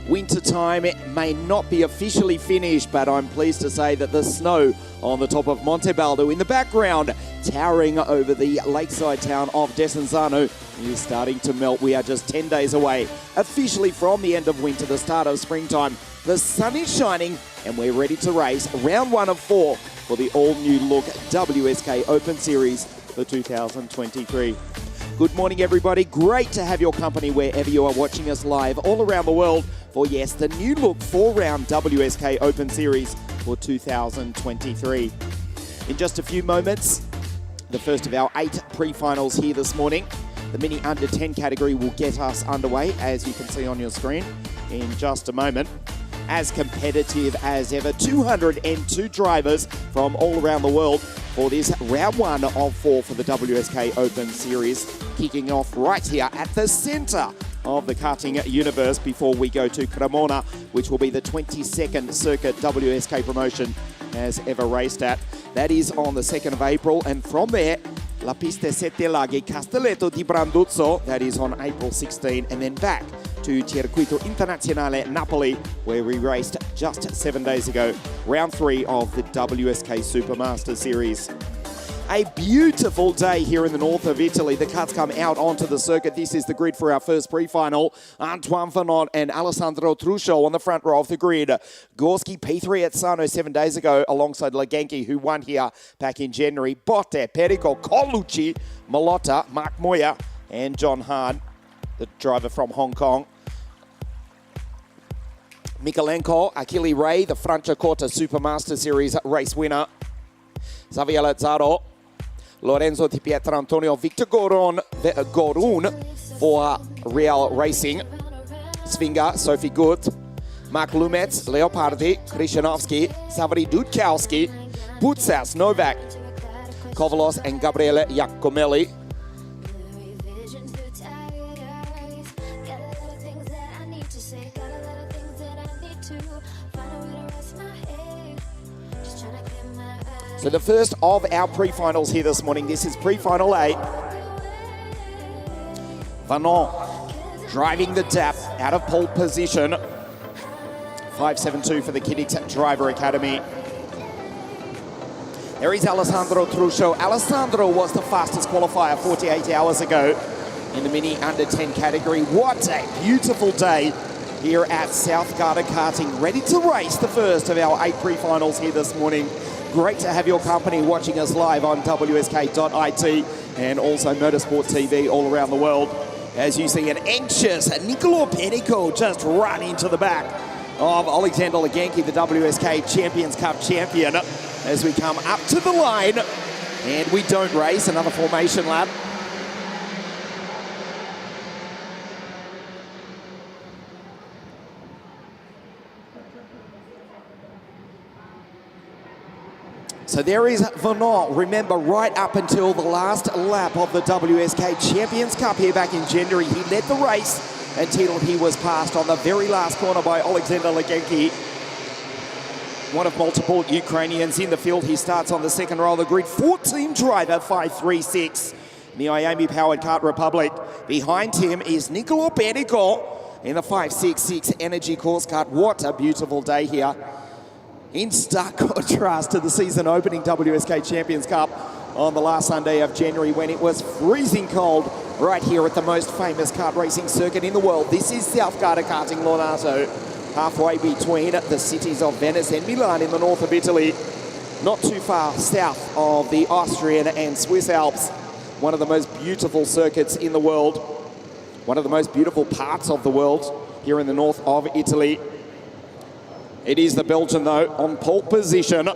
Winter time may not be officially finished, but I'm pleased to say that the snow on the top of Monte Baldo in the background, towering over the lakeside town of Desenzano, is starting to melt. We are just 10 days away officially from the end of winter, the start of springtime. The sun is shining and we're ready to race round 1 of 4 for the all-new look WSK Open Series for 2023. Good morning, everybody. Great to have your company wherever you are watching us live all around the world for, yes, the new look 4-round WSK Open Series for 2023. In just a few moments, the first of our 8 pre-finals here this morning. The mini under 10 category will get us underway, as you can see on your screen in just a moment. As competitive as ever, 202 drivers from all around the world for this round 1 of 4 for the WSK Open Series, kicking off right here at the centre of the karting universe before we go to Cremona, which will be the 22nd circuit WSK promotion has ever raced at. That is on the 2nd of April, and from there, La Pista Sette Laghi Castelletto di Branduzzo, that is on April 16, and then back to Circuito Internazionale Napoli, where we raced just 7 days ago, round 3 of the WSK Supermaster Series. A beautiful day here in the north of Italy. The karts come out onto the circuit. This is the grid for our first pre-final. Antoine Fanon and Alessandro Truscio on the front row of the grid. Gorski P3 at Sano 7 days ago alongside Lagenki, who won here back in January. Botte, Perico, Colucci, Malotta, Mark Moya, and John Hahn, the driver from Hong Kong. Mikalenko, Achille Ray, the Franciacorta Supermaster Series race winner. Xavier Lazzaro, Lorenzo Di Pietrantonio, Victor Gorun for Real Racing. Svinga, Sophie Good, Mark Lumetz, Leopardi, Krishanovsky, Savary Dudkowski, Putsas, Novak, Kovalos and Gabriele Giacomelli. So the first of our pre-finals here this morning. This is pre-final 8. Vanon driving the DAP out of pole position. 5.72 for the Kiddix Driver Academy. There is Alessandro Truscio. Alessandro was the fastest qualifier 48 hours ago in the mini under 10 category. What a beautiful day here at South Garda Karting, ready to race the first of our 8 pre-finals here this morning. Great to have your company watching us live on wsk.it and also Motorsport TV all around the world. As you see an anxious Nicolo Penico just run into the back of Alexander Leganki, the WSK Champions Cup champion, as we come up to the line and we don't race. Another formation lap. So there is Vanon. Remember, right up until the last lap of the WSK Champions Cup here back in January, he led the race until he was passed on the very last corner by Alexander Leganki. One of multiple Ukrainians in the field. He starts on the second row of the grid. 14 driver 536 in the Miami-powered Kart Republic. Behind him is Nicolo Penico in the 566 Energy Course Kart. What a beautiful day here. In stark contrast to the season opening WSK Champions Cup on the last Sunday of January when it was freezing cold right here at the most famous kart racing circuit in the world. This is South Garda Karting Lonato, halfway between the cities of Venice and Milan in the north of Italy, not too far south of the Austrian and Swiss Alps. One of the most beautiful circuits in the world, one of the most beautiful parts of the world here in the north of Italy. It is the Belgian, though, on pole position.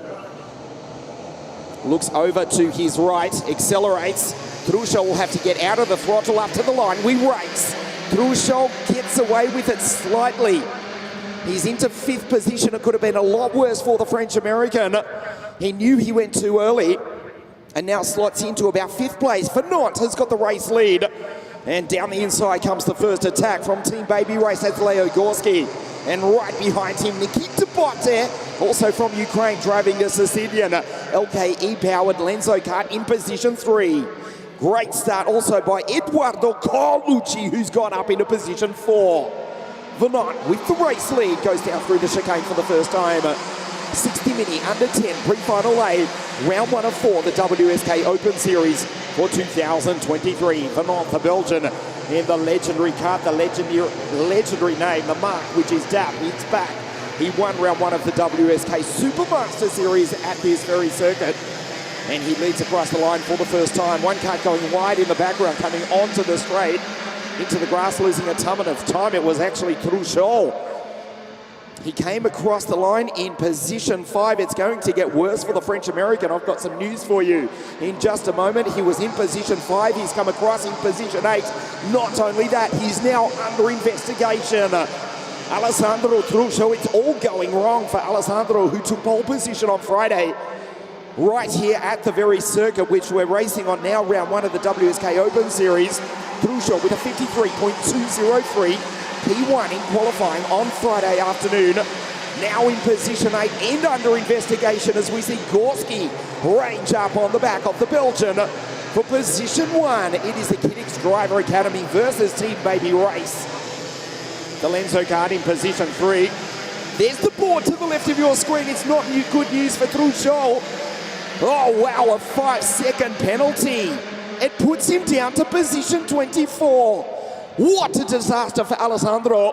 Looks over to his right, accelerates. Truscio will have to get out of the throttle up to the line. We race. Truscio gets away with it slightly. He's into 5th position. It could have been a lot worse for the French-American. He knew he went too early and now slots into about 5th place. Vanont has got the race lead. And down the inside comes the first attack from Team Baby Race. That's Leo Gorski. And right behind him, Nikita Botte, also from Ukraine, driving the Sicilian LKE-powered Lenzo kart in position 3. Great start also by Eduardo Carlucci, who's gone up into position 4. Vanont with the race lead goes down through the chicane for the first time. 60 mini under 10 pre-final 8, round 1 of 4, the WSK Open Series for 2023. Vanont, the Belgian, in the legendary kart, the legendary name, the mark, which is DAP. He's back. He won round 1 of the WSK Supermaster Series at this very circuit. And he leads across the line for the first time. One kart going wide in the background, coming onto the straight, into the grass, losing a ton of time. It was actually Truscio. He came across the line in position 5. It's going to get worse for the French-American. I've got some news for you in just a moment. He was in position 5. He's come across in position 8. Not only that, he's now under investigation. Alessandro Truscio, it's all going wrong for Alessandro, who took pole position on Friday. Right here at the very circuit which we're racing on now, round 1 of the WSK Open Series. Truscio with a 53.203. P1 in qualifying on Friday afternoon. Now in position 8 and under investigation as we see Gorski range up on the back of the Belgian for position 1. It is the Kiddix Driver Academy versus Team Baby Race. The Lenzo kart in position 3. There's the board to the left of your screen. It's not good news for Truscio. Oh wow, a 5-second penalty. It puts him down to position 24. What a disaster for Alessandro.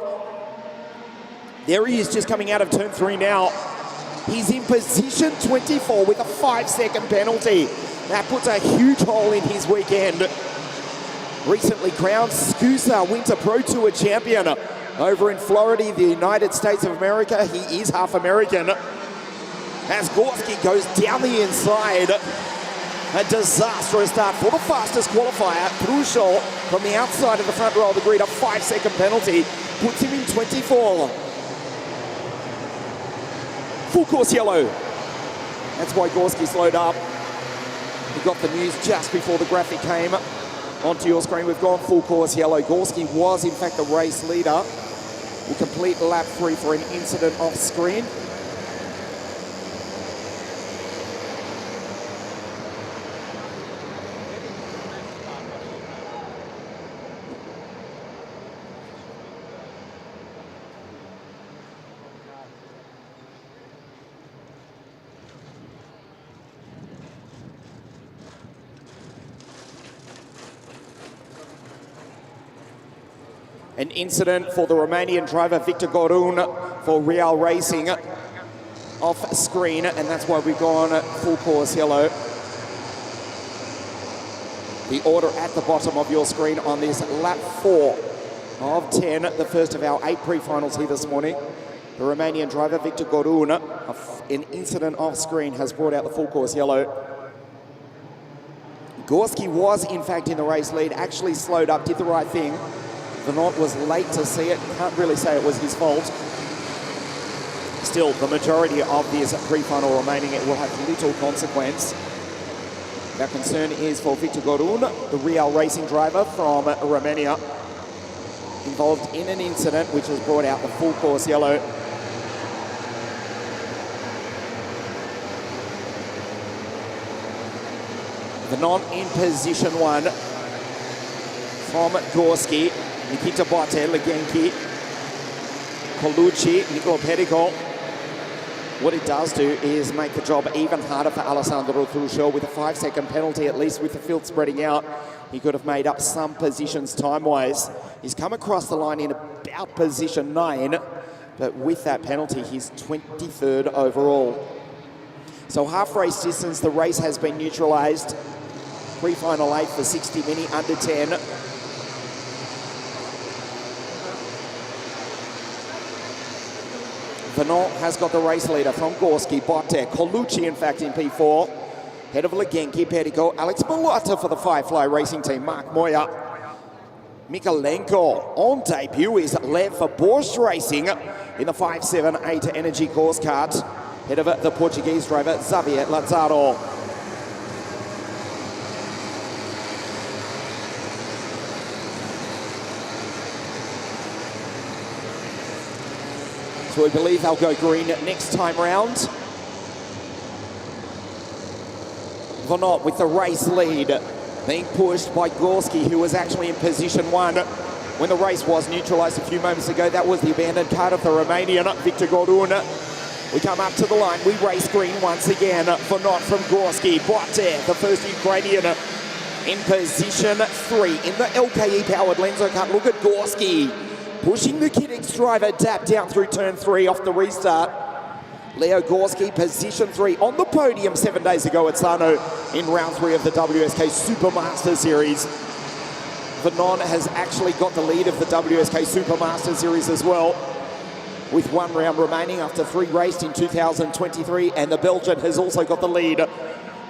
There he is just coming out of turn 3 now. He's in position 24 with a 5-second penalty. That puts a huge hole in his weekend. recently crowned SCUSA Winter Pro Tour champion over in Florida, the United States of America. He is half American. As Gorski goes down the inside. A disastrous start for the fastest qualifier. Truschel from the outside of the front row of the grid. A 5-second penalty puts him in 24. Full course yellow. That's why Gorski slowed up. We got the news just before the graphic came onto your screen. We've gone full course yellow. Gorski was in fact the race leader. Will complete lap 3 for an incident off screen. An incident for the Romanian driver Victor Gorun for Real Racing off screen, and that's why we've gone full course yellow. The order at the bottom of your screen on this lap 4 of 10, the first of our 8 pre-finals here this morning. The Romanian driver Victor Gorun, an incident off screen, has brought out the full course yellow. Gorski was in fact in the race lead, actually slowed up, did the right thing. Lonato was late to see it. Can't really say it was his fault. Still, the majority of this pre-final remaining, it will have little consequence. Our concern is for Victor Gorun, the Real Racing driver from Romania, involved in an incident which has brought out the full course yellow. Lonato in position 1 from Gorski. Nikita Bote, Legenki, Colucci, Nicola Perico. What it does do is make the job even harder for Alessandro Truschel with a 5-second penalty, at least with the field spreading out. He could have made up some positions time-wise. He's come across the line in about position 9, but with that penalty, he's 23rd overall. So half race distance, the race has been neutralised. Pre-final 8 for 60 mini under 10. Lonato has got the race leader from Gorski, Bote, Colucci in fact in P4. Head of Legenki, Perico, Alex Bellotta for the Firefly Racing Team, Mark Moya. Mikalenko on debut is led for Bosch Racing in the 578 Energy Course Kart. Head of the Portuguese driver, Xavier Lazaro. So we believe they'll go green next time round. Lonato with the race lead, being pushed by Gorski, who was actually in position 1 when the race was neutralised a few moments ago. That was the abandoned card of the Romanian Victor Gorun. We come up to the line, we race green once again. Lonato from Gorski, Bote, the first Ukrainian, in position 3 in the LKE powered Lenzo cut. Look at Gorski pushing the Kiddix driver Dap down through turn 3 off the restart. Leo Gorski, position 3 on the podium 7 days ago at Sano in round 3 of the WSK Supermaster Series. Lonato has actually got the lead of the WSK Supermaster Series as well, with 1 round remaining after 3 raced in 2023, and the Belgian has also got the lead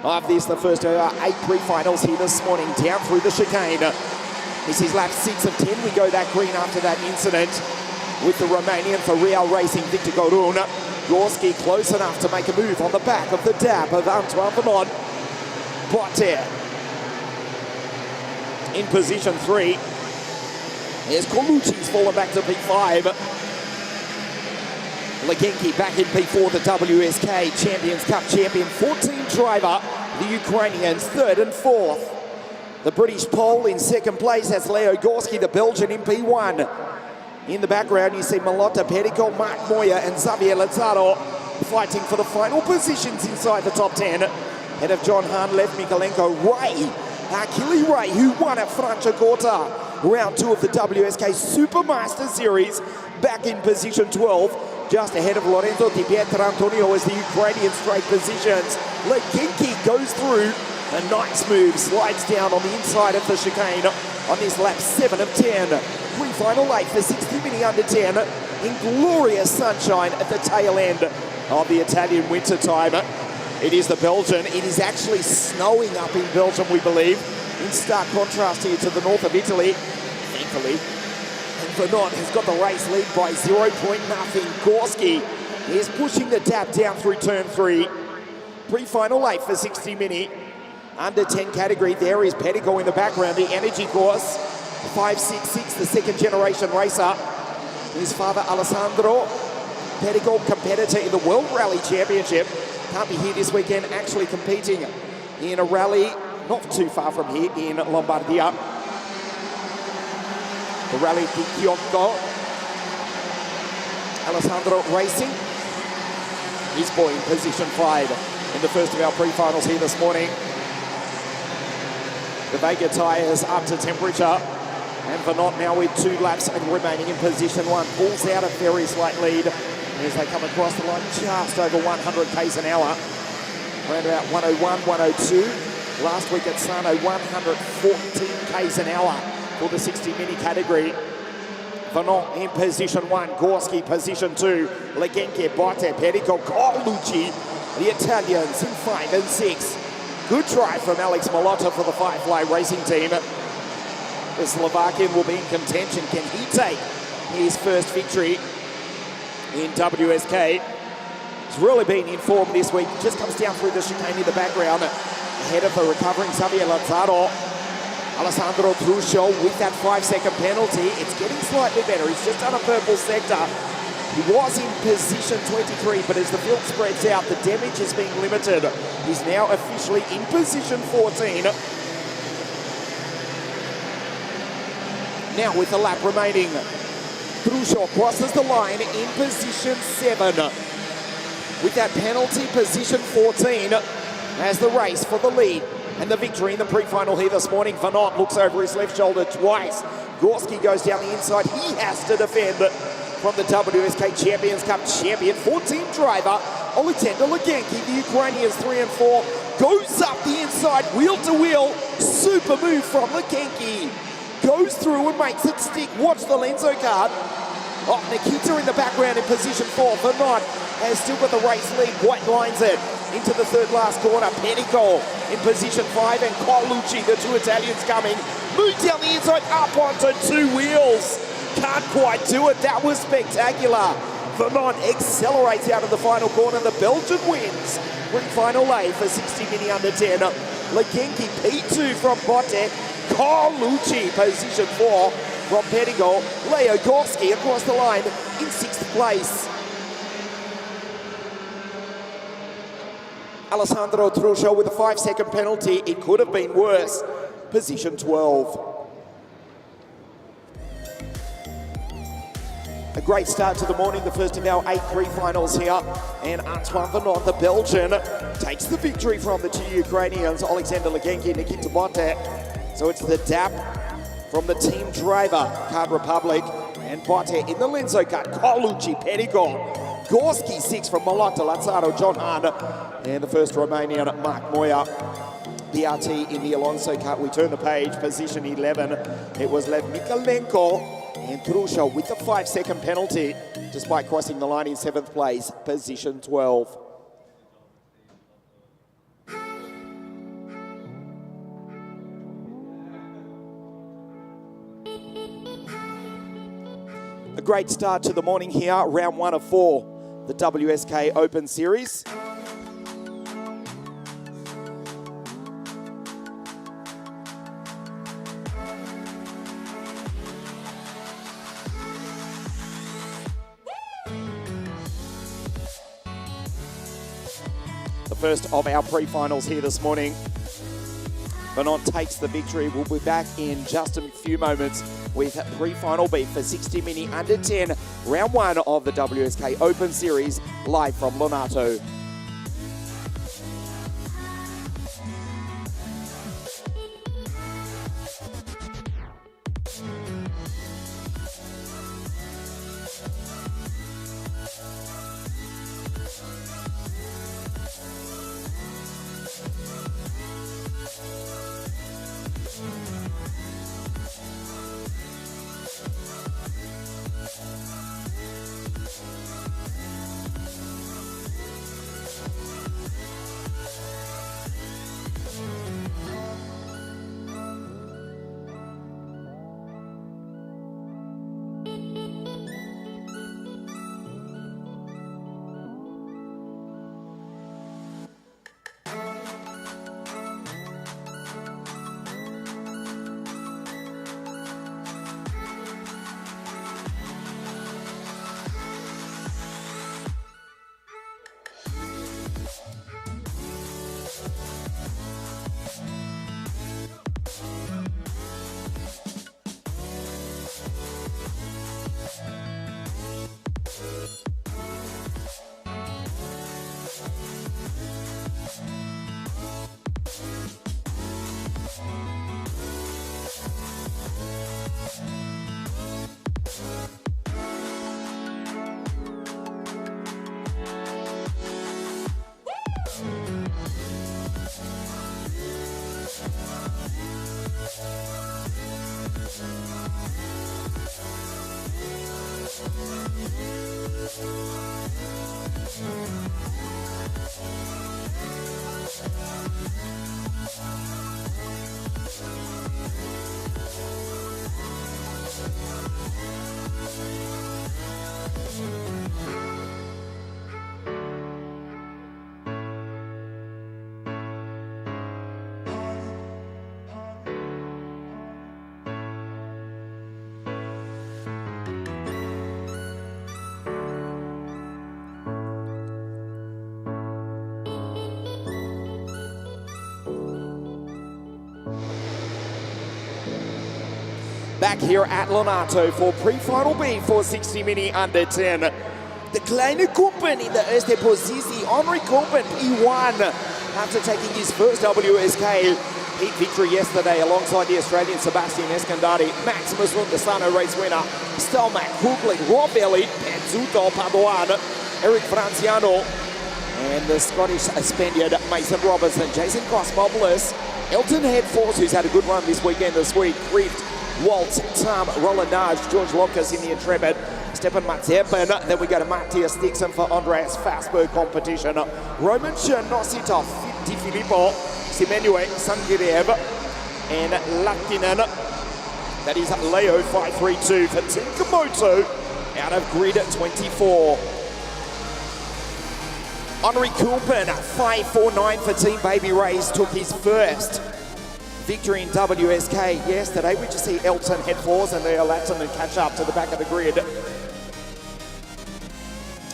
of this, the first of our 8 pre-finals here this morning, down through the chicane. This is lap 6 of 10. We go that green after that incident with the Romanian for Real Racing, Victor Gorun. Gorski close enough to make a move on the back of the dab of Antoine Lonato. Bote in position 3. Here's Colucci's fallen back to P5. Legenki back in P4, the WSK Champions Cup champion. 14 driver, the Ukrainians 3rd and 4th. The British pole in 2nd place has Leo Gorski, the Belgian, in P1. In the background, you see Bellotta, Perico, Mark Moya, and Xavier Lazaro fighting for the final positions inside the top 10. Head of John Hahn, left Mikalenko, Ray, Achille Ray, who won at Franciacorta, round 2 of the WSK Supermaster Series, back in position 12. Just ahead of Lorenzo Di Pietrantonio as the Ukrainian straight positions. Legenki goes through A nice move, slides down on the inside of the chicane on this lap 7 of 10. Pre-final late for 60 mini under 10 in glorious sunshine at the tail end of the Italian winter time. It is the Belgian. It is actually snowing up in Belgium, we believe, in stark contrast here to the north of Italy, thankfully. And Vernon has got the race lead by 0.0. Gorski is pushing the tap down through turn 3. Pre-final late for 60 mini. Under 10 category, there is Pedigo in the background, the energy course. 566, the second generation racer. His father, Alessandro, Pedigo competitor in the World Rally Championship. Can't be here this weekend, actually competing in a rally not too far from here in Lombardia. The Rally di Chiocco. Alessandro racing. His boy in position 5 in the first of our pre-finals here this morning. The Vega tyres up to temperature, and Vernon now with 2 laps and remaining in position 1. Pulls out a very slight lead as they come across the line just over 100 k's an hour. Around about 101, 102. Last week at Sano, 114 k's an hour for the 60 mini category. Vernon in position 1, Gorski position 2, Legenke, Botte, Pedico, Carlucci, the Italians in 5 and 6. Good try from Alex Lonato for the Firefly Racing team. The Slovakian will be in contention. Can he take his first victory in WSK? He's really been in form this week. Just comes down through the chicane in the background. Ahead of the recovering Xavier Lanzaro. Alessandro Truscio with that 5-second penalty. It's getting slightly better. He's just done a purple sector. He was in position 23, but as the field spreads out, the damage is being limited. He's now officially in position 14. Now with the lap remaining, Truscio crosses the line in position 7. With that penalty, position 14 as the race for the lead and the victory in the pre-final here this morning. Vernon looks over his left shoulder twice. Gorski goes down the inside. He has to defend from the WSK Champions Cup champion, 14 driver, Alexander Legenki. The Ukrainians 3 and 4, goes up the inside, wheel to wheel, super move from Legenki. Goes through and makes it stick. Watch the Lenzo card. Oh, Nikita in the background in position 4. Vernon has still got the race lead. White lines it into the third last corner. Pedico in position 5 and Carlucci, the 2 Italians coming. Move down the inside, up onto 2 wheels. Can't quite do it. That was spectacular. Vernon accelerates out of the final corner. The Belgian wins. Pre-final lay for 60 mini under 10. Legenki P2 from Botte. Carlucci position 4 from Pedigo. Leo Gorski across the line in 6th place. Alessandro Truscio with a 5-second penalty. It could have been worse. Position 12. A great start to the morning, the first of our 8 pre-finals here. And Antoine Vernon, the Belgian, takes the victory from the 2 Ukrainians, Alexander Legenki and Nikita Botte. So it's the DAP from the team driver, Card Republic, and Botte in the Lenzo cut. Carlucci, Pedigo, Gorski 6 from Molotta, Lanzaro, John Hahn, and the first Romanian, Mark Moya. PRT in the Alonso cut. We turn the page, position 11. It was Lev Mikalenko. And Truscio with the 5-second penalty, despite crossing the line in 7th place, position 12. A great start to the morning here, round 1 of 4, the WSK Open Series. First of our pre-finals here this morning. Vernon takes the victory. We'll be back in just a few moments with pre-final beat for 60 mini under 10, round 1 of the WSK Open Series, live from Lonato. back here at Lonato for pre-final B for 60 mini under 10. The kleine Kumpen in the erste Position. Henri Kumpen, P1, after taking his first WSK heat victory yesterday alongside the Australian Sebastian Escandari. Maximus Lundesano race winner. Stelmack, Krugling, Rob Elliott, Pezzuto, Paduan, Eric Franciano, and the Scottish Spaniard Mason Robertson, Jason Cosmopolis, Elton Headforce, who's had a good run this weekend, the Swede, Grift, Walt, Tom, Roland Nage, George Locus in the Intrepid, Stefan Matzepen. Then we go to Matthias Dixon for Andreas Fassberg competition. Roman Chernositov, Di Filippo, Simenue, Sangirev, and Laktinen. That is Leo 532 for Tinkamoto out of grid 24. Henri Kumpen, 549 for Team Baby Race, took his first victory in WSK yesterday. We just see Elton Headforce and Leo Laktinen catch up to the back of the grid.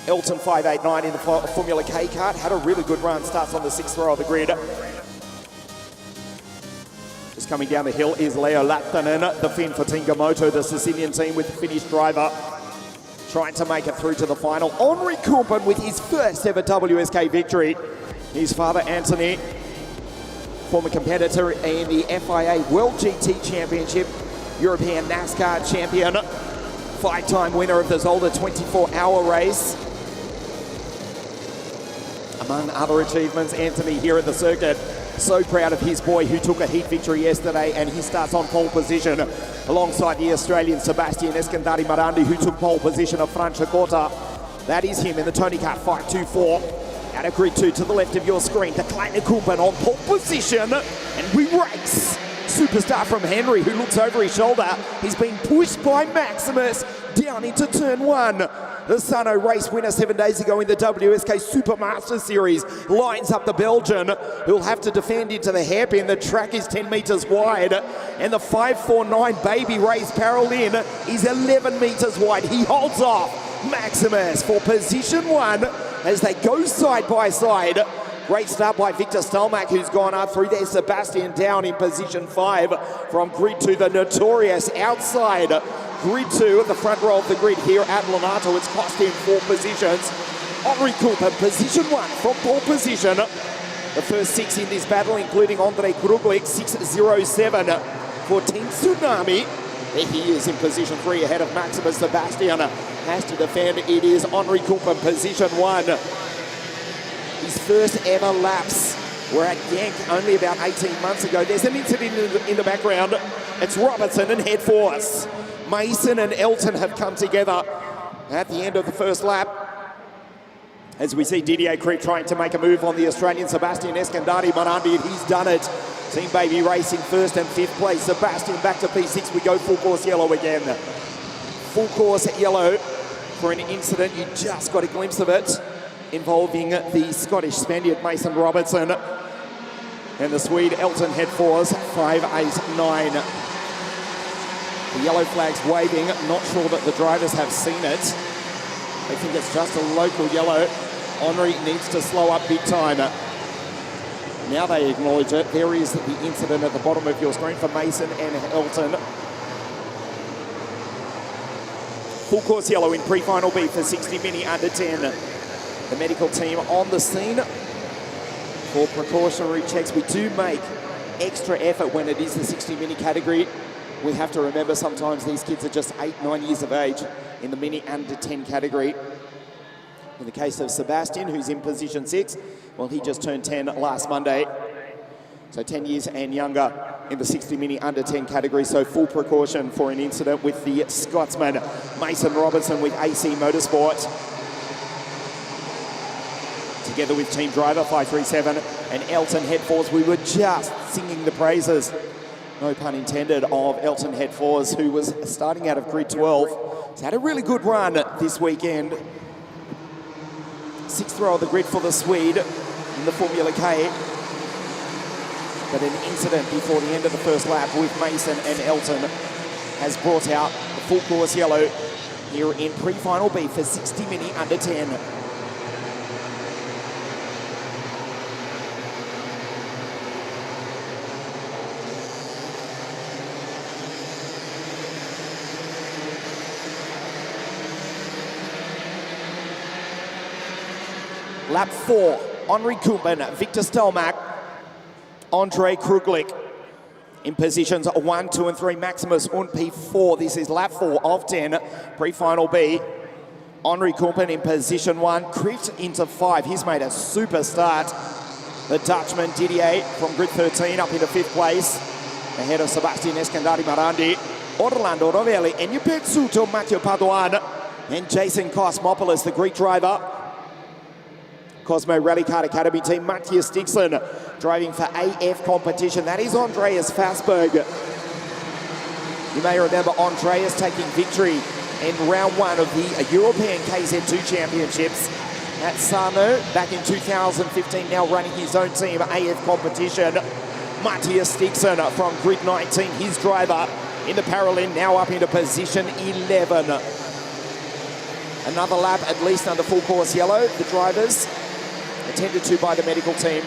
Elton 589 in the Formula K kart, had a really good run, starts on the 6th row of the grid. Just coming down the hill is Leo Laktinen, the Finn for Tinkamoto, the Sicilian team with the Finnish driver, trying to make it through to the final. Henri Kumpen with his first ever WSK victory. His father, Anthony, former competitor in the FIA World GT Championship, European NASCAR champion, 5-time winner of the Zolder 24-hour race. Among other achievements, Anthony here at the circuit, so proud of his boy who took a heat victory yesterday, and he starts on pole position alongside the Australian Sebastian Escandari Marandi, who took pole position of Franciacorta. That is him in the Tony Kart 524. Out of grid 2 to the left of your screen, the kleine Kumpen on pole position, and we race. Superstar from Henry, who looks over his shoulder. He's being pushed by Maximus down into turn 1. The Sano race winner 7 days ago in the WSK Supermaster Series lines up the Belgian, who'll have to defend into the hairpin. The track is 10 metres wide, and the 549 Baby Race Parolin is 11 metres wide. He holds off Maximus for position 1 as they go side by side. Great start by Victor Stelmack, who's gone up through there. Sebastian down in position 5 from grid 2, the notorious outside. Grid 2 at the front row of the grid here at Lonato. It's cost him 4 positions. Henri Kumpen, position 1 from pole position. The first 6 in this battle, including Andrei Kruglik, 607 for Team Tsunami. There he is in position 3 ahead of Maximus. Sebastian has to defend. It is Henri Kumpen, position 1. His first ever laps were at Genk only about 18 months ago. There's an incident in the background. It's Robertson and Headforce. Mason and Elton have come together at the end of the first lap. As we see Didier Creep trying to make a move on the Australian Sebastian Escandari Marandi, and he's done it. Team Baby Racing first and 5th place. Sebastian back to P6. We go full course yellow again. Full course yellow for an incident. You just got a glimpse of it, involving the Scottish Spaniard Mason Robertson and the Swede Elton Headforce 589. The yellow flag's waving. Not sure that the drivers have seen it. I think it's just a local yellow. Henri needs to slow up big time. Now they acknowledge it. There is the incident at the bottom of your screen for Mason and Elton. Full course yellow in pre-final B for 60 mini under 10. The medical team on the scene for precautionary checks. We do make extra effort when it is the 60 mini category. We have to remember sometimes these kids are just 8-9 years of age in the mini under 10 category. In the case of Sebastian, who's in position 6, well, he just turned 10 last Monday. So 10 years and younger in the 60 mini under 10 category. So full precaution for an incident with the Scotsman Mason Robertson with AC Motorsport. Together with team driver 537 and Elton Headforce. We were just singing the praises, no pun intended, of Elton Headforce, who was starting out of grid 12. He's had a really good run this weekend. 6th row of the grid for the Swede in the Formula K. But an incident before the end of the first lap with Mason and Elton has brought out the full course yellow here in pre-final B for 60 mini under 10. Lap 4, Henri Kumpen, Victor Stelmach, Andre Kruglik. In positions 1, 2 and 3, Maximus und P4. This is lap 4 of 10, pre-final B. Henri Kumpen in position 1, crept into 5. He's made a super start. The Dutchman Didier from grid 13 up into 5th place, ahead of Sebastian Eskandari-Marandi, Orlando Rovelli, Enio Pezzuto, Matteo Padoan, and Jason Cosmopoulos, the Greek driver. Cosmo Rally Kart Academy team, Matthias Dixon, driving for AF competition. That is Andreas Fassberg. You may remember Andreas taking victory in round 1 of the European KZ2 Championships at Sarno back in 2015, now running his own team, AF competition. Matthias Dixon from grid 19, his driver in the Paralympic, now up into position 11. Another lap at least under full course yellow, the drivers attended to by the medical team.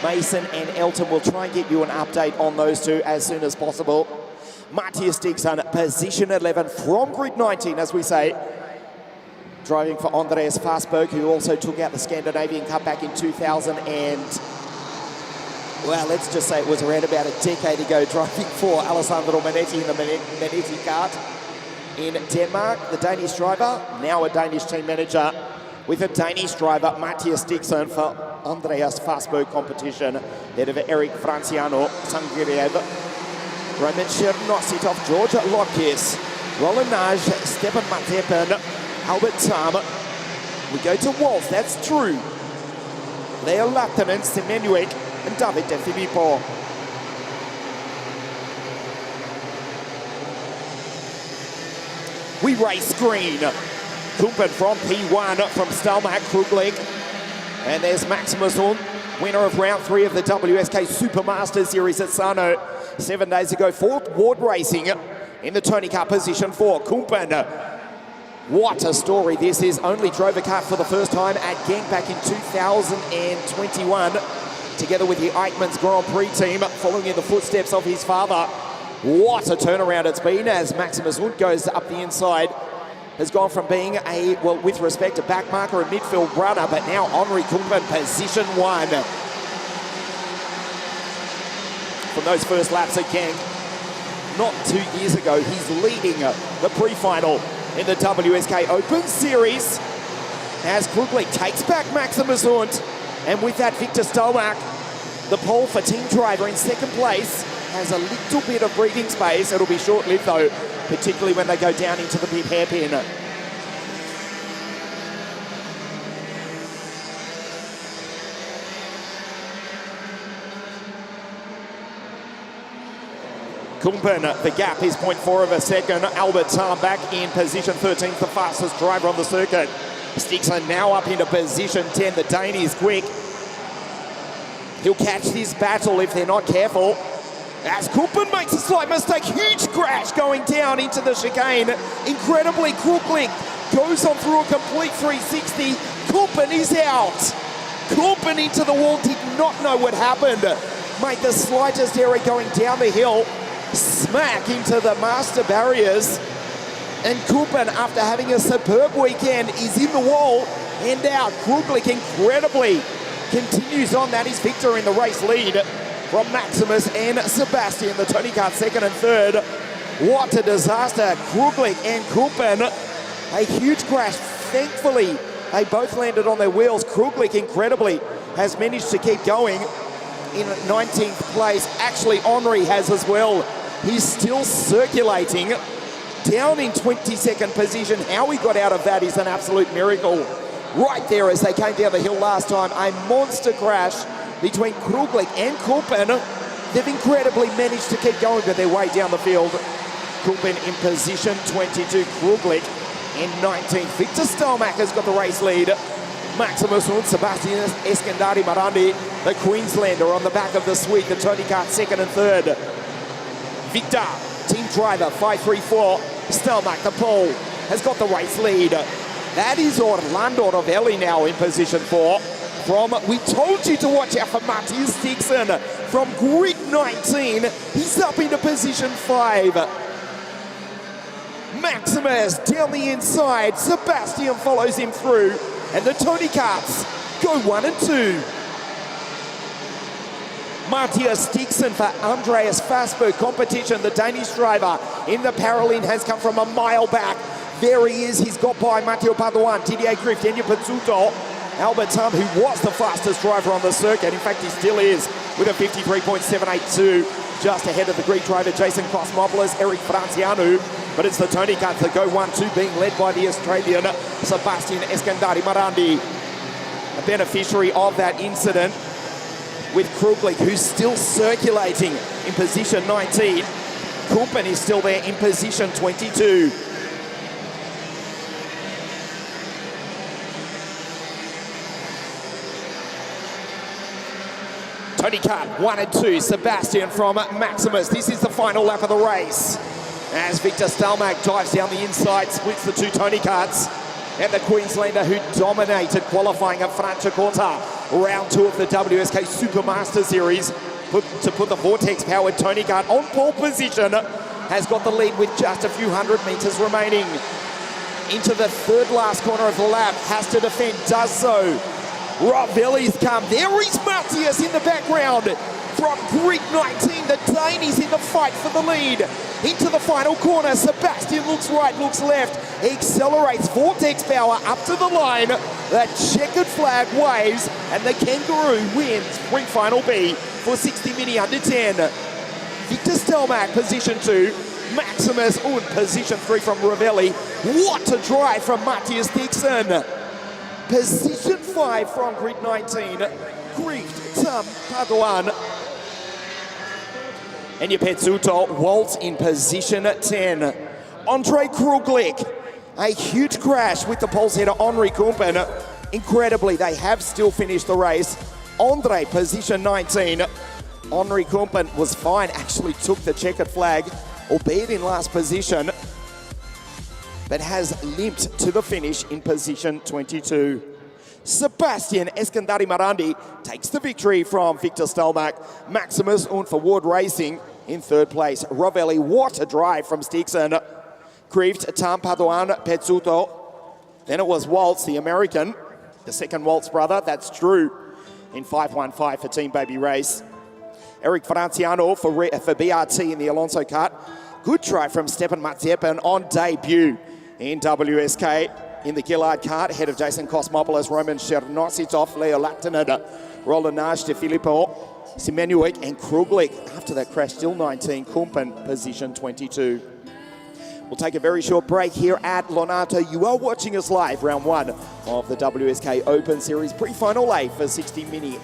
Mason and Elton will try and get you an update on those two as soon as possible. Matthias Dixon, position 11 from grid 19, as we say. Driving for Andreas Fassberg, who also took out the Scandinavian Cup back in 2000 and, well, let's just say it was around about a decade ago, driving for Alessandro Manetti in the Manetti kart in Denmark. The Danish driver, now a Danish team manager, with a Danish driver, Matthias Dixon, for Andreas Fassberg competition, head of Eric Franciano, Sangiriev, Roman Chernositov, George Lokis, Roland Nage, Stepan Matepen, Albert Tam. We go to Wolf, that's true. Leo Lahtinen, Semenuik, and David De Filippo. We race green. Kumpen from P1 from Stelmach, Kruglik. And there's Maximus Und, winner of round 3 of the WSK Supermaster Series at Sarno 7 days ago. Fourth Ward Racing in the Tony Kart position 4. Kumpen, what a story this is. Only drove a kart for the first time at Genk back in 2021, together with the Eichmann's Grand Prix team, following in the footsteps of his father. What a turnaround it's been as Maximus Und goes up the inside. Has gone from being a, well, with respect to back marker and midfield runner, but now Henri Kumpen, position 1. From those first laps at Genk, not 2 years ago, he's leading the pre-final in the WSK Open Series as Kruglik takes back Maximus Und, and with that Victor Stelmach, the pole for team driver in 2nd place, has a little bit of breathing space. It'll be short-lived though, particularly when they go down into the pit hairpin. Kumpen, the gap is 0.4 of a second. Albert Tam back in position 13th, the fastest driver on the circuit. Stixon now up into position 10. The Dane is quick. He'll catch this battle if they're not careful. As Kumpen makes a slight mistake, huge crash going down into the chicane. Incredibly, Kruglik goes on through a complete 360. Kumpen is out. Kumpen into the wall, did not know what happened. Made the slightest error going down the hill. Smack into the master barriers. And Kumpen, after having a superb weekend, is in the wall and out. Kruglik incredibly continues on. That is Victor in the race lead from Maximus and Sebastian, the Tony Kart 2nd and 3rd. What a disaster. Kruglik and Kumpen, a huge crash. Thankfully, they both landed on their wheels. Kruglik, incredibly, has managed to keep going in 19th place. Actually, Henri has as well. He's still circulating down in 22nd position. How he got out of that is an absolute miracle. Right there as they came down the hill last time, a monster crash between Kruglik and Kumpen. They've incredibly managed to keep going but their way down the field. Kumpen in position 22, Kruglik in 19th. Victor Stelmach has got the race lead. Maximus Und, Sebastian Eskandari-Marandi, the Queenslander on the back of the suite, the Tony Kart 2nd and 3rd. Victor, team driver, 534. Stelmach, the pole, has got the race lead. That is Orlando Rovelli now in position 4. We told you to watch out for Matthias Dixon from grid 19. He's up into position 5. Maximus down the inside. Sebastian follows him through. And the Tony Karts go 1 and 2. Matthias Stigson for Andreas Fasberg competition. The Danish driver in the Paralympic has come from a mile back. There he is. He's got by Matteo Padoan, Didier Griff, Enya Pizzuto, Albert Tam, who was the fastest driver on the circuit. In fact, he still is with a 53.782, just ahead of the Greek driver Jason Kosmopoulos, Eric Franciano. But it's the Tony Karts that go 1-2, being led by the Australian Sebastian Eskandari Marandi, a beneficiary of that incident with Kruglik, who's still circulating in position 19. Kumpen is still there in position 22. Tony Kart 1 and 2, Sebastian from Maximus. This is the final lap of the race, as Victor Stelmach dives down the inside, splits the two Tony Karts. And the Queenslander who dominated qualifying at Franciacorta, round 2 of the WSK Supermaster Series, to put the Vortex-powered Tony Kart on pole position, has got the lead with just a few hundred meters remaining. Into the third last corner of the lap, has to defend, does so. Ravelli's come, there is Matthias in the background. From Grid 19, the Dane is in the fight for the lead. Into the final corner, Sebastian looks right, looks left. He accelerates, Vortex power up to the line. That checkered flag waves, and the Kangaroo wins pre-final B for 60 mini under 10. Victor Stelmach, position 2. Maximus und, position 3 from Ravelli. What a drive from Matthias Dixon. Position 5 from Grid 19. Greek Tam Padoan. Enya Pizzuto waltz in position 10. Andre Kruglik, a huge crash with the pole setter Henri Kumpen. Incredibly, they have still finished the race. Andre, position 19. Henri Kumpen was fine, actually took the checkered flag, albeit in last position, but has limped to the finish in position 22. Sebastian Eskandari Marandi takes the victory from Victor Stelmach. Maximus und for Ward Racing in third place. Ravelli, what a drive from Stigson. Krieft, Tam Padoan, Pizzuto. Then it was Waltz, the American, the second Waltz brother, that's Drew, in 5.15 for Team Baby Race. Eric Franciano for BRT in the Alonso kart. Good try from Stepan Mazepin on debut in WSK. In the Gillard kart, ahead of Jason Kosmopoulos, Roman Chernositov, Leo Lahtinen, Roland De Filippo, Simenuik and Kruglik. After that crash, still 19, Kumpen, position 22. We'll take a very short break here at Lonato. You are watching us live, round 1 of the WSK Open Series pre-final A for 60 mini.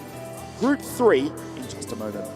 Group 3 in just a moment.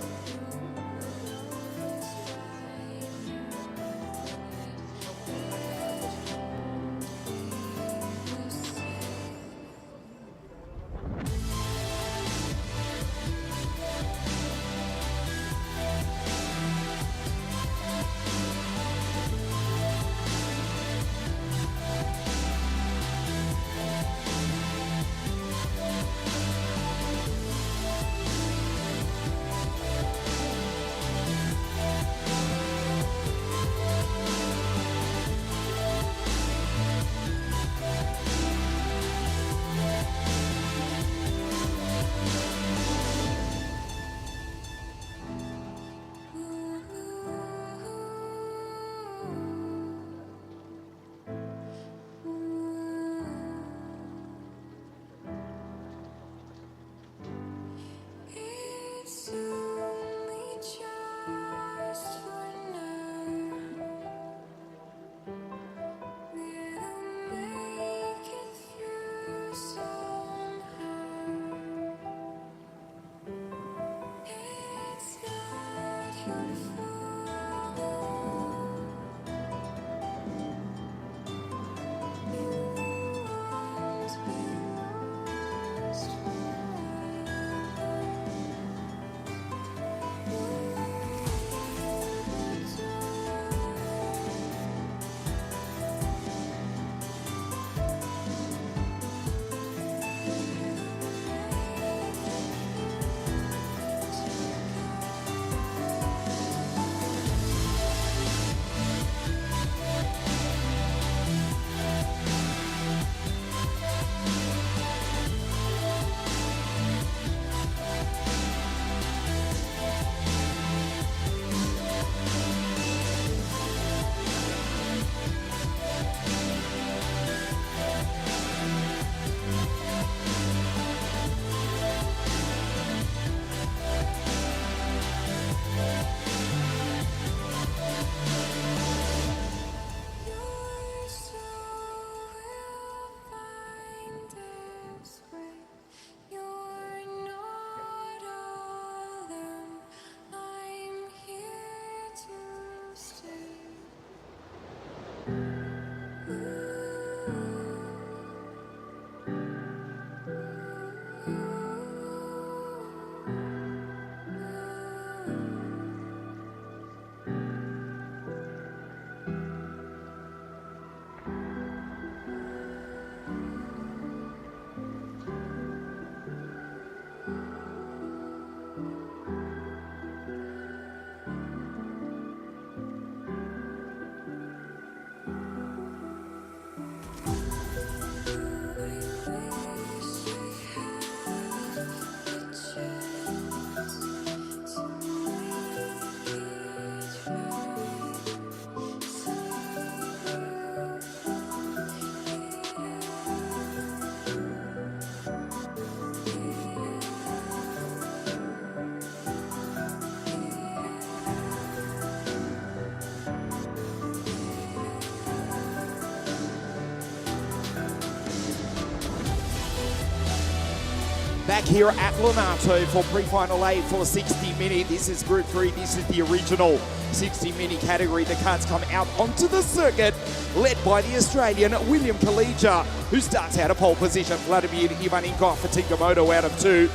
Back here at Lonato for pre-final A for 60 mini. This is Group 3. This is the original 60 mini category. The cards come out onto the circuit, led by the Australian William Kalija, who starts out of pole position. Vladimir Ivanikov for Tingamoto out of 2.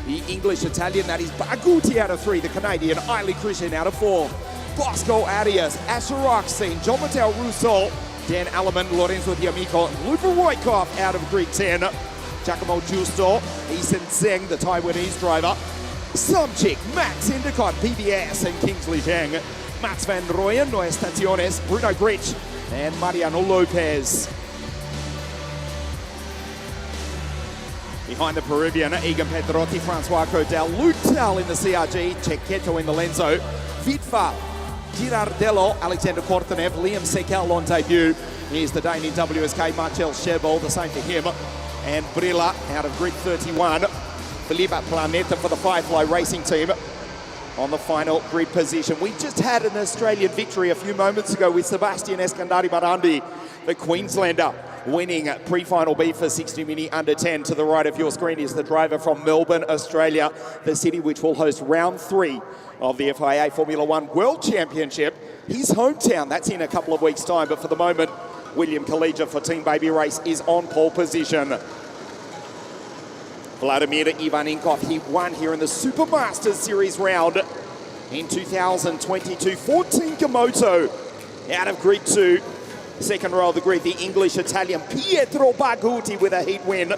The English-Italian, that is Baguti out of 3. The Canadian, Eiley Christian out of 4. Bosco Arias, Asher Roxine, John Mateo Russo, Dan Alleman, Lorenzo D'Amico, Luca Roykov out of grid 10. Giacomo Giusto, Eason Zeng, the Taiwanese driver. Samchik, Max Endicott, PBS, and Kingsley Zhang. Max Van Rooyen, Noe Estaciones, Bruno Grich, and Mariano Lopez. Behind the Peruvian, Egan Pedrotti, Francois Codel, Lutal in the CRG, Cecchetto in the Lenzo, Vitva, Girardello, Alexander Kortanev, Liam Sekel on debut. Here's the Dane in WSK, Marcel Shebol, the same for him. And Brilla out of grid 31. Felipe Planeta for the Firefly Racing Team on the final grid position. We just had an Australian victory a few moments ago with Sebastian Eskandari Barandi, the Queenslander, winning pre-final B for 60 mini under 10. To the right of your screen is the driver from Melbourne, Australia, the city which will host round 3 of the FIA Formula 1 World Championship. His hometown, that's in a couple of weeks' time, but for the moment, William Kalija for Team Baby Race is on pole position. Vladimir Ivanikov, he won here in the Supermasters Series round in 2022. 14 Komoto out of grid 2. Second row of the grid, the English-Italian Pietro Baguti with a heat win.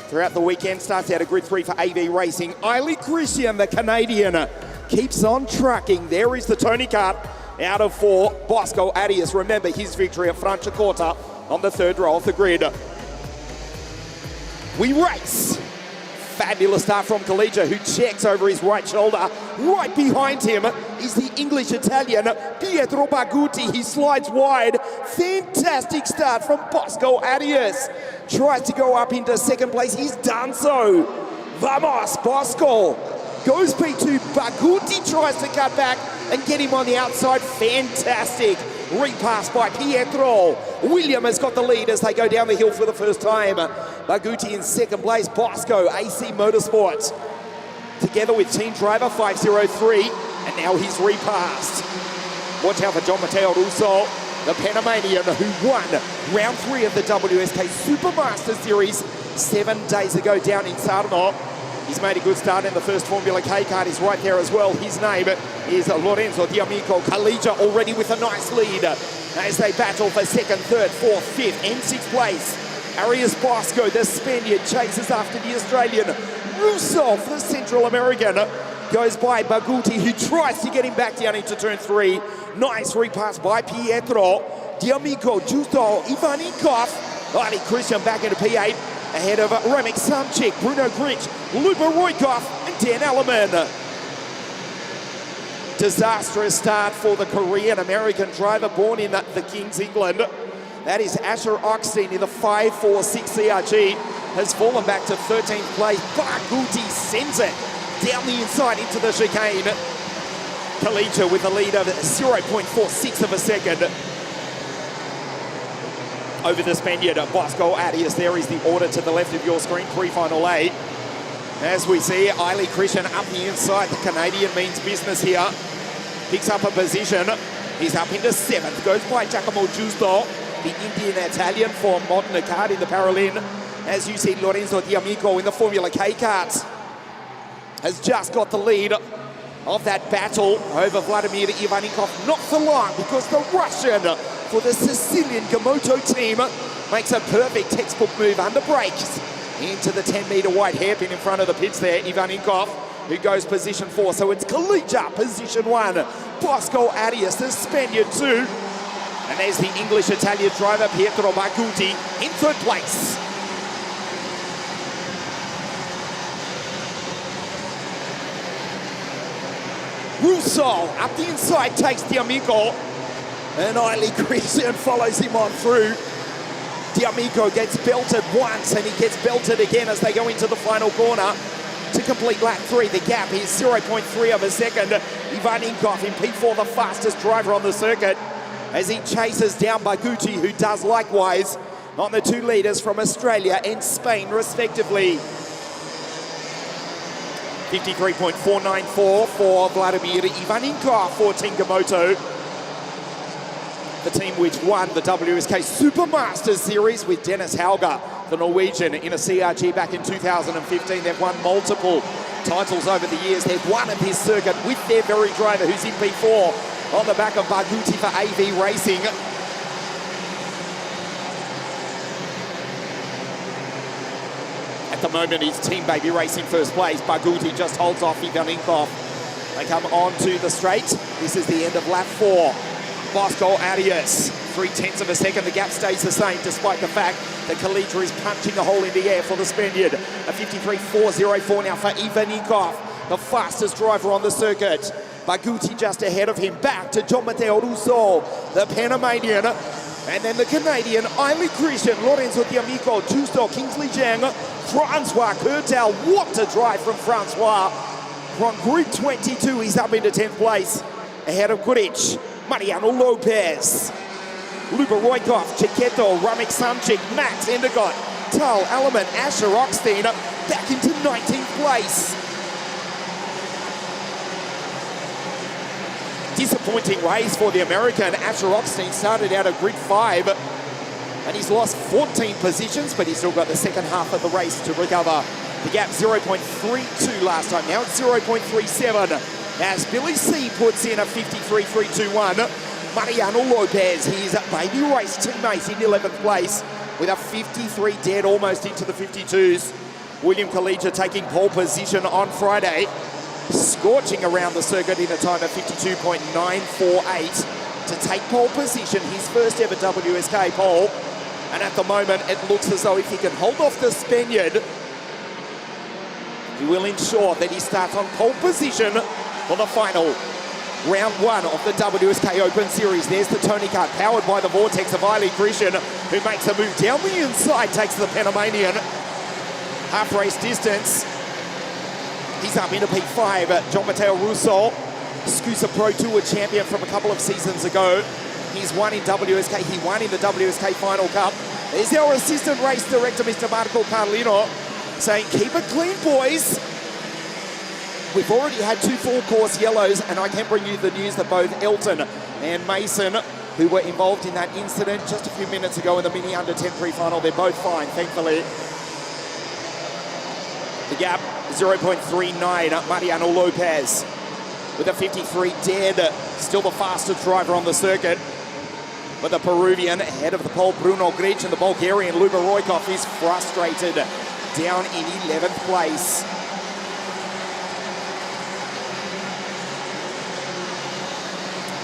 Throughout the weekend, starts out of grid 3 for AV Racing. Eiley Christian, the Canadian, keeps on trucking. There is the Tony Kart out of 4. Bosco Arias, remember his victory at Franciacorta on the third row of the grid. We race. Fabulous start from Kalija, who checks over his right shoulder. Right behind him is the English-Italian Pietro Baguti. He slides wide. Fantastic start from Bosco Arias. Tries to go up into second place. He's done so. Vamos, Bosco. Goes P2. Baguti tries to cut back and get him on the outside. Fantastic. Repass by Pietro. William has got the lead as they go down the hill for the first time. Baguti in second place. Bosco, AC Motorsports, together with team driver 503. And now he's repassed. Watch out for John Mateo Russo, the Panamanian who won round 3 of the WSK Supermaster Series 7 days ago down in Sarno. He's made a good start in the first Formula K card. He's right there as well. His name is Lorenzo D'Amico. Kalija already with a nice lead as they battle for second, third, fourth, fifth, and sixth place. Arias Bosco, the Spaniard, chases after the Australian. Russo, the Central American, goes by Baguti, who tries to get him back down into turn 3. Nice repass by Pietro. D'Amico, Giusto, Ivanikov. Eiley Christian back into P8. Ahead of Remek Samchik, Bruno Grich, Luca Roykov, and Dan Alleman. Disastrous start for the Korean-American driver born in the Kings, England. That is Asher Oxteen in the 546 CRG. Has fallen back to 13th place. Baguti sends it down the inside into the chicane. Kalija with a lead of 0.46 of a second over the Spaniard, Bosco Arias. There is the order to the left of your screen, pre-final A. As we see, Eiley Christian up the inside. The Canadian means business here. Picks up a position. He's up into 7th. Goes by Giacomo Giusto, the Indian-Italian for Modena card in the Paralin. As you see, Lorenzo D'Amico in the Formula K cards has just got the lead of that battle over Vladimir Ivanikov. Not for long, because the Russian for the Sicilian Komoto team makes a perfect textbook move under brakes into the 10-meter wide hairpin in front of the pits there. Ivanikov, who goes position 4. So it's Kalija, position 1. Bosco Arias, the Spaniard 2. And there's the English-Italian driver, Pietro Baguti, in 3rd place. Russo up the inside takes D'Amico, and Eiley Christian follows him on through. D'Amico gets belted once and he gets belted again as they go into the final corner to complete lap 3. The gap is 0.3 of a second. Ivanikov in P4, the fastest driver on the circuit, as he chases down Baguti, who does likewise on the 2 leaders from Australia and Spain respectively. 53.494 for Vladimir Ivaninkov for Tingamoto. The team which won the WSK Supermasters Series with Dennis Hauger, the Norwegian, in a CRG back in 2015. They've won multiple titles over the years. They've won at this circuit with their very driver, who's in P4 on the back of Barghouti for AV Racing. At the moment, it's Team Baby Racing first place. Barghouti just holds off Ivaninkov. They come on to the straight. This is the end of lap 4. Bosco Arias, 0.3 of a second. The gap stays the same despite the fact that Kalitra is punching a hole in the air for the Spaniard. A 53.404 now for Ivaninkov, the fastest driver on the circuit. Barghouti just ahead of him. Back to John Matteo Russo, the Panamanian. And then the Canadian, Eiley Christian, Lorenzo D'Amico, Justo, Kingsley Zhang, Francois Curtel. What a drive from Francois. From grid 22, he's up into 10th place. Ahead of Kuric, Mariano Lopez, Luba Roykov, Chiqueto, Ramek Samchik, Max Endicott, Tal Alleman, Asher Rockstein back into 19th place. Disappointing race for the American. Asher Rockstein started out at grid 5 and he's lost 14 positions, but he's still got the second half of the race to recover. The gap 0.32 last time, now it's 0.37. As Billy C puts in a 53.321. Mariano Lopez, his baby race teammate, in 11th place with a 53 dead, almost into the 52s. William Kalija taking pole position on Friday, scorching around the circuit in a time of 52.948 to take pole position, his first ever WSK pole. And at the moment, it looks as though if he can hold off the Spaniard, he will ensure that he starts on pole position for the final round 1 of the WSK Open Series. There's the Tony Kart, powered by the vortex of Eiley Christian, who makes a move down the inside, takes the Panamanian. Half race distance. He's up into P5. John Matteo Russo, Scusa Pro Tour champion from a couple of seasons ago. He's won in WSK. He won in the WSK Final Cup. There's our assistant race director, Mr. Marco Carlino, saying, keep it clean, boys. We've already had 2 full-course yellows, and I can bring you the news that both Elton and Mason, who were involved in that incident just a few minutes ago in the Mini Under 10 pre-final, they're both fine, thankfully. The gap, 0.39, Mariano Lopez with a 53 dead, still the fastest driver on the circuit. But the Peruvian, ahead of the pole, Bruno Gric, and the Bulgarian, Luba Roykov, is frustrated, down in 11th place.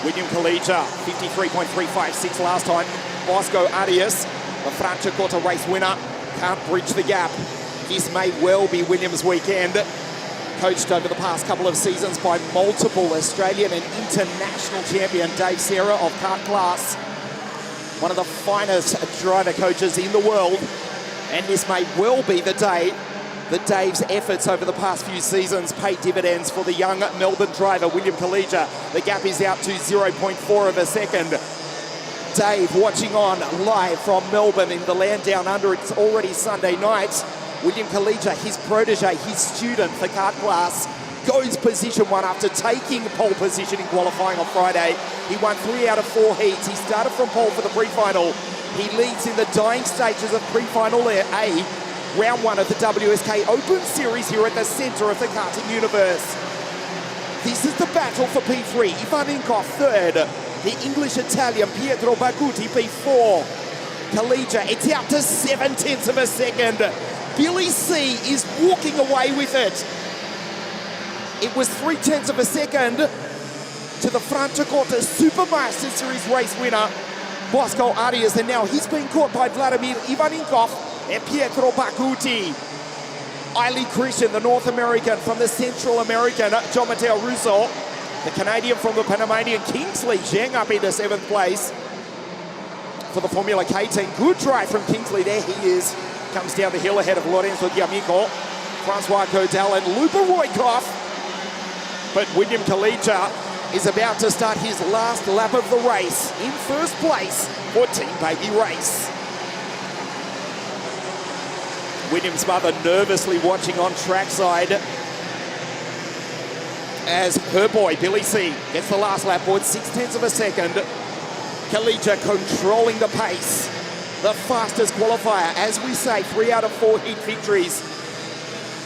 William Kalija, 53.356 last time. Bosco Arias, the Franciacorta race winner, can't bridge the gap. This may well be Williams' weekend. Coached over the past couple of seasons by multiple Australian and international champion Dave Serra of kart class. One of the finest driver coaches in the world. And this may well be the day that Dave's efforts over the past few seasons pay dividends for the young Melbourne driver, William Kalija. The gap is out to 0.4 of a second. Dave watching on live from Melbourne in the land down under. It's already Sunday night. William Kalija, his protege, his student for kart class, goes position 1 after taking pole position in qualifying on Friday. He won 3 out of 4 heats. He started from pole for the pre-final. He leads in the dying stages of pre-final A, round 1 of the WSK Open Series here at the center of the karting universe. This is the battle for P3. Ivaninkov 3rd. The English-Italian Pietro Barghouti P4. Kalija, it's out to 0.7 of a second. Billy C is walking away with it. It was 0.3 of a second to the Franciacorta Supermaster Series race winner, Bosco Arias, and now he's been caught by Vladimir Ivaninkov and Pietro Barghouti. Eiley Christian, the North American from the Central American, John Matteo Russo, the Canadian from the Panamanian, Kingsley Zheng up into 7th place for the Formula K team. Good drive from Kingsley, there he is. Comes down the hill ahead of Lorenzo D'Amico, Francois Codal and Luba Roykov. But William Kalija is about to start his last lap of the race in first place for Team Baby Race. William's mother nervously watching on trackside. as her boy, Billy C, gets the last lap board, 0.6 of a second. Kalija controlling the pace. The fastest qualifier, as we say, 3 out of 4 heat victories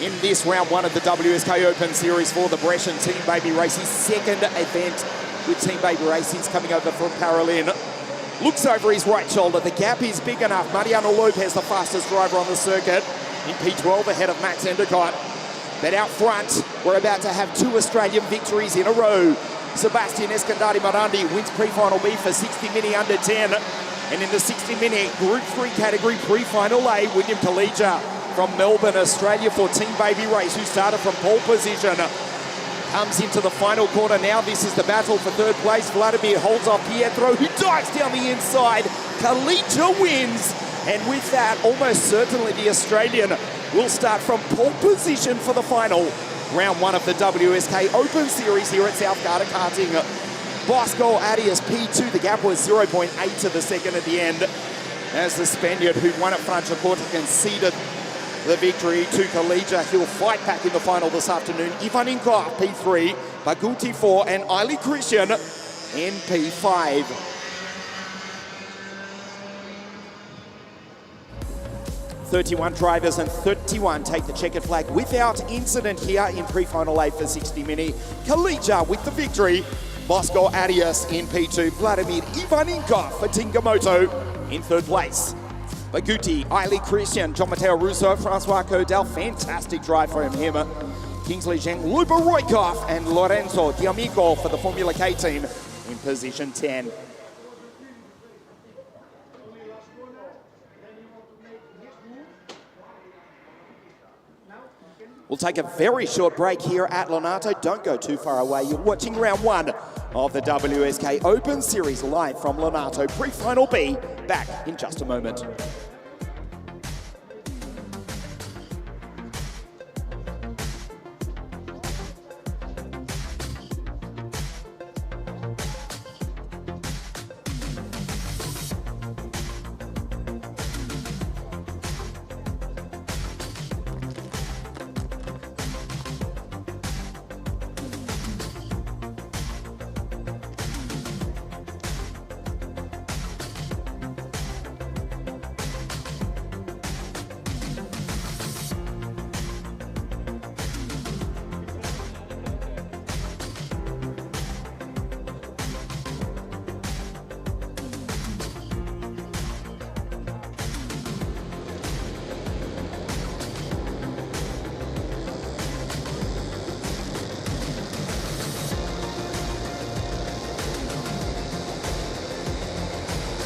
in this round 1 of the WSK Open Series for the Brescian Team Baby Racing. Second event with Team Baby Racing's coming over from Paralin. Looks over his right shoulder. The gap is big enough. Mariano Lopez, the fastest driver on the circuit, in P12 ahead of Max Endicott. But out front, we're about to have 2 Australian victories in a row. Sebastian Escandari Marandi wins pre-final B for 60 Mini under 10. And in the 60 Mini Group 3 category pre-final A, William Kalija from Melbourne, Australia for Team Baby Race, who started from pole position, comes into the final quarter now. This is the battle for third place. Vladimir holds off Pietro, who dives down the inside. Kalija wins. And with that, almost certainly the Australian will start from pole position for the final round 1 of the WSK Open Series here at South Garter Karting. Bosco Arias P2, the gap was 0.8 of a second at the end, as the Spaniard who won at Franciacorta conceded the victory to Kalija. He'll fight back in the final this afternoon. Ivan Inkov, P3, Baguti 4, and Aili Christian in P5. .31 drivers and 31 take the checkered flag without incident here in pre-final A for 60 Mini. Kalija with the victory. Bosco Arias in P2. Vladimir Ivaninko for Tingamoto in third place. Baguti, Aili Christian, John Matteo Russo, Francois Codel. Fantastic drive for him. Kingsley Zheng, Luba Roykov, and Lorenzo D'Amico for the Formula K team in position 10. We'll take a very short break here at Lonato. Don't go too far away. You're watching round 1 of the WSK Open Series live from Lonato. Pre-final B, back in just a moment.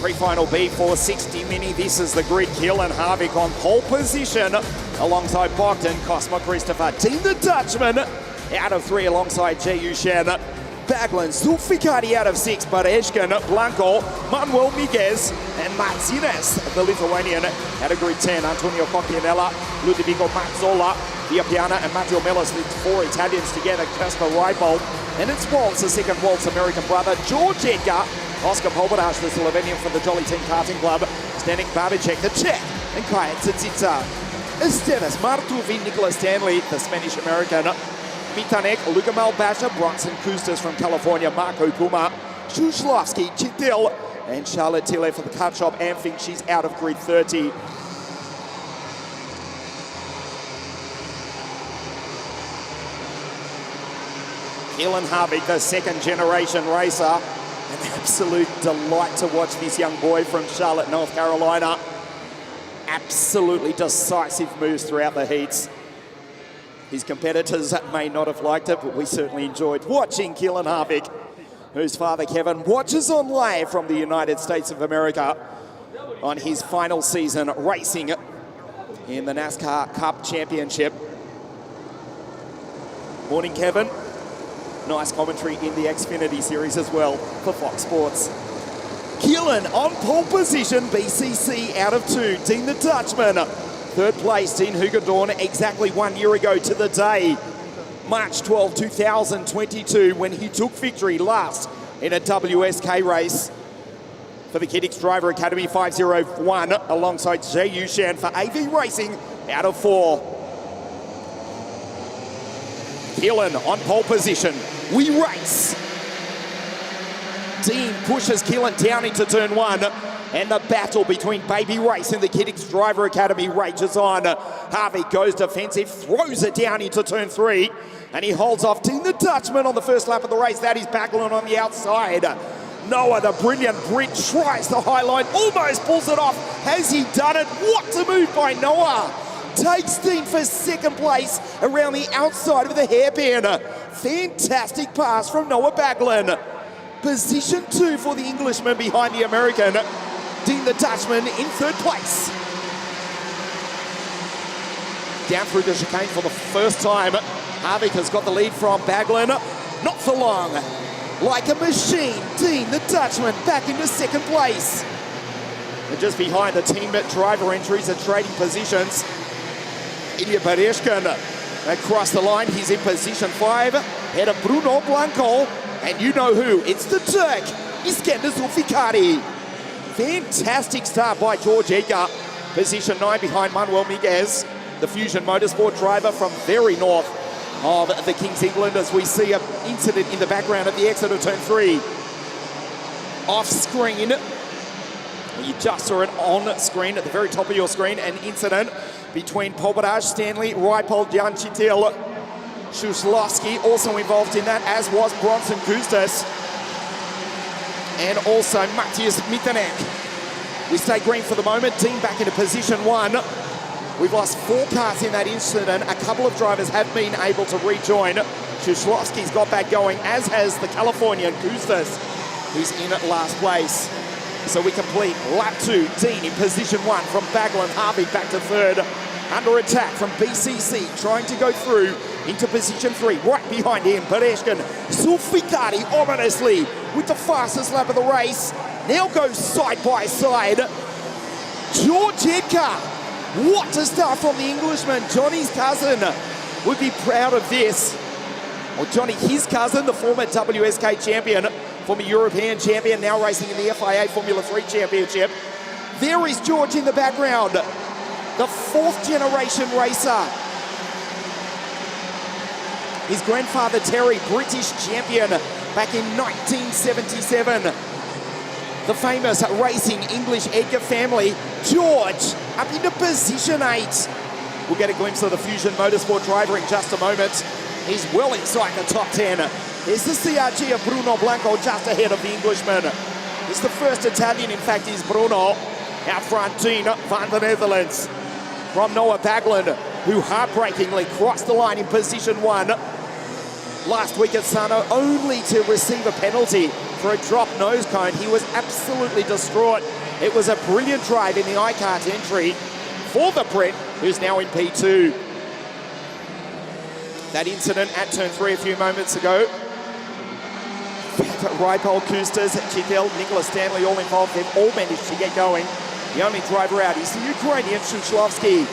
Pre-final B for 60 Mini. This is the grid. Keelan Harvick on pole position alongside Bogdan, Cosmo Christopher. Dean the Dutchman out of 3 alongside J.U. Shen. Baglan, Zulfikati out of 6, Bareshkin, Blanco, Manuel Miguez, and Martinez, the Lithuanian, out of grid 10. Antonio Cocchianella, Ludovico Mazzola, Viapiana, and Matteo Mellis with 4 Italians together. Kasper Reibold, and it's Waltz, the second Waltz American brother, George Edgar, Oscar Polbadash, the Slovenian from the Jolly Team Karting Club, Zdenek Babicek, the Czech, and Kaja Tsitsica. Esteves Martuvi, Nicholas Stanley, the Spanish-American, Mitanek, Luka Malbasha, Bronson Kustas from California, Marco Puma, Shushlovsky, Chitil, and Charlotte Tille for the Cut Shop Amfing. She's out of grid 30. Keelan Harvick, the second-generation racer. An absolute delight to watch this young boy from Charlotte, North Carolina. Absolutely decisive moves throughout the heats. His competitors may not have liked it, but we certainly enjoyed watching Keelan Harvick, whose father Kevin watches on live from the United States of America on his final season racing in the NASCAR Cup Championship. Morning, Kevin. Nice commentary in the Xfinity Series as well for Fox Sports. Keelan on pole position, BCC out of 2. Dean the Dutchman, third place. Dean Hugedorn exactly 1 year ago to the day, March 12, 2022, when he took victory last in a WSK race for the Kiddix Driver Academy 501 alongside J.U. Shan for AV Racing out of 4. Keelan on pole position. We race. Dean pushes Keelan down into turn 1. And the battle between Baby Race and the Kiddix Driver Academy rages on. Harvey goes defensive, throws it down into turn 3. And he holds off Dean the Dutchman on the first lap of the race. That is Backlund on the outside. Noah, the brilliant Brit, tries the high line, almost pulls it off. Has he done it? What a move by Noah. Takes Dean for second place around the outside of the hairpin. Fantastic pass from Noah Backlund. Position 2 for the Englishman behind the American. Dean the Dutchman in third place. Down through the chicane for the first time. Harvick has got the lead from Backlund. Not for long. Like a machine, Dean the Dutchman back into second place. And just behind the team driver entries and trading positions. Ilya Bereshkin across the line. He's in position 5. Ahead of Bruno Blanco. And you know who? It's the Turk, Iskender Zulfikari. Fantastic start by George Edgar. Position 9 behind Manuel Miguez, the Fusion Motorsport driver from very north of the Kings England, as we see an incident in the background at the exit of turn 3. Off screen, you just saw it on screen at the very top of your screen, an incident between Pobaraj, Stanley, Raipol, Jan Chitil, Shushlovsky also involved in that, as was Bronson Kustas. And also Matthias Mitternack. We stay green for the moment. Dean back into position 1. We've lost 4 cars in that incident. A couple of drivers have been able to rejoin. Shushlovsky's got back going, as has the Californian Kustas, who's in at last place. So we complete lap 2. Dean in position 1 from Backlund. Harvey back to third. Under attack from BCC, trying to go through into position 3. Right behind him, Bereshkin. Zulfikari ominously with the fastest lap of the race. Now goes side by side. George Edgar. What a start from the Englishman. Johnny's cousin would be proud of this. Well, Johnny, his cousin, the former WSK champion, former European champion, now racing in the FIA Formula 3 Championship. There is George in the background. The 4th generation racer. His grandfather Terry, British champion back in 1977. The famous racing English Edgar family. George up into position 8. We'll get a glimpse of the Fusion Motorsport driver in just a moment. He's well inside the top 10. There's the CRG of Bruno Blanco just ahead of the Englishman. It's the first Italian, in fact, is Bruno. Out front, Dean van the Netherlands. From Noah Backlund, who heartbreakingly crossed the line in position 1. Last week at Sano, only to receive a penalty for a drop nose cone. He was absolutely distraught. It was a brilliant drive in the iCart entry for the Brit, who's now in P2. That incident at turn 3 a few moments ago. Raipol, Kustas, Chitil, Nicholas Stanley all involved. They've all managed to get going. The only driver out is the Ukrainian Shushlovsky.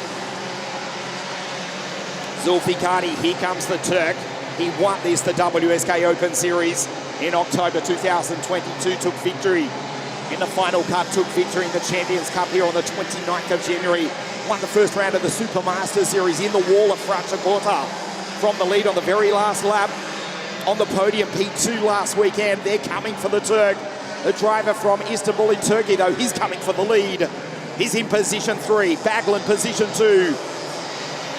Zulfikari, here comes the Turk. He won this, the WSK Open Series in October 2022, took victory in the Final Cup, took victory in the Champions Cup here on the 29th of January. Won the first round of the Supermaster Series in the wall of Franciacorta from the lead on the very last lap. On the podium, P2 last weekend. They're coming for the Turk. The driver from Istanbul in Turkey, though, he's coming for the lead. He's in position 3. Backlund position 2.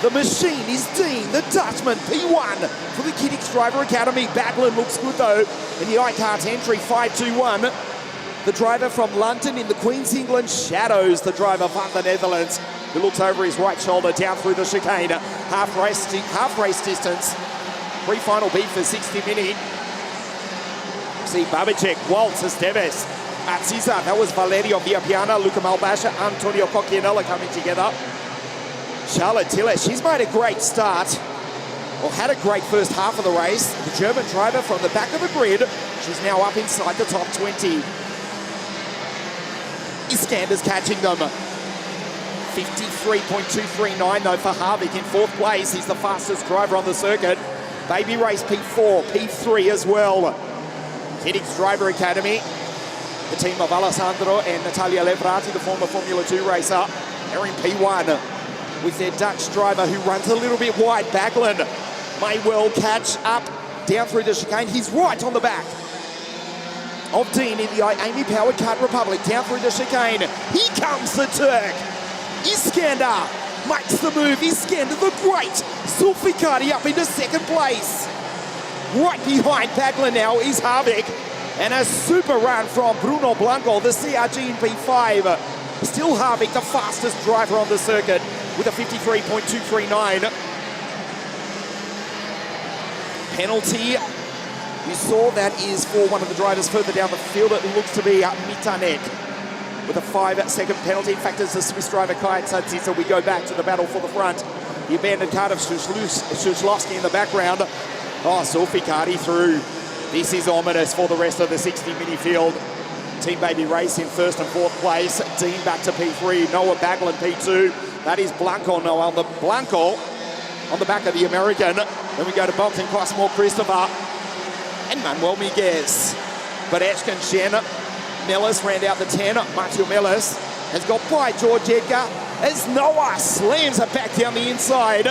The machine is Dean, the Dutchman, P1 for the Kiddix Driver Academy. Backlund looks good, though, in the iCart entry, 5-2-1. The driver from London in the Queen's England shadows the driver van the Netherlands, who looks over his right shoulder down through the chicane. Half race distance. Pre-final beat for 60 minutes. See Babicek, Waltz, Esteves, Atziza, that was Valerio Villapiana, Luca Malbasha, Antonio Cocchianella coming together. Charlotte Tiller, she's made a great start, or had a great first half of the race. The German driver from the back of the grid, she's now up inside the top 20. Iskander's catching them. 53.239 though for Harvick in 4th place. He's the fastest driver on the circuit. Baby Race P4, P3 as well. Kiddix Driver Academy, the team of Alessandro and Natalia Levrati, the former Formula 2 racer. They're in P1 with their Dutch driver who runs a little bit wide, Backlund. may well catch up down through the chicane. He's right on the back of Dean in the Amy-powered Kart Republic, down through the chicane. Here comes the Turk. Iskander makes the move. Iskander the great. Sulficati up into second place. Right behind Bagler now is Harvick. And a super run from Bruno Blanco, the CRG in P5. Still Harvick, the fastest driver on the circuit, with a 53.239. Penalty. You saw that is for one of the drivers further down the field. It looks to be Mitanek with a 5-second penalty. In fact, it's the Swiss driver Kai Tsatsi, so we go back to the battle for the front. The abandoned cart of Shushlovsky in the background. Oh, Sulficati through. This is ominous for the rest of the 60 mini field. Team Baby Race in first and fourth place. Dean back to P3. Noah Baglan P2. That is Blanco Noah on the Blanco on the back of the American. Then we go to boxing Cosmo Christopher and Manuel Miguez. But Ashken Shen, Mellis ran out the 10. Matthew Mellis has got by George Edgar as Noah slams it back down the inside.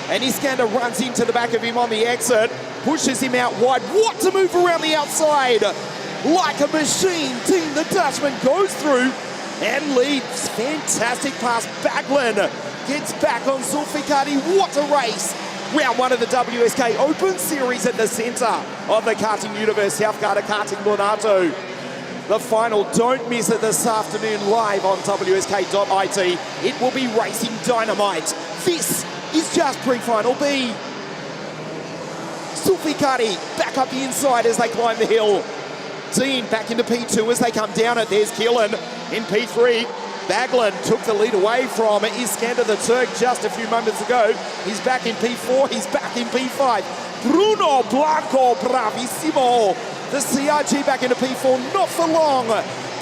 And Iskander runs into the back of him on the exit, pushes him out wide. What a move around the outside. Like a machine, Team the Dutchman goes through and leads. Fantastic pass. Baglan gets back on Sulficati. What a race. Round one of the WSK Open Series at the centre of the karting universe. South Carter Karting Lonato. The final, don't miss it this afternoon live on WSK.it. It will be racing dynamite. This is just pre-final B. Sulficati back up the inside as they climb the hill. Dean back into P2 as they come down it. There's Keelan in P3. Baglan took the lead away from Iskander the Turk just a few moments ago. He's back in P4, he's back in P5. Bruno Blanco, bravissimo. The CRG back into P4, not for long.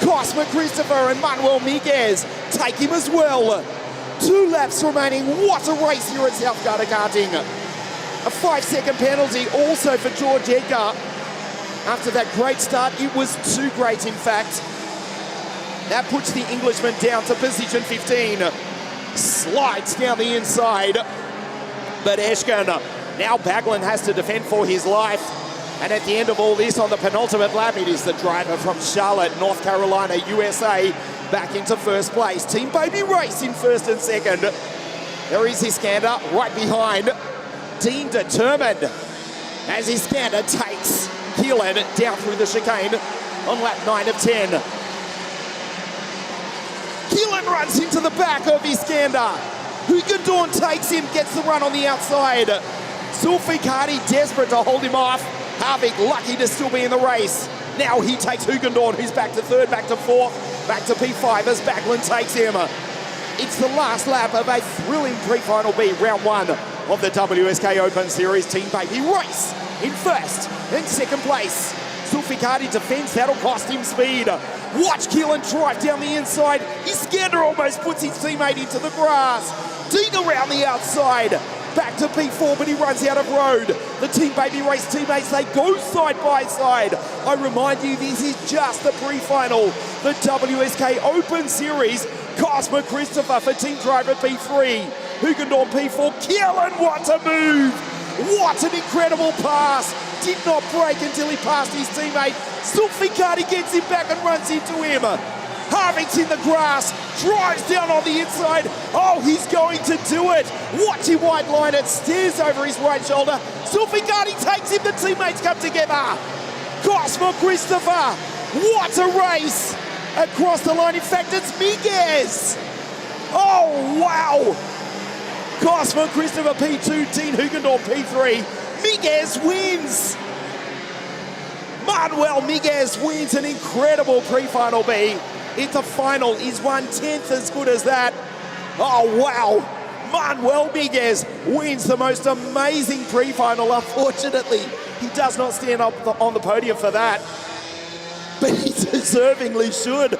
Cosmo Christopher and Manuel Miguez take him as well. 2 laps remaining. What a race here at South Carter Karting. A 5-second penalty also for George Edgar. After that great start, it was too great in fact. That puts the Englishman down to position 15. Slides down the inside. But Ashken, now Baglan has to defend for his life. And at the end of all this, on the penultimate lap, it is the driver from Charlotte, North Carolina, USA, back into first place. Team Baby Race in first and second. There is Iskander right behind. Dean determined as Iskander takes Keelan down through the chicane on lap 9 of 10. Keelan runs into the back of Iskander. Hukendorn takes him, gets the run on the outside. Sulficati desperate to hold him off. Harvick lucky to still be in the race. Now he takes Hukendorn, who's back to third, back to fourth, back to P5 as Baglan takes him. It's the last lap of a thrilling pre-final B, round one of the WSK Open Series. Team Baby Race in first and second place. Sulficati defends, that'll cost him speed. Watch Keelan drive down the inside. Iskander almost puts his teammate into the grass. Dean around the outside. Back to P4, but he runs out of road. The Team Baby Race teammates, they go side by side. I remind you, this is just the pre-final. The WSK Open Series. Cosmo Christopher for team driver P3. Hukendorn P4. Keelan, what a move! What an incredible pass! Did not break until he passed his teammate. Sulficati gets him back and runs into him. Harvick's in the grass, drives down on the inside. Oh, he's going to do it. Watch him white line it, steers over his right shoulder. Sulficati takes him, the teammates come together. Cosmo Christopher, what a race. Across the line, in fact, it's Miguez. Oh, wow. Cosmo Christopher P2, Dean Hukendorn P3. Miguez wins. Manuel Miguez wins an incredible pre-final B. If the final is 1/10 as good as that, oh wow, Manuel Miguez wins the most amazing pre-final. Unfortunately, he does not stand up on the podium for that, but he deservingly should.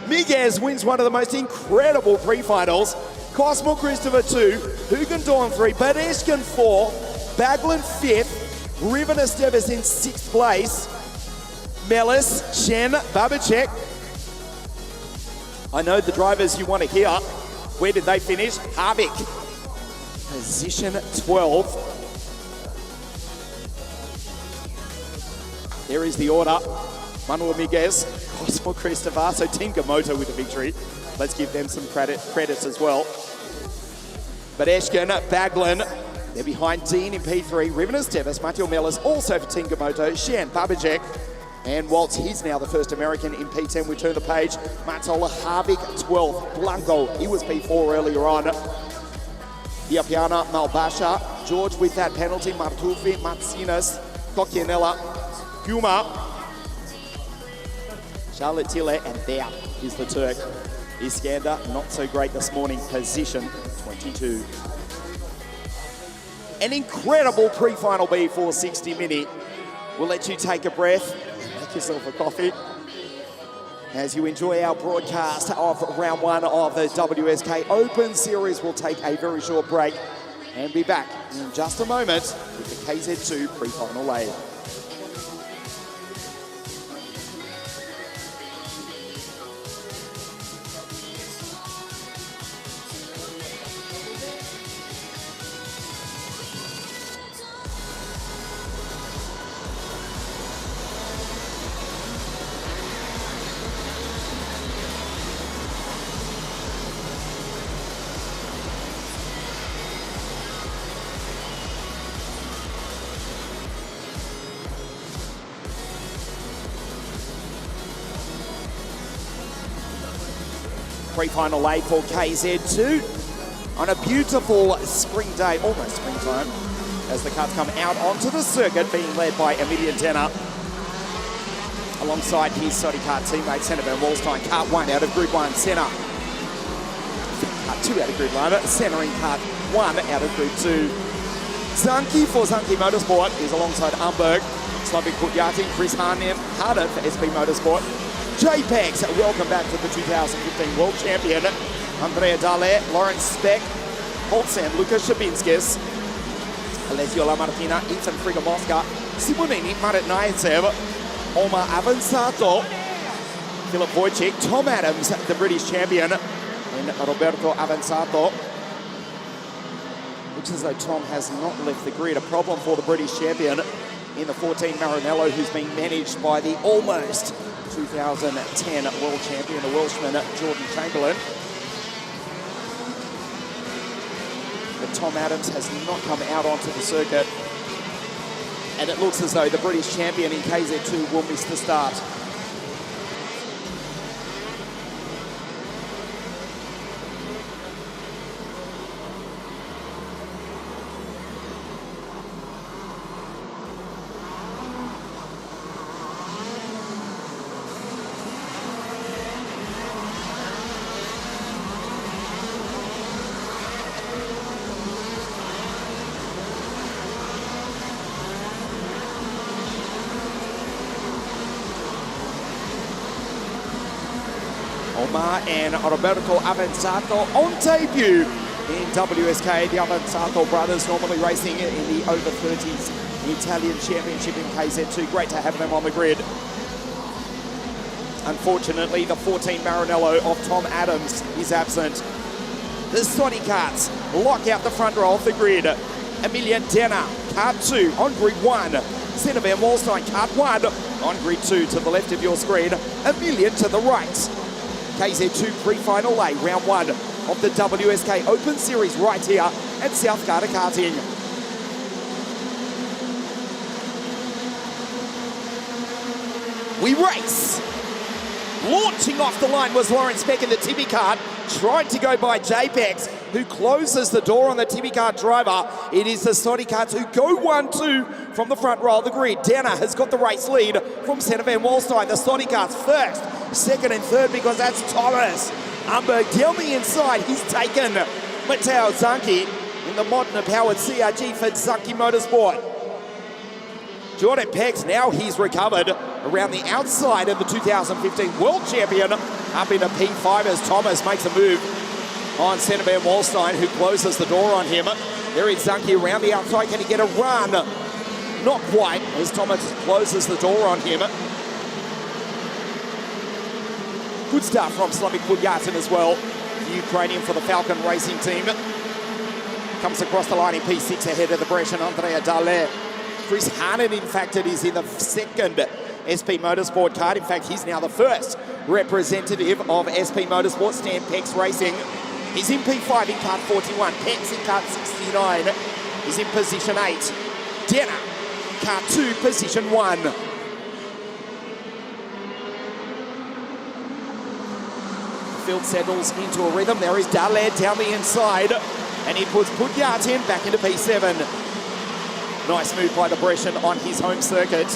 Miguez wins one of the most incredible pre-finals. Cosmo Christopher 2, Hukendorn 3, Badeshkin 4, Baglan 5th, Riven Esteves in 6th place, Mellis, Shen, Babacek. I know the drivers you want to hear. Where did they finish? Harvick, position 12. There is the order. Manuel Miguez, Cosmo Cristavaso, Team Gamoto with the victory. Let's give them some credits as well. But Eshkin, Baglin, they're behind Dean in P3, Rivenas Tevis, Mateo Melis, also for Team Gamoto, Shan Babajek, and Waltz, he's now the first American in P10. We turn the page. Matola Harvick, 12th. Blanco, he was P4 earlier on. Iapiana, Malbasha, George with that penalty, Martufi, Matsinas, Coquianella, Guma, Charlotte Tille, and there is the Turk. Iskander, not so great this morning, position 22. An incredible pre-final B for 60 minute. We'll let you take a breath, make yourself a coffee, as you enjoy our broadcast of round one of the WSK Open Series. We'll take a very short break and be back in just a moment with the KZ2 pre-final A. Pre-final A for KZ2 on a beautiful spring day, almost springtime, as the carts come out onto the circuit, being led by Emilian Denner alongside his Sodi kart teammate Senator Wallstein. Kart 1 out of Group 1, Senna. Kart 2 out of Group 1, centering Kart 1 out of Group 2. Zanki for Zanki Motorsport is alongside Umberg, Slavik Kutyatin, Chris Harnim, Harden for SB Motorsport. JPEGs, welcome back to the 2015 World Champion. Andrea Dale, Lawrence Speck, Holtzan, Lukas Shabinskis, Alessio Lamartina, Ethan Frigamoska, Simonini, Marit Naitsev, Omar Avanzato, Philip Wojcik, Tom Adams, the British champion, and Roberto Avanzato. Looks as though Tom has not left the grid. A problem for the British champion in the 14 Maranello, who's being managed by the almost 2010 world champion, the Welshman Jordan Chamberlain. But Tom Adams has not come out onto the circuit, and it looks as though the British champion in KZ2 will miss the start. Omar and Roberto Avanzato on debut in WSK. The Avanzato brothers normally racing in the over 30s Italian Championship in KZ2. Great to have them on the grid. Unfortunately, the 14 Maranello of Tom Adams is absent. The Sodi karts lock out the front row of the grid. Emilian Denner, kart 2 on grid 1. Senna Van Wallstein, kart 1 on grid 2 to the left of your screen. Emilian to the right. KZ2 pre-final A, round 1 of the WSK Open Series right here at South Garter Karting. We race. Launching off the line was Lawrence Beck in the Tibi kart, tried to go by JPEX, who closes the door on the Tibi kart driver. It is the Sodi karts who go 1-2 from the front row of the grid. Denner has got the race lead from Senna Van Wallstein. The Sodi karts first, second and third, because that's Thomas. Umberg down the inside, he's taken Matteo Zanki in the modern powered CRG for Zanki Motorsport. Jordan Pex, now he's recovered around the outside of the 2015 World Champion up into P5 as Thomas makes a move on Senna Van Wallstein, who closes the door on him. There is Zanki around the outside. Can he get a run? Not quite, as Thomas closes the door on him. Good stuff from Slavik Kudyatin as well, the Ukrainian for the Falcon Racing Team. Comes across the line in P6 ahead of the Brescian Andrea Dalle. Chris Harnan, in fact, it is in the second SP Motorsport card. In fact, he's now the first representative of SP Motorsport. Stan Peck's racing. He's in P5 in card 41. Peck's in card 69. He's in position 8. Denner, car 2, position 1. Field settles into a rhythm. There is Dahled down the inside, and he puts Pudyatin back into P7. Nice move by the Brescian on his home circuit.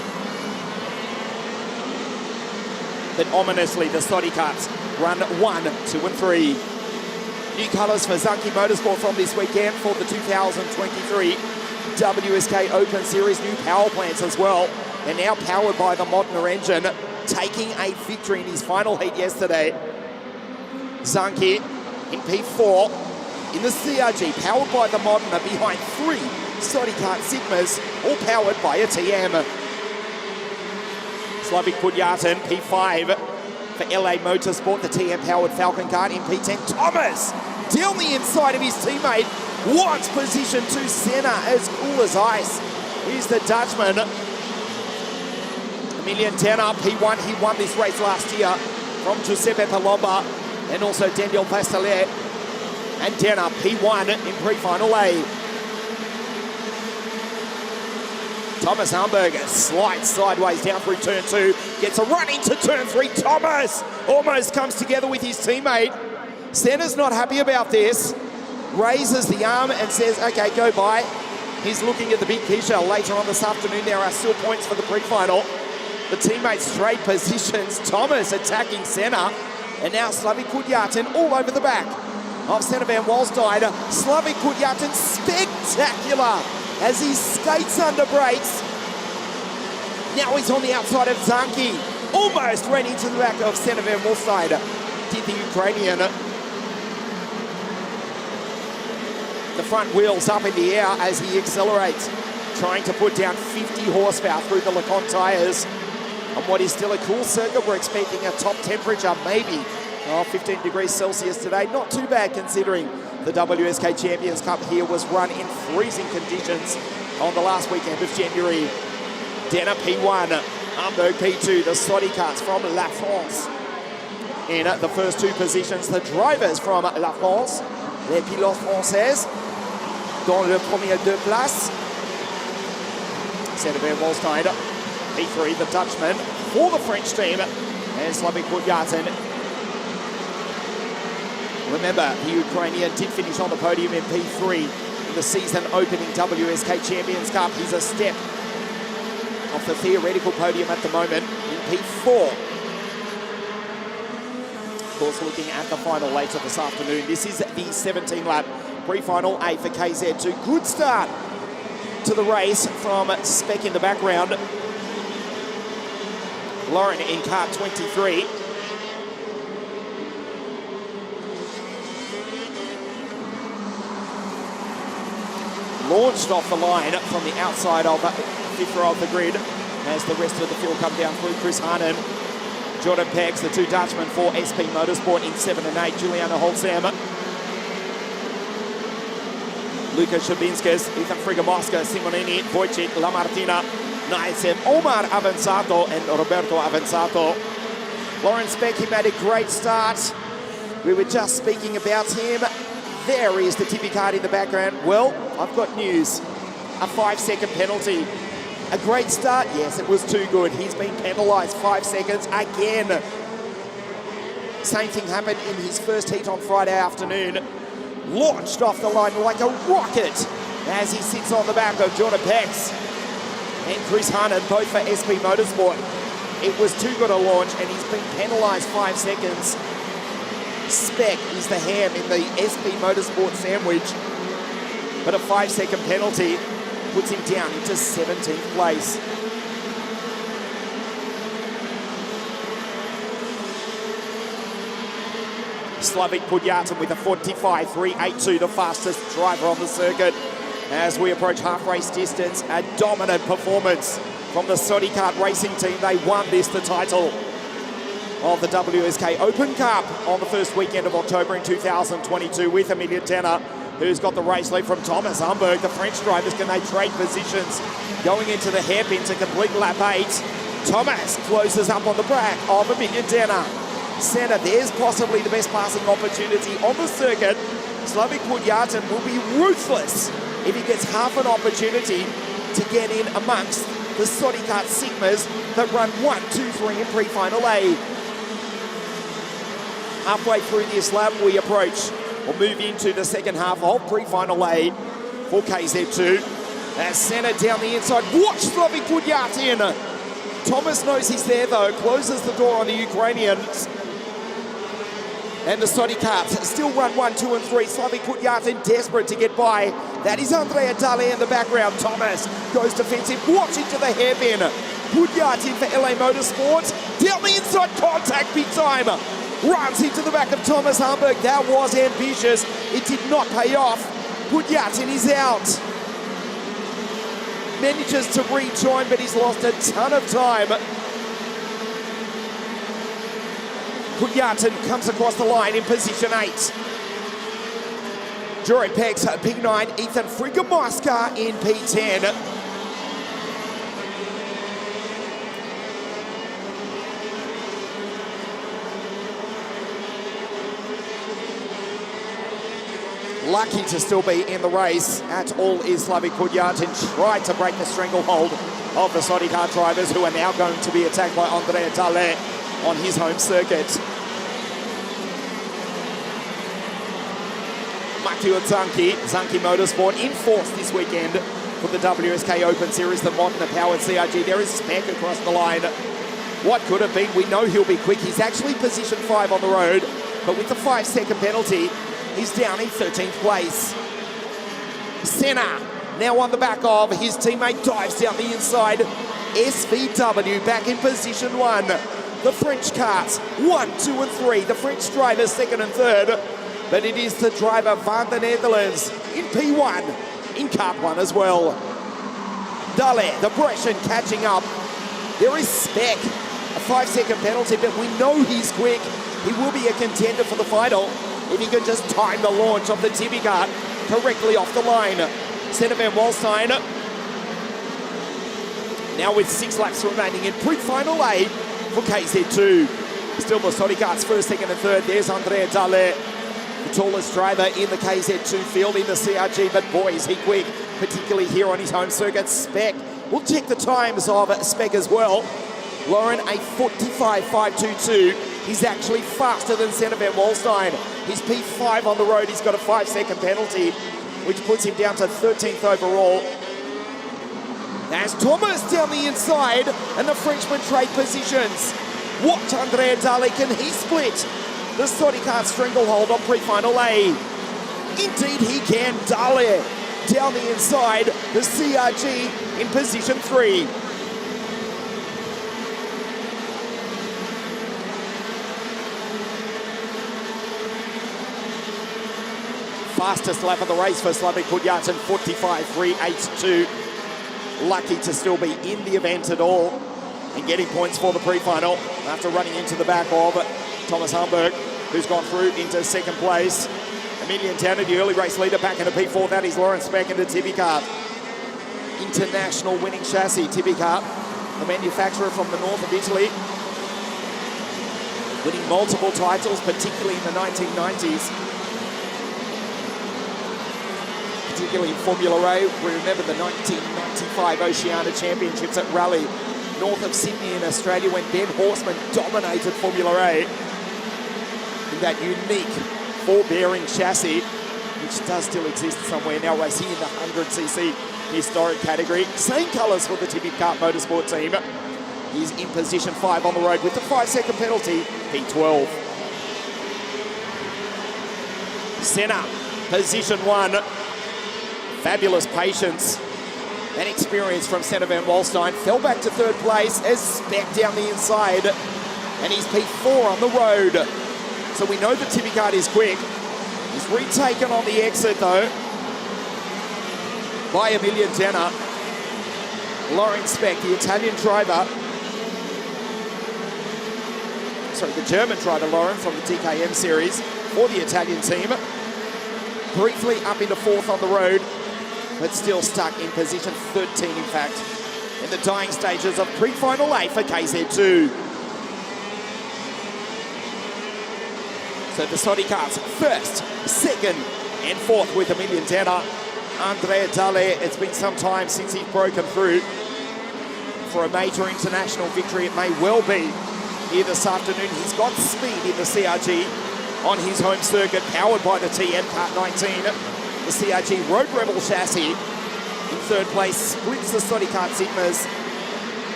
Then ominously, the Soddy Cuts run 1, 2 and 3. New colours for Zunky Motorsport from this weekend for the 2023 WSK Open Series. New power plants as well. They're now powered by the Modena engine, taking a victory in his final heat yesterday. Zunky in P4 in the CRG, powered by the Modena, behind 3 Soddy Kart Sigmas, all powered by a TM. Slavik Pudyatin, P5 for LA Motorsport, the TM-powered Falcon kart in P10. Thomas down the inside of his teammate, wants position 2. Senna as cool as ice. Here's the Dutchman. Emilian Denner, P1. He won this race last year from Giuseppe Palomba and also Daniel Pastelet. And Denner, P1 in pre-final A. Thomas Hamburger slides sideways down through turn 2, gets a run into turn 3. Thomas almost comes together with his teammate. Senna's not happy about this. Raises the arm and says, okay, go by. He's looking at the big picture. Later on this afternoon, there are still points for the pre-final. The teammates trade positions. Thomas attacking Senna. And now Slavik Pudyatin all over the back of Senna Van Walsdijk. Slavik Pudyatin spectacular as he skates under brakes. Now he's on the outside of Zunky. Almost ran into the back of Senna Van Walsdijk. Did the Ukrainian. The front wheels up in the air as he accelerates, trying to put down 50 horsepower through the Lecon tyres. On what is still a cool circuit, we're expecting a top temperature, maybe 15 degrees Celsius today. Not too bad considering the WSK Champions Cup here was run in freezing conditions on the last weekend of January. Denner P1, Hamburg P2, the Soddy Karts from La France. In the first 2 positions, the drivers from La France, les pilotes français, dans le premier 2 places. Senna Van Walsdijk, P3, the Dutchman for the French team, and Slavik Pudyatin. Remember, the Ukrainian did finish on the podium in P3 in the season opening WSK Champions Cup. He's a step off the theoretical podium at the moment in P4. Of course, looking at the final later this afternoon. This is the 17-lap pre-final A for KZ2. Good start to the race from Speck in the background. Lauren in car 23. Launched off the line from the outside of the 5th row of the grid as the rest of the field come down through. Chris Harnan, Jordan Pex, the 2 Dutchmen for SP Motorsport in 7 and 8. Juliana Holzham, Luka Shabinskas, Ethan Frigamoska, Simonini, Wojciech, Lamartina, Naisem, Omar Avanzato, and Roberto Avanzato. Lauren Speck, he made a great start. We were just speaking about him. There is the tippy card in the background. Well, I've got news. A 5-second penalty. A great start. Yes, it was too good. He's been penalised 5 seconds again. Same thing happened in his first heat on Friday afternoon. Launched off the line like a rocket as he sits on the back of Jordan Pex and Chris Harnan, both for SP Motorsport. It was too good a launch and he's been penalised 5 seconds. Speck is the ham in the SP Motorsport sandwich, but a 5-second penalty puts him down into 17th place. Slavik Pudyatin with a 45.382, the fastest driver on the circuit. As we approach half race distance, a dominant performance from the Soddy Kart racing team. They won the title of the WSK Open Cup on the first weekend of October in 2022 with Emilian Denner who's got the race lead from Thomas Humberg. The French drivers, can they trade positions? Going into the hairpin to complete lap 8. Thomas closes up on the back of Emilian Denner. Senna, there's possibly the best passing opportunity on the circuit. Slavik Pudjatin will be ruthless if he gets half an opportunity to get in amongst the Sodikart Sigmas that run 1, 2, 3 in pre-final A. Halfway through this lap, we approach. We'll move into the second half of pre-final A for KZ2. As Senna down the inside, watch Slavik Pudjatin. Thomas knows he's there though, closes the door on the Ukrainians. And the Sodikart still run 1, 2 and 3. Slavik Pudjatin desperate to get by. That is Andrea Dale in the background. Thomas goes defensive, watch into the hairpin. Pudjatin for LA Motorsports. Down the inside, contact big time. Runs into the back of Thomas Humberg. That was ambitious. It did not pay off. Pudjatin is out. Manages to rejoin, but he's lost a ton of time. Pudjatin comes across the line in position 8. Jory Pegs P9, Ethan Frigamoska in P10. Lucky to still be in the race at all is Slavik Pudjatin. Tried to break the stranglehold of the Sodikart drivers, who are now going to be attacked by Andrea Dale on his home circuit. Matthew Zanki Motorsport in fourth this weekend for the WSK Open Series, the Modena powered CRG. There is Speck across the line. What could have been? We know he'll be quick. He's actually position 5 on the road, but with the 5-second penalty, he's down in 13th place. Senna, now on the back of his teammate, dives down the inside. SVW back in position 1. The French cars, 1, 2 and 3. The French drivers, 2nd and 3rd. But it is the driver van der Netherlands in P1, in Kart 1 as well. Dale, the Brescian catching up. There is Speck, a 5-second penalty, but we know he's quick. He will be a contender for the final if he can just time the launch of the Tibi kart correctly off the line. Senna van Walstein, now with 6 laps remaining in pre-final A for KZ2. Still the Sodikart's 1st, 2nd and 3rd. There's Andrea Dale, the tallest driver in the KZ2 field in the CRG, but boy is he quick, particularly here on his home circuit. Speck, we'll check the times of Speck as well. Lauren, a 45.522. He's actually faster than Senna van Walstein. He's P5 on the road. He's got a 5-second penalty, which puts him down to 13th overall. As Thomas down the inside, and the Frenchman trade positions. Watch Andrea Dale, can he split the Sodikart stranglehold on pre-final A? Indeed he can. Dale down the inside, the CRG in position 3. Fastest lap of the race for Slavik Pudjatin, 45.382. Lucky to still be in the event at all and getting points for the pre-final after running into the back of Thomas Humberg, who's gone through into 2nd place. Emilian Denner, the early race leader, back into P4. That is Lawrence Speck into Tibi kart. International winning chassis, Tibi kart, the manufacturer from the north of Italy, winning multiple titles, particularly in the 1990s. Particularly in Formula A. We remember the 1995 Oceania Championships at Raleigh, north of Sydney in Australia, when Ben Horseman dominated Formula A in that unique 4-bearing chassis, which does still exist somewhere now, racing in the 100cc historic category. Same colours for the Tibi Kart Motorsport team. He's in position 5 on the road with the 5-second penalty, P12. Senna, position 1. Fabulous patience and experience from Senna van Walstein. Fell back to 3rd place as Speck down the inside, and he's P4 on the road. So we know the Tibi kart is quick. He's retaken on the exit though by Emilian Denner. Lorenz Speck, the Italian driver, sorry, the German driver Lauren from the TKM series for the Italian team. briefly up into fourth on the road, but still stuck in position 13, in fact, in the dying stages of pre-final A for KZ2. So the Saudi cars first, second, and fourth with a million tenner. Andrea Dale, it's been some time since he's broken through for a major international victory. It may well be here this afternoon. He's got speed in the CRG on his home circuit, powered by the TN Part 19. The CRG Road Rebel chassis in third place splits the Saudi Kart Sigmas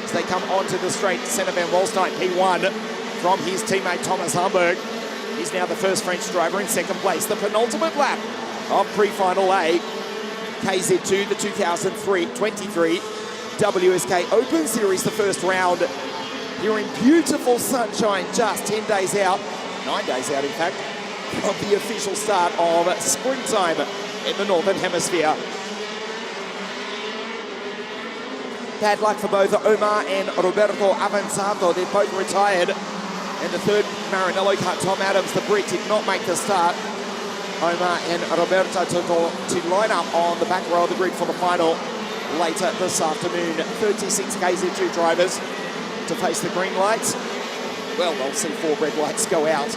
as they come onto the straight. Senna van Walstein, P1 from his teammate Thomas Hamburg. He's now the first French driver in second place. The penultimate lap of pre-final A. KZ2, the 2023 WSK Open Series, the first round. Here in beautiful sunshine, just 10 days out, 9 days out in fact, of the official start of springtime in the Northern Hemisphere. Bad luck for both Omar and Roberto Avanzato. They're both retired. And the third Maranello car, Tom Adams, the Brit, did not make the start. Omar and Roberto to line up on the back row of the grid for the final later this afternoon. 36 KZ2 drivers to face the green lights. Well, they'll see 4 red lights go out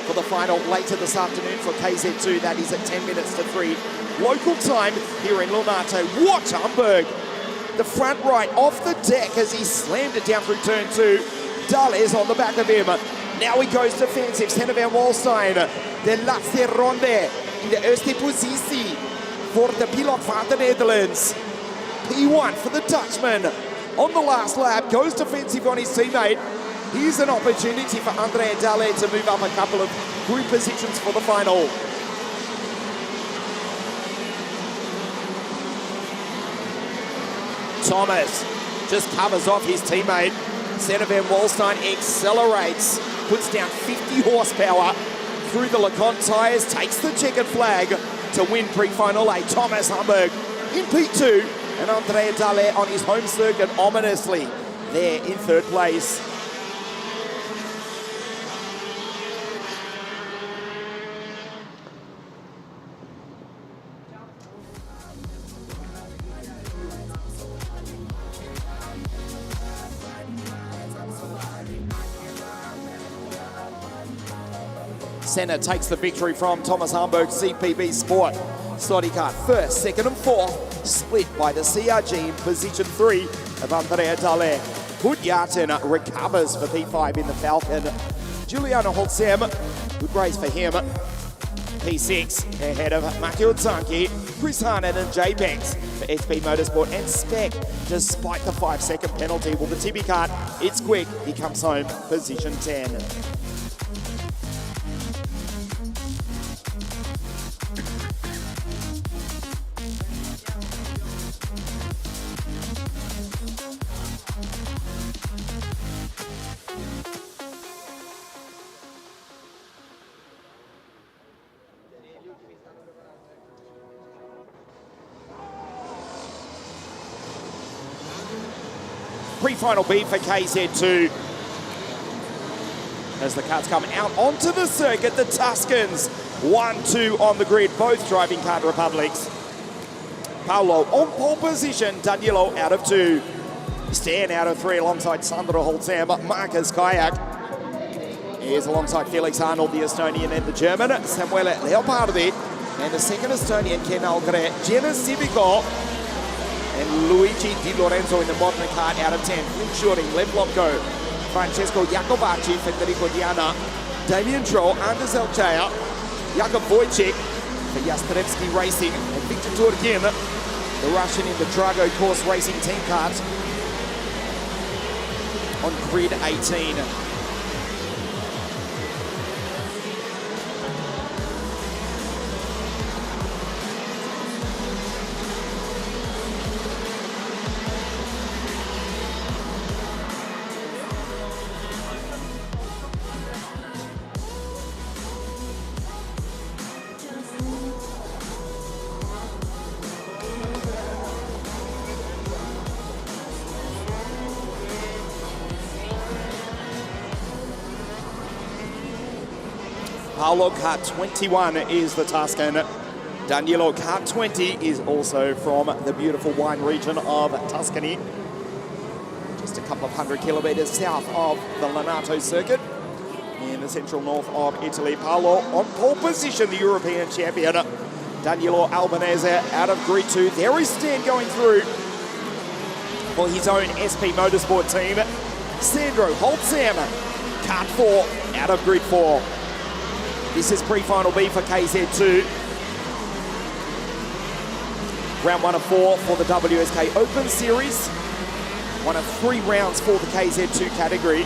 for the final later this afternoon for KZ2. That is at 10 minutes to 3 local time here in Lonato. Watch Hamburg, the front right off the deck as he slammed it down through turn 2. Dale is on the back of him. Now he goes defensive. Senna van Walstein, de laatste ronde in de eerste positie voor de pilot van de Netherlands. P1 for the Dutchman on the last lap, goes defensive on his teammate. Here's an opportunity for Andrea Dale to move up a couple of group positions for the final. Thomas just covers off his teammate. Senna van Walstein accelerates, puts down 50 horsepower through the LeConte tyres, takes the checkered flag to win pre-final A. Thomas Hamburg in P2, and Andrea Dale on his home circuit ominously there in third place. Senna takes the victory from Thomas Hamburg CPB Sport. Saudi Kart first, second and fourth, split by the CRG in position 3 of Andrea Dale. Hudjarten recovers for P5 in the Falcon. Giuliano Holzem, good race for him. P6 ahead of Matteo Zanchi, Chris Harnan and Jay Banks for SP Motorsport and Spec, despite the 5-second penalty. Well, the Tibi Kart, it's quick. He comes home, position 10. Pre-final B for KZ2. As the carts come out onto the circuit, the Tuscans 1-2 on the grid, both driving Kart Republics. Paolo on pole position, Danilo out of 2. Stan out of 3 alongside Sandro Holzam, Marcus Kayak is alongside Felix Arnold, the Estonian, and the German, Samuele Leopardi, and the second Estonian, Ken Algre, Jenna Civico, and Luigi Di Lorenzo in the Modena Kart out of 10. Flynn Shooting, Lev Lomko, Francesco Jacobacci, Federico Diana, Damien Troll, Anders Elchaya, Jakub Wojcik for Jastrzebski Racing, and Victor Turkin, the Russian in the Drago Course Racing team kart on grid 18. Paolo Kart 21 is the Tuscan. Danilo, kart 20, is also from the beautiful wine region of Tuscany. Just a couple of 100 kilometers south of the Lonato circuit in the central north of Italy. Paolo on pole position, the European champion. Danilo Albanese out of grid 2. There is Stan going through for his own SP Motorsport team. Sandro Holtzam, kart 4, out of grid 4. This is pre-final B for KZ2. Round 1 of 4 for the WSK Open Series. 1 of 3 rounds for the KZ2 category.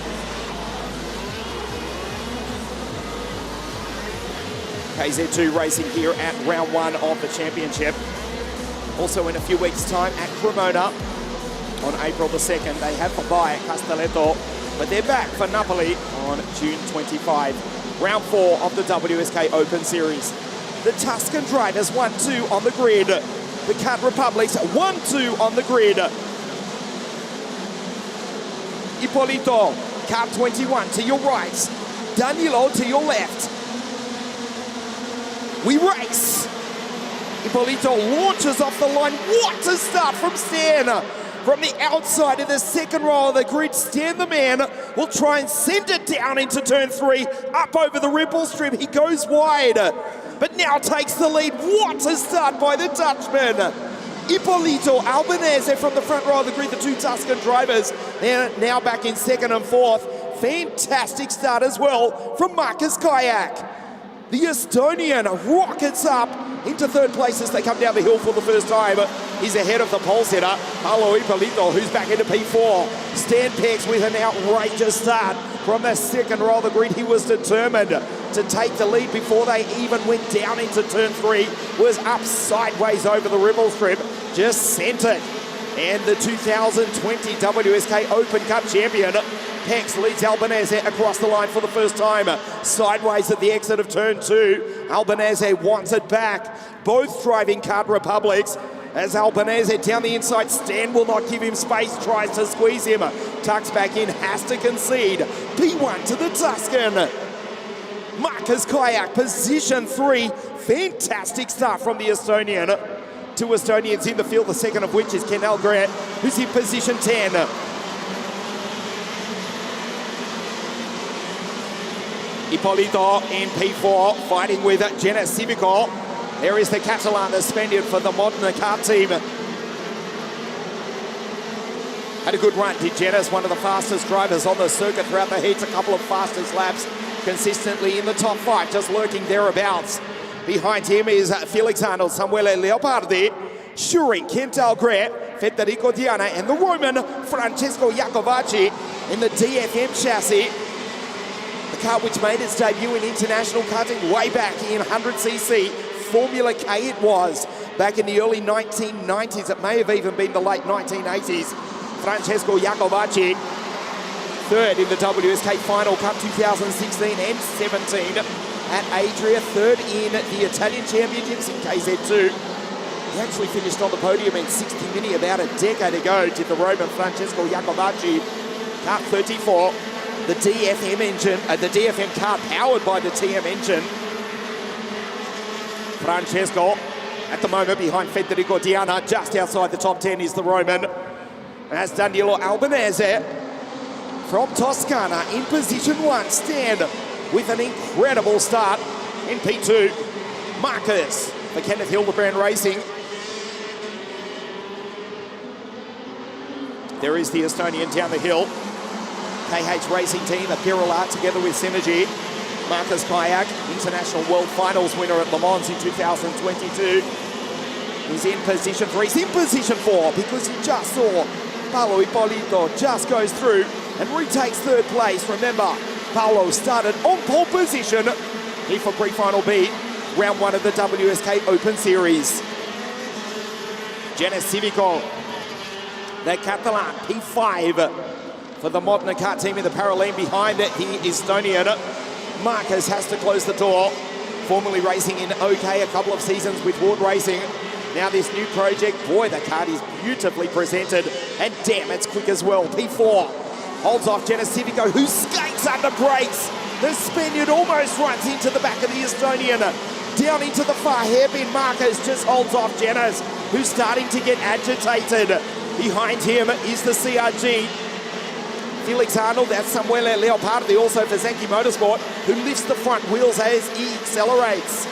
KZ2 racing here at round 1 of the championship. Also in a few weeks' time at Cremona on April the 2nd. They have the bye at Castelletto, but they're back for Napoli on June 25. Round 4 of the WSK Open Series. The Tuscan drivers 1-2 on the grid. The Kart Republics 1-2 on the grid. Ippolito, kart 21 to your right. Danilo to your left. We race. Ippolito launches off the line. What a start from Stan. From the outside in the second row of the grid, Stan the man will try and send it down into turn 3. Up over the ripple strip, he goes wide. But now takes the lead. What a start by the Dutchman. Ippolito Albanese from the front row of the grid, the 2 Tuscan drivers. They're now back in 2nd and 4th. Fantastic start as well from Marcus Kayak. The Estonian rockets up into 3rd place as they come down the hill for the first time. He's ahead of the pole setter, Paolo Ippolito, who's back into P4. Stan Pex with an outrageous start from the 2nd row of the grid. He was determined to take the lead before they even went down into turn 3. Was up sideways over the ripple strip, just sent it. And the 2020 WSK Open Cup champion, Pex, leads Albanese across the line for the first time. Sideways at the exit of turn 2. Albanese wants it back. Both driving Kart Republics. As Albanese down the inside, Stan will not give him space, tries to squeeze him. Tucks back in, has to concede. P1 to the Tuscan. Marcus Kayak, position 3. Fantastic start from the Estonian. 2 Estonians in the field, the second of which is Ken Grant, who's in position 10. Ippolito in P4, fighting with Genis Civico. There is the Catalan, the Spaniard for the Modena kart team. Had a good run, did Genis, one of the fastest drivers on the circuit throughout the heats. A couple of fastest laps, consistently in the top 5, just lurking thereabouts. Behind him is Felix Arnold, Samuele Leopardi, Shuri, Kental Gret, Federico Diana, and the Roman Francesco Iacovacci in the DFM chassis. The car which made its debut in international karting way back in 100cc Formula K it was, back in the early 1990s. It may have even been the late 1980s. Francesco Iacovacci, 3rd in the WSK Final Cup 2016 and 17 at Adria, 3rd in the Italian Championships in KZ2. He actually finished on the podium in 60 Mini about a decade ago, did the Roman Francesco Iacovacci. Kart 34. The DFM engine, the DFM car powered by the TM engine. Francesco, at the moment behind Federico Diana, just outside the top 10 is the Roman. As Danilo Albanese from Toscana in position 1, Stan with an incredible start in P2. Marcus for Kenneth Hildebrand Racing. There is the Estonian down the hill. KH Racing Team, a Pirula together with Synergy. Marcus Kayak, International World Finals winner at Le Mans in 2022. He's in position 3, he's in position 4 because he just saw Paolo Ippolito just goes through and retakes 3rd place. Remember, Paolo started on pole position here for pre-final B, round 1 of the WSK Open Series. Genis Civico, the Catalan, P5. For the Modena kart team in the parallel behind it, the Estonian. Marcus has to close the door. Formerly racing in OK a couple of seasons with Ward Racing. Now this new project, boy, the kart is beautifully presented. And damn, it's quick as well. P4 holds off Genis Civico, who skates under brakes. The Spaniard almost runs into the back of the Estonian. Down into the far hairpin. Marcus just holds off Jenners, who's starting to get agitated. Behind him is the CRG. Felix Arnold, that's Samuele Leopardi, also for Zenki Motorsport, who lifts the front wheels as he accelerates.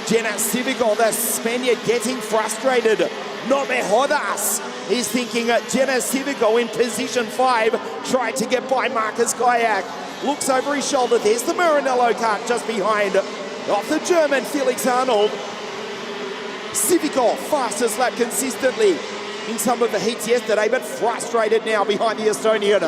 Jenna Civico, the Spaniard, getting frustrated. No me jodas. He's thinking Jenna Civico in position 5, tried to get by Marcus Kayak. Looks over his shoulder, there's the Maranello car just behind. Off the German, Felix Arnold. Civico, fastest lap consistently in some of the heats yesterday, but frustrated now behind the Estonian.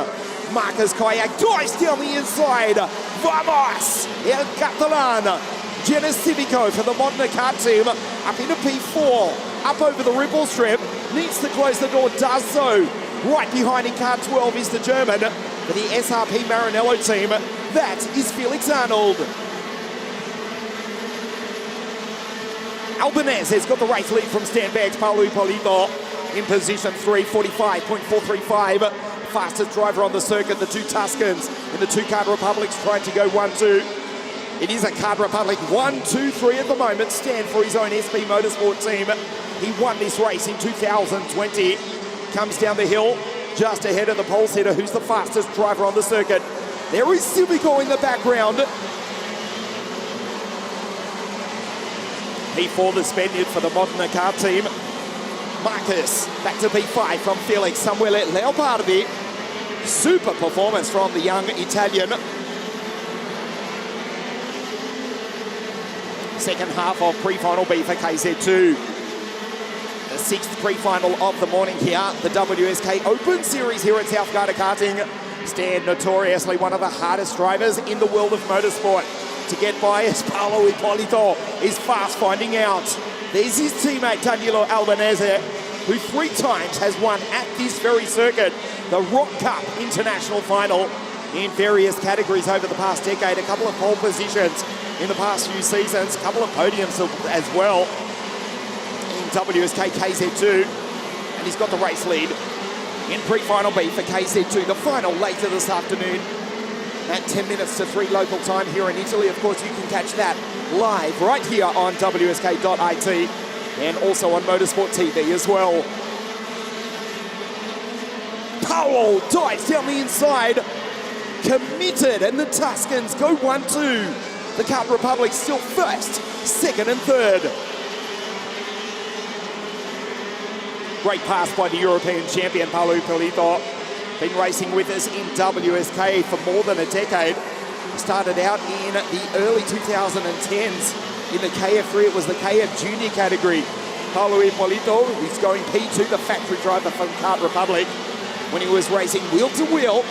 Marcus Kayak dives down the inside. Vamos! El Catalan. Jenna Civico for the Modena car team, up into P4, up over the ripple strip, needs to close the door, does so. Right behind in car 12 is the German for the SRP Maranello team. That is Felix Arnold. Albanese has got the race lead from Stanbag's Paulo Ippolito in position 3, 45.435. Fastest driver on the circuit, the two Tuscans and the two Card Republics trying to go 1-2. It is a Card Republic 1-2-3 at the moment, stand for his own SP Motorsport team. He won this race in 2020. Comes down the hill, just ahead of the pole sitter, who's the fastest driver on the circuit. There is Civico in the background. P4, the Spaniard for the Modena car team. Marcus, back to P5 from Felix Samuele Leopardi. Super performance from the young Italian. Second half of pre-final B for KZ2. The 6th pre-final of the morning here, the WSK Open Series here at South Garda Karting. Stan, notoriously one of the hardest drivers in the world of motorsport to get by, as Paulo Ippolito is fast finding out. There's his teammate Danilo Albanese, who 3 times has won at this very circuit the Rock Cup International Final in various categories over the past decade. A couple of pole positions in the past few seasons, a couple of podiums as well in WSK KZ2, and he's got the race lead in pre-final B for KZ2. The final later this afternoon at 10 minutes to 3 local time here in Italy. Of course, you can catch that live right here on WSK.it and also on Motorsport TV as well. Powell dives down the inside, committed, and the Tuscans go 1-2. The Card Republic still first, second and third. Great pass by the European champion, Paulo Ippolito. Been racing with us in WSK for more than a decade. Started out in the early 2010s. In the KF3, it was the KF Junior category. Paulo Ippolito, who's going P2, the factory driver from Card Republic, when he was racing wheel-to-wheel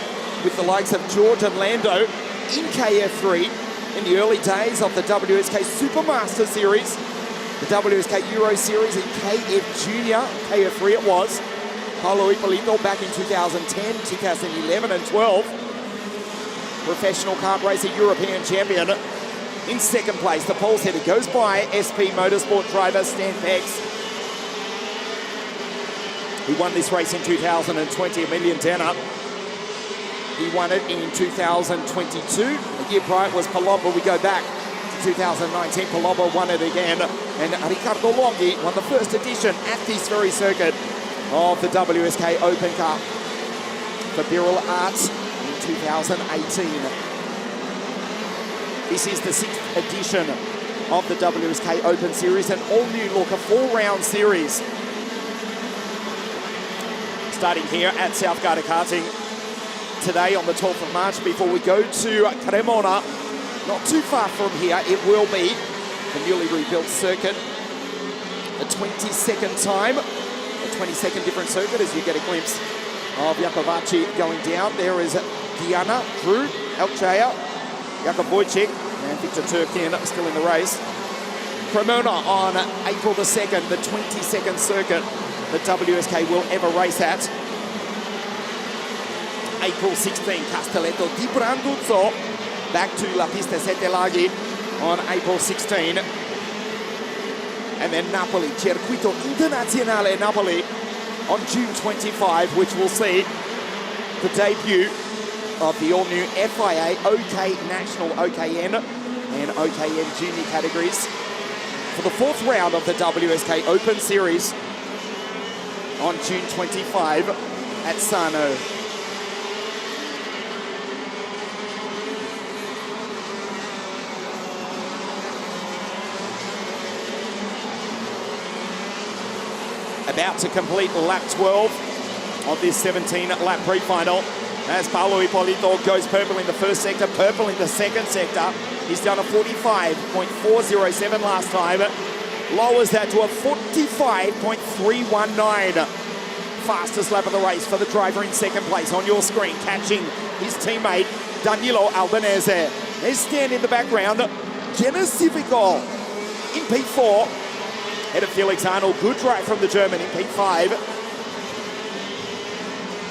with the likes of George and Lando in KF3 in the early days of the WSK Supermaster Series, the WSK Euro Series in KF Junior, KF3 it was. Paulo Ippolito back in 2010, 2011 and 12. Professional kart racer, European champion. In second place, the pole sitter goes by SP Motorsport driver Stan Pex, who won this race in 2020, $1 million tenner. He won it in 2022. A year prior it was Palombo. We go back to 2019. Palombo won it again. And Riccardo Longhi won the first edition at this very circuit of the WSK Open Cup for Birrell Arts in 2018. This is the 6th edition of the WSK Open Series, an all-new look, a 4-round series. Starting here at South Garda Karting today on the 12th of March before we go to Cremona. Not too far from here, it will be the newly rebuilt circuit. The 22nd time, a 22nd different circuit as you get a glimpse of Jakovacci going down. There is Diana, Drew, Elchaya, Jakub Wojcik, and Victor Turkin still in the race. Cremona on April the 2nd, the 22nd circuit that WSK will ever race at. April 16, Castelletto di Branduzzo, back to La Pista Sette Laghi on April 16. And then Napoli, Circuito Internazionale Napoli on June 25, which will see the debut of the all-new FIA OK National OKN and OKM junior categories for the fourth round of the WSK Open Series on June 25 at Sano. About to complete lap 12 of this 17-lap pre-final as Paulo Hipólito goes purple in the first sector, purple in the second sector. He's done a 45.407 last time, lowers that to a 45.319. Fastest lap of the race for the driver in second place on your screen, catching his teammate Danilo Albanese. There's Stan in the background, Genesivico in P4. Head of Felix Arnold, good drive from the German in P5.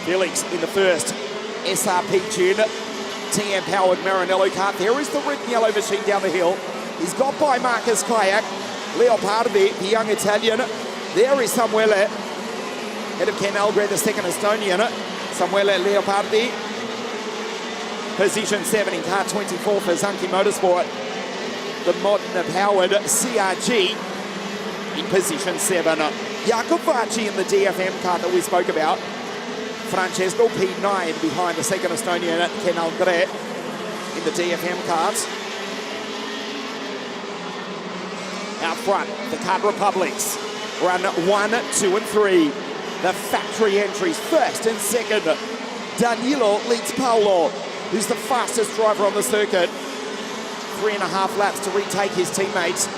Felix in the first SRP Tune, TM-powered Maranello kart. There is the red and yellow machine down the hill. He's got by Marcus Kayak, Leopardi, the young Italian. There is Samuele, head of Ken Algren, the second Estonian. Samuele Leopardi, position 7 in car 24 for Zanki Motorsport. The modern-powered CRG in position 7. Jakovaci in the DFM car that we spoke about. Francesco P9 behind the second Estonian, Ken Algre in the DFM cars. Out front, the Kart Republics run 1, 2 and 3. The factory entries first and second. Danilo leads Paulo, who's the fastest driver on the circuit. 3.5 laps to retake his teammates.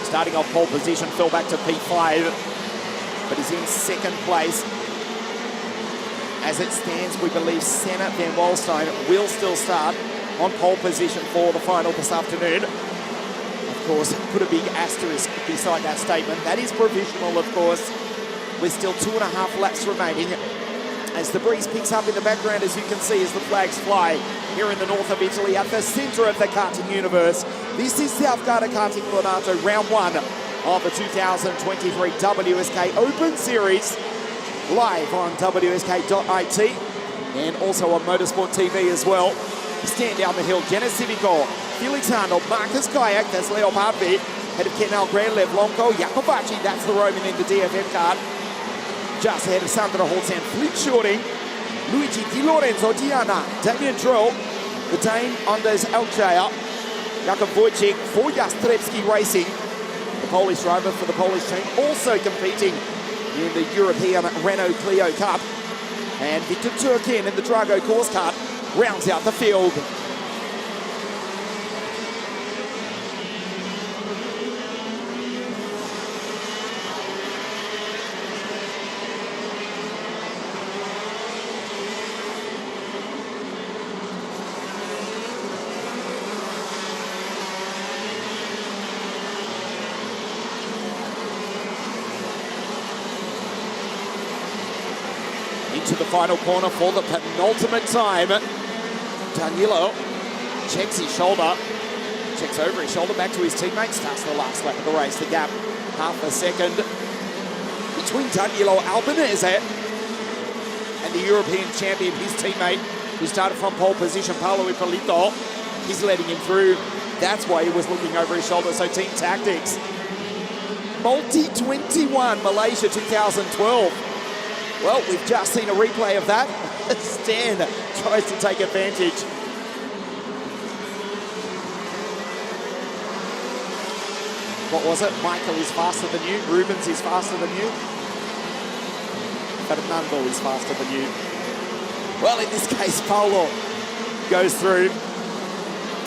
Starting off pole position, fell back to P5, but is in second place. As it stands, we believe Senna Van Walstein will still start on pole position for the final this afternoon. Of course, put a big asterisk beside that statement. That is provisional, of course, with still 2.5 laps remaining. As the breeze picks up in the background, as you can see, as the flags fly here in the north of Italy at the center of the karting universe. This is South Garda Karting Lonato, round 1 of the 2023 WSK Open Series, live on WSK.it and also on Motorsport TV as well. Stand down the hill, Genesivico, Felix Arnold, Marcus Kayak, that's Leopardi, head of Ken Algren, Lev Lonko, Jakovaci, that's the Roman in the DFM kart. Just ahead of Sandra Holzan, Flip Shorting, Luigi Di Lorenzo, Diana, Damien Drill, the Dane Anders Alkjaer, Jakub Wojcik for Jastrzębski Racing, the Polish driver for the Polish team, also competing in the European Renault Clio Cup. And Victor Turkin in the Drago Course Kart rounds out the field. Into the final corner for the penultimate time. Danilo checks his shoulder, checks over his shoulder, back to his teammate, starts the last lap of the race. The gap, half a second between Danilo Albanese and the European champion, his teammate, who started from pole position, Paulo Hipólito. He's letting him through. That's why he was looking over his shoulder. So team tactics. Multi-21, Malaysia 2012. Well, we've just seen a replay of that. Stan tries to take advantage. What was it? Michael is faster than you. Rubens is faster than you. Fernando is faster than you. Well, in this case, Paulo goes through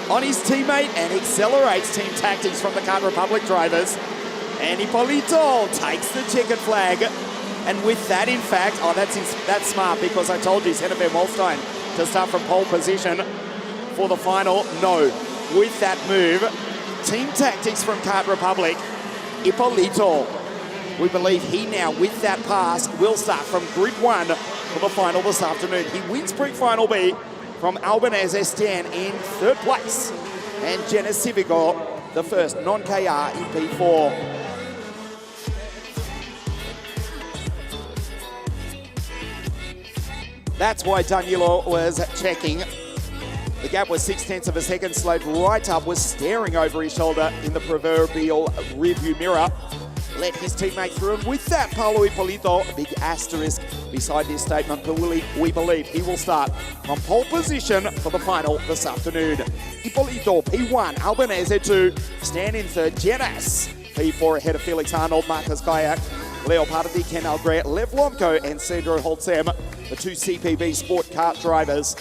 on his teammate and accelerates team tactics from the Kart Republic drivers. And Hipólito takes the checkered flag. And with that, in fact, that's smart, because I told you he's head of Molstein to start from pole position for the final. No, with that move, team tactics from Kart Republic, Hipólito. We believe he now, with that pass, will start from grid 1 for the final this afternoon. He wins pre-final B from Albanese Stan in third place. And Genesivico, the first non-KR in P4. That's why Danilo was checking. The gap was 0.6 of a second, slowed right up, was staring over his shoulder in the proverbial rearview mirror. Let his teammate through, and with that, Paolo Ippolito, a big asterisk beside his statement, but we believe he will start on pole position for the final this afternoon. Ippolito, P1, Albanese 2, stand in third, Jenas, P4 ahead of Felix Arnold, Marcus Kayak, Leo Pardi, Ken Algre, Lev Lomko, and Sandro Holtzem, the two CPB sport kart drivers,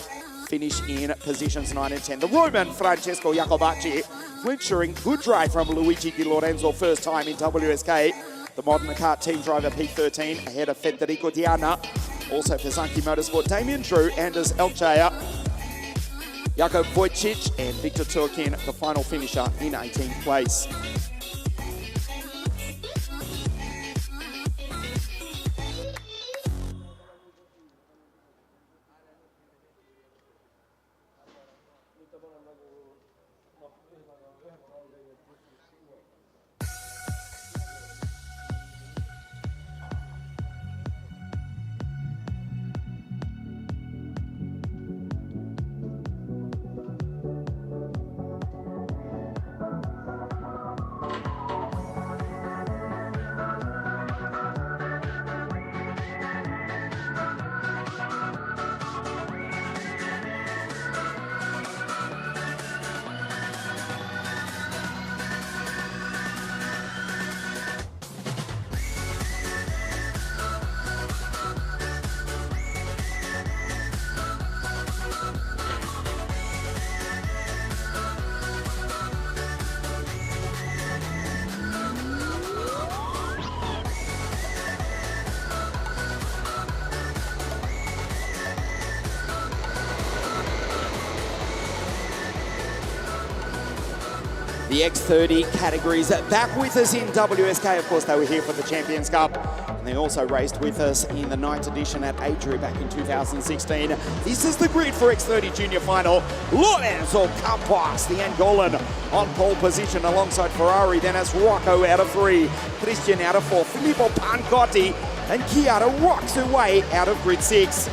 finish in positions 9 and 10. The Roman, Francesco Jacobacci, ensuring good drive from Luigi Di Lorenzo, first time in WSK. The Modern Kart team driver P13 ahead of Federico Diana. Also for Zanki Motorsport, Damien Drew, Anders Elchaya, Jakub Wojcic, and Victor Turkin, the final finisher in 18th place. The X30 categories back with us in WSK. Of course, they were here for the Champions Cup, and they also raced with us in the 9th edition at Adria back in 2016. This is the grid for X30 Junior Final. Lorenzo Campos, the Angolan, on pole position alongside Ferrari. Then as Rocco out of 3, Christian out of 4, Filippo Pancotti, and Chiara rocks her way out of grid 6.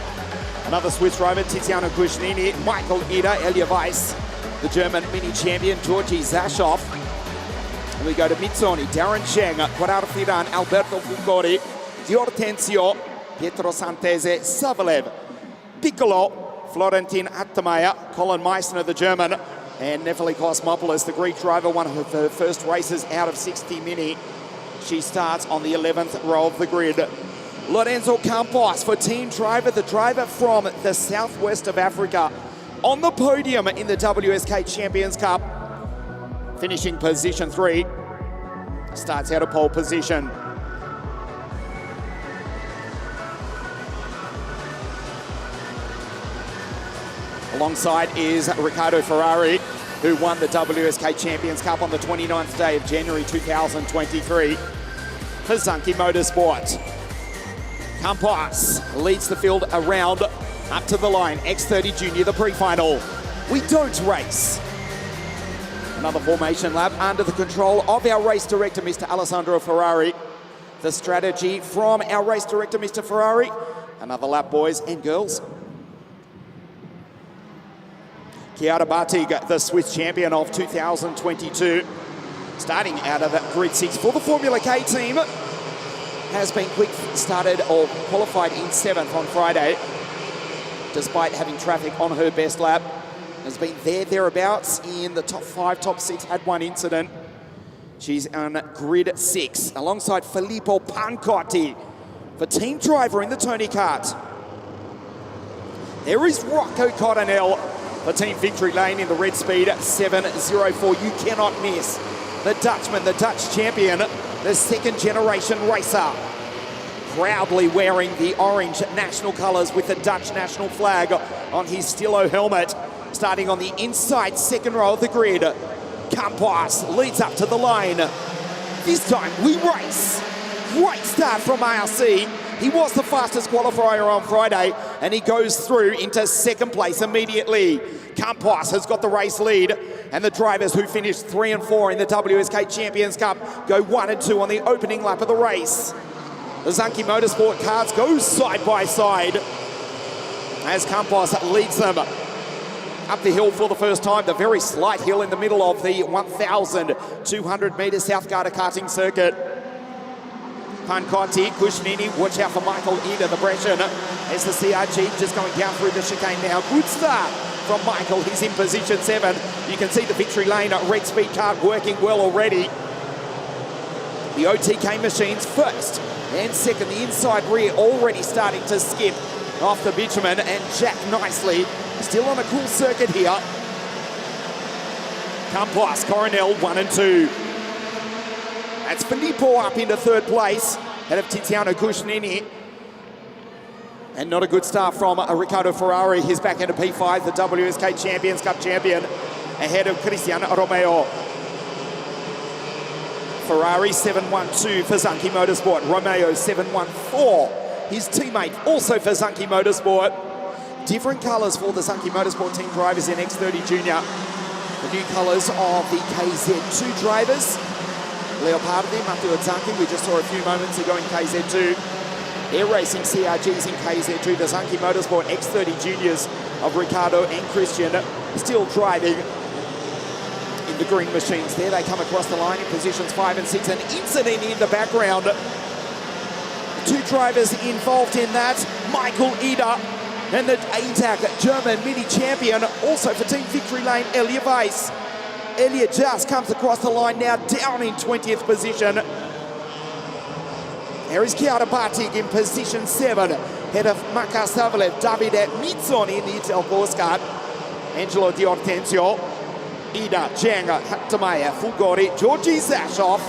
Another Swiss driver, Tiziano Gushnini, Michael Ida, Elia Weiss, the German mini champion, Georgi Zashoff. And we go to Mizzoni, Darren Cheng, Guararo Firan, Alberto Fulgori, Diortenzio, Pietro Santese, Savalev, Piccolo, Florentin Attamaya, Colin Meissner, the German, and Nefeli Kosmopoulos, the Greek driver, one of her first races out of 60 Mini. She starts on the 11th row of the grid. Lorenzo Campos for team driver, the driver from the southwest of Africa, on the podium in the WSK Champions Cup, finishing position 3, starts out of pole position. Alongside is Riccardo Ferrari, who won the WSK Champions Cup on the 29th day of January 2023 for Zanki Motorsport. Campos leads the field around up to the line. X30 Junior, the pre-final. We don't race. Another formation lap under the control of our race director, Mr. Alessandro Ferrari. The strategy from our race director, Mr. Ferrari. Another lap, boys and girls. Chiara Bartig, the Swiss champion of 2022, starting out of grid 6 for the Formula K team, has been quick started or qualified in 7th on Friday, despite having traffic on her best lap. Has been thereabouts in the top 5, top 6, had one incident. She's on grid 6 alongside Filippo Pancotti, the team driver in the Tony Kart. There is Rocco Coronel, the team victory lane in the red speed 704. You cannot miss the Dutchman, the Dutch champion, the second generation racer, proudly wearing the orange national colours with the Dutch national flag on his Stilo helmet. Starting on the inside second row of the grid, Campos leads up to the line. This time we race. Great start from IRC. He was the fastest qualifier on Friday, and he goes through into second place immediately. Campos has got the race lead, and the drivers who finished 3 and 4 in the WSK Champions Cup go 1 and 2 on the opening lap of the race. The Zanki Motorsport cars go side by side. as Campos leads them up the hill for the first time. The very slight hill in the middle of the 1,200 metre South Garda karting circuit. Pancotti, Kushnini, watch out for Michael Ida, the Brescian, as the CRG just going down through the chicane now. Good start from Michael, he's in position 7. You can see the victory lane red speed car working well already. The OTK machines first and second, the inside rear already starting to skip off the bitumen, and Jack nicely, still on a cool circuit here. Campos, Coronel 1 and 2. That's Filippo up into third place, ahead of Tiziano Cushnini. And not a good start from Riccardo Ferrari. He's back into P5, the WSK Champions Cup champion, ahead of Cristian Romeo. Ferrari 712 for Zanchi Motorsport. Romeo 714, his teammate, also for Zanchi Motorsport. Different colours for the Zanchi Motorsport team drivers in X30 Junior. The new colours of the KZ2 drivers. Leopardi, Matteo Zanchi, we just saw a few moments ago in KZ2. Air Racing CRGs in KZ2, the Zanchi Motorsport X30 Juniors of Ricardo and Christian still driving in the green machines. There they come across the line in positions 5 and 6. An incident in the background. 2 drivers involved in that. Michael Ida and the ATAC German mini champion, also for Team Victory Lane, Elia Weiss. Elia just comes across the line now, down in 20th position. There is Chiara Bartig in position 7, head of Maka Savalev, Davide Mizzoni in the Intel Course Card, Angelo Di Ortenzio, Ida, Jenga, Hattamaya, Fugori, Georgi Zashov.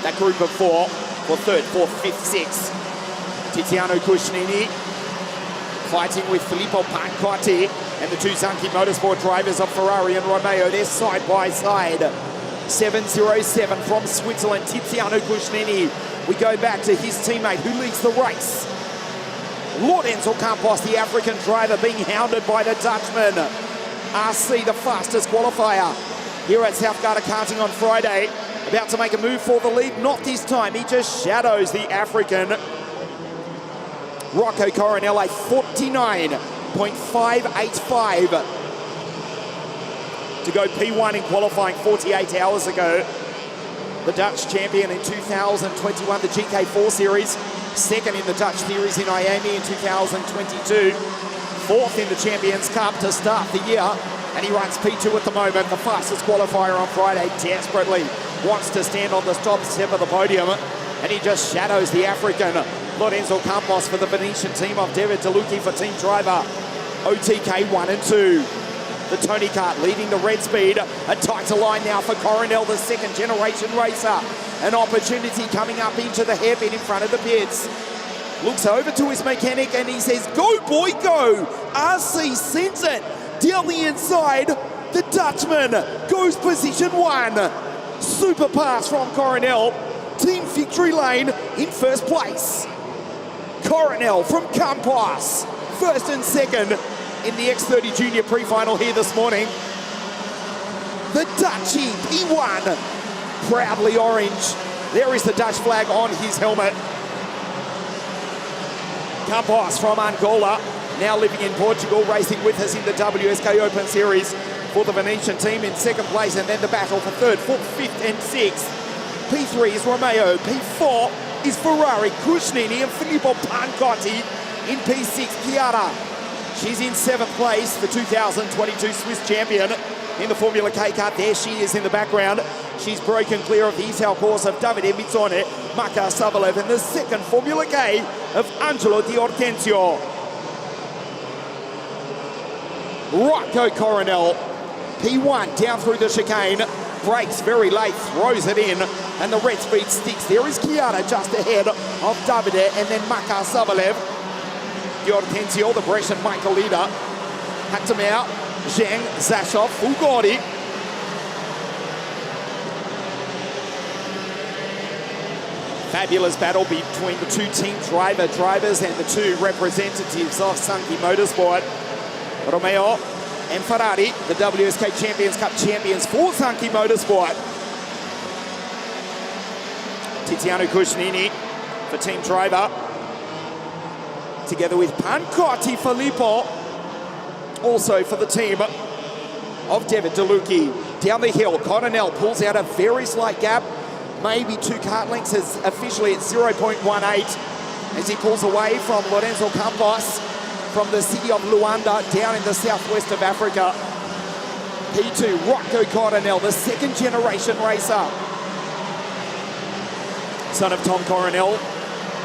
That group of 4 for 3rd, 4th, 5th, 6th. Tiziano Cushnini fighting with Filippo Pancotti and the 2 Zanchi Motorsport drivers of Ferrari and Romeo. They're side by side. 707 from Switzerland, Tiziano Cushnini. We go back to his teammate who leads the race. Lorenzo Campos, the African driver, being hounded by the Dutchman. RC, the fastest qualifier here at South Garda Karting on Friday. About to make a move for the lead, not this time. He just shadows the African. Rocco Coronel, a 49.585 to go P1 in qualifying 48 hours ago. The Dutch champion in 2021, the GK4 Series. 2nd in the Dutch Series in Miami in 2022. 4th in the Champions Cup to start the year. And he runs P2 at the moment, the fastest qualifier on Friday. Desperately wants to stand on the top step of the podium. And he just shadows the African. Lorenzo Campos for the Venetian team of David DeLucchi for team driver. OTK 1 and 2. The Tony Kart leading the red speed. A tighter line now for Coronel, the 2nd generation racer. An opportunity coming up into the hairpin in front of the pits. Looks over to his mechanic and he says, "Go boy, go!" RC sends it down the inside. The Dutchman goes position 1. Super pass from Coronel. Team Victory Lane in 1st place. Coronel from Campos, 1st and 2nd in the X30 Junior pre-final here this morning. The Dutchie P1, proudly orange. There is the Dutch flag on his helmet. Campos from Angola, now living in Portugal, racing with us in the WSK Open Series for the Venetian team in 2nd place, and then the battle for 3rd, 4th, 5th and 6th. P3 is Romeo, P4 is Ferrari, Cushnini and Filippo Pancotti. In P6, Chiara. She's in 7th place, the 2022 Swiss champion in the Formula K car. There she is in the background. She's broken clear of the Intel course of Davide Mizzone, Maka Savalev, and the 2nd Formula K of Angelo Di Ortenzio. Rocco Coronel, P1 down through the chicane, brakes very late, throws it in, and the red speed sticks. There is Chiara just ahead of Davide, and then Maka Savalev. Di Ortenzio, the Brescian Michael Ida. Hattamau, Zhang, Zashov, Fugori. Fabulous battle between the 2 team drivers and the 2 representatives of Zanchi Motorsport. Romeo and Ferrari, the WSK Champions Cup champions for Zanchi Motorsport. Tiziano Cushnini for team driver. together with Pancotti Filippo. Also for the team of David DeLucchi. Down the hill, Coronel pulls out a very slight gap, maybe 2 kart lengths, is officially at 0.18 as he pulls away from Lorenzo Campos from the city of Luanda down in the southwest of Africa. P2, Rocco Coronel, the second generation racer. Son of Tom Coronel,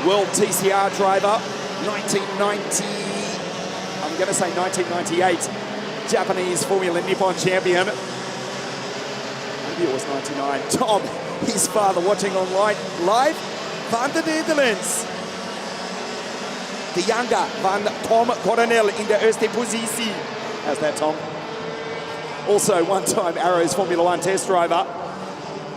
world TCR driver, 1990. I'm going to say 1998 Japanese Formula Nippon champion. Maybe it was 99. Tom, his father, watching online live. Van de Netherlands. The younger Van Tom Coronel in the eerste positie. How's that, Tom? Also one-time Arrows Formula 1 test driver.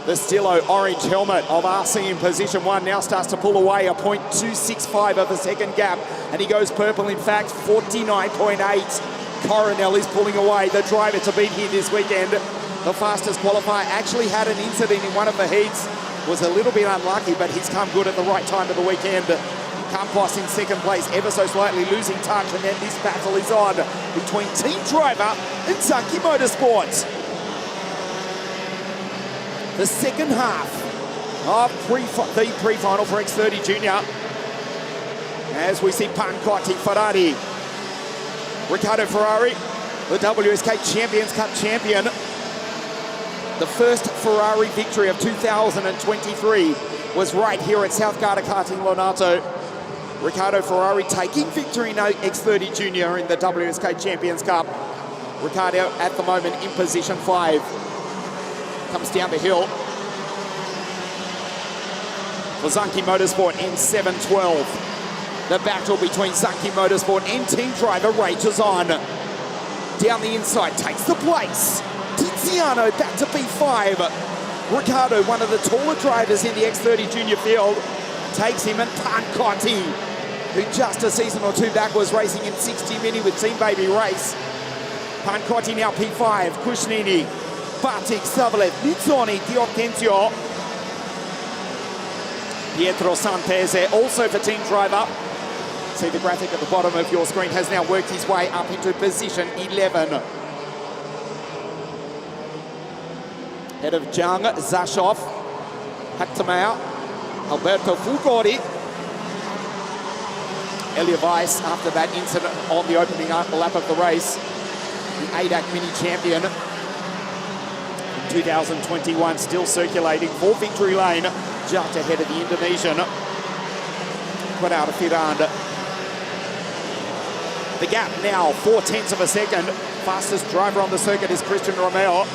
The Stillo orange helmet of RC in position 1 now starts to pull away a 0.265 of a second gap, and he goes purple, in fact, 49.8. Coronel is pulling away, the driver to beat here this weekend. The fastest qualifier actually had an incident in one of the heats, was a little bit unlucky, but he's come good at the right time of the weekend. Campos in second place, ever so slightly losing touch, and then this battle is on between Team Driver and Zaki Motorsport. The second half of the pre-final for X30 Junior. As we see Pancotti Ferrari, Riccardo Ferrari, the WSK Champions Cup champion. The first Ferrari victory of 2023 was right here at South Garda Karting Lonato. Riccardo Ferrari taking victory in X30 Junior in the WSK Champions Cup. Riccardo at the moment in position 5. Comes down the hill for Zaki Motorsport in 7-12. The battle between Zaki Motorsport and Team Driver rages on. Down the inside, takes the place. Tiziano back to P5. Riccardo, one of the taller drivers in the X30 Junior field, takes him, and Pancotti, who just a season or 2 back was racing in 60 Mini with Team Baby Race. Pancotti now P5, Kushnini, Batik, Savalev, Nizzoni, Di Ortenzio. Pietro Santese, also for Team Driver. See the graphic at the bottom of your screen, has now worked his way up into position 11. Head of Zhang, Zashov, Haktamau, Alberto Fulgori. Elia Weiss, after that incident on the opening lap of the race, the ADAC Mini champion. 2021, still circulating for victory lane, just ahead of the Indonesian Quinauta Firand. The gap now 0.4 of a second. Fastest driver on the circuit is Christian Romeo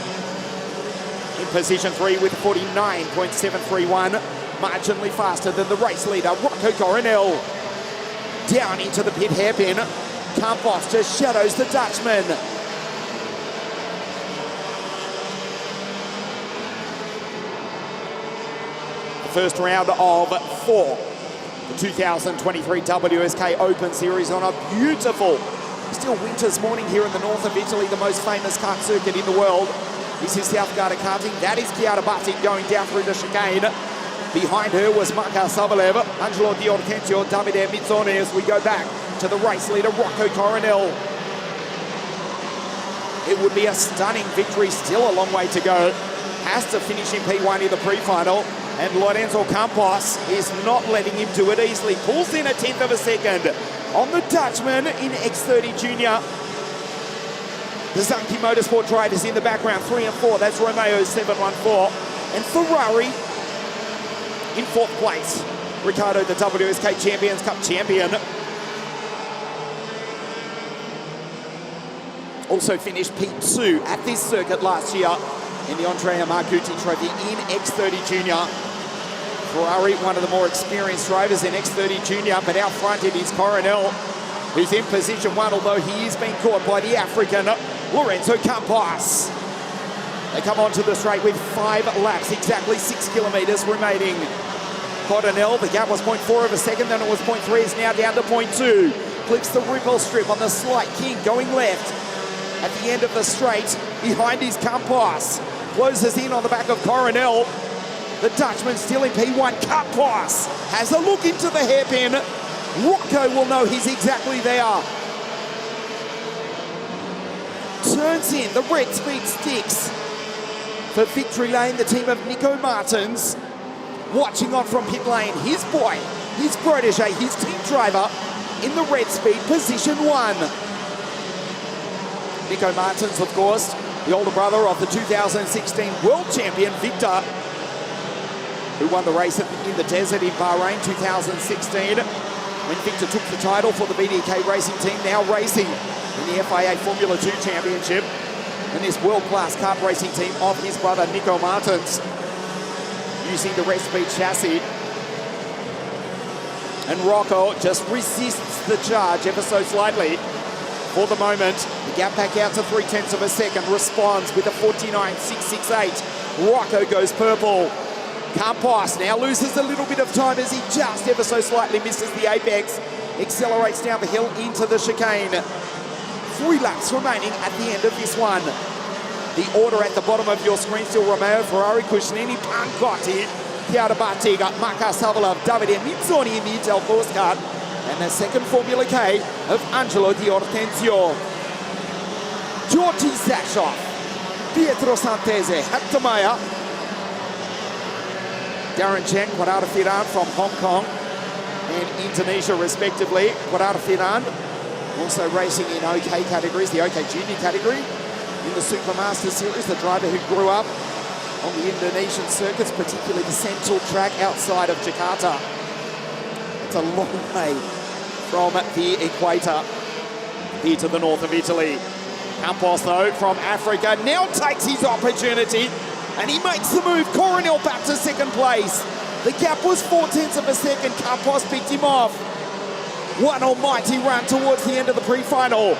in position 3 with 49.731, marginally faster than the race leader Rocco Coronel. Down into the pit hairpin, Campos just shadows the Dutchman. First round of 4. The 2023 WSK Open Series on a beautiful, still winter's morning here in the north of Italy, the most famous kart circuit in the world. This is South Garda Karting. That is Chiara Batic going down through the chicane. Behind her was Marka Savalev, Angelo Di Ortenzio, Davide Mizzoni as we go back to the race leader Rocco Coronel. It would be a stunning victory, still a long way to go. Has to finish in P1 in the pre-final. And Lorenzo Campos is not letting him do it easily. Pulls in 1/10 of a second on the Dutchman in X30 Junior. The Zaki Motorsport drivers in the background, 3 and 4. That's Romeo 714. And Ferrari in 4th place. Riccardo, the WSK Champions Cup champion. Also finished P2 at this circuit last year in the Andrea Marcucci Trophy in X30 Junior. Ferrari, one of the more experienced drivers in X30 Junior, but out front it is Coronel, who's in position 1, although he is being caught by the African Lorenzo Campos. They come onto the straight with 5 laps, exactly 6 kilometers remaining. Coronel, the gap was 0.4 of a second, then it was 0.3, is now down to 0.2. Clips the ripple strip on the slight king going left. At the end of the straight, behind his Campos. Closes in on the back of Coronel. The Dutchman still in P1. Campos has a look into the hairpin. Rocco will know he's exactly there. Turns in, the red speed sticks. For victory lane, the team of Nico Martins. Watching on from pit lane, his boy, his protege, his team driver in the red speed, position 1. Nico Martins, of course, the older brother of the 2016 world champion Victor, who won the race in the desert in Bahrain 2016, when Victor took the title for the BDK racing team, now racing in the FIA Formula 2 Championship, and this world-class kart racing team of his brother Nico Martins, using the red speed chassis. And Rocco just resists the charge ever so slightly. For the moment, the gap back out to 0.3 of a second, responds with a 49.668. Rocco goes purple. Campos now loses a little bit of time as he just ever so slightly misses the apex. Accelerates down the hill into the chicane. 3 laps remaining at the end of this one. The order at the bottom of your screen still: Romeo, Ferrari, Cushnini, Pancotti, Chiara Battiga, Maka Savalov, Davide Mizzoni in the Intel Force Car, and the second Formula K of Angelo Di Ortenzio. Georgi Zashov, Pietro Santese, Hattamaya, Darren Chen, Quadrata Firan from Hong Kong and Indonesia respectively. Quadrata Firan also racing in OK categories, the OK Junior category in the Supermaster Series, the driver who grew up on the Indonesian circuits, particularly the central track outside of Jakarta. It's a long way from the equator here to the north of Italy. Campos, though, from Africa, now takes his opportunity and he makes the move. Coronel back to second place. The gap was 0.4 of a second. Campos picked him off. One almighty run towards the end of the pre-final.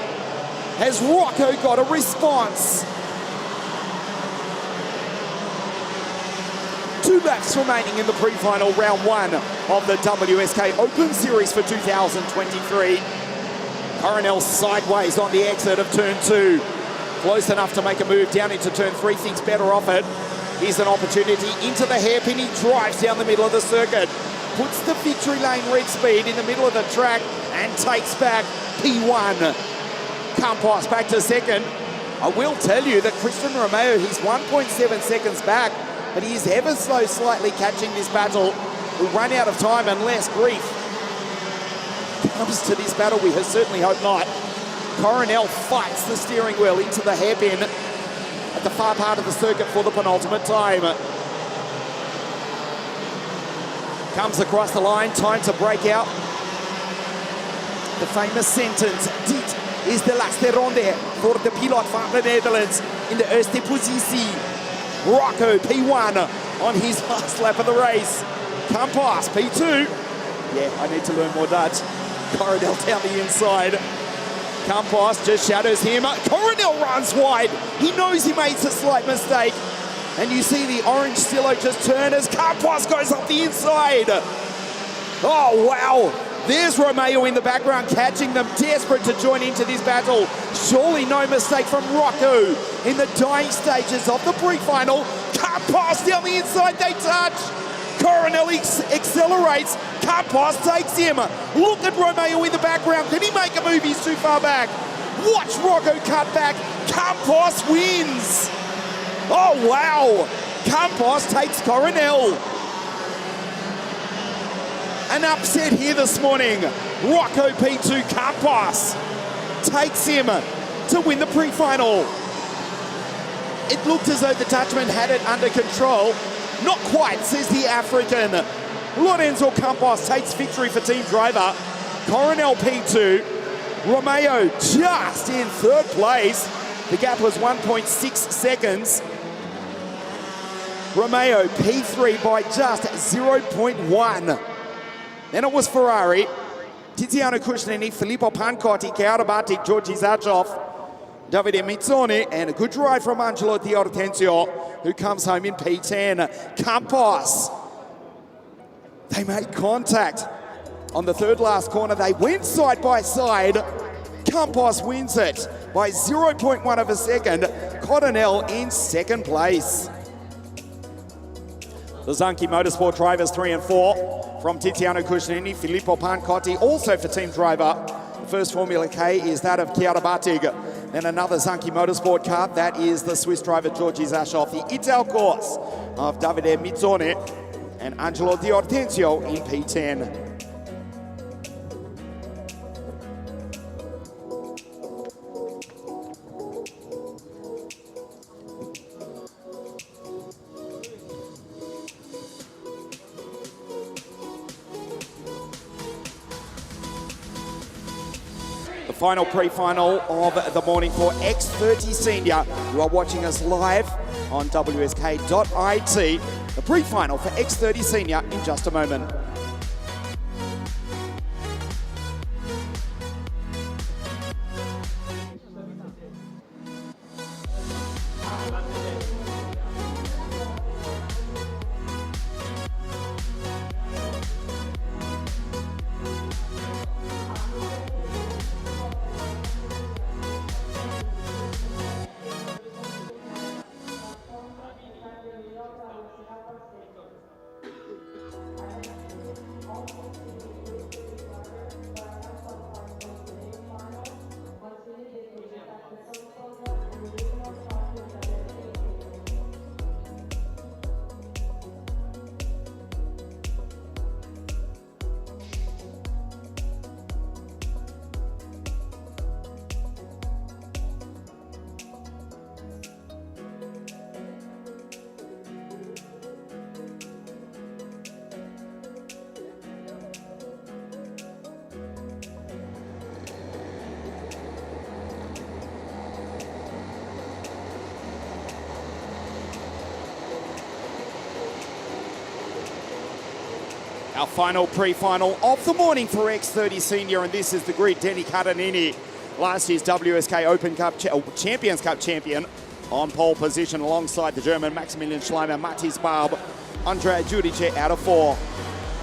Has Rocco got a response? 2 laps remaining in the pre-final, round 1 of the WSK Open Series for 2023. Coronel sideways on the exit of turn 2. Close enough to make a move down into turn 3, thinks better of it. Here's an opportunity into the hairpin. He drives down the middle of the circuit, puts the victory lane red speed in the middle of the track and takes back P1. Campos back to second. I will tell you that Christian Romeo, he's 1.7 seconds back, but he is ever so slightly catching this battle. We'll run out of time unless grief comes to this battle. We certainly hope not. Coronel fights the steering wheel into the hairpin at the far part of the circuit for the penultimate time. Comes across the line, time to break out. The famous sentence, dit is de laatste ronde for the pilot van the Netherlands in the eerste positie. Rocco, P1 on his last lap of the race. Campos, P2. Yeah, I need to learn more Dutch. Coronel down the inside. Campos just shadows him. Coronel runs wide. He knows he made a slight mistake. And you see the orange stilo just turn as Campos goes up the inside. Oh, wow. There's Romeo in the background catching them, desperate to join into this battle. Surely no mistake from Rocco in the dying stages of the pre-final. Campos down the inside, they touch. Coronel accelerates. Campos takes him. Look at Romeo in the background. Can he make a move? He's too far back. Watch Rocco cut back. Campos wins. Oh, wow. Campos takes Coronel. An upset here this morning. Rocco P2, Campos takes him to win the pre-final. It looked as though the Dutchman had it under control. Not quite, says the African. Lorenzo Campos takes victory for team driver. Coronel P2. Romeo just in third place. The gap was 1.6 seconds. Romeo P3 by just 0.1. Then it was Ferrari, Tiziano Cushnini, Filippo Pancotti, Chiara Battiga, Georgi Zashov, Davide Mizzoni, and a good drive from Angelo Di Ortenzio, who comes home in P10. Campos, they made contact on the third last corner. They went side by side. Campos wins it by 0.1 of a second. Coronel in second place. The Zanchi Motorsport drivers 3 and 4 from Tiziano Cuscinini, Filippo Pancotti, also for team driver. The first Formula K is that of Chiara Batig. Then another Zanchi Motorsport car, that is the Swiss driver Georgi Zashoff. The Ital course of Davide Mizzone and Angelo Di Ortenzio in P10. Final pre-final of the morning for X30 Senior. You are watching us live on wsk.it. The pre-final for X30 Senior in just a moment. Our final pre-final of the morning for X30 Senior, and this is the grid. Denny Catanini, last year's WSK Open Cup Champions Cup champion, on pole position alongside the German Maximilian Schleimer, Matthias Barb, Andrea Giudice out of 4.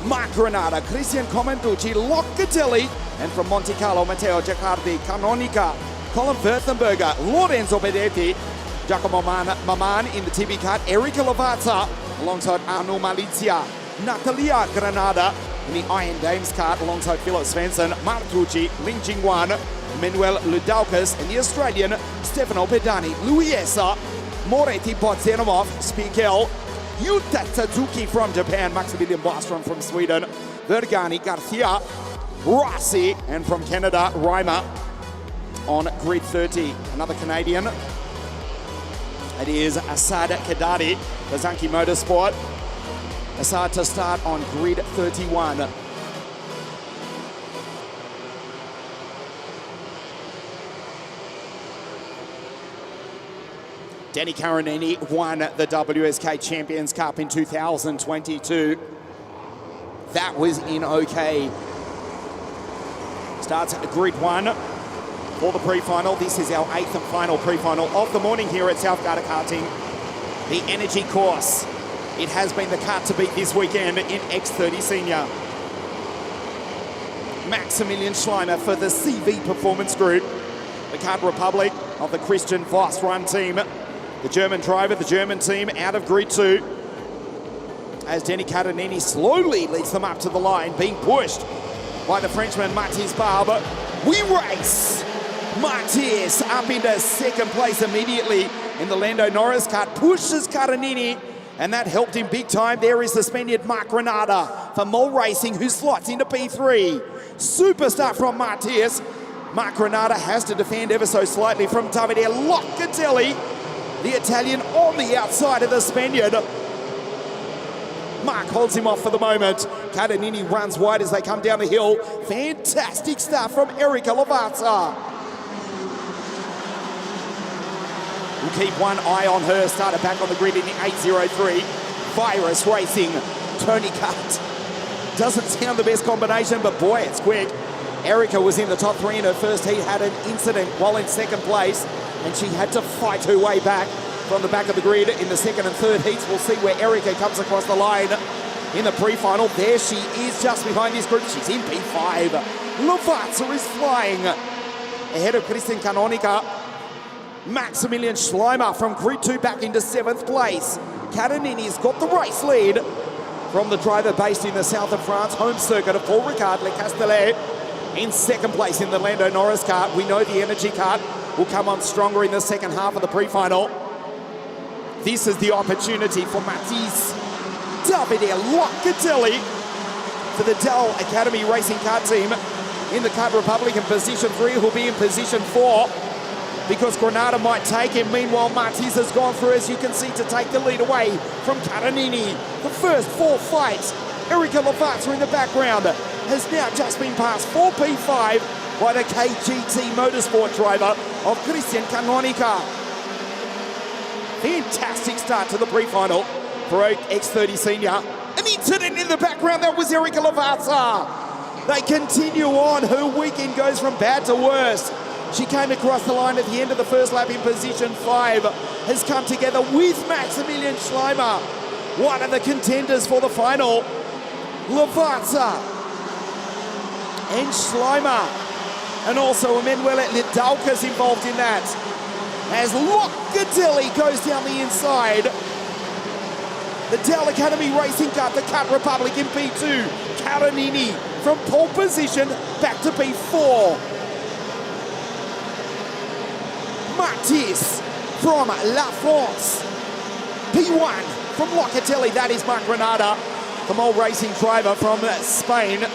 Mark Granata, Christian Comenducci, Locatelli, and from Monte Carlo, Matteo Giacardi, Canonica, Colin Furthenberger, Lorenzo Bedetti, Giacomo Maman in the TB cut, Erika Lavazza, alongside Arno Malizia, Natalia Granada in the Iron Dames kart alongside Philip Svensson, Martucci, Ling Jingwan, Manuel Ludaukas, and the Australian Stefano Pedani, Luiesa, Moretti Botzenomov, Spiegel, Yuta Suzuki from Japan, Maximilian Bostrom from Sweden, Vergani Garcia, Rossi, and from Canada, Reimer on grid 30. Another Canadian, it is Asad Kedadi, the Zanchi Motorsport. Assad to start on grid 31. Denny Catanini won the WSK Champions Cup in 2022. That was in OK. Starts at grid 1 for the pre-final. This is our 8th and final pre-final of the morning here at South Garda Karting. The Energy course. It has been the kart to beat this weekend in X30 Senior. Maximilian Schleimer for the CV Performance Group. The Kart Republic of the Christian Voss run team. The German driver, the German team out of grid 2. As Denny Catanini slowly leads them up to the line, being pushed by the Frenchman Matthias Barber. We race! Matthias up into second place immediately in the Lando Norris kart, pushes Catanini, and that helped him big time. There is the Spaniard Mark Granada for Mole Racing, who slots into P3. Superstar from Matthias. Mark Granada has to defend ever so slightly from Davide Locatelli, the Italian on the outside of the Spaniard. Mark holds him off for the moment. Catanini runs wide as they come down the hill. Fantastic stuff from Erika Lavazza. We'll keep one eye on her. Started back on the grid in the 803. Virus Racing. Tony Cut. Doesn't sound the best combination, but boy, it's quick. Erika was in the top 3 in her first heat, had an incident while in second place, and she had to fight her way back from the back of the grid in the second and third heats. We'll see where Erika comes across the line in the pre-final. There she is just behind this group. She's in P5. Lavazza is flying ahead of Christian Canonica. Maximilian Schleimer from grid 2 back into 7th place. Catanini's got the race lead from the driver based in the south of France, home circuit of Paul Ricard Le Castellet. In second place in the Lando Norris kart. We know the energy kart will come on stronger in the second half of the pre-final. This is the opportunity for Mathis Davide Locatelli for the Dell Academy Racing Kart team in the Kart Republic in position 3. He'll be in position 4 because Granada might take him. Meanwhile, Mathis has gone through, as you can see, to take the lead away from Catanini. The first 4 fights. Erika Lavazza in the background has now just been passed 4P5 by the KGT Motorsport driver of Christian Canonica. Fantastic start to the pre-final for X30 Senior. An incident in the background, that was Erika Lavazza. They continue on. Her weekend goes from bad to worse. She came across the line at the end of the first lap in position 5, has come together with Maximilian Schleimer, one of the contenders for the final. Lavazza and Schleimer, and also Emanuele Lidalka's involved in that, as Locatelli goes down the inside. The Dell Academy Racing Kart, the Kart Republic in P2. Catanini from pole position back to P4. Mathis from La France. P1 from Locatelli, that is Marc Granada, the Mole Racing driver from Spain.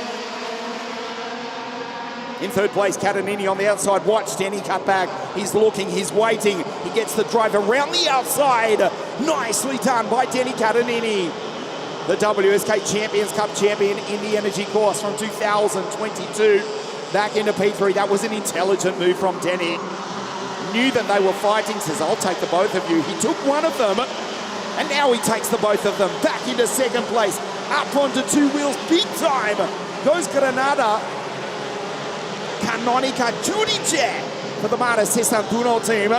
In third place, Catanini on the outside. Watch Denny cut back. He's looking, he's waiting. He gets the drive around the outside. Nicely done by Denny Catanini. The WSK Champions Cup champion in the energy course from 2022. Back into P3. That was an intelligent move from Denny. Knew that they were fighting, says, I'll take the both of you. He took one of them, and now he takes the both of them. Back into second place. Up onto 2 wheels, big time. Goes Granada. Canonica Giudice for the Marta Sessantuno team.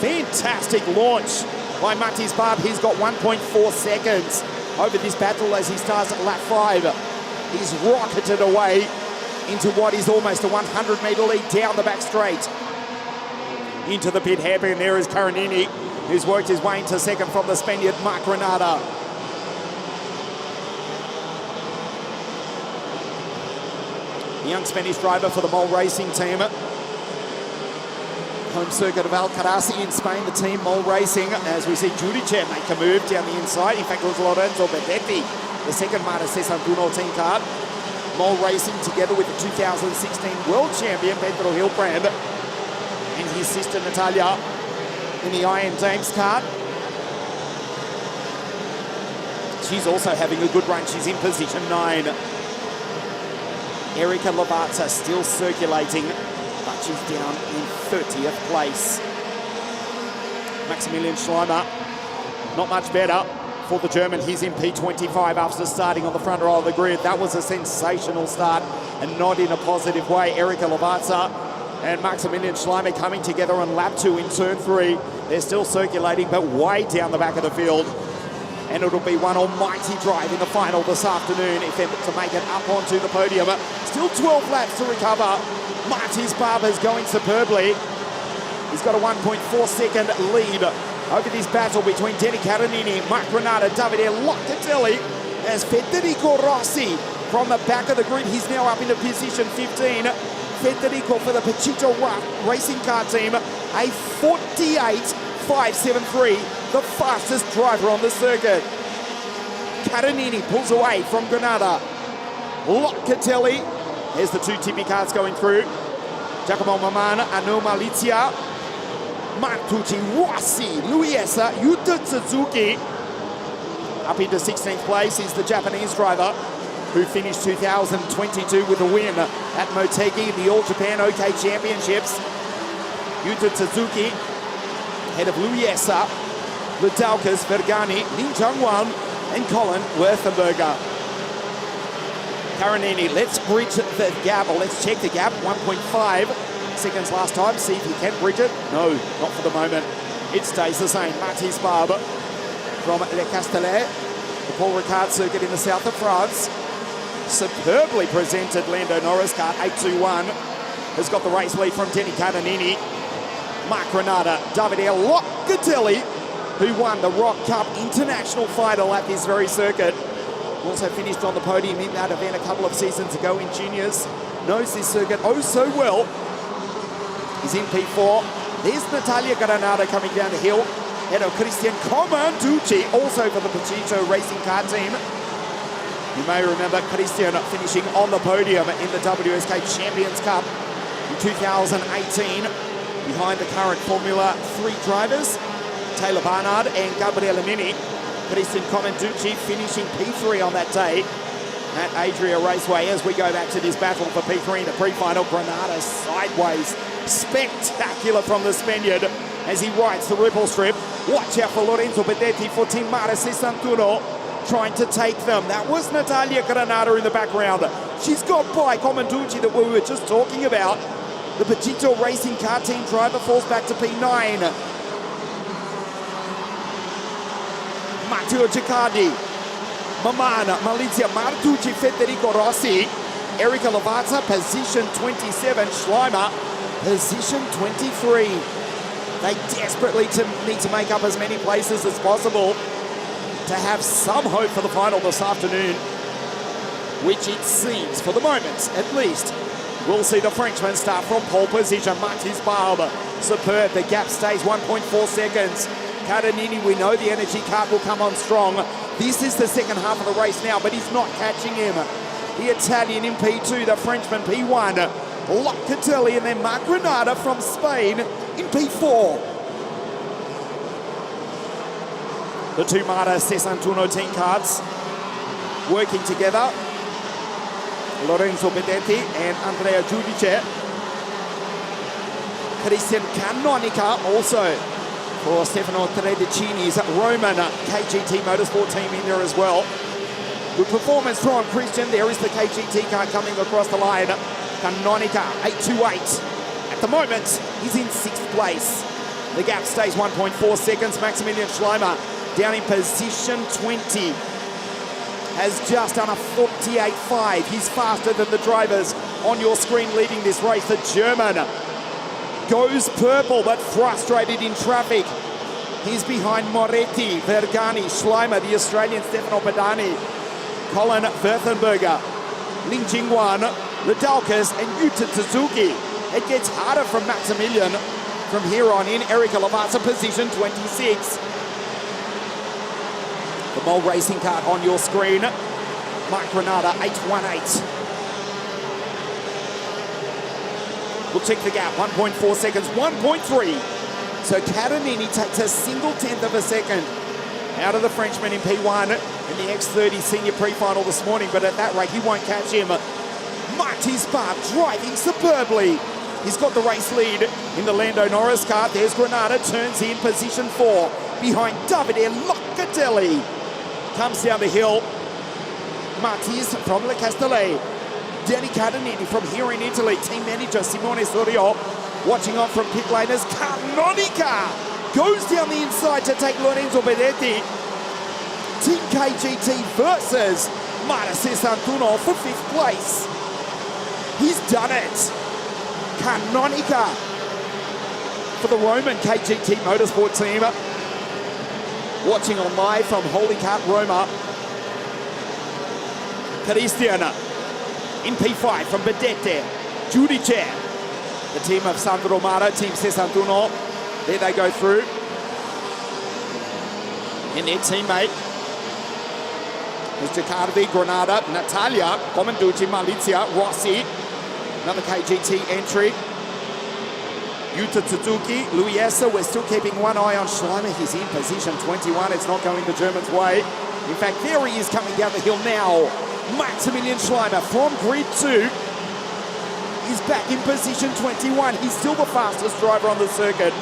Fantastic launch by Mathis Barb. He's got 1.4 seconds over this battle as he starts at lap 5. He's rocketed away into what is almost a 100-metre lead down the back straight. Into the pit hairpin, there is Catanini, who's worked his way into second from the Spaniard Marc Granada. The young Spanish driver for the Mole Racing team. Home circuit of Alcaraz in Spain, the team Mole Racing, as we see Giudice make a move down the inside. In fact, it was Lorenzo Benedetti, the second Marta Sessantuno team card. Mole Racing together with the 2016 world champion Pedro Hilbrand and his sister Natalia in the Iron Dames card. She's also having a good run. She's in position 9. Erika Lavazza still circulating, but she's down in 30th place. Maximilian Schleimer, not much better for the German. He's in P25 after starting on the front row of the grid. That was a sensational start and not in a positive way. Erika Lavazza and Maximilian Schleimer coming together on lap 2 in turn 3. They're still circulating, but way down the back of the field. And it'll be one almighty drive in the final this afternoon if they're to make it up onto the podium. Still 12 laps to recover. Mathis Barber's going superbly. He's got a 1.4 second lead over this battle between Denny Catanini, Marc Granada, Davide Locatelli, as Federico Rossi from the back of the grid. He's now up into position 15. Federico for the Pachito Racing Car team, a 48.573, the fastest driver on the circuit. Catanini pulls away from Granada. Locatelli, here's the 2 Tippy cars going through. Giacomo Mamana, Anu Malizia, Martucci, Rossi, Luiesa, Yuta Suzuki. Up into 16th place is the Japanese driver who finished 2022 with a win at Motegi in the All Japan OK Championships. Yuta Suzuki, head of Luiesa, Ludalkas, Vergani, Lin Changwan, and Colin Werthenberger. Catanini, let's bridge the gap, or let's check the gap. 1.5 seconds last time. See if he can bridge it. No, not for the moment. It stays the same. Mathis Barber from Le Castellet, the Paul Ricard circuit in the south of France. Superbly presented Lando Norris kart, 821. Has got the race lead from Denny Catanini. Marc Granada, Davide Locatelli, who won the Rock Cup International Final at this very circuit. Also finished on the podium in that event a couple of seasons ago in juniors. Knows this circuit oh so well. He's in P4. There's Natalia Granada coming down the hill. Ahead of Christian Comanducci, also for the Pachito Racing Car Team. You may remember Christian finishing on the podium in the WSK Champions Cup in 2018, behind the current Formula 3 drivers, Taylor Barnard and Gabriele Mini. Christian Comanducci finishing P3 on that day at Adria Raceway. As we go back to this battle for P3 in the pre-final, Granada sideways. Spectacular from the Spaniard as he rides the ripple strip. Watch out for Lorenzo Bedetti for Team Mara Sessantuno, trying to take them. That was Natalia Granada in the background. She's got by Comanducci that we were just talking about. The Pachito Racing Car Team driver falls back to P9. Matteo Ciccardi, Mamana, Malizia Martucci, Federico Rossi, Erika Lavazza, position 27, Schleimer, position 23. They desperately need to make up as many places as possible to have some hope for the final this afternoon, which it seems, for the moment at least, we'll see the Frenchman start from pole position. Mathis Barbe, superb. The gap stays 1.4 seconds. Catanini, we know the energy card will come on strong. This is the second half of the race now, but he's not catching him. The Italian in P2, the Frenchman P1. Locatelli and then Marc Granada from Spain in P4. The two Mara Sessantuno team cards working together. Lorenzo Bedetti and Andrea Giudice. Christian Canonica also for Stefano Tredicini's Roman KGT Motorsport team in there as well. Good performance from Christian. There is the KGT car coming across the line. Canonica 828. At the moment, he's in 6th place. The gap stays 1.4 seconds. Maximilian Schleimer down in position 20. Has just done a 48.5. He's faster than the drivers on your screen leading this race. The German goes purple but frustrated in traffic. He's behind Moretti, Vergani, Schleimer, the Australian Stefano Pedani, Colin Werthenberger, Ling Jingwan, Ledalkas and Yuta Suzuki. It gets harder from Maximilian from here on in. Erika Lavazza, position 26. The Mole Racing Car on your screen. Marc Granada, 818. We'll check the gap, 1.4 seconds, 1.3. So Catanini takes a single tenth of a second out of the Frenchman in P1 in the X30 senior pre-final this morning, but at that rate, he won't catch him. Mathis Barbe driving superbly. He's got the race lead in the Lando Norris car. There's Granada, turns in position 4 behind Davide Locatelli. Comes down the hill. Mathis from Le Castellet. Danny Catanini from here in Italy. Team manager Simone Sorio watching on from pit laners. Canonica goes down the inside to take Lorenzo Bedetti. Team KGT versus Mara Sessantuno for 5th place. He's done it. Canonica for the Roman KGT Motorsport team. Watching on live from Holy Cat Roma. Christian in P5 from Bedette. Giudice, the team of Sandro Mara, Team Sessantuno. There they go through. And their teammate is Ciccardi, Granada, Natalia, Comanducci, Malizia, Rossi. Another KGT entry. Yuta Suzuki, Luiesa. We're still keeping one eye on Schleimer. He's in position 21. It's not going the German's way. In fact, there he is coming down the hill now. Maximilian Schleimer from grid 2. He's back in position 21. He's still the fastest driver on the circuit.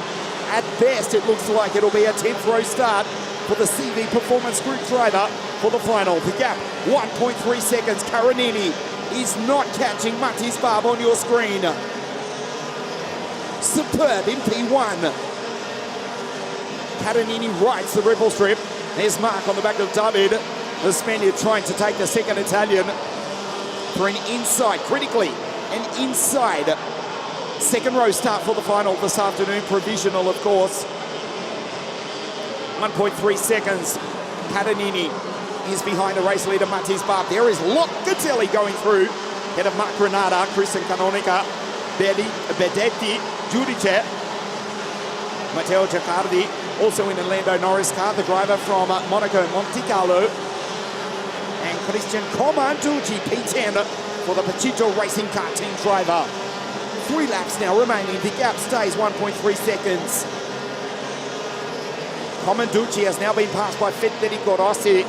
At best, it looks like it'll be a 10th row start for the CV Performance Group driver for the final. The gap, 1.3 seconds. Catanini is not catching Mathis Barbe on your screen. Superb in P1. Catanini rides the ripple strip. There's Mark on the back of David. The Spaniard trying to take the second Italian for an inside, critically, an inside second row start for the final this afternoon. Provisional, of course. 1.3 seconds. Catanini is behind the race leader, Matis Barb. There is Locatelli going through. Head of Mark Granada, Kristen Canonica, Bedetti, Giudice, Matteo Giacardi, also in the Lando Norris car, the driver from Monaco, Monte Carlo, and Christian Comanducci, P10 for the Pachito Racing Car team driver. 3 laps now remaining. The gap stays 1.3 seconds. Comanducci has now been passed by Federico Rossi,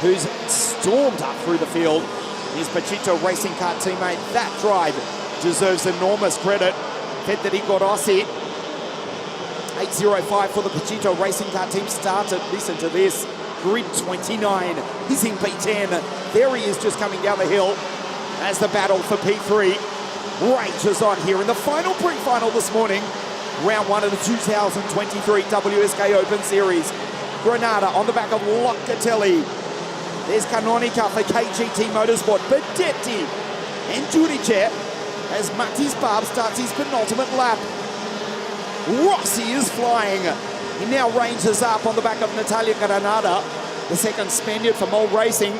who's stormed up through the field. His Pachito Racing Car teammate. That drive deserves enormous credit. Federico Rossi, 8:05 for the Pachito Racing Car team started. Listen to this, grid 29. He's in P10. There he is, just coming down the hill as the battle for P3 rages on here in the final pre-final this morning. Round 1 of the 2023 WSK Open Series. Granada on the back of Locatelli. There's Canonica for KGT Motorsport. Bedetti and Giudice as Matis Barb starts his penultimate lap. Rossi is flying. He now ranges up on the back of Natalia Granada, the second Spaniard for Mole Racing,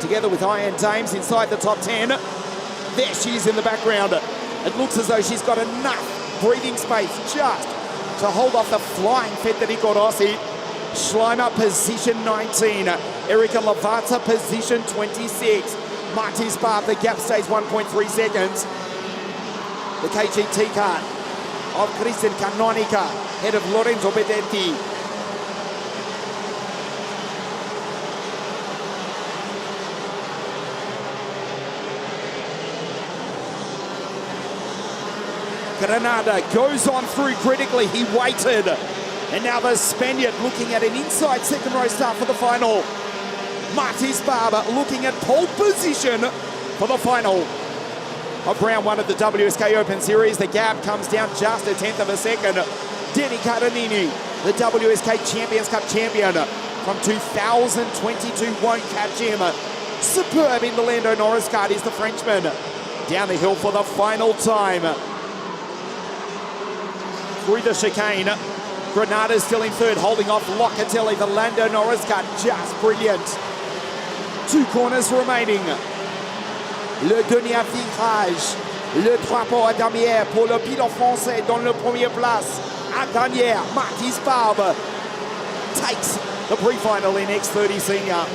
together with Ian Dames inside the top 10. There she is in the background. It looks as though she's got enough breathing space just to hold off the flying Federico Rossi. Schleimer, position 19. Erika Lavazza, position 26. Matis Barb, the gap stays 1.3 seconds. The KGT car of Christian Canonica, head of Lorenzo Bedetti. Granada goes on through critically. He waited. And now the Spaniard looking at an inside second row start for the final. Matis Barb looking at pole position for the final of round 1 of the WSK Open Series. The gap comes down just a 1/10 of a second. Denny Catanini, the WSK Champions Cup champion from 2022, won't catch him. Superb in the Lando Norris car is the Frenchman. Down the hill for the final time. Through the chicane, Granada still in third, holding off Locatelli. The Lando Norris car, just brilliant. 2 corners remaining. Le dernier virage, le drapeau à damier pour le pilote français dans le premier place. À dernière, Matis Barb takes the pre-final in X30 Senior.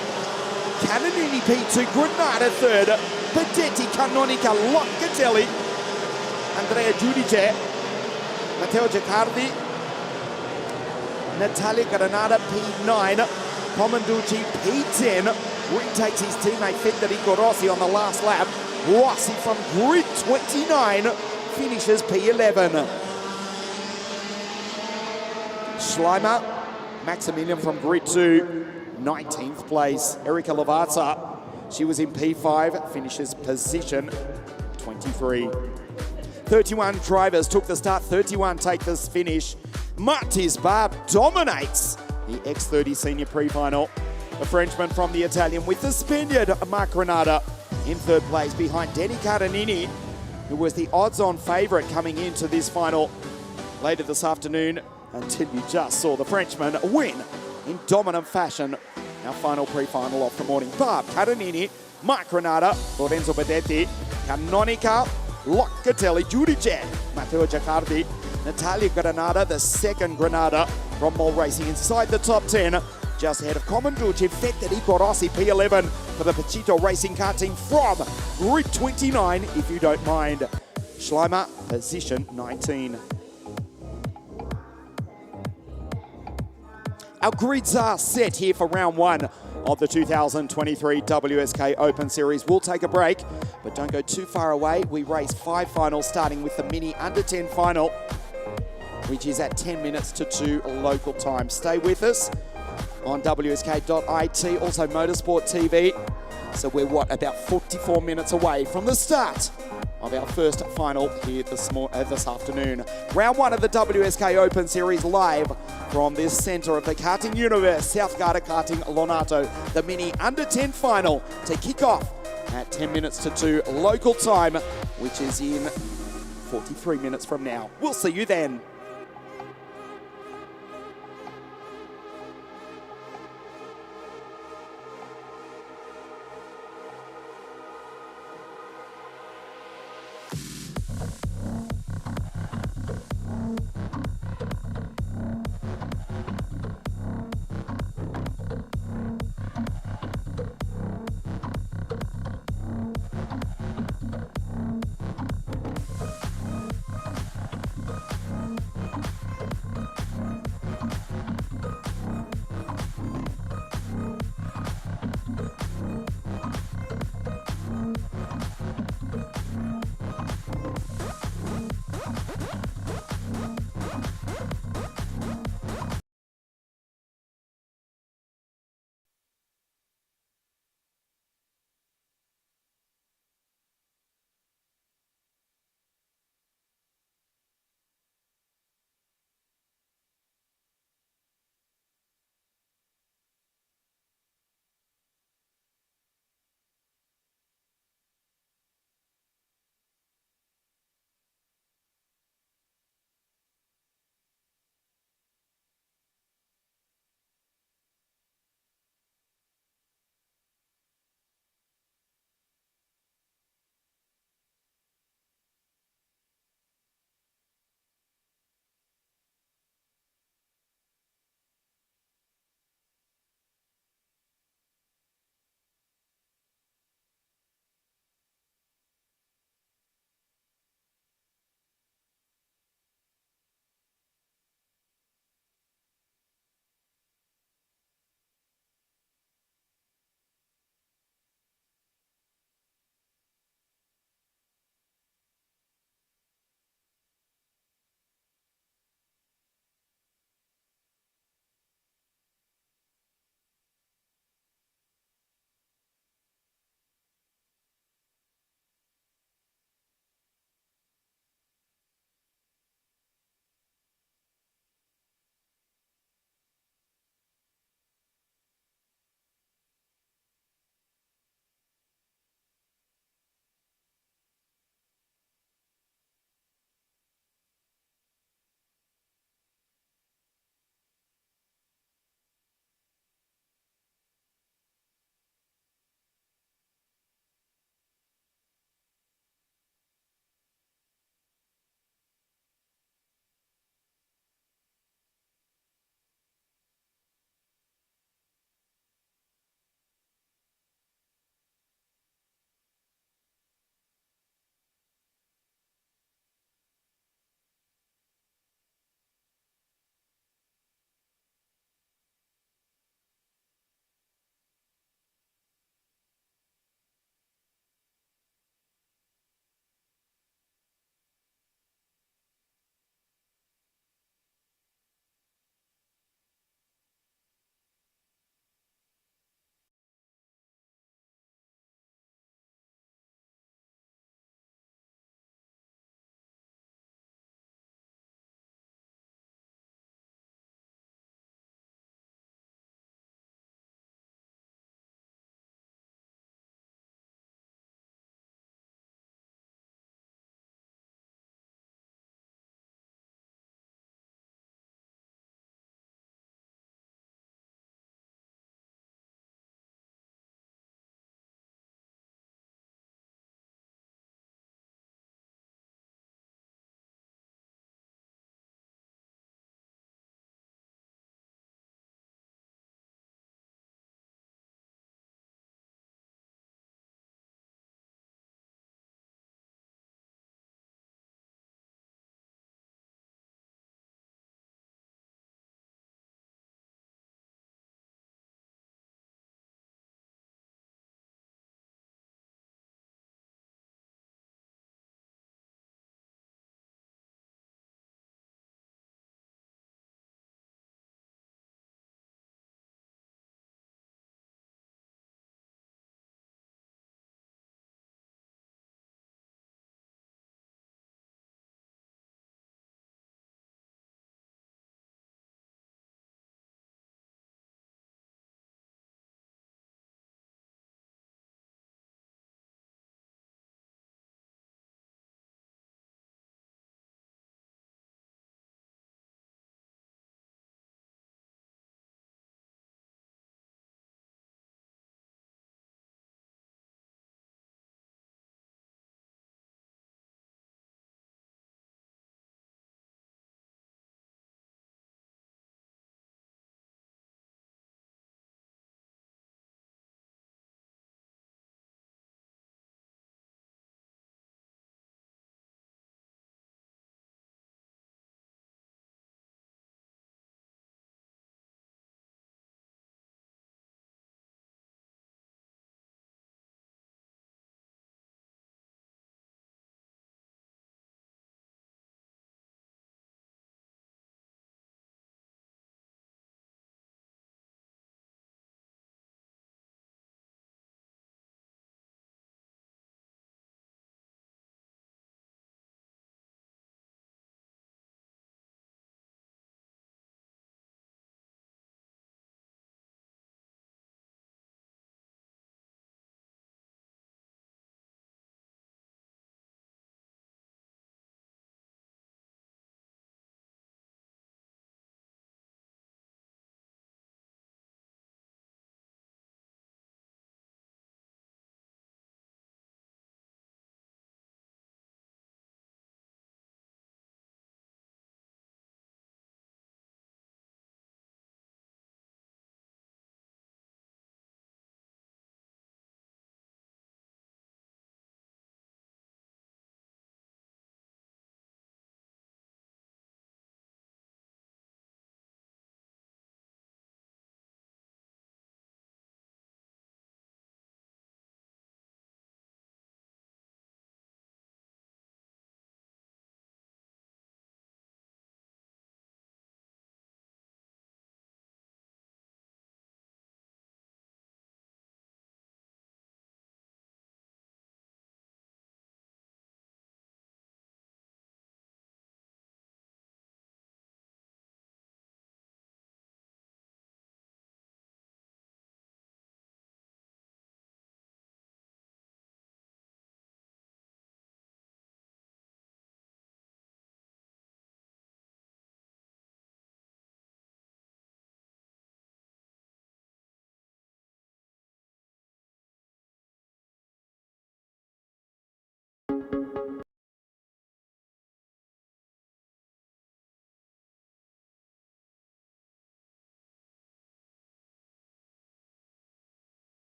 Catanini P2, Granada third, Bedetti, Canonica, Locatelli, Andrea Giudice, Matteo Giacardi, Natalia Granada P9, Comanducci P10, retakes his teammate Federico Rossi on the last lap. Rossi from grid 29 finishes P11. Schleimer, Maximilian from grid 2, 19th place. Erika Lavazza, she was in P5, finishes position 23. 31 drivers took the start, 31 take this finish. Matis Barb dominates the X30 Senior Pre-Final. The Frenchman from the Italian with the Spaniard, Mark Granada, in third place behind Denny Catanini, who was the odds-on favourite coming into this final later this afternoon, until you just saw the Frenchman win in dominant fashion. Our final pre-final of the morning. Barb, Catanini, Mark Granada, Lorenzo Bedetti, Canonica, Locatelli, Giudice, Matteo Giacardi, Natalia Granada, the second Granada from Mole Racing inside the top 10. Just ahead of Comanducci, Federico Rossi, P11 for the Pachito Racing Car team from grid 29, if you don't mind. Schleimer, position 19. Our grids are set here for round 1 of the 2023 WSK Open Series. We'll take a break, but don't go too far away. We race 5 finals, starting with the mini under 10 final, which is at 10 minutes to 2 local time. Stay with us on WSK.IT, also Motorsport TV. So we're, about 44 minutes away from the start of our first final here this afternoon. Round 1 of the WSK Open Series live from this centre of the karting universe, South Garda Karting Lonato. The mini under 10 final to kick off at 10 minutes to 2 local time, which is in 43 minutes from now. We'll see you then.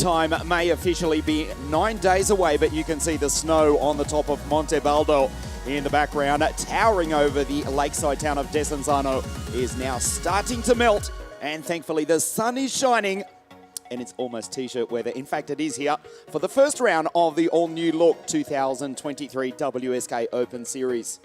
time may officially be 9 days away, but you can see the snow on the top of Monte Baldo in the background, towering over the lakeside town of Desenzano, is now starting to melt, and thankfully the sun is shining, and it's almost t-shirt weather. In fact, it is here for the first round of the all-new look 2023 WSK Open Series.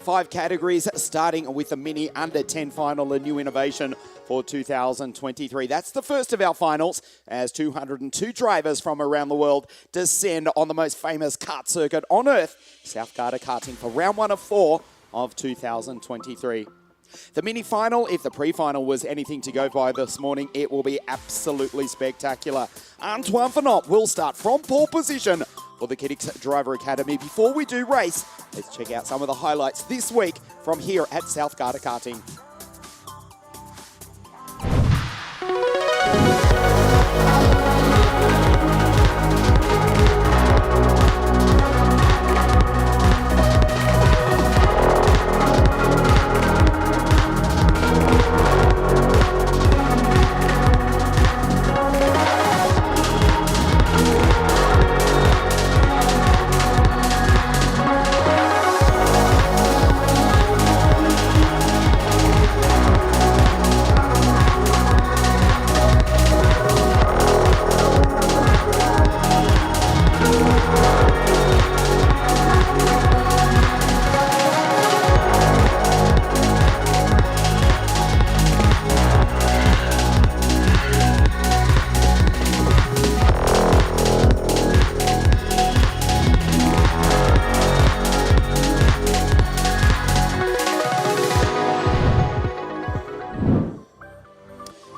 5 categories, starting with the mini under 10 final, a new innovation for 2023. That's the first of our finals, as 202 drivers from around the world descend on the most famous kart circuit on earth, South Garda karting, for round 1 of 4 of 2023. The mini final, if the pre-final was anything to go by this morning, it will be absolutely spectacular. Untitled will start from pole position for the Kiddix Driver Academy. Before we do race, let's check out some of the highlights this week from here at South Garda Karting.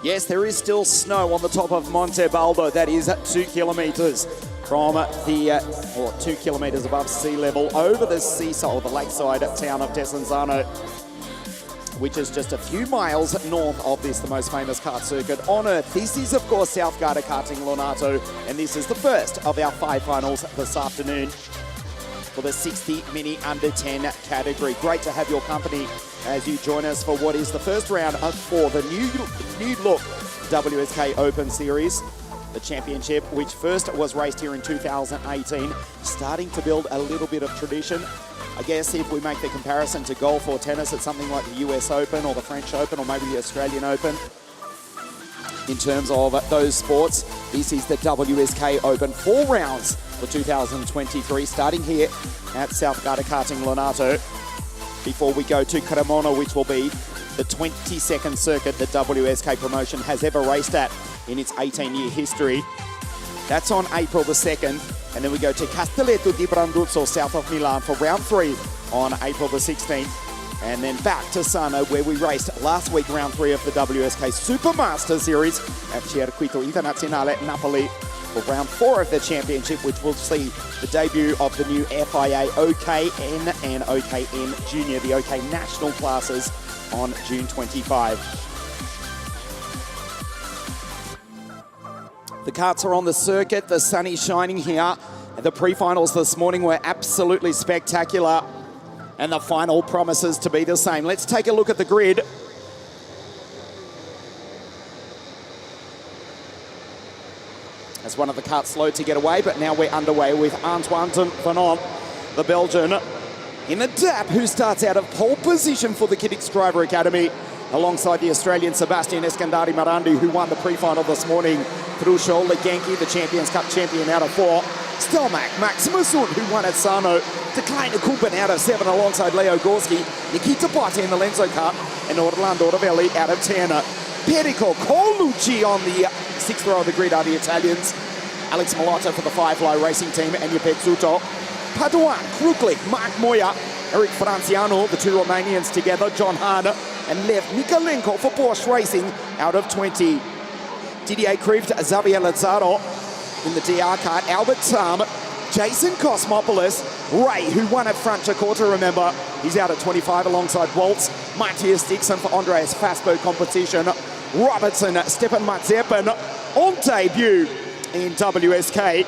Yes, there is still snow on the top of Monte Baldo. That is 2 kilometres from the, 2 kilometres above sea level over the seaside, or the lakeside town of Desenzano, which is just a few miles north of this, the most famous kart circuit on earth. This is, of course, South Garda Karting Lonato, and this is the first of our 5 finals this afternoon for the 60 mini under 10 category. Great to have your company as you join us for what is the first round of 4, the new look WSK Open Series, the championship, which first was raced here in 2018, starting to build a little bit of tradition. I guess if we make the comparison to golf or tennis, it's something like the US Open or the French Open or maybe the Australian Open. In terms of those sports, this is the WSK Open, 4 rounds for 2023, starting here at South Garda Karting Lonato, before we go to Cremona, which will be the 22nd circuit that WSK promotion has ever raced at in its 18-year history. That's on April the 2nd, and then we go to Castelletto di Branduzzo, south of Milan, for round 3 on April the 16th, and then back to Sano, where we raced last week round 3 of the WSK Supermaster Series at Circuito Internazionale Napoli for round 4 of the championship, which will see the debut of the new FIA OKN and OKN Junior, the OK National classes, on June 25. The karts are on the circuit, the sun is shining here. The pre-finals this morning were absolutely spectacular, and the final promises to be the same. Let's take a look at the grid. As one of the karts slow to get away, but now we're underway with Antoine Fanon, the Belgian, in a DAP, who starts out of pole position for the Kiddix Driver Academy, alongside the Australian Sebastian Eskandari Marandi, who won the pre-final this morning through Scholle Genki, the Champions Cup champion, out of 4. Stelmack Maximusund, who won at Sano, Decline Kumpen out of 7 alongside Leo Gorski, Nikita Botti in the Lenzo Cup, and Orlando Ravelli out of 10. Perico Colucci on the 6th row of the grid are the Italians. Alex Malotto for the Firefly Racing Team, Enya Pezzuto. Paduan, Kruklik, Mark Moya, Eric Franciano, the 2 Romanians together, John Hahn, and Lev Nikolenko for Porsche Racing out of 20. Didier Krieft, Xavier Lazaro in the DR kart, Albert Tam, Jason Cosmopoulos, Ray, who won at Franciacorta, remember, he's out at 25 alongside Waltz, Matthias Dixon for Andreas Fasbo competition, Robertson, Stepan Mazepin on debut in WSK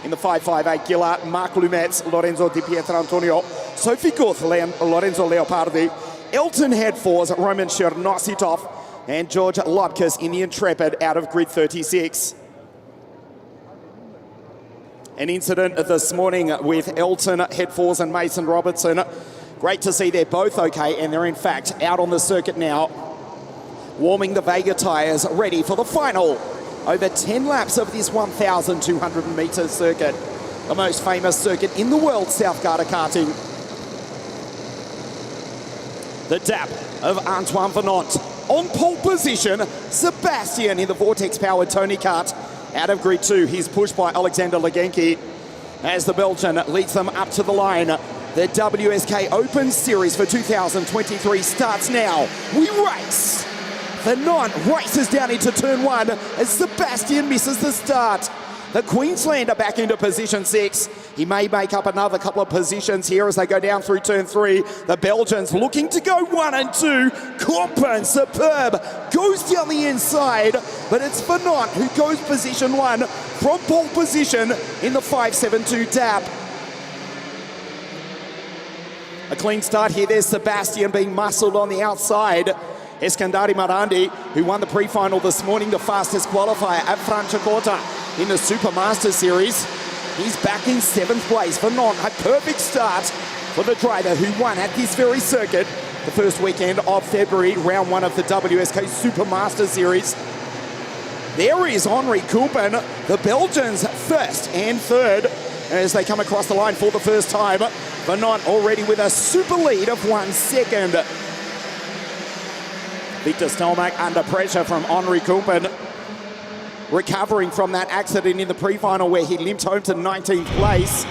in the 558 Gillard, Mark Lumetz, Lorenzo Di Pietrantonio, Sophie Guth, Lorenzo Leopardi, Elton Headforce, Roman Chernositov, and George Lobkis in the Intrepid out of grid 36. An incident this morning with Elton Hetfors and Mason Robertson. Great to see they're both okay, and they're in fact out on the circuit now, warming the Vega tyres, ready for the final. Over 10 laps of this 1,200 metre circuit, the most famous circuit in the world, South Garda karting. The dap of Antoine Venant. On pole position, Sebastian in the Vortex-powered Tony kart. Out of grid 2, he's pushed by Alexander Legenki as the Belgian leads them up to the line. The WSK Open Series for 2023 starts now. We race. Venant races down into turn 1 as Sebastian misses the start. The Queenslander back into position 6. He may make up another couple of positions here as they go down through turn 3. The Belgians looking to go 1 and 2. Kompen, superb, goes down the inside, but it's Venant who goes position 1 from pole position in the 5.72 dap. A clean start here. There's Sebastian being muscled on the outside. Eskandari Marandi, who won the pre-final this morning, the fastest qualifier at Franciacorta in the Super Master Series. He's back in 7th place. Venant, a perfect start for the driver who won at this very circuit the first weekend of February, round 1 of the WSK Super Master Series. There is Henri Kompen, the Belgians first and third as they come across the line for the first time. Venant already with a super lead of 1 second. Victor Stelmach under pressure from Henri Kompen, recovering from that accident in the pre-final where he limped home to 19th place.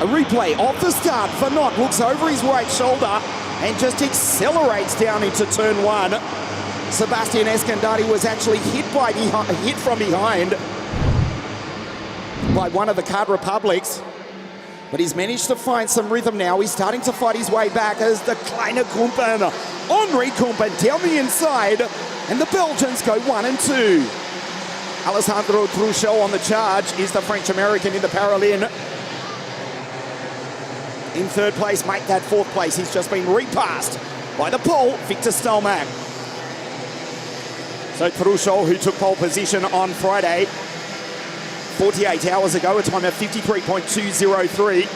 A replay of the start. Venant looks over his right shoulder and just accelerates down into turn 1. Sebastian Eskandari was actually hit from behind by one of the Kart Republics, but he's managed to find some rhythm now. He's starting to fight his way back as the Kleine Kompen, Henri Kompen down the inside, and the Belgians go 1 and 2. Alessandro Truchot on the charge is the French-American in the Paralympic. In 3rd place, make that 4th place. He's just been repassed by the pole, Victor Stelmach. So Truchot, who took pole position on Friday, 48 hours ago, a time of 53.203,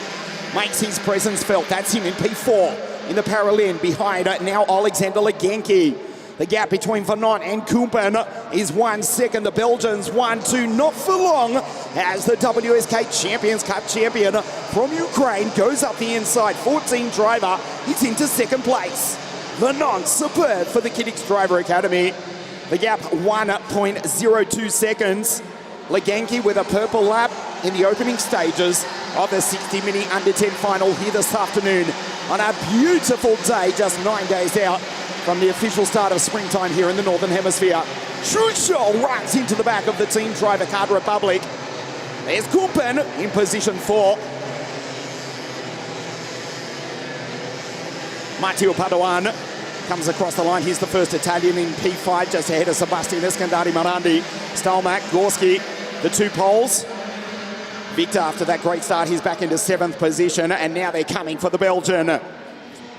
makes his presence felt. That's him in P4 in the Paralympic. Behind now Alexander Legenki. The gap between Venant and Kompen is 1 second. The Belgians 1-2, not for long, as the WSK Champions Cup champion from Ukraine goes up the inside. 14 driver, he's into 2nd place. Venant, superb for the Kiddix Driver Academy. The gap 1.02 seconds. Legenki with a purple lap in the opening stages of the 60 Mini Under 10 final here this afternoon on a beautiful day, just 9 days out from the official start of springtime here in the Northern Hemisphere. Truchot runs into the back of the Team Driver Kart Republic. There's Kompen in position 4. Matteo Padoan comes across the line. He's the first Italian in P5, just ahead of Sebastian Eskandari Marandi. Stelmach, Gorski, the 2 poles. Victor, after that great start, he's back into 7th position, and now they're coming for the Belgian.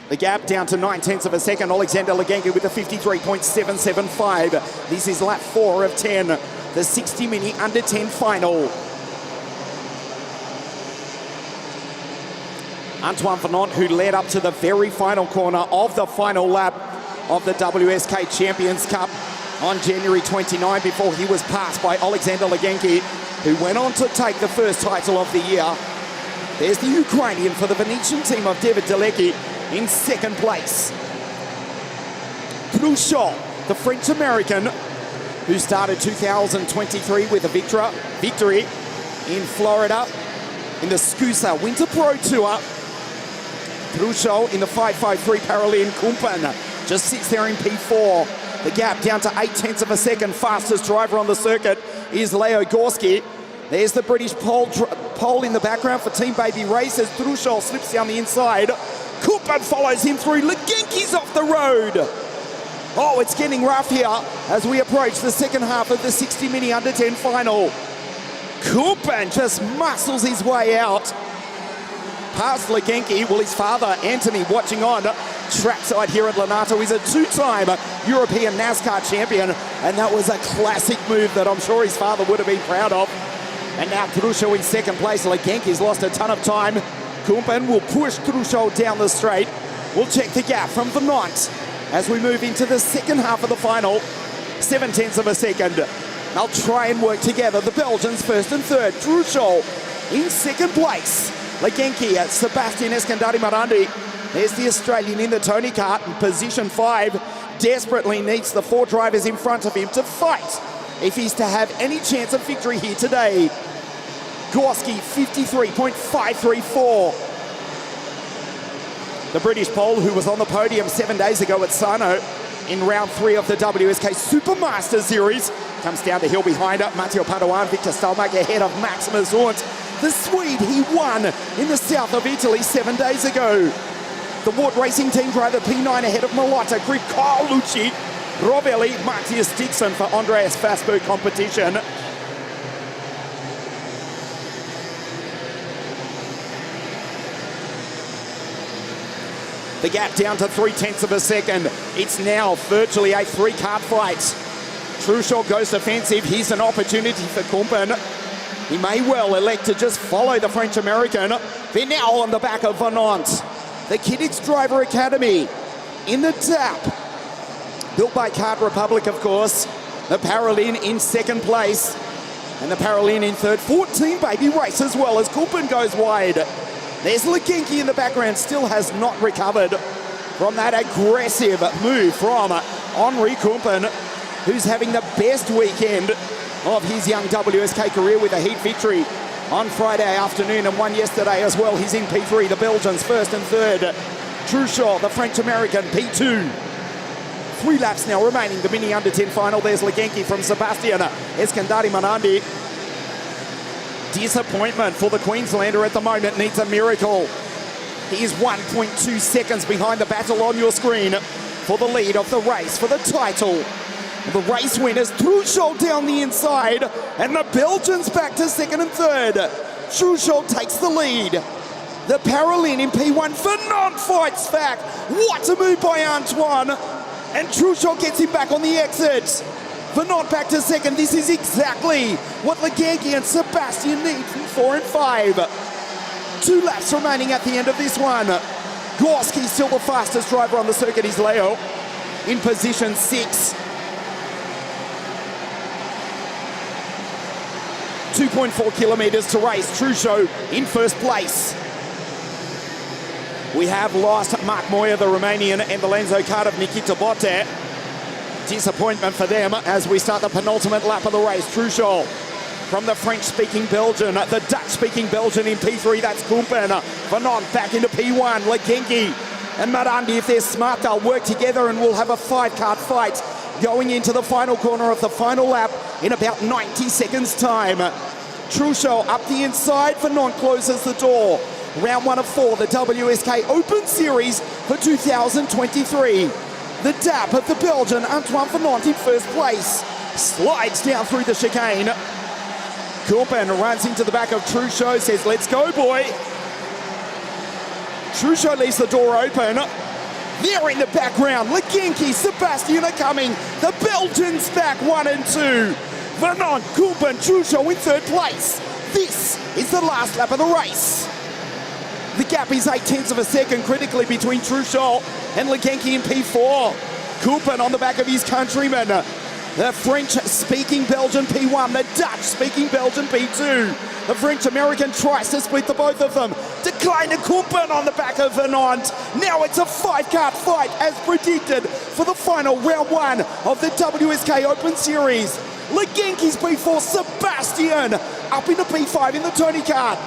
The gap down to 9/10 of a second. Alexander Legenki with a 53.775. This is lap 4 of 10, the 60 Mini Under 10 final. Antoine Venant, who led up to the very final corner of the final lap of the WSK Champions Cup on January 29 before he was passed by Alexander Legenki, who went on to take the first title of the year. There's the Ukrainian for the Venetian team of David Delecki in 2nd place. Truchot, the French-American, who started 2023 with a victory in Florida in the SCUSA Winter Pro Tour. Truchot in the 5.53 Paralympic. Kompen just sits there in P4. The gap down to 0.8 of a second. Fastest driver on the circuit is Leo Gorski. There's the British pole in the background for Team Baby Racers. Truchot slips down the inside. Kompen follows him through. Legenki's off the road. Oh, it's getting rough here as we approach the second half of the 60 Mini Under 10 final. Kompen just muscles his way out past Legenki. Well, his father, Anthony, watching on trackside here at Lonato. He's a 2-time European NASCAR champion, and that was a classic move that I'm sure his father would have been proud of. And now Trucho in second place. Legenki's lost a ton of time. Kumpen will push Trucho down the straight. We'll check the gap from Venant as we move into the second half of the final. 0.7 of a second. They'll try and work together. The Belgians first and third. Trucho in second place. Legenki at Sebastian Eskandari-Marandi. There's the Australian in the Tony Kart in position 5. Desperately needs the 4 drivers in front of him to fight if he's to have any chance of victory here today. Gorski 53.534. The British pole who was on the podium 7 days ago at Sarno in round 3 of the WSK Supermaster Series comes down the hill behind it. Matteo Padoan, Victor Stalmacher ahead of Maximus Hunt. The Swede, he won in the south of Italy 7 days ago. The Ward Racing Team driver P9 ahead of Malata, Greg Carlucci, Rovelli, Matthias Dixon for Andreas Fasberg competition. The gap down to 0.3 of a second. It's now virtually a 3-card fight. Trucho goes defensive. Here's an opportunity for Kumpen. He may well elect to just follow the French-American. They're now on the back of Venant. The Kiddix Driver Academy in the DAP. Built by Kart Republic, of course. The Paralin in second place. And the Paralin in third. 14 baby race as well as Kumpen goes wide. There's Legenki in the background, still has not recovered from that aggressive move from Henri Kumpen, who's having the best weekend of his young WSK career with a heat victory on Friday afternoon and one yesterday as well. He's in P3, the Belgians first and third. Trucho, the French-American, P2. 3 laps now remaining, the mini under 10 final. There's Legenki from Sebastian Eskandari-Marandi. Disappointment for the Queenslander at the moment, needs a miracle. He is 1.2 seconds behind the battle on your screen for the lead of the race for the title. The race winners, Trucho down the inside, and the Belgians back to second and third. Trucho takes the lead. The Paralin in P1, Venant fights back. What a move by Antoine. And Trucho gets him back on the exit. Venant back to second. This is exactly what Legenki and Sebastian need from 4 and 5. 2 laps remaining at the end of this one. Gorski still the fastest driver on the circuit is Leo in position 6. 2.4 kilometers to race. Trucho in first place. We have lost Mark Moya, the Romanian, and the Lenzo card of Nikita Botte. Disappointment for them as we start the penultimate lap of the race. Trucho from the French-speaking Belgian, the Dutch-speaking Belgian in P3, that's Kumpen. Venant back into P1, Legenki and Marandi, if they're smart, they'll work together and we'll have a 5-card fight going into the final corner of the final lap in about 90 seconds time. Trucho up the inside, Venant closes the door. Round 1 of 4, the WSK Open Series for 2023. The DAP of the Belgian, Antoine Venant in first place. Slides down through the chicane. Kumpen runs into the back of Trucho, says, let's go, boy. Trucho leaves the door open. There in the background, Legenki, Sebastian are coming. The Belgians back 1 and 2. Venant, Kumpen, Trucho in third place. This is the last lap of the race. The gap is 0.8 of a second critically between Trucho and Legenki in P4. Kumpen on the back of his countrymen. The French-speaking Belgian P1, the Dutch-speaking Belgian P2. The French-American tries to split the both of them. Decline to Kumpen on the back of Venant. Now it's a 5-card fight as predicted for the final round 1 of the WSK Open Series. Legenki's P4, Sebastian up into P5 in the Tony Kart.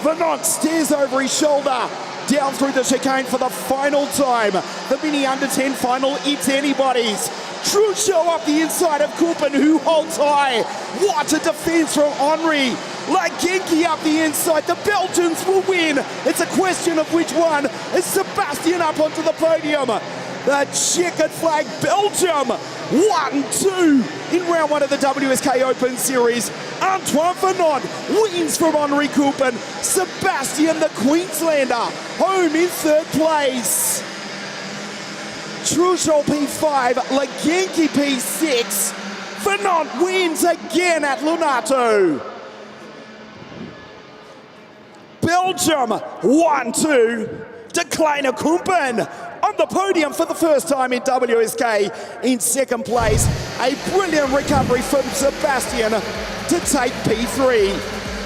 Venant stares over his shoulder, down through the chicane for the final time. The mini under 10 final, it's anybody's. Trucho up the inside of Kumpen, who holds high. What a defense from Henri. Legenki up the inside. The Belgians will win. It's a question of which one. Is Sebastian up onto the podium? The checkered flag, Belgium. 1-2 in round 1 of the WSK Open Series. Antoine Venant wins from Henri Kumpen. Sebastian, the Queenslander, home in third place. Trucho P5, Legenki P6. Venant wins again at Lonato. Belgium 1-2. De Kleine Kumpen on the podium for the first time in WSK in second place. A brilliant recovery from Sebastian to take P3.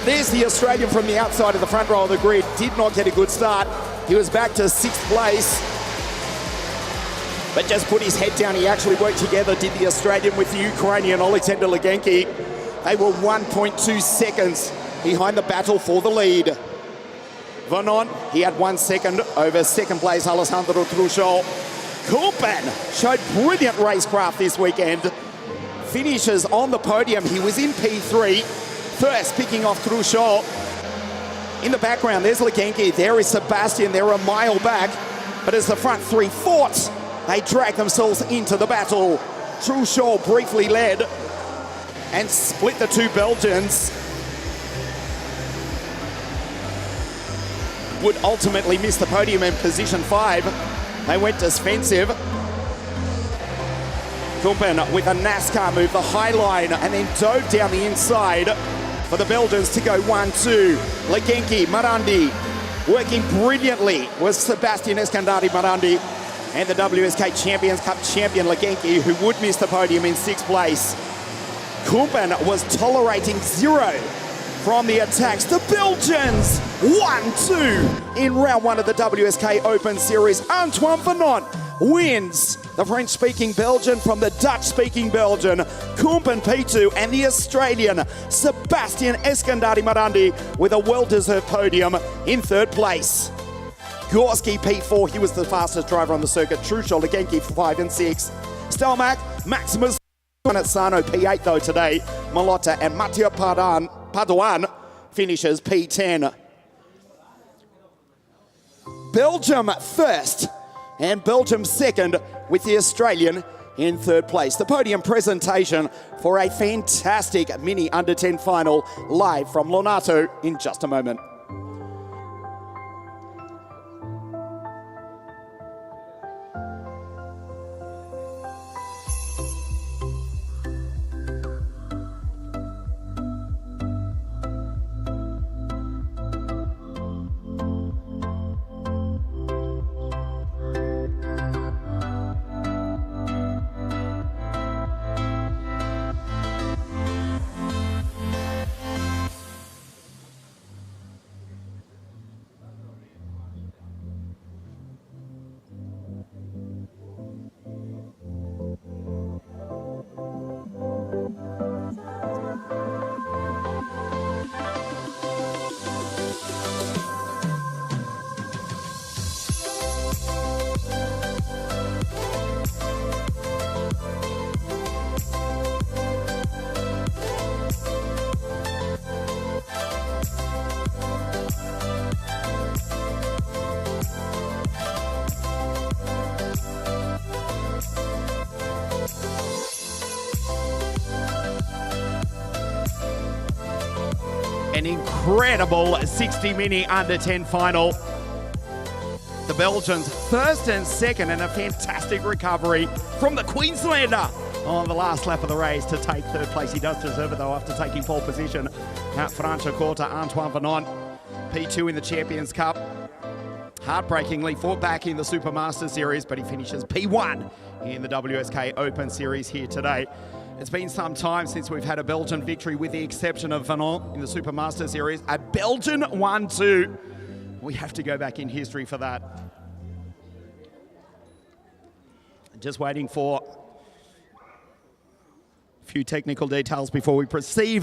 There's the Australian from the outside of the front row of the grid. Did not get a good start. He was back to sixth place, but just put his head down. He actually worked together, did the Australian with the Ukrainian Alexander Legenki. They were 1.2 seconds behind the battle for the lead. Vernon, he had 1 second over second place Alessandro Truchot. Kumpen showed brilliant racecraft this weekend. Finishes on the podium. He was in P3, first picking off Truchot. In the background, there's Legenki. There is Sebastian. They're a mile back. But as the front three fought, they dragged themselves into the battle. Truchot briefly led and split the two Belgians. Would ultimately miss the podium in position 5. They went defensive. Kumpen with a NASCAR move, the high line, and then dove down the inside for the Belgians to go 1-2. Legenki, Marandi, working brilliantly was Sebastian Eskandari Marandi, and the WSK Champions Cup champion Legenki, who would miss the podium in 6th place. Kumpen was tolerating 0 from the attacks. The Belgians 1-2 in round 1 of the WSK Open Series. Antoine Vernon wins the French-speaking Belgian from the Dutch-speaking Belgian. Kumpen P2 and the Australian Sebastian Eskandari Marandi with a well-deserved podium in 3rd place. Gorski P4, he was the fastest driver on the circuit. Truchot, Legenki 5 and 6. Stelmach, Maximus Sano P8 though today. Malotta and Mathieu Padoan finishes P10. Belgium first and Belgium second with the Australian in 3rd place. The podium presentation for a fantastic mini under 10 final live from Lonato in just a moment. An incredible 60 mini under 10 final. The Belgians first and second, and a fantastic recovery from the Queenslander on the last lap of the race to take 3rd place. He does deserve it though after taking pole position at Franciacorta. Antoine Vernon, P2 in the Champions Cup. Heartbreakingly fought back in the Supermaster Series, but he finishes P1 in the WSK Open Series here today. It's been some time since we've had a Belgian victory, with the exception of Vernon in the Supermaster Series. A Belgian 1-2. We have to go back in history for that. Just waiting for a few technical details before we proceed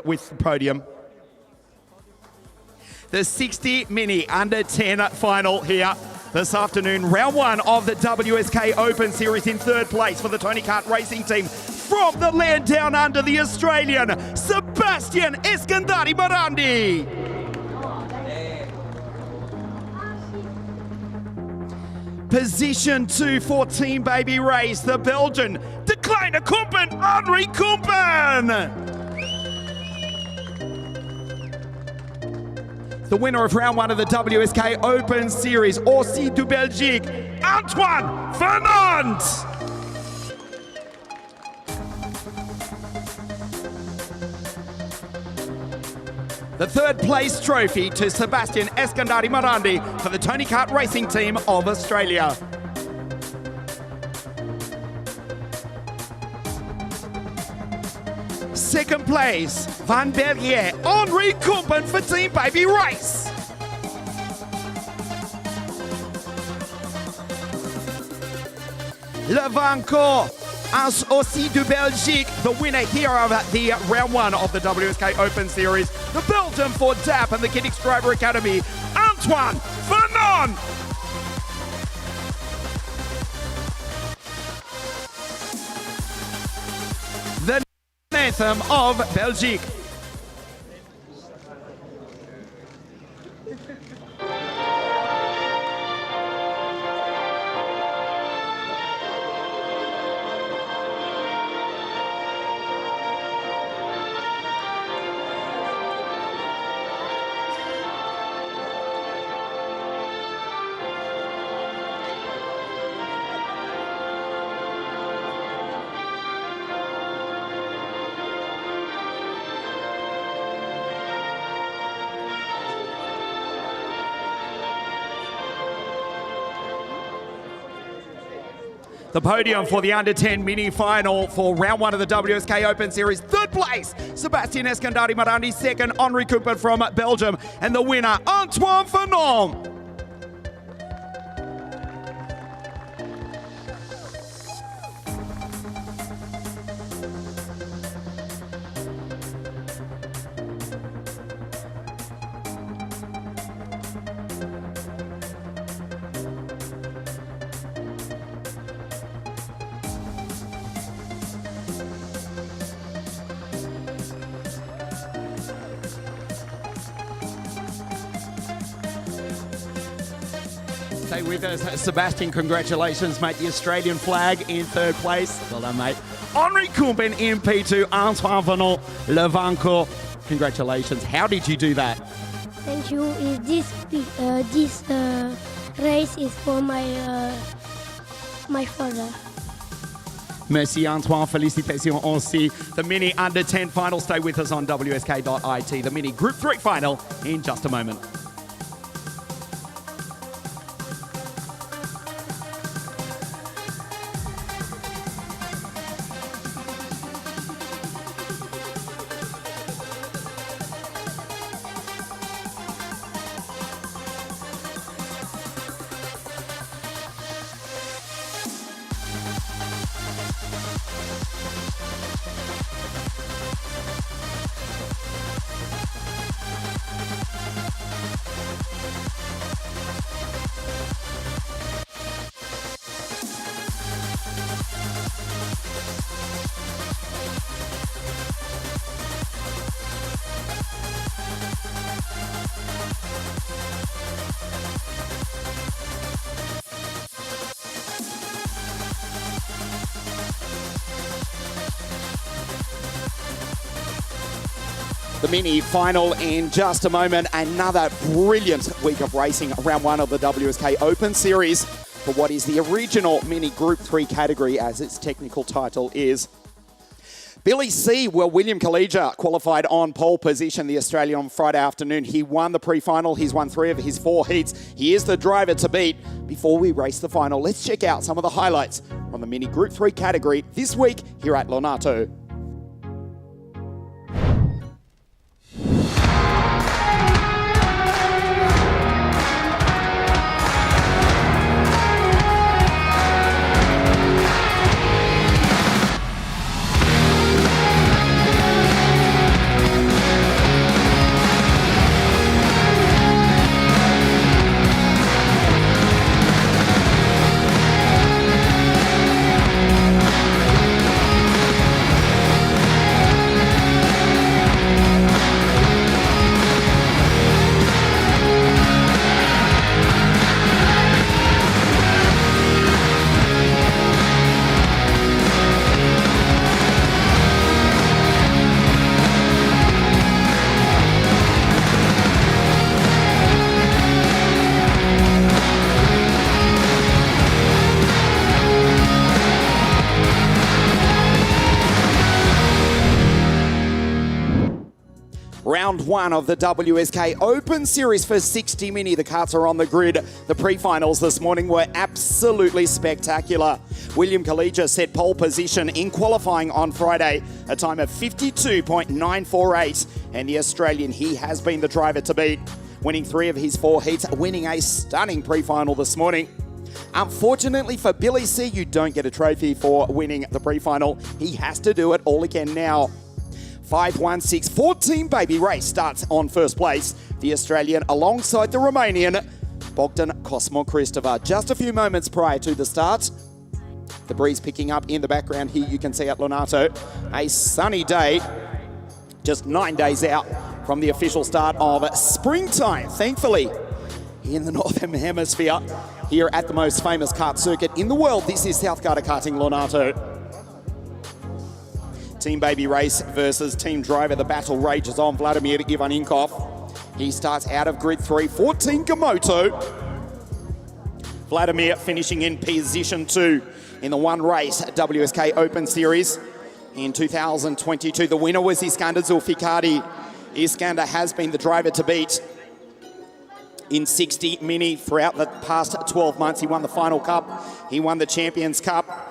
with the podium. The 60 mini under 10 final here this afternoon. Round 1 of the WSK Open Series. In 3rd place for the Tony Kart Racing Team from the land down under, the Australian Sebastian Eskandari Marandi. Position 2 for Team Baby Race, the Belgian De Kleine Kumpen, Henri Kumpen. The winner of round 1 of the WSK Open Series, Aussi du Belgique, Antoine Vernon. the third place trophy to Sebastian Eskandari Marandi for the Tony Kart Racing Team of Australia. Second place, Van Bergier, Henri Kumpen for Team Baby Race. Le vainqueur as aussi de Belgique, the winner here of the round one of the WSK Open Series, the Belgium for DAP and the Kiddix Driver Academy, Antoine Fanon. The anthem of Belgique. The podium for the under-10 mini-final for round one of the WSK Open Series. Third place, Sebastian Eskandari Marandi. Second, Henri Kumpen from Belgium. And the winner, Antoine Fanon. Stay with us, Sebastian. Congratulations, mate. The Australian flag in third place. Well done, mate. Henri Kumpen in P2. Antoine Fanon, le vainqueur. Congratulations. How did you do that? Thank you. This race is for my father. Merci, Antoine. Félicitations aussi. The mini under 10 final. Stay with us on WSK.IT. The mini Group 3 final in just a moment. The mini final in just a moment. Another brilliant week of racing, round one of the WSK Open Series for what is the original mini Group 3 category, as its technical title is. Billy C, well, William Collegia qualified on pole position, the Australian, on Friday afternoon. He won the pre-final. He's won 3 of his 4 heats. He is the driver to beat. Before we race the final, let's check out some of the highlights from the mini Group 3 category this week here at Lonato. Round one of the WSK Open Series for 60 Mini. The carts are on the grid. The pre-finals this morning were absolutely spectacular. William Collegia set pole position in qualifying on Friday, a time of 52.948. And the Australian, he has been the driver to beat, winning 3 of his 4 heats, winning a stunning pre-final this morning. Unfortunately for Billy C, you don't get a trophy for winning the pre-final. He has to do it all again now. 5-1-6-14 baby race starts on first place. The Australian alongside the Romanian Bogdan Cosmo-Christopher. Just a few moments prior to the start. The breeze picking up in the background here, you can see at Lonato. A sunny day, just 9 days out from the official start of springtime, thankfully, in the Northern Hemisphere, here at the most famous kart circuit in the world. This is South Garter Karting Lonato. Team baby race versus team driver. The battle rages on. Vladimir Ivaninkov. He starts out of grid 3 for Team Gamoto. Vladimir finishing in position 2 in the one race WSK Open Series in 2022. The winner was Iskander Zulfikari. Iskander has been the driver to beat in 60 Mini throughout the past 12 months. He won the Final Cup. He won the Champions Cup.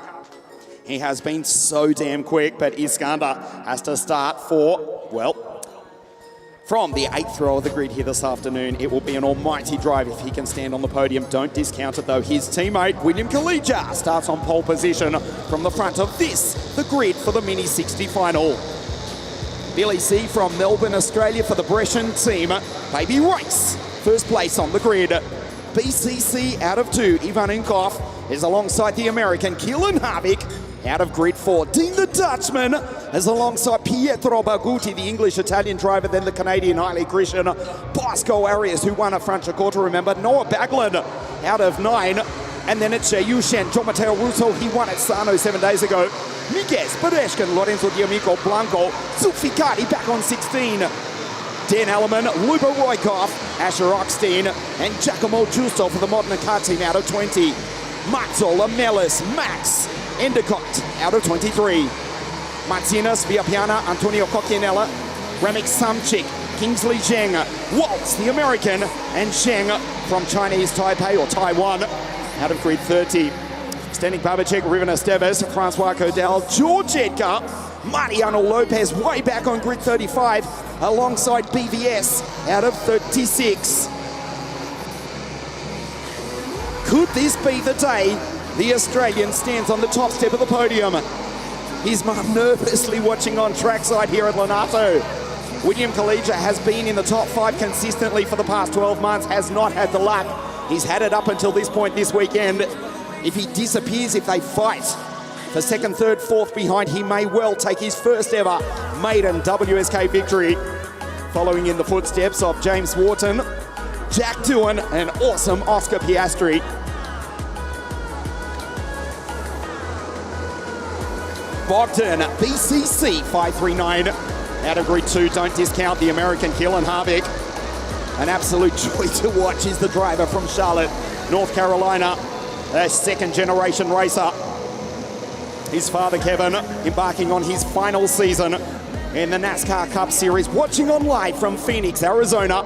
He has been so damn quick, but Iskander has to start for, well, from the 8th row of the grid here this afternoon. It will be an almighty drive if he can stand on the podium. Don't discount it though. His teammate, William Collegia, starts on pole position from the front of this, the grid for the Mini 60 final. Billy C from Melbourne, Australia for the Brescian team. Baby race, first place on the grid. BCC out of 2, Ivaninkov is alongside the American Keelan Harvick. Out of grid 4, Dean the Dutchman is alongside Pietro Baguti, the English-Italian driver, then the Canadian highly Christian Bosco Arias, who won a Franciacorta, remember. Noah Bagland out of 9, and then it's Yushen, John Matteo Russo, he won at Sano 7 days ago. Miguez, Bereshkin, Lorenzo D'Amico, Blanco, Zulfikari back on 16. Dan Ellerman, Lubo Roykov, Asher Oxteen, and Giacomo Giusto for the Modena Kart team out of 20. Maxol, Amelis, Max, Endicott out of 23. Martinez, Viapiana, Antonio Cocchianella, Ramek Samchik, Kingsley Zheng, Waltz, the American, and Zheng from Chinese Taipei or Taiwan out of grid 30. Standing Babacek, Riven Esteves, Francois Codel, George Edgar, Mariano Lopez way back on grid 35 alongside BVS out of 36. Could this be the day the Australian stands on the top step of the podium? His mum nervously watching on trackside here at Lonato. William Collegia has been in the top 5 consistently for the past 12 months, has not had the luck. He's had it up until this point this weekend. If he disappears, if they fight for 2nd, 3rd, 4th behind, he may well take his first ever maiden WSK victory, following in the footsteps of James Wharton, Jack Doohan, and awesome Oscar Piastri. Bogdan, BCC 539 out of grid 2. Don't discount the American Keelan Harvick. An absolute joy to watch. Is the driver from Charlotte, North Carolina, a 2nd generation racer. His father Kevin embarking on his final season in the NASCAR Cup Series. Watching on live from Phoenix, Arizona.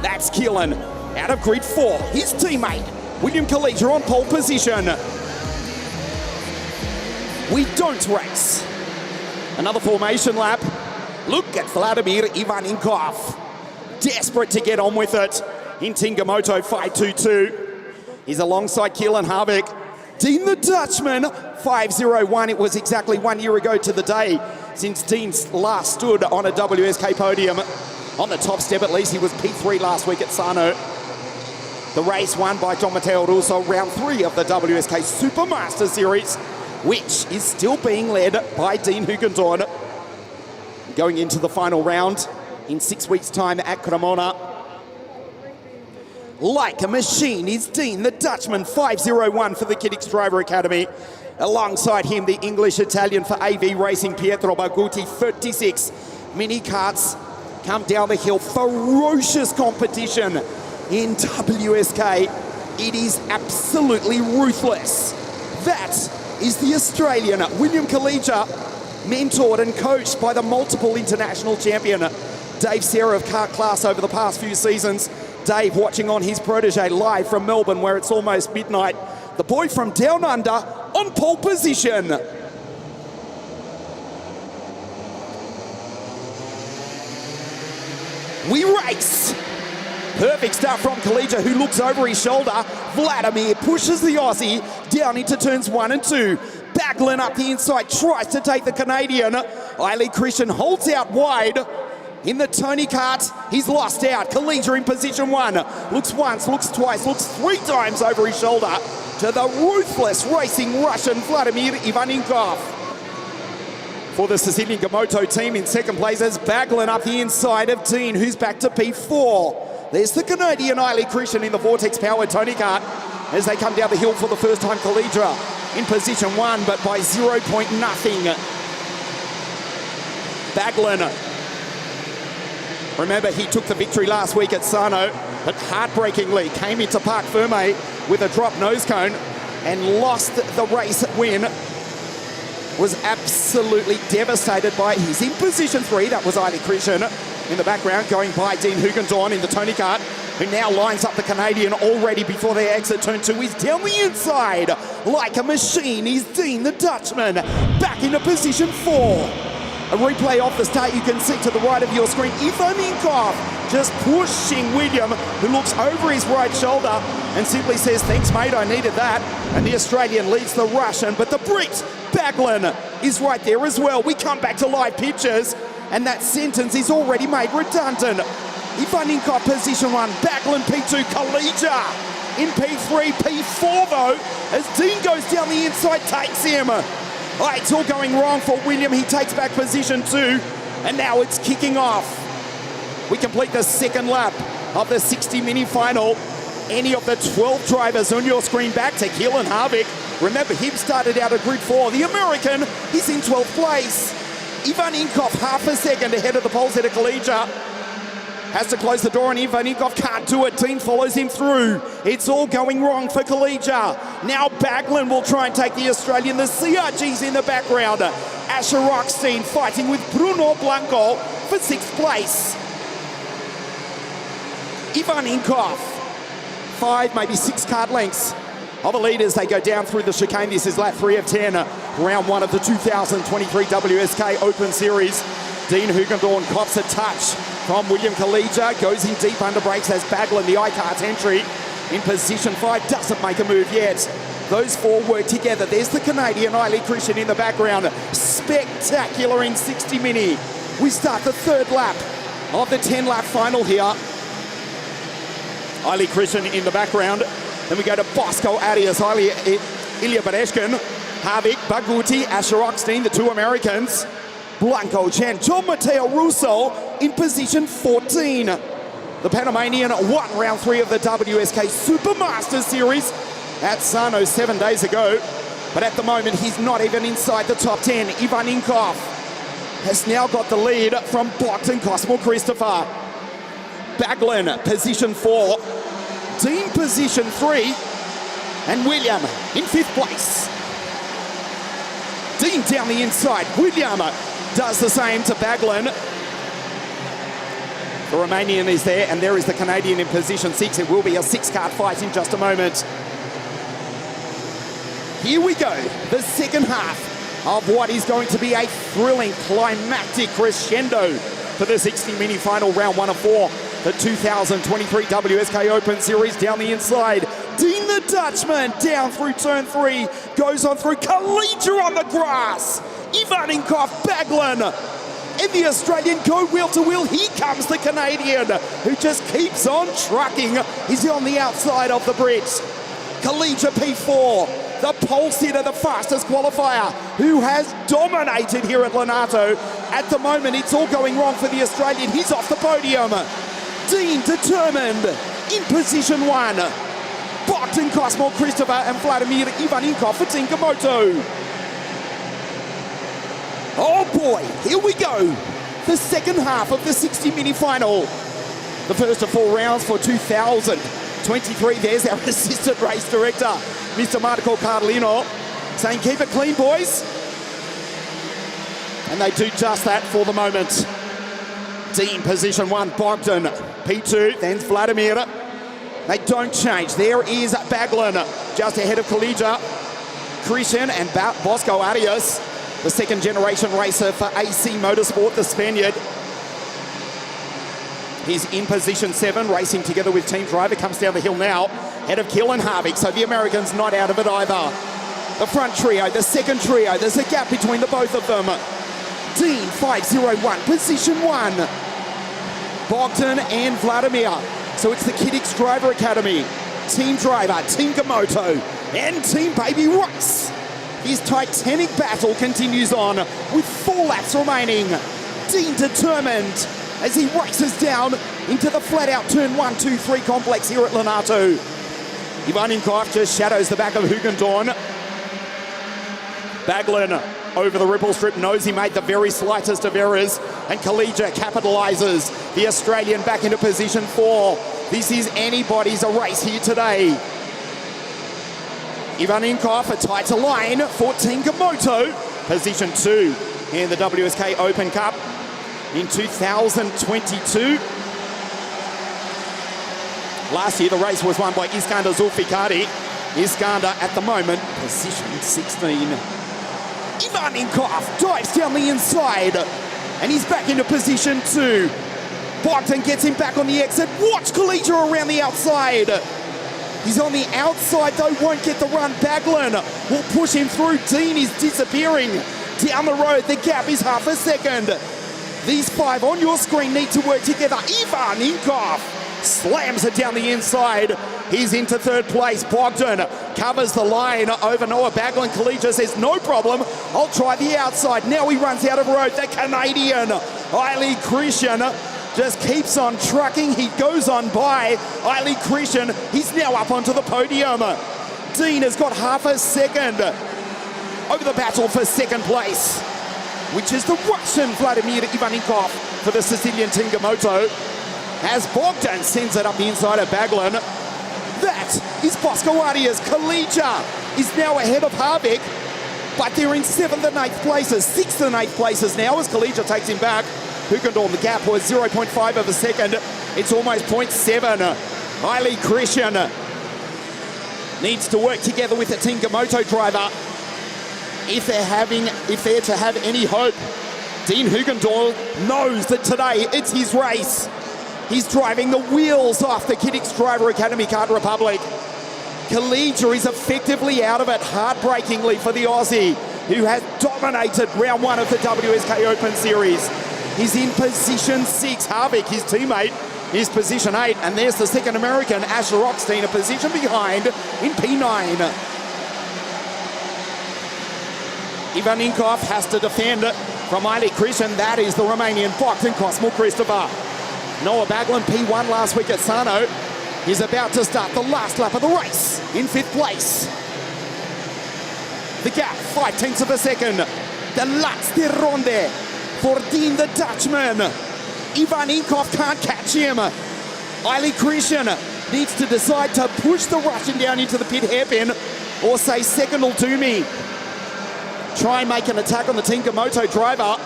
That's Keelan out of grid 4. His teammate William Collegia on pole position. We don't race. Another formation lap. Look at Vladimir Ivaninkov. Desperate to get on with it in Tingamoto 522. He's alongside Keelan Harvick. Dean the Dutchman 501. It was exactly 1 year ago to the day since Dean last stood on a WSK podium. On the top step at least, he was P3 last week at Sano. The race won by John Matteo Russo, round 3 of the WSK Supermaster Series, which is still being led by Dean Hoogendoorn. Going into the final round in 6 weeks' time at Cremona. Like a machine is Dean the Dutchman, 501 for the Kiddix Driver Academy. Alongside him, the English-Italian for AV Racing, Pietro Baguti, 36. Mini karts come down the hill. Ferocious competition in WSK. It is absolutely ruthless. That is the Australian William Collegia, mentored and coached by the multiple international champion Dave Serra of Kart Class over the past few seasons. Dave watching on his protege live from Melbourne where it's almost midnight. The boy from Down Under on pole position. We race. Perfect start from Kalija, who looks over his shoulder. Vladimir pushes the Aussie down into turns 1 and 2. Baglin up the inside, tries to take the Canadian. Eiley Christian holds out wide. In the Tony Kart, he's lost out. Kalija in position 1. Looks once, looks twice, looks 3 times over his shoulder to the ruthless racing Russian Vladimir Ivaninkov. For the Sicilian Gamoto team in second place is Baglin up the inside of Dean, who's back to P4. There's the Canadian Eiley Christian in the Vortex-powered Tony Kart as they come down the hill for the first time. Kalija in position 1, but by 0.0. Baglin. Remember, he took the victory last week at Sano, but heartbreakingly came into Parc Ferme with a drop nose cone and lost the race win. Was absolutely devastated by his in position 3. That was Eiley Christian in the background, going by Dean Hugendorn in the Tony Kart, who now lines up the Canadian already before they exit turn 2. He's down the inside like a machine. He's Dean, the Dutchman, back into position 4. A replay off the start you can see to the right of your screen. Ivaninkov just pushing William, who looks over his right shoulder and simply says, "Thanks, mate, I needed that." And the Australian leads the Russian, but the Brit, Baglin, is right there as well. We come back to live pictures, and that sentence is already made redundant. Ivaninkov position 1, Baglin P2, Kalija in P3, P4 though, as Dean goes down the inside, takes him. Oh, it's all going wrong for William. He takes back position 2, and now it's kicking off. We complete the second lap of the 60 mini final. Any of the 12 drivers on your screen back to Keelan Harvick. Remember, him started out at grid 4. The American, he's in 12th place. Ivaninkov half a second ahead of the pole setter Kalija. Has to close the door and Ivaninkov can't do it. Dean follows him through. It's all going wrong for Kalija. Now Baglin will try and take the Australian. The CRG's in the background. Asher Rockstein fighting with Bruno Blanco for 6th place. Ivaninkov, 5, maybe 6 card lengths of the leaders. They go down through the chicane. This is lap 3 of 10. Round 1 of the 2023 WSK Open Series. Dean Hugendorn cops a touch from William Kalija, goes in deep under brakes as Baglin, the iCarts entry, in position 5, doesn't make a move yet. Those 4 work together. There's the Canadian Eiley Christian in the background. Spectacular in 60 mini. We start the 3rd lap of the 10-lap final here. Eiley Christian in the background. Then we go to Bosco Arias, Ilya Bereshkin, Harvick, Baguti, Asher Rockstein, the 2 Americans. Blanco Chen, John Matteo Russo in position 14. The Panamanian won round 3 of the WSK Supermaster Series at Sano 7 days ago. But at the moment, he's not even inside the top 10. Ivaninkov has now got the lead from Brockton Cosmo Christopher. Baglin, position 4. Dean, position 3. And William in 5th place. Dean down the inside. William does the same to Baglin. The Romanian is there, and there is the Canadian in position 6. It will be a 6-card fight in just a moment. Here we go, the second half of what is going to be a thrilling, climactic crescendo for the 60 mini final, round 1 of 4. The 2023 WSK Open Series down the inside. Dean the Dutchman down through turn 3, goes on through. Kalija on the grass. Ivaninkov, Baglin, and the Australian go wheel to wheel. Here comes the Canadian, who just keeps on trucking. He's on the outside of the Brits. Kalija P4, the pole sitter, the fastest qualifier, who has dominated here at Lonato. At the moment, it's all going wrong for the Australian. He's off the podium. Dean determined in position 1. Brockton Cosmo Christopher and Vladimir Ivaninkov for Team Gamoto. Oh boy, here we go. The second half of the 60 mini final. The first of 4 rounds for 2023. There's our assistant race director, Mr. Marco Cardellino, saying keep it clean, boys. And they do just that for the moment. Dean, position 1, Bogdan, P2, then Vladimir. They don't change. There is Baglin, just ahead of Kalija. Christian and Bosco Arias, the second generation racer for AC Motorsport, the Spaniard. He's in position 7, racing together with team driver, comes down the hill now, ahead of Keelan Harvick, so the American's not out of it either. The front trio, the second trio, there's a gap between the both of them. Dean, 501, position 1. Bogdan and Vladimir. So it's the Kiddix Driver Academy. Team driver, Team Gamoto, and Team Baby Rice. His titanic battle continues on with 4 laps remaining. Dean determined as he races down into the flat-out turn 1, 2, 3 complex here at Lonato. Ivanikov just shadows the back of Hugendorn. Baglin over the ripple strip, knows he made the very slightest of errors, and Kalija capitalizes. The Australian back into position 4. This is anybody's a race here today. Ivanikov, a tighter line for Team Gamoto, position 2 in the WSK Open Cup in 2022. Last year the race was won by Iskander Zulfikari. Iskander at the moment, position 16. Ivanikov dives down the inside and he's back into position 2. Bogdan gets him back on the exit. Watch Kalija around the outside. He's on the outside though, won't get the run. Baglin will push him through. Dean is disappearing down the road. The gap is half a second. These 5 on your screen need to work together. Ivanikov slams it down the inside. He's into 3rd place. Bogdan covers the line over Noah Baglin. Kalija says, no problem, I'll try the outside. Now he runs out of road. The Canadian, Eiley Christian, just keeps on trucking. He goes on by Eiley Christian. He's now up onto the podium. Dean has got half a second over the battle for 2nd place, which is the Russian Vladimir Ivanikov for the Sicilian Team Gamoto, as Bogdan sends it up the inside of Baglin. That is Bosco Arias. Kalija is now ahead of Harvick, but they're in 7th and 8th places, 6th and 8th places now as Kalija takes him back. Hugendorn, the gap was 0.5 of a second. It's almost 0.7. Eiley Christian needs to work together with the Team Gamoto driver if they're to have any hope. Dean Hugendorn knows that today it's his race. He's driving the wheels off the Kiddix Driver Academy Kart Republic. Kalija is effectively out of it, heartbreakingly for the Aussie, who has dominated round 1 of the WSK Open Series. He's in position 6. Harvick, his teammate, is position 8. And there's the second American, Asher Rockstein, a position behind in P9. Ivanikov has to defend from Eiley Christian. That is the Romanian Bogdan Cosmo Christopher. Noah Baglin, P1 last week at Sano. He's about to start the last lap of the race in 5th place. The gap, 5/10 of a second. The laatste ronde for Dean the Dutchman. Ivanikov can't catch him. Eiley Christian needs to decide to push the Russian down into the pit hairpin or say second will do me. Try and make an attack on the Team Gamoto driver.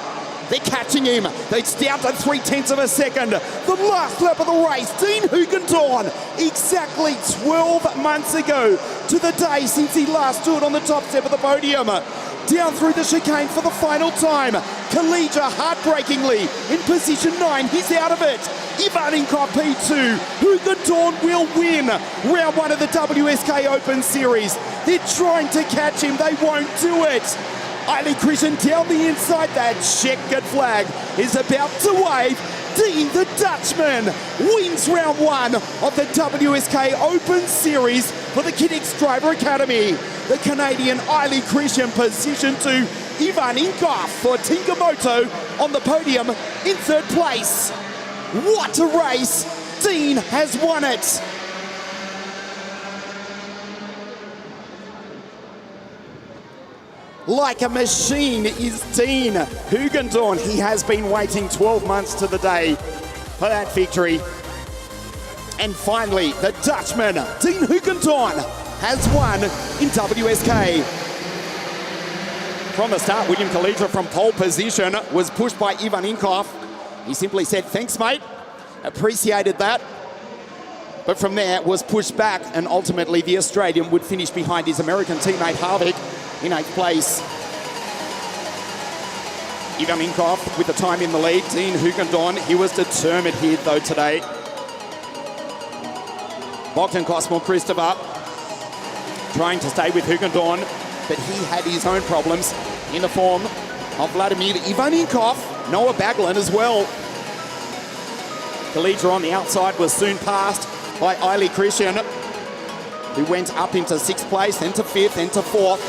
They're catching him. It's down to 3/10 of a second. The last lap of the race. Dean Hugendorn, exactly 12 months ago to the day since he last stood on the top step of the podium. Down through the chicane for the final time. Kalija heartbreakingly in position 9. He's out of it. Ivanikov P2. Hugendorn will win round 1 of the WSK Open Series. They're trying to catch him. They won't do it. Eiley Christian down the inside. That checkered flag is about to wave. Dean the Dutchman wins round 1 of the WSK Open Series for the Kiddix Driver Academy. The Canadian Eiley Christian position 2. Ivanikov for Team Gamoto on the podium in 3rd place. What a race! Dean has won it. Like a machine is Dean Hugendorn. He has been waiting 12 months to the day for that victory. And finally, the Dutchman, Dean Hugendorn, has won in WSK. From the start, William Kalija from pole position was pushed by Ivanikov. He simply said, thanks, mate. Appreciated that. But from there was pushed back, and ultimately the Australian would finish behind his American teammate Harvick in 8th place. Ivaninkoff with the time in the lead. Dean Hugendon, he was determined here though today. Bogdan Kosmel-Christopher trying to stay with Hugendon, but he had his own problems in the form of Vladimir Ivaninkoff. Noah Baglan as well. The leader on the outside was soon passed by Eiley Christian, who went up into 6th place, then to 5th, then to 4th.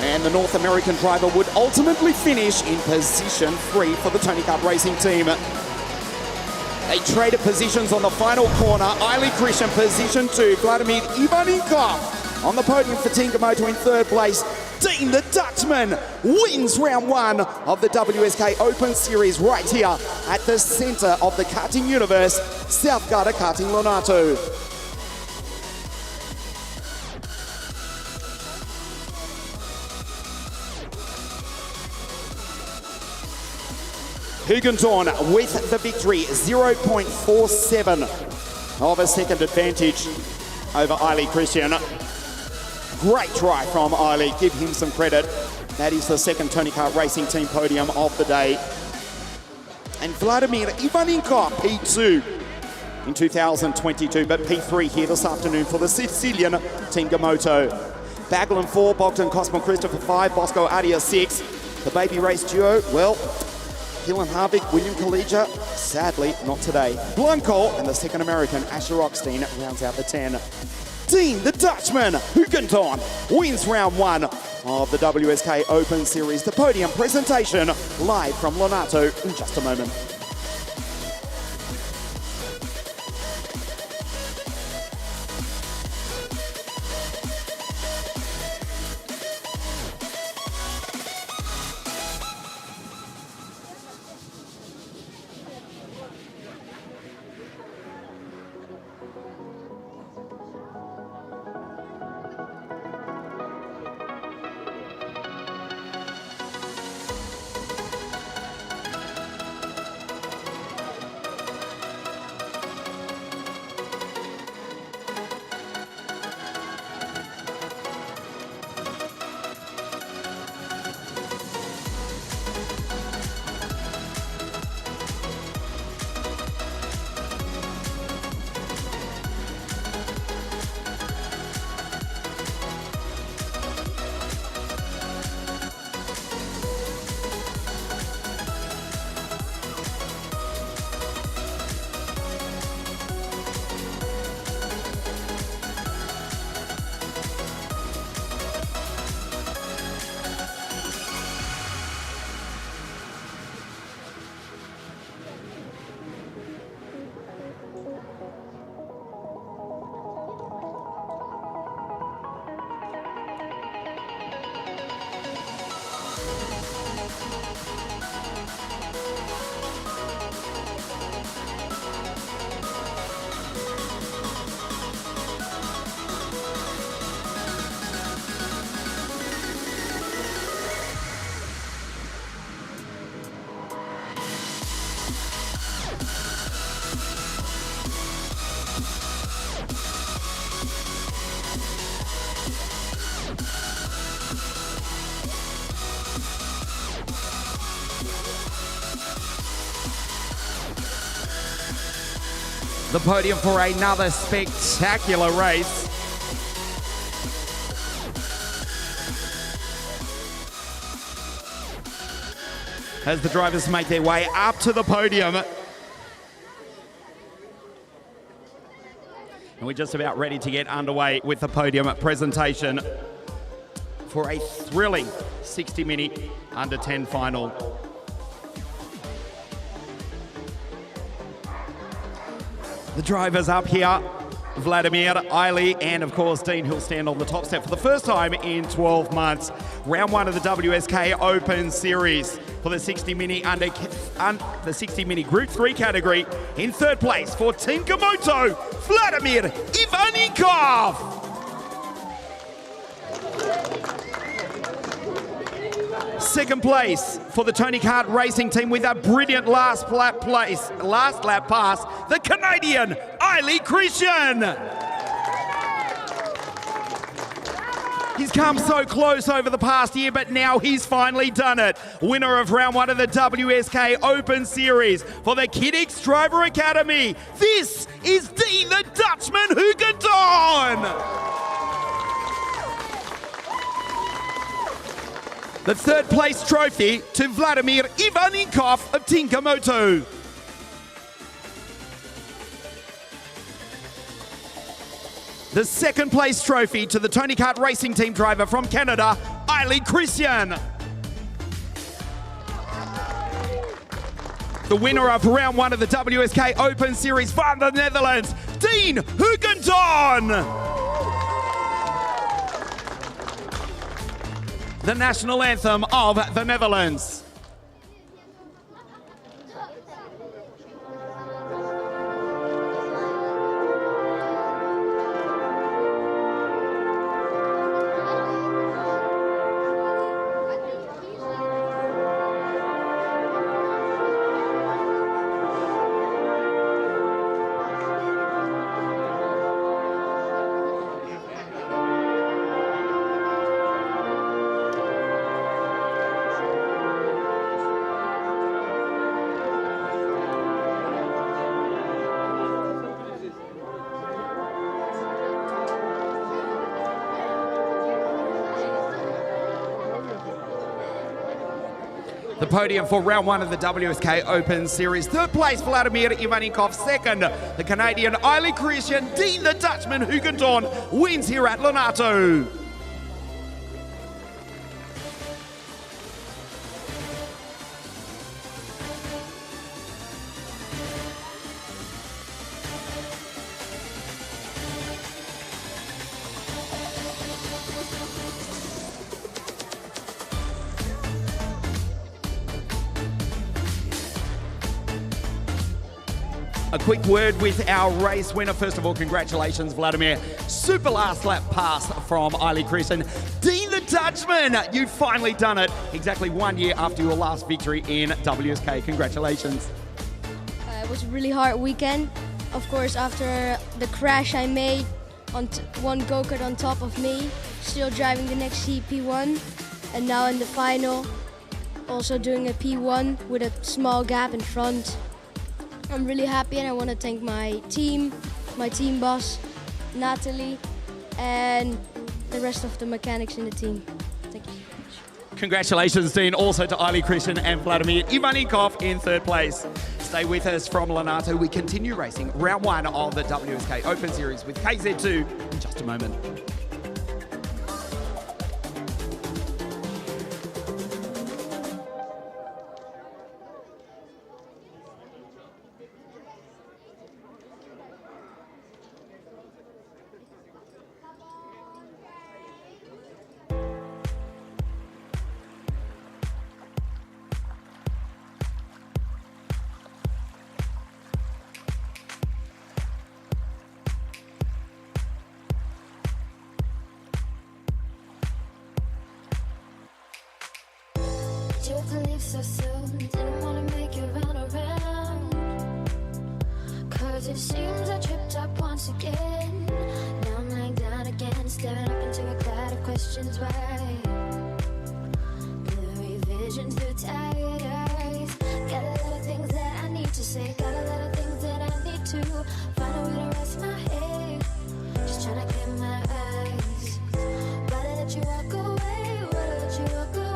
And the North American driver would ultimately finish in position 3 for the Tony Kart Racing team. They traded positions on the final corner. Eiley Christian, position 2. Vladimir Ivaninkoff on the podium for Team Gamoto in 3rd place. Dean the Dutchman wins round 1 of the WSK Open Series right here at the centre of the karting universe, South Garda Karting Lonato. Hugendon with the victory, 0.47 of a second advantage over Eiley Christian. Great try from Eiley, give him some credit. That is the second Tony Kart Racing team podium of the day. And Vladimir Ivaninkoff, P2 in 2022, but P3 here this afternoon for the Sicilian Team Gamoto. Baglan 4, Bogdan Kosmel-Christopher 5, Bosco Adia 6. The baby race duo, well, Dylan Harvick, William Kalija, sadly not today. Blanco and the second American, Asher Rockstein, rounds out the 10. Dean the Dutchman, Hugendon, wins round 1 of the WSK Open Series. The podium presentation live from Lonato in just a moment. The podium for another spectacular race. As the drivers make their way up to the podium. And we're just about ready to get underway with the podium presentation for a thrilling 60-minute under 10 final. The drivers up here, Vladimir, Eiley, and of course Dean, who'll stand on the top step for the first time in 12 months. Round 1 of the WSK Open Series for the 60-minute Group 3 category. In 3rd place for Team Gamoto, Vladimir Ivaninkoff. second place for the Tony Kart racing team with a brilliant last lap pass, the Canadian Eiley Christian. He's come so close over the past year, but now he's finally done it. Winner of round 1 of the WSK Open Series for the Kiddix Driver Academy. This is Dean the Dutchman Hugenton. The third place trophy to Vladimir Ivanikov of Tinkamoto. The second place trophy to the Tony Kart racing team driver from Canada, Eiley Christian. The winner of round 1 of the WSK Open Series from the Netherlands, Dean Hugenton. The national anthem of the Netherlands. The podium for round 1 of the WSK Open Series. Third place, Vladimir Ivanikov. Second, the Canadian Eiley Christian. Dean the Dutchman Hugenton wins here at Lonato. A quick word with our race winner. First of all, congratulations, Vladimir. Super last lap pass from Eiley Christian. Dean the Dutchman, you've finally done it. Exactly 1 year after your last victory in WSK. Congratulations. It was a really hard weekend. Of course, after the crash I made on one go-kart on top of me, still driving the next P1, and now in the final, also doing a P1 with a small gap in front. I'm really happy, and I want to thank my team boss, Natalie, and the rest of the mechanics in the team. Thank you so much. Congratulations, Dean, also to Eiley Christian and Vladimir Ivanikov in third place. Stay with us from Lonato. We continue racing round 1 of the WSK Open Series with KZ2 in just a moment. You can leave so soon, didn't wanna make you run around. Cause it seems I tripped up once again. Now I'm lying down again, staring up into a cloud of questions. Why? Blurry vision through tired eyes. Got a lot of things that I need to say, got a lot of things that I need to find a way to rest my head. Just trying to clear my eyes. Why did I let you walk away? Why did I let you walk away?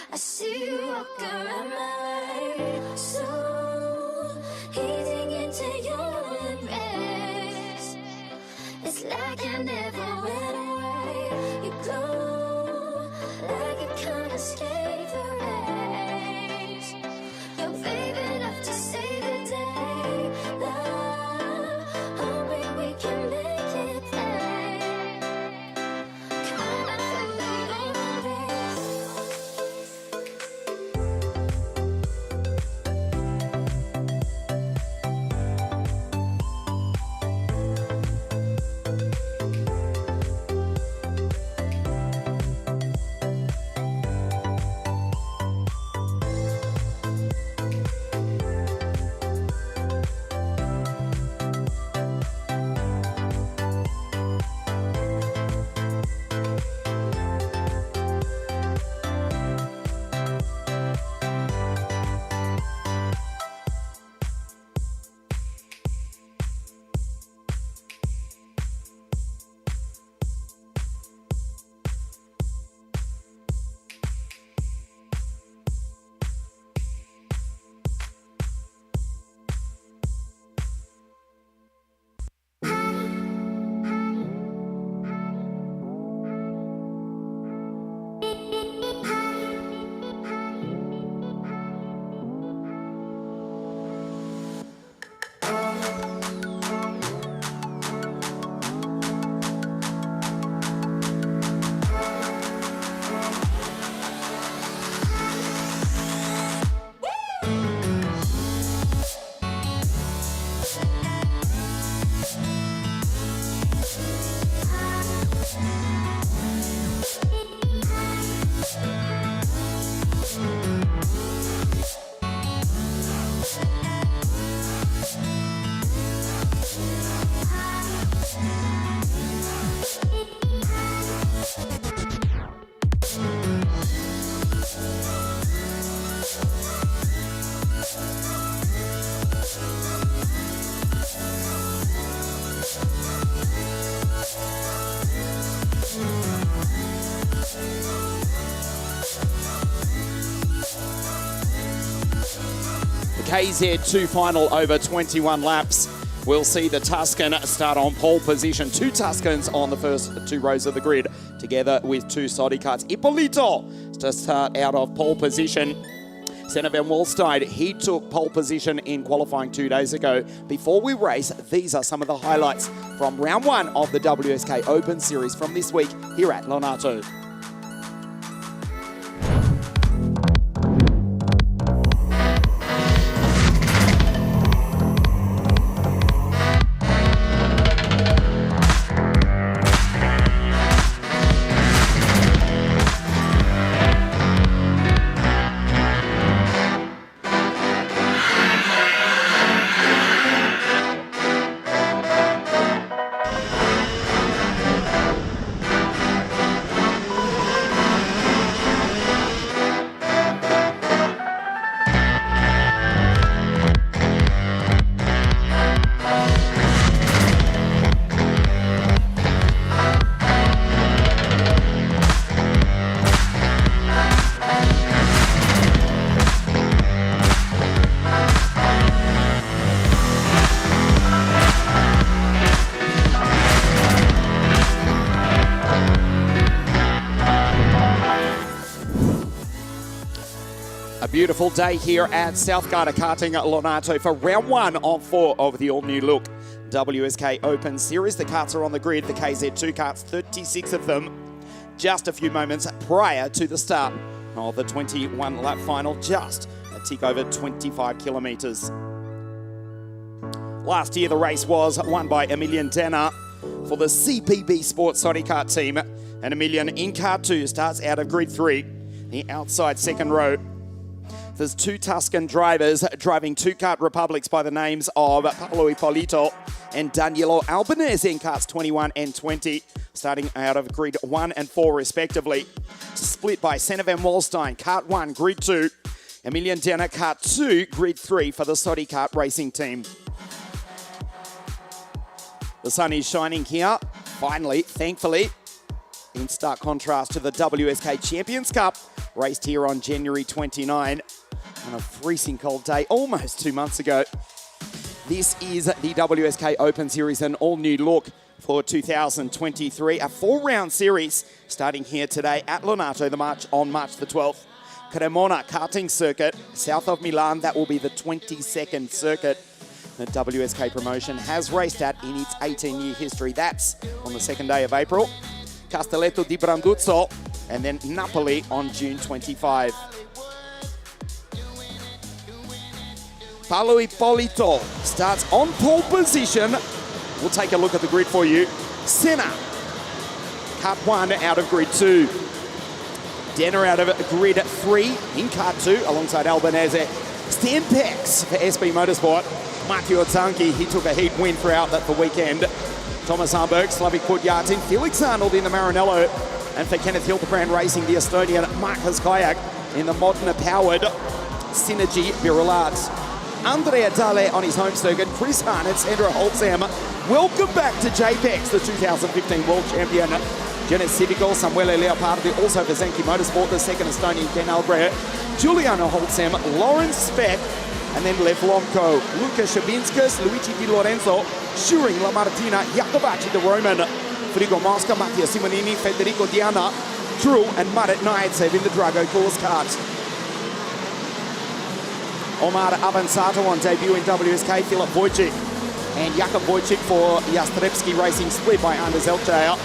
I see you walk around my way. So easing into your embrace. It's like I never went away. You glow like you can't escape the rays. You're brave enough to save the day. Love, hoping we can make it there. Come on, feel me on this. KZ2 final over 21 laps. We'll see the Tuscan start on pole position. 2 Tuscans on the first 2 rows of the grid, together with 2 Sodi carts. Ippolito to start out of pole position. Senna van Wallstein, he took pole position in qualifying 2 days ago. Before we race, these are some of the highlights from round 1 of the WSK Open Series from this week here at Lonato. A beautiful day here at South Garda Karting at Lonato for round 1 of 4 of the all-new look WSK Open Series. The karts are on the grid, the KZ2 karts, 36 of them, just a few moments prior to the start of the 21-lap final, just a tick over 25 kilometres. Last year, the race was won by Emilian Denner for the CPB Sports Sodi Kart team, and Emilian in car 2 starts out of grid 3, the outside second row. There's 2 Tuscan drivers driving 2 kart republics by the names of Paolo Ippolito and Danilo Albanese in karts 21 and 20, starting out of grid 1 and 4 respectively. Split by Senna van Wallstein, kart 1, grid 2, Emilian Denner, kart 2, grid 3 for the Sodi Kart racing team. The sun is shining here, finally, thankfully, in stark contrast to the WSK Champions Cup, raced here on January 29 on a freezing cold day almost 2 months ago. This is the WSK Open Series, an all-new look for 2023. A 4-round series starting here today at Lonato on March the 12th. Cremona karting circuit, south of Milan. That will be the 22nd circuit that WSK promotion has raced at in its 18-year history. That's on the 2nd day of April. Castelletto di Branduzzo, and then Napoli on June 25. Paolo Ippolito starts on pole position. We'll take a look at the grid for you. Senna, Kart 1 out of grid 2. Denner out of grid 3 in Kart 2 alongside Albanese. Stan Pex for SB Motorsport. Matteo Zanchi, he took a heat win throughout the weekend. Thomas Arnberg, Slavik Putyatin, Felix Arnold in the Maranello. And for Kenneth Hildebrand Racing, the Estonian Marcus Kayak in the Modena-powered Synergy Virulat. Andrea Dale on his home circuit, Chris Hahn and Sandra Holzham. Welcome back to JPEX, the 2015 World Champion. Jonas Civico, Samuele Leopardi, also for Zenki Motorsport, the second Estonian Ken Albrecht, Giuliano Holzham, Lawrence Speck, and then Lev Lomko, Luca Shabinskas, Luigi Di Lorenzo, Schuring, La Martina, Jacobacci de Roman, Frigo Mosca, Mattia Simonini, Federico Diana, Drew, and Marit Naitsev in the Drago course kart. Omar Avanzato on debut in WSK, Philip Wojcik, and Jakub Wojcik for Jastrzębski Racing, split by Anders Elkjær,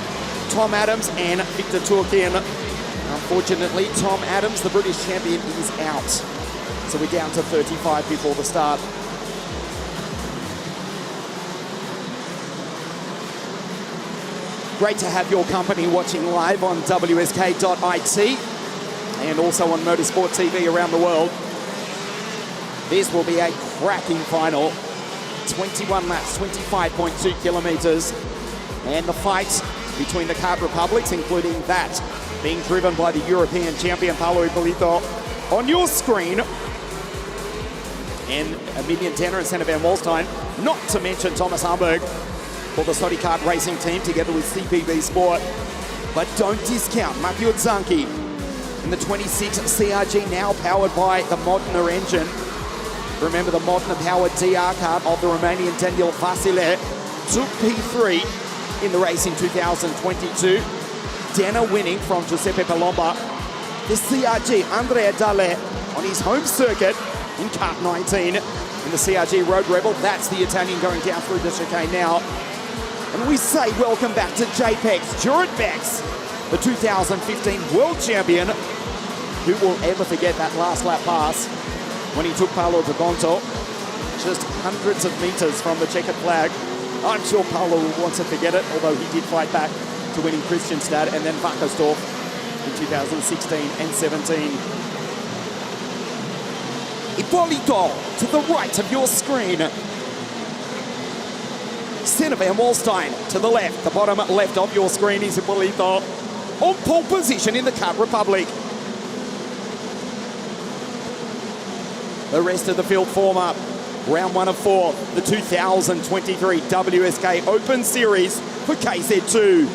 Tom Adams and Victor Turkin. Unfortunately, Tom Adams, the British champion, is out. So we're down to 35 before the start. Great to have your company watching live on WSK.it and also on Motorsport TV around the world. This will be a cracking final. 21 laps, 25.2 kilometers. And the fight between the kart republics, including that being driven by the European champion Paolo Ippolito on your screen. And Emilian Tanner and Senna van Wallstein, not to mention Thomas Arnberg for the Sodi Kart Racing team together with CPB Sport. But don't discount Matteo Zanchi in the 26 CRG, now powered by the Modena engine. Remember, the Modena-powered DR kart of the Romanian Daniel Vasile took P3 in the race in 2022. Denner winning from Giuseppe Palomba. The CRG, Andrea Dale on his home circuit in Kart 19 in the CRG Road Rebel. That's the Italian going down through the chicane now. And we say welcome back to JPEX, Jared Bex, the 2015 World Champion. Who will ever forget that last lap pass when he took Paolo de Gonto just hundreds of meters from the checkered flag? I'm sure Paolo will want to forget it, although he did fight back to winning Christianstad and then Wackersdorf in 2016 and 17. Ippolito to the right of your screen. Senna van Wallstein to the left. The bottom left of your screen is Ippolito on pole position in the Kart Republic. The rest of the field form up. Round 1 of 4, the 2023 WSK Open Series for KZ2.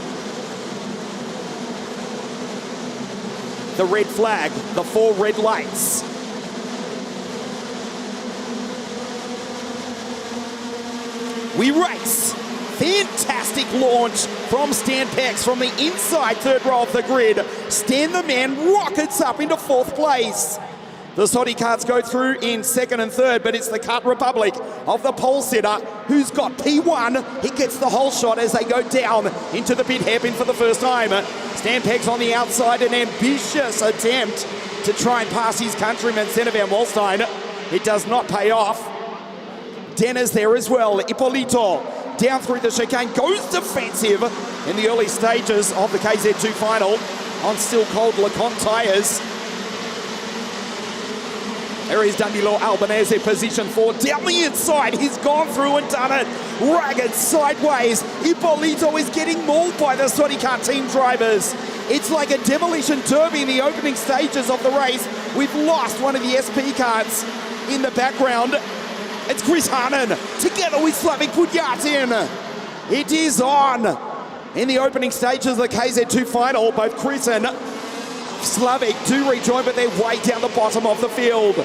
The red flag, the 4 red lights. We race. Fantastic launch from Stan Pex from the inside third row of the grid. Stan the man rockets up into 4th place. The Sodi karts go through in 2nd and 3rd, but it's the Kart Republic of the pole sitter who's got P1. He gets the whole shot as they go down into the pit hairpin for the first time. Stan Pex on the outside, an ambitious attempt to try and pass his countryman, Senna van Wallstein. It does not pay off. Denner's there as well. Ippolito down through the chicane, goes defensive in the early stages of the KZ2 final on still cold Lacon tyres. There is Danilo Albanese, position 4. Down the inside, he's gone through and done it. Ragged sideways. Ippolito is getting mauled by the Sodi Kart team drivers. It's like a demolition derby in the opening stages of the race. We've lost one of the SP karts in the background. It's Chris Harnan together with Slavik Putyatin. It is on in the opening stages of the KZ2 final. Both Chris and Slavic to rejoin, but they're way down the bottom of the field.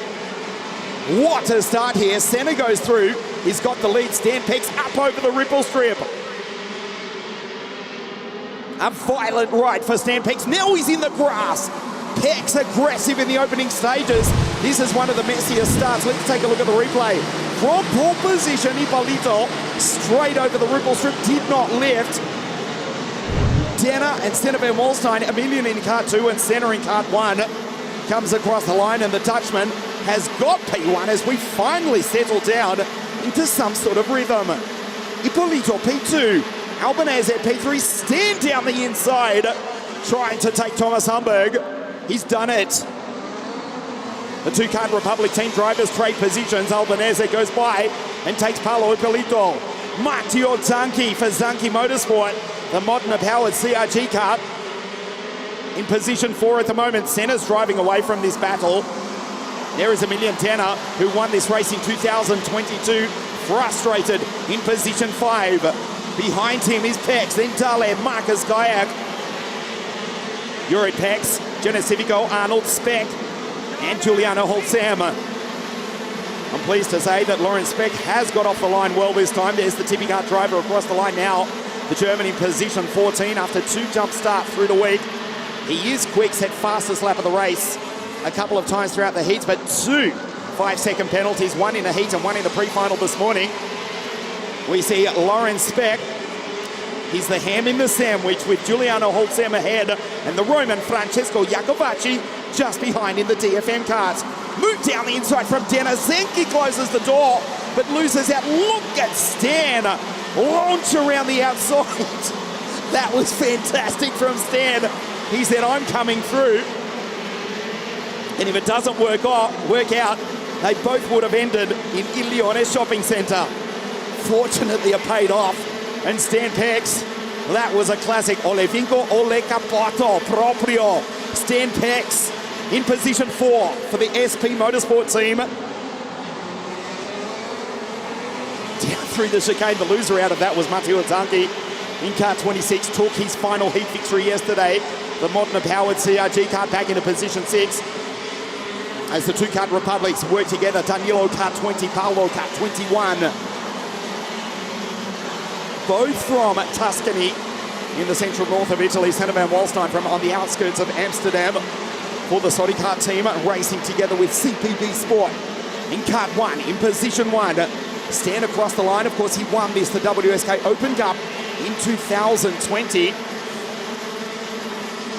What a start here. Senna goes through. He's got the lead. Stan Peck's up over the ripple strip. A violent right for Stan Peck. Now he's in the grass. Peck's aggressive in the opening stages. This is one of the messiest starts. Let's take a look at the replay. From pole position, Ippolito straight over the ripple strip, did not lift. Denner and Senna van Wallstein, Emilian in kart 2 and Senna in kart 1. Comes across the line, and the Dutchman has got P1 as we finally settle down into some sort of rhythm. Ippolito P2, Albanese P3, Stan down the inside, trying to take Thomas Humberg. He's done it. The two-card Republic team drivers trade positions. Albanese goes by and takes Paolo Ippolito. Matteo Zanchi for Zanchi Motorsport, the modern powered CRG car. In position 4 at the moment. Senna's driving away from this battle. There is Emilian Tanner, who won this race in 2022, frustrated in position 5. Behind him is Pex, then Dale, Marcus Gayak, Yuri Pex, Genesivico, Arnold Speck, and Giuliano Holzam. I'm pleased to say that Lauren Speck has got off the line well this time. There's the Tippy Kart driver across the line now. The German in position 14 after 2 jump starts through the week. He is quick, set fastest lap of the race a couple of times throughout the heats, but 2 5-second penalties, 1 in a heat and 1 in the pre-final this morning. We see Lauren Speck. He's the ham in the sandwich with Giuliano Holzam ahead and the Roman Francesco Iacovacci just behind in the DFM cars. Move down the inside from Denner. Zenki closes the door but loses out. Look at Stan launch around the outside. That was fantastic from Stan. He said, I'm coming through. And if it doesn't work out, they both would have ended in Il Lione shopping centre. Fortunately, it paid off. And Stan Pex, that was a classic. Ole Vinco, Ole Capoto, proprio. Stan Pex in position 4 for the SP Motorsport team. Down through the chicane, the loser out of that was Matteo Zanchi. In car 26, took his final heat victory yesterday. The modern powered CRG car back into position 6. As the two-card Republics work together, Danilo car 20, Paolo car 21. Both from Tuscany in the central north of Italy. Senna van Wallstein from on the outskirts of Amsterdam for the Saudi kart team, racing together with CPB Sport. In kart 1, in position 1, Stan across the line. Of course, he won this, the WSK Open Cup in 2020.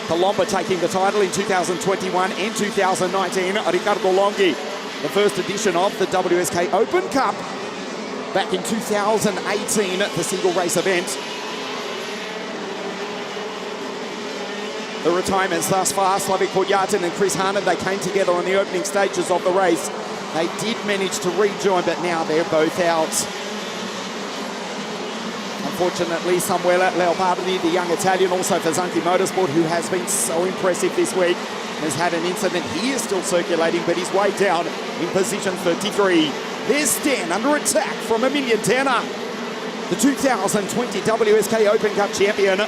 Colombo taking the title in 2021 and 2019. Riccardo Longhi, the first edition of the WSK Open Cup back in 2018, the single race event. The retirements thus far, Slavik Podjatin and Chris Harnan, they came together on the opening stages of the race. They did manage to rejoin, but now they're both out. Unfortunately, Samuele Leopardi, the young Italian, also for Zanchi Motorsport, who has been so impressive this week, has had an incident. He is still circulating, but he's way down in position 33. There's Stan under attack from Emilian Tanner, the 2020 WSK Open Cup champion.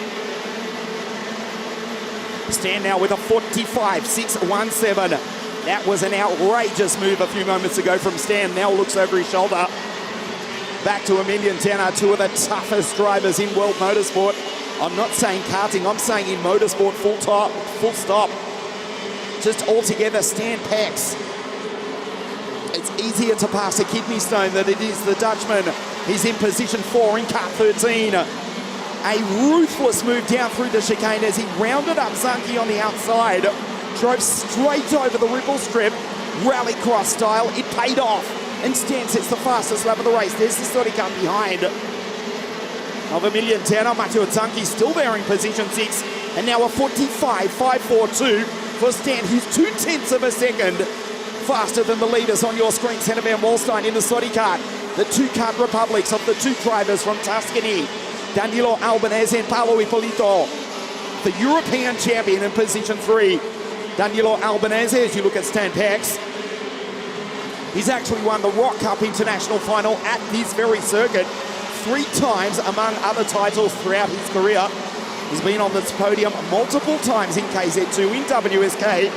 Stan now with a 45.617. That was an outrageous move a few moments ago from Stan. Now looks over his shoulder. Back to Emilian Tanner, 2 of the toughest drivers in world motorsport. I'm not saying karting, I'm saying in motorsport, full stop. Just altogether, Stan Pex. It's easier to pass a kidney stone than it is the Dutchman. He's in position 4 in kart 13. A ruthless move down through the chicane as he rounded up Zanchi on the outside. Drove straight over the ripple strip, rallycross style. It paid off. And Stan sets the fastest lap of the race. There's the Saudi car behind of Emilian Tanner. Matteo Zanchi still there in position 6. And now a 45.542 for Stan, who's 0.2 of a second faster than the leaders on your screen. Senna van Wallstein in the Saudi car. The two-card Republics of the 2 drivers from Tuscany. Danilo Albanese and Paolo Ippolito. The European champion in position 3. Danilo Albanese, as you look at Stan Pex. He's actually won the Rock Cup International Final at this very circuit 3 times, among other titles throughout his career. has been on this podium multiple times in KZ2 in WSK.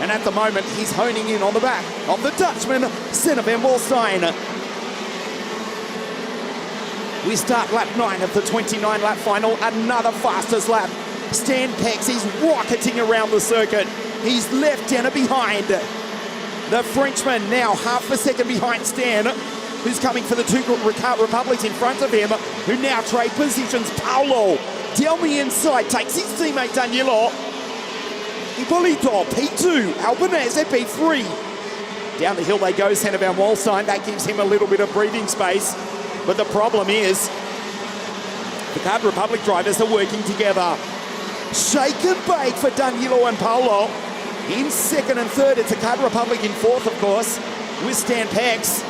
And at the moment, he's honing in on the back of the Dutchman, Senna van Walstein. We start lap 9 of the 29-lap final. Another fastest lap. Stan Pex, he's rocketing around the circuit. He's left Denner behind. The Frenchman now half a second behind Stan, who's coming for the two Republics in front of him, who now trade positions. Paolo down the inside takes his teammate Danilo. Hipólito, P2, Albanese, P3. Down the hill they go, Senna van Walstein. That gives him a little bit of breathing space. But the problem is, the Card Republic drivers are working together. Shake and bake for Danilo and Paolo. In second and third, it's a Card Republic in fourth, of course, with Stan Pex.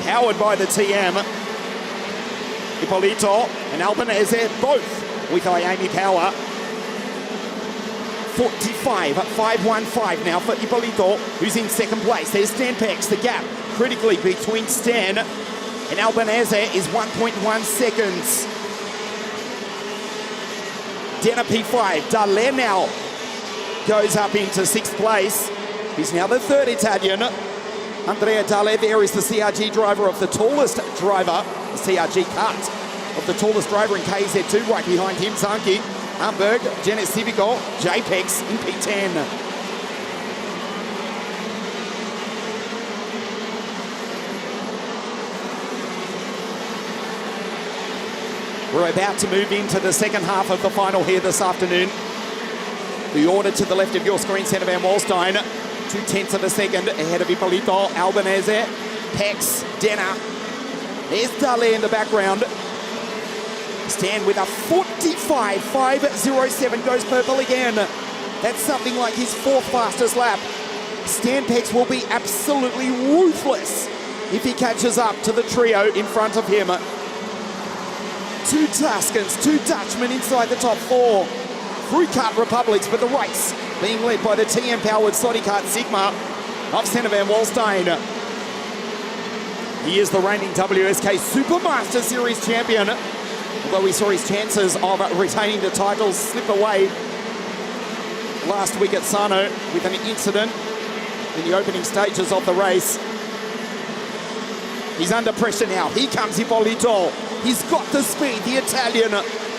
Powered by the TM. Hipólito and Albanese, both with IAMI power. 5:15 now for Hipólito, who's in second place. There's Stan Pex. The gap critically between Stan and Albanese is 1.1 seconds. Denner P5. Dalle now goes up into sixth place. He's now the third Italian. Andrea Dalle there is the CRG driver of the tallest driver, the CRG cut of the tallest driver in KZ2. Right behind him, Zanki, Hamburg, Genes Civico, JPEX in P10. We're about to move into the second half of the final here this afternoon. The order to the left of your screen, Senna van Walstein, 0.2 of a second ahead of Hipólito, Albanese, Pex, Denner. There's Dalle in the background. Stan with a 45.507, goes purple again. That's something like his fourth fastest lap. Stan Pex will be absolutely ruthless if he catches up to the trio in front of him. Two Tuscans, two Dutchmen inside the top four. Three Card Republics, but the race being led by the TM-powered Slotty Kart Sigma of Senna van Walstein. He is the reigning WSK Supermaster Series champion, although we saw his chances of retaining the titles slip away last week at Sano with an incident in the opening stages of the race. He's under pressure now. Here comes Hipólito. He's got the speed, the Italian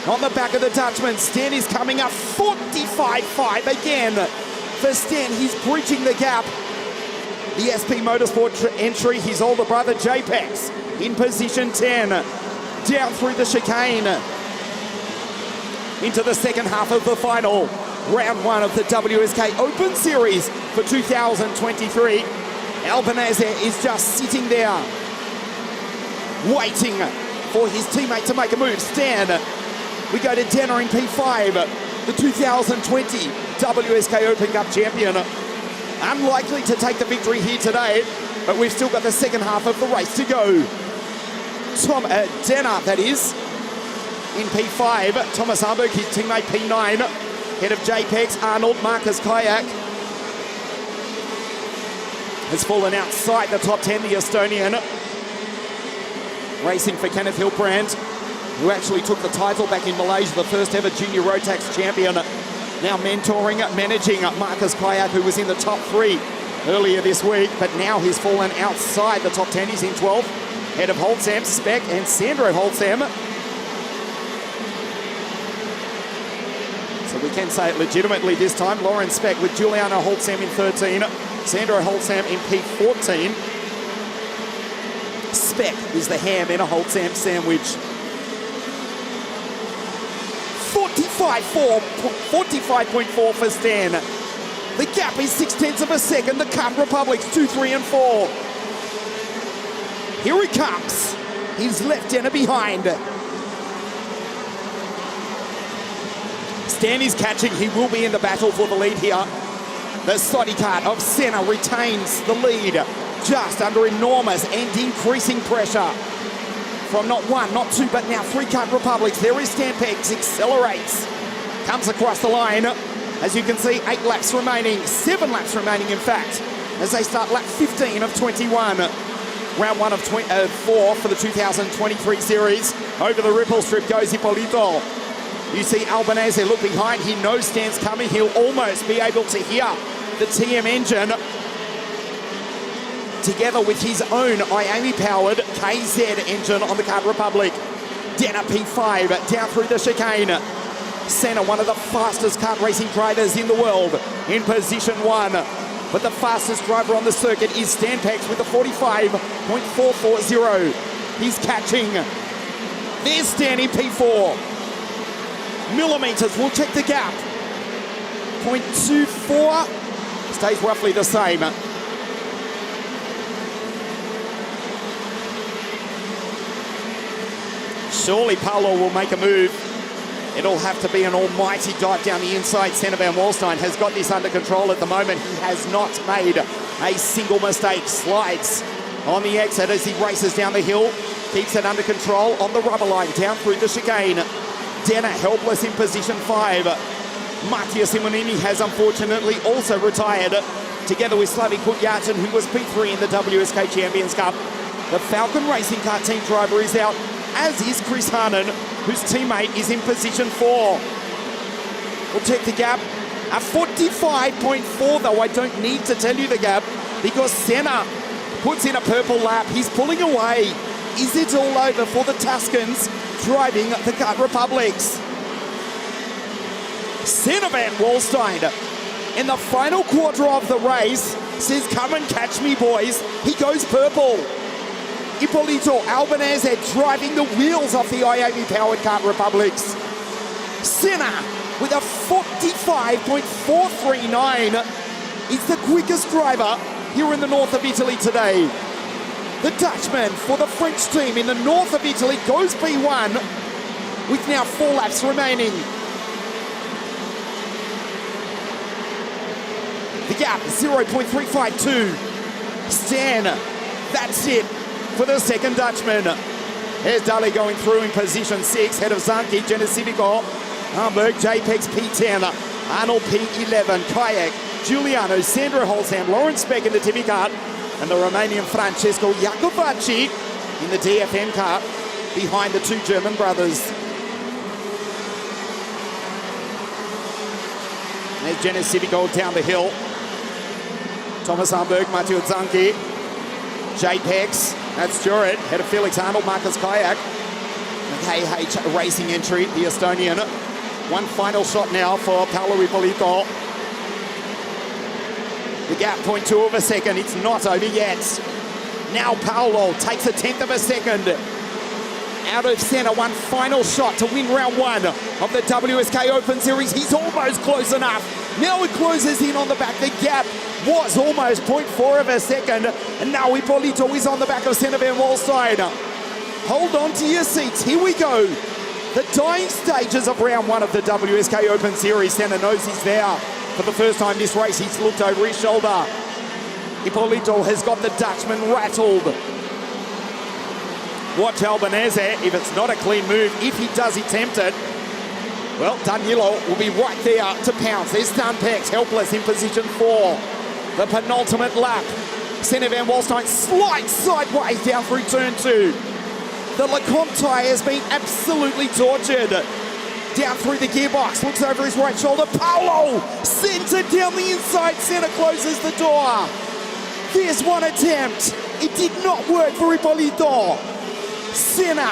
on the back of the Dutchman. Stan is coming up 45.5 again for Stan. He's bridging the gap. The SP Motorsport entry, his older brother JPEX in position 10. Down through the chicane into the second half of the final. Round 1 of the WSK Open Series for 2023. Albanese is just sitting there, waiting for his teammate to make a move. Stan, we go to Denner in P5, the 2020 WSK Open Cup champion. Unlikely to take the victory here today, but we've still got the second half of the race to go. Denner, that is, in P5. Thomas Hamburg, his teammate, P9. Head of JPEX, Arnold, Marcus Kayak has fallen outside the top 10, the Estonian. Racing for Kenneth Hilbrand, who actually took the title back in Malaysia, the first ever junior road tax champion. Now mentoring, managing Marcus Kayak, who was in the top 3 earlier this week, but now he's fallen outside the top 10. He's in 12th. Head of Holtzam, Speck, and Sandro Holtzam. So we can say it legitimately this time. Lauren Speck with Giuliano Holtzam in 13. Sandro Holtzam in P14. Speck is the ham in a Holtzam sandwich. 45.4 for Stan. The gap is 0.6 of a second. The Card Republics 2, 3, and 4. Here he comes. He's left Denner behind. Stan is catching. He will be in the battle for the lead here. The Slotty Kart of Senna retains the lead, just under enormous and increasing pressure from not 1, not 2, but now 3 Card Republics. There is Stan Pex, accelerates, comes across the line. As you can see, 8 laps remaining, 7 laps remaining in fact, as they start lap 15 of 21. Round 1 of 4 for the 2023 series. Over the ripple strip goes Hipólito. You see Albanese look behind. He knows Stan's coming. He'll almost be able to hear the TM engine together with his own Miami-powered KZ engine on the Kart Republic. Denner P5 down through the chicane. Senna, one of the fastest kart racing drivers in the world, in position 1. But the fastest driver on the circuit is Stan Pex with a 45.440. He's catching. There's Stan in P4. Millimeters, we'll check the gap. 0.24, stays roughly the same. Surely Paolo will make a move. It'll have to be an almighty dive down the inside. Senna van Walstein has got this under control at the moment. He has not made a single mistake. Slides on the exit as he races down the hill. Keeps it under control on the rubber line down through the chicane. Denner helpless in position 5. Mattia Simonini has unfortunately also retired, together with Slavik Kutyatin, who was P3 in the WSK Champions Cup. The Falcon Racing Car team driver is out, as is Chris Harnan, whose teammate is in position 4. We'll check the gap. A 45.4, though. I don't need to tell you the gap, because Senna puts in a purple lap. He's pulling away. Is it all over for the Tuscans driving the Kart Republics? Senna van Walstein in the final quarter of the race says, "Come and catch me, boys." He goes purple. Ippolito Albanese driving the wheels off the Miami-powered Kart Republics. Senna with a 45.439 is the quickest driver here in the north of Italy today. The Dutchman for the French team in the north of Italy goes P1 with now 4 laps remaining. The gap, 0.352. Stan, that's it for the second Dutchman. Here's Dali going through in position 6, head of Zanki, Genesivico, Hamburg, JPEX P10, Arnold P11, Kayak, Giuliano, Sandro Holzham, Lawrence Beck in the Timmy kart, and the Romanian Francesco Iacovacci in the DFM kart behind the 2 German brothers. There's Genesivico down the hill. Thomas Hamburg, Matteo Zanki, JPEX, that's Stuart, head of Felix Arnold, Marcus Kayak. KH racing entry, the Estonian. One final shot now for Paolo Ippolito. The gap, 0.2 of a second, it's not over yet. Now Paolo takes a 1/10 of a second out of Senna. One final shot to win round 1 of the WSK Open Series. He's almost close enough. Now it closes in on the back. The gap was almost 0.4 of a second. And now Ippolito is on the back of Senna van Walstein. Hold on to your seats. Here we go. The dying stages of round 1 of the WSK Open Series. Senna knows he's there. For the first time this race, he's looked over his shoulder. Ippolito has got the Dutchman rattled. Watch Albanese, if it's not a clean move, if he does attempt it, well, Danilo will be right there to pounce. There's Stan Pex, helpless in position 4. The penultimate lap. Senna van Walstein slides sideways down through turn 2. The LeConte has been absolutely tortured. Down through the gearbox, looks over his right shoulder. Paolo sends it down the inside. Senna closes the door. There's one attempt. It did not work for Ippolito. Senna,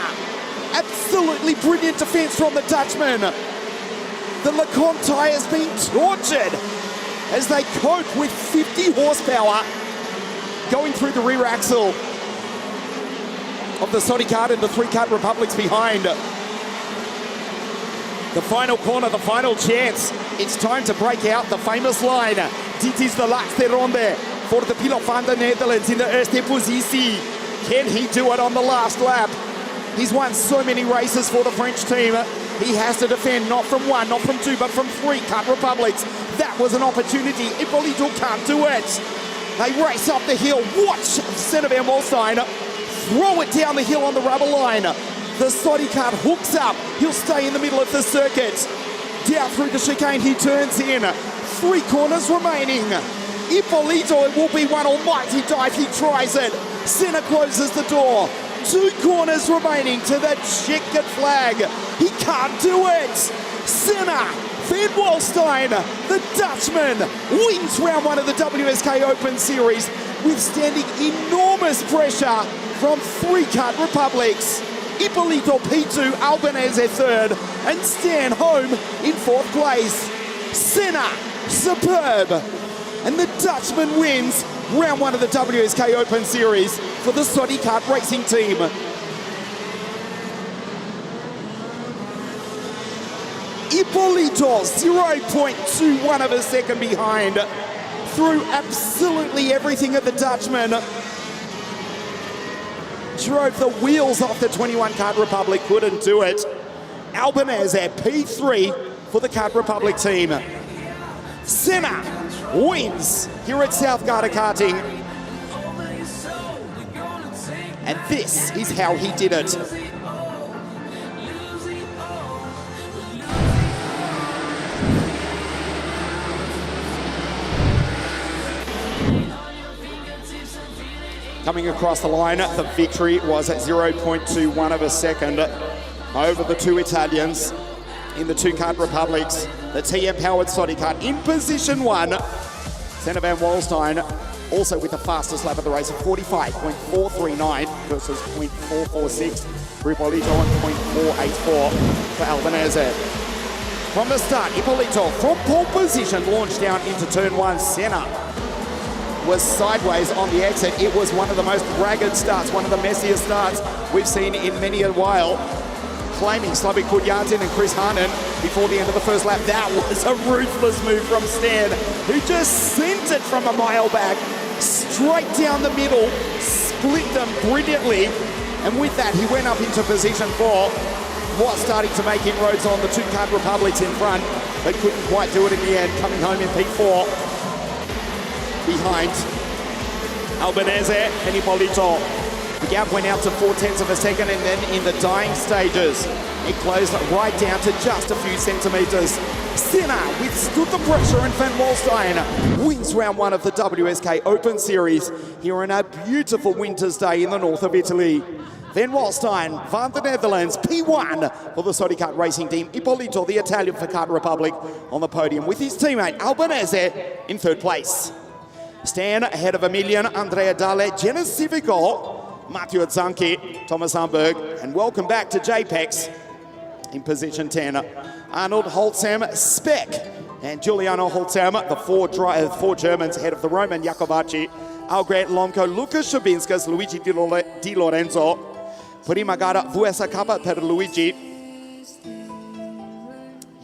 absolutely brilliant defense from the Dutchman. The LeConte has been tortured as they cope with 50 horsepower going through the rear axle of the Sodi kart and the 3 Kart Republics behind. The final corner, the final chance. It's time to break out the famous line. Dit is the laatste ronde for the pilot van the Netherlands in the eerste positie. Can he do it on the last lap? He's won so many races for the French team. He has to defend not from 1, not from 2, but from 3 Kart Republics. That was an opportunity. Ippolito can't do it. They race up the hill. Watch Senna van Walstein throw it down the hill on the rubber line. The Sodi kart hooks up. He'll stay in the middle of the circuit. Down through the chicane, he turns in. 3 corners remaining. Ippolito, it will be one almighty dive. He tries it. Senna closes the door. 2 corners remaining to the checkered flag. He can't do it. Senna Van Walstein, the Dutchman, wins round 1 of the WSK Open Series, withstanding enormous pressure from 3 Cut Republics. Ippolito P2, Albanese 3rd, and Stan home in 4th place. Senna, superb. And the Dutchman wins round 1 of the WSK Open Series for the Sodi Kart Racing team. Ippolito, 0.21 of a second behind, threw absolutely everything at the Dutchman. Drove the wheels off the 21 Kart Republic, couldn't do it. Albanese P3 for the Kart Republic team. Senna wins here at South Garda Karting. And this is how he did it. Coming across the line, the victory was at 0.21 of a second over the 2 Italians in the 2 Kart Republics. The TM-powered Sodi Kart in position 1. Senna Van Walstein also with the fastest lap of the race of 45.439 versus 0.446 for Ippolito and 0.484 for Albanese. From the start, Ippolito from pole position launched down into turn 1. Senna was sideways on the exit. It was one of the most ragged starts, one of the messiest starts we've seen in many a while. Claiming Slavik Kudyatin and Chris Harnan before the end of the first lap. That was a ruthless move from Stan, who just sent it from a mile back, straight down the middle, split them brilliantly, and with that he went up into position 4, was starting to make inroads on the 2 Kart Republics in front, but couldn't quite do it in the end, coming home in P4. Behind Albanese and Ippolito. The gap went out to 0.4 of a second, and then in the dying stages, it closed right down to just a few centimetres. Senna withstood the pressure, and Van Walstein wins round 1 of the WSK Open Series here on a beautiful winter's day in the north of Italy. Van Walstein, van the Netherlands, P1 for the Sodi Kart Racing team. Ippolito, the Italian for Kart Republic, on the podium with his teammate Albanese in 3rd place. Stan ahead of Emilian, Andrea Dalle, Jenna Civico, Matteo Zanchi, Thomas Hamburg, and welcome back to JPEX in position 10. Arnold Holzem, Speck, and Giuliano Holzem, the 4 Germans ahead of the Roman Iacovacci, Algret Lomco, Lucas Shabinskas, Luigi Di Lorenzo, prima gara VSK per Luigi,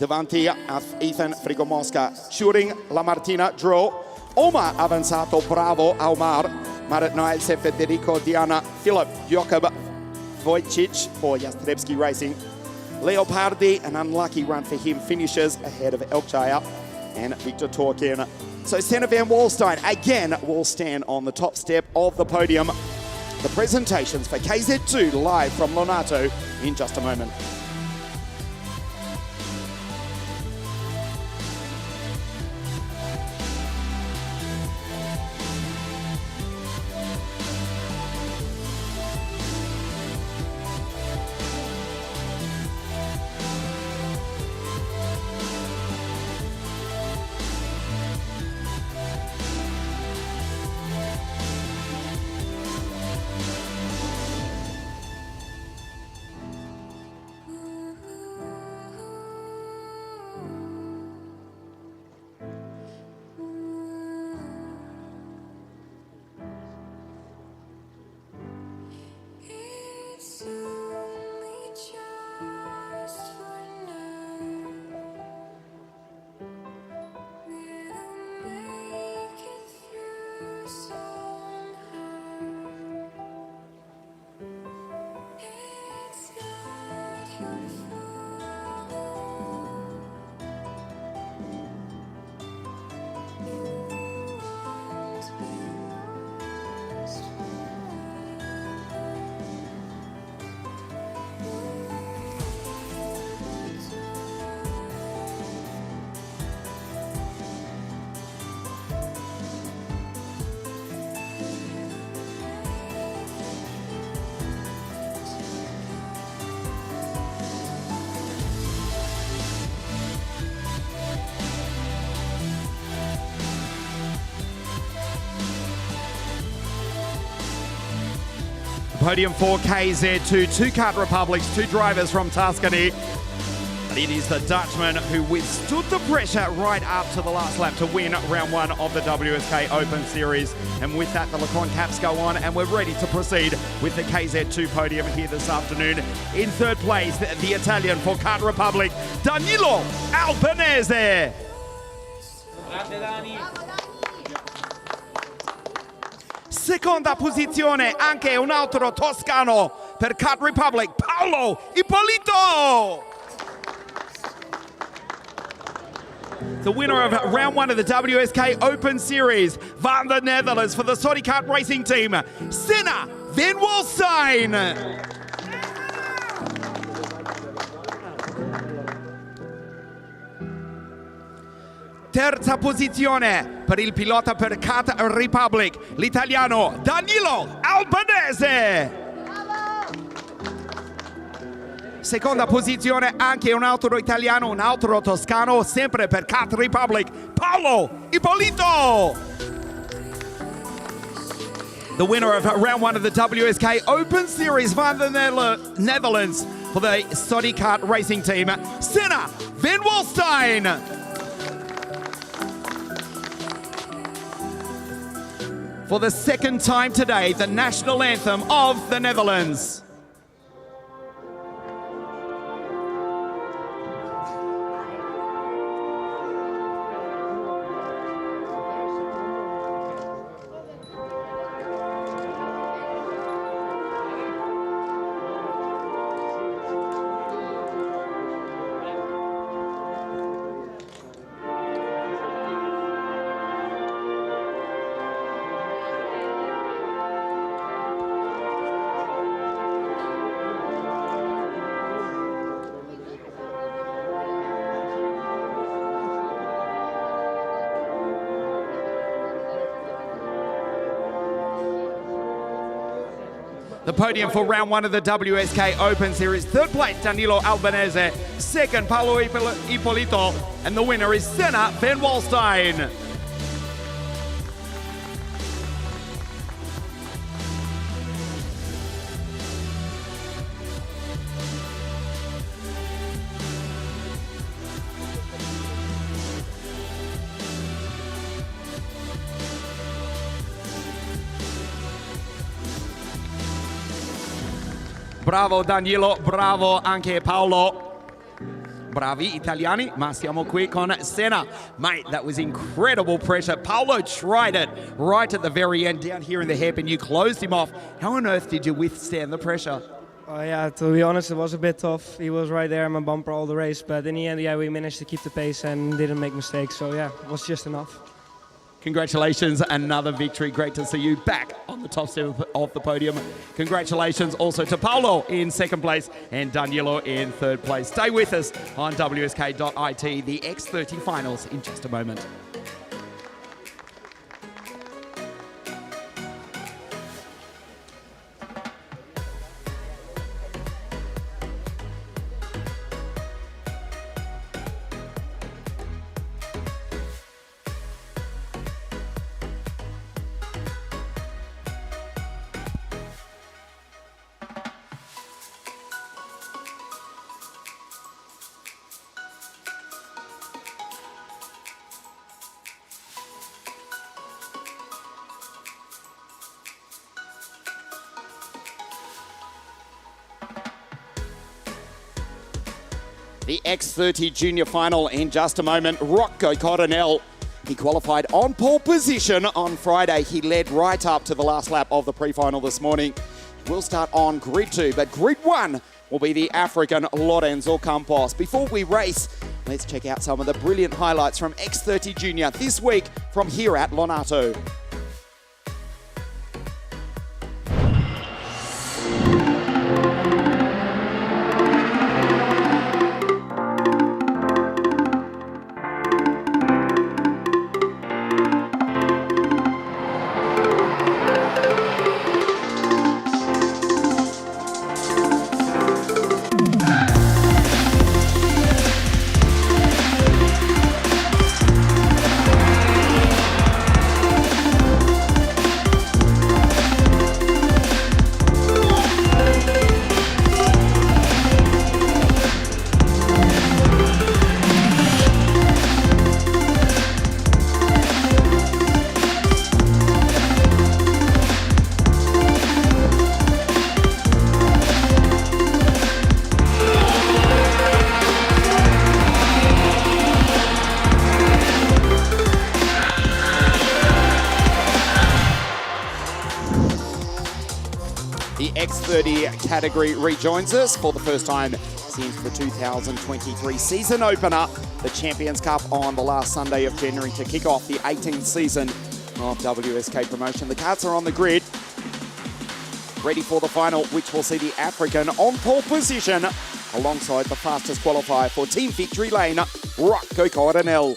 davanti a Ethan Frigomosca, Schuring, Lamartina, Dro, Omar avanzato, bravo Omar, Marat Nielsen, Federico Diana, Philip Jakob Wojcic for Jastrzebski Racing. Leopardi, an unlucky run for him, finishes ahead of Elkshire and Victor Torkin. So Senna Van Walstein again will stand on the top step of the podium. The presentations for KZ2 live from Lonato in just a moment. podium for KZ2, two kart republics, two drivers from Tuscany. But it is the Dutchman who withstood the pressure right up to the last lap to win round one of the WSK Open Series. And with that, the LeCon caps go on, and we're ready to proceed with the KZ2 podium here this afternoon. In third place, the Italian for Kart Republic, Danilo Albanese. Seconda posizione, anche un altro toscano per Kart Republic, Paolo Ippolito. The winner of round one of the WSK Open Series, van the Netherlands for the Saudi Kart Racing Team, Senna Van Walstein. Terza posizione per il pilota per Kart Republic, l'italiano Danilo Albanese. Seconda posizione anche un altro italiano, un altro toscano, sempre per Kart Republic, Paolo Ippolito. The winner of round one of the WSK Open Series van the Netherlands for the Saudi Kart Racing Team, Senna Van Walstein. For the second time today, the national anthem of the Netherlands. The podium for round one of the WSK Open Series. Third place, Danilo Albanese. Second, Paolo Ippolito. And the winner is Senna Van Walstein. Bravo Danilo, bravo anche Paolo. Bravi italiani, ma siamo qui con Senna. Mate, that was incredible pressure. Paolo tried it right at the very end, down here in the hairpin. You closed him off. How on earth did you withstand the pressure? Oh yeah, to be honest, it was a bit tough. He was right there in my bumper all the race, but in the end, yeah, we managed to keep the pace and didn't make mistakes. So yeah, it was just enough. Congratulations, another victory. Great to see you back on the top step of the podium. Congratulations also to Paolo in second place and Danilo in third place. Stay with us on WSK.IT, the X30 finals in just a moment. The X30 Junior Final in just a moment. Rocco Coronel, he qualified on pole position on Friday. He led right up to the last lap of the pre-final this morning. We'll start on Grid 2, but Grid 1 will be the African Lorenzo Campos. Before we race, let's check out some of the brilliant highlights from X30 Junior this week from here at Lonato. The X30 category rejoins us for the first time since the 2023 season opener, the Champions Cup on the last Sunday of January to kick off the 18th season of WSK promotion. The carts are on the grid, ready for the final, which will see the African on pole position alongside the fastest qualifier for Team Victory Lane, Rocco Coronel.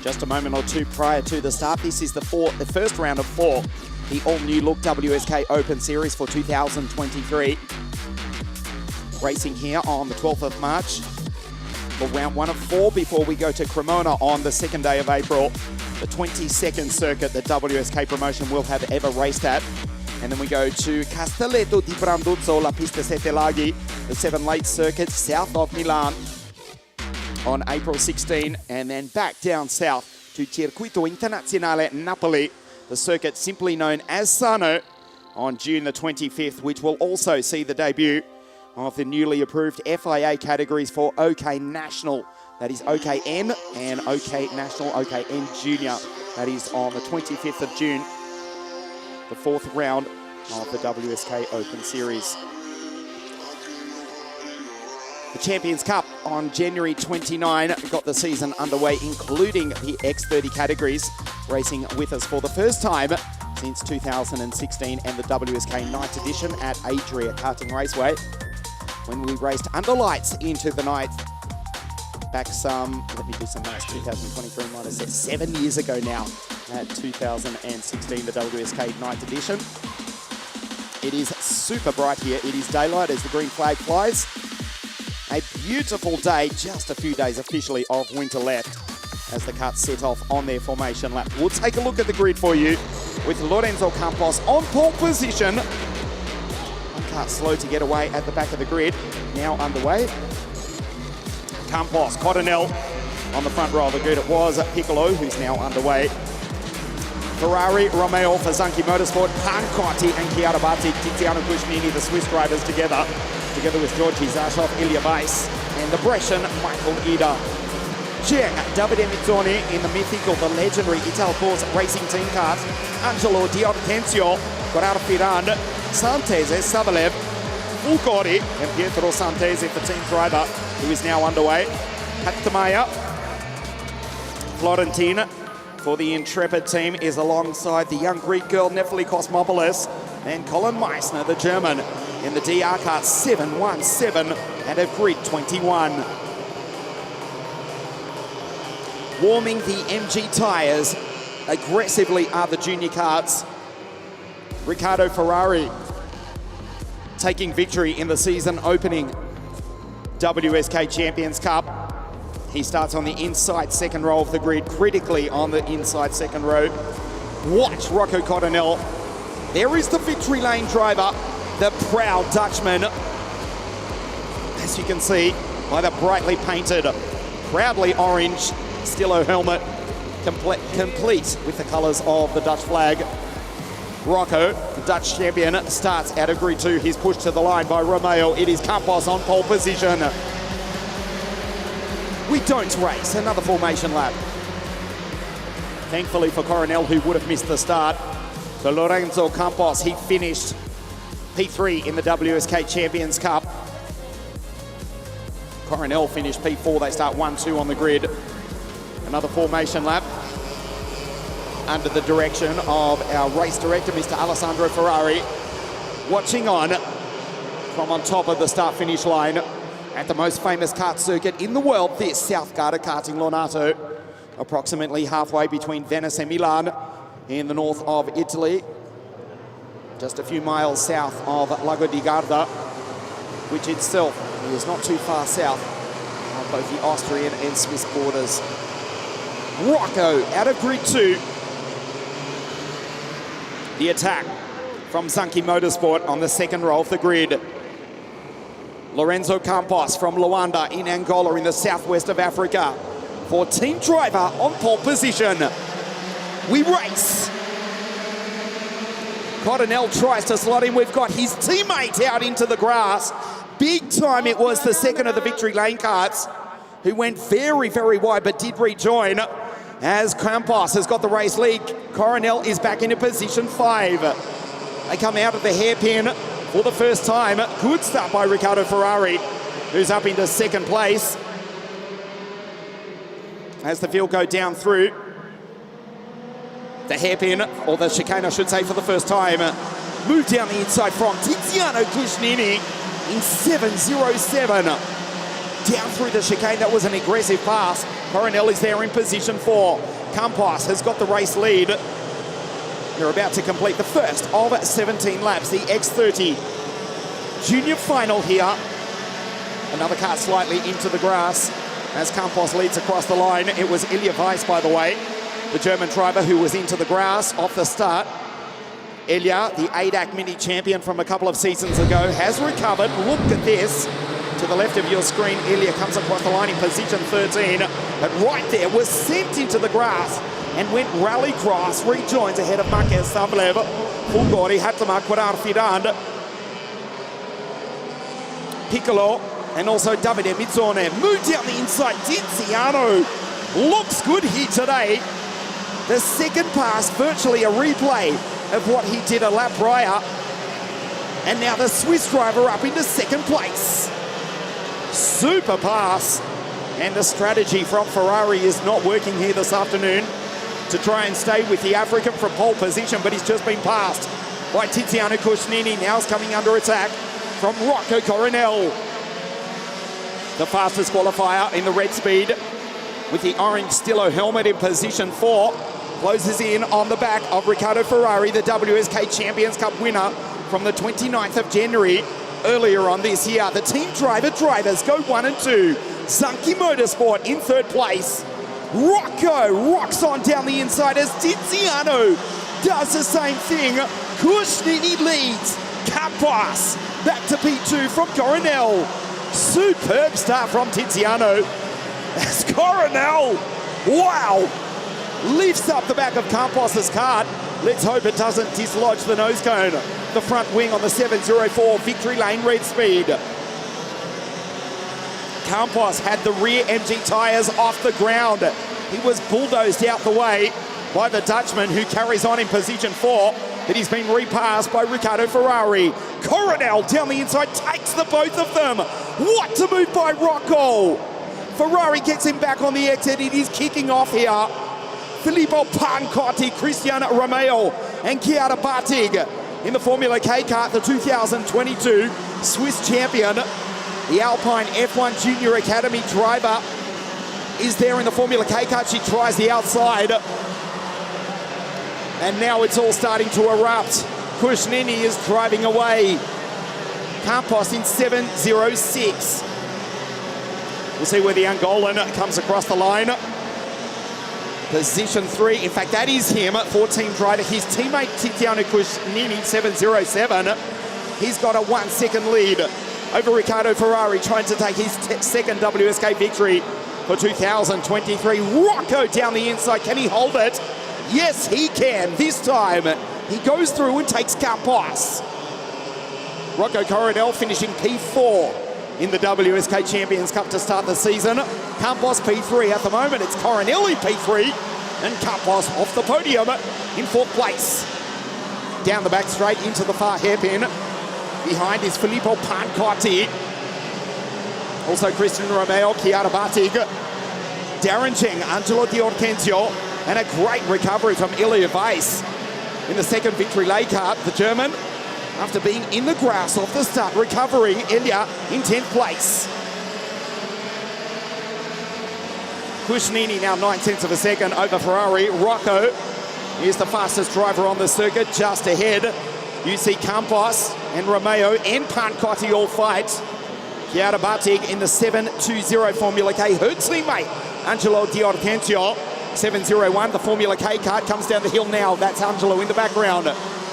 Just a moment or two prior to the start, this is the first round of 4, the all-new look WSK Open Series for 2023. Racing here on the 12th of March for round 1 of 4 before we go to Cremona on the 2nd day of April, the 22nd circuit that WSK promotion will have ever raced at. And then we go to Castelletto di Branduzzo, La Pista Sette Laghi, the 7 late circuit south of Milan on April 16, and then back down south to Circuito Internazionale Napoli, the circuit simply known as Sano, on June the 25th, which will also see the debut of the newly approved FIA categories for OK National. That is OKN and OK National, OKN Junior. That is on the 25th of June, the 4th round of the WSK Open Series. The Champions Cup on January 29 got the season underway, including the X30 categories, racing with us for the first time since 2016 and the WSK Night Edition at Adria Karting Raceway, when we raced under lights into the night back let me do some maths, 2023 minus 7 years ago now at 2016, the WSK Night Edition. It is super bright here. It is daylight as the green flag flies. A beautiful day, just a few days officially of winter left as the carts set off on their formation lap. We'll take a look at the grid for you with Lorenzo Campos on pole position. One cart slow to get away at the back of the grid, now underway. Campos, Coronel on the front row of the grid. It was Piccolo, who's now underway. Ferrari, Romeo for Zanchi Motorsport, Pancotti and Chiarabatti, Tiziano Cushnini, the Swiss drivers together with Georgi Zashoff, Ilya Weiss, and the Brescian, Michael Ida. Cheng, Davide Mizzoni in the mythical, the legendary Italforce Racing Team cars, Angelo Di Ortenzio, Corrado Firan, Santese, Savalev, Fulgori, and Pietro Santese, the team driver, who is now underway. Hattamaya, Florentina, for the Intrepid team, is alongside the young Greek girl Nefeli Kosmopoulos and Colin Meissner, the German, in the DR Kart 717 and at grid 21. Warming the MG tyres aggressively are the junior karts. Riccardo Ferrari taking victory in the season opening WSK Champions Cup. He starts on the inside second row of the grid, critically on the inside second row. Watch Rocco Coronel. There is the Victory Lane driver, the proud Dutchman. As you can see by the brightly painted, proudly orange Stillo helmet, complete with the colours of the Dutch flag. Rocco, the Dutch champion, starts out of grid 2. He's pushed to the line by Romeo. It is Campos on pole position. We don't race, another formation lap. Thankfully for Coronel, who would have missed the start. So Lorenzo Campos, he finished P3 in the WSK Champions Cup. Coronel finished P4, they start 1-2 on the grid. Another formation lap under the direction of our race director, Mr. Alessandro Ferrari, watching on from on top of the start-finish line at the most famous kart circuit in the world, this South Garda Karting Lonato, approximately halfway between Venice and Milan in the north of Italy, just a few miles south of Lago di Garda, which itself is not too far south of both the Austrian and Swiss borders. Rocco out of grid 2. The attack from Zanchi Motorsport on the second row of the grid. Lorenzo Campos from Luanda in Angola in the southwest of Africa for team driver on pole position. We race. Coronel tries to slot in. We've got his teammate out into the grass. Big time it was the second of the Victory Lane karts, who went very, very wide but did rejoin. as Campos has got the race lead. Coronel is back into position 5. They come out of the hairpin for the first time. Good start by Riccardo Ferrari, who's up into second place. As the field go down through the hairpin, or the chicane I should say, for the first time. Move down the inside from Tiziano Cushnini in 7.07. Down through the chicane, that was an aggressive pass. Coronel is there in position 4. Campos has got the race lead. They're about to complete the first of 17 laps, the X30 junior final here. Another car slightly into the grass as Campos leads across the line. It was Ilya Weiss, by the way, the German driver, who was into the grass off the start. Ilya, the ADAC Mini champion from a couple of seasons ago, has recovered. Look at this. To the left of your screen, Ilya comes across the line in position 13, but right there was sent into the grass and went rally cross, rejoins ahead of Marquez Savlev, Fulgori, Hatama, Quadar Firand, Piccolo, and also Davide Mizzone. Move down the inside, Tiziano looks good here today. The second pass, virtually a replay of what he did a lap prior. And now the Swiss driver up into second place. Super pass. And the strategy from Ferrari is not working here this afternoon to try and stay with the African from pole position, but he's just been passed by Tiziano Cushnini. Now he's coming under attack from Rocco Coronel. The fastest qualifier in the red speed with the orange Stillo helmet in position 4. Closes in on the back of Riccardo Ferrari, the WSK Champions Cup winner from the 29th of January earlier on this year. The team drivers go 1 and 2. Zunki Motorsport in third place. Rocco rocks on down the inside as Tiziano does the same thing. Cushnini leads. Campos back to P2 from Coronel. Superb start from Tiziano as Coronel, wow, lifts up the back of Campos' cart. Let's hope it doesn't dislodge the nose cone. The front wing on the 704 Victory Lane red speed. Campos had the rear MG tyres off the ground. He was bulldozed out the way by the Dutchman, who carries on in position 4, but he's been repassed by Riccardo Ferrari. Coronel down the inside takes the both of them. What a move by Rocco. Ferrari gets him back on the exit. It is kicking off here. Filippo Pancotti, Cristian Romeo, and Chiara Bartig in the Formula K kart, the 2022 Swiss champion. The Alpine F1 Junior Academy driver is there in the Formula K kart. She tries the outside. And now it's all starting to erupt. Cushnini is driving away. Campos in 7.06. We'll see where the Angolan comes across the line. Position 3, in fact, that is him, 14 driver. His teammate Tiziano Cushnini, 7.07. He's got a 1 second lead over Riccardo Ferrari, trying to take his second WSK victory for 2023. Rocco down the inside, can he hold it? Yes, he can. This time, he goes through and takes Campos. Rocco Coronel finishing P4 in the WSK Champions Cup to start the season. Campos P3 at the moment. It's Coronelli P3 and Campos off the podium in 4th place. Down the back straight into the far hairpin. Behind is Filippo Pancotti. Also Cristian Romeo, Chiara Bartig, Darren Cheng, Angelo Di Ortenzio, and a great recovery from Ilya Weiss in the second Victory Lane kart. The German, after being in the grass off the start, recovering. Ilya in 10th place. Cushnini now 9 tenths of a second over Ferrari. Rocco is the fastest driver on the circuit, just ahead. You see Campos and Romeo and Pancotti all fight. Chiara Bartig in the 7.20 Formula K. Her teammate, Angelo Di Ortenzio, 7.01. The Formula K kart comes down the hill now. That's Angelo in the background.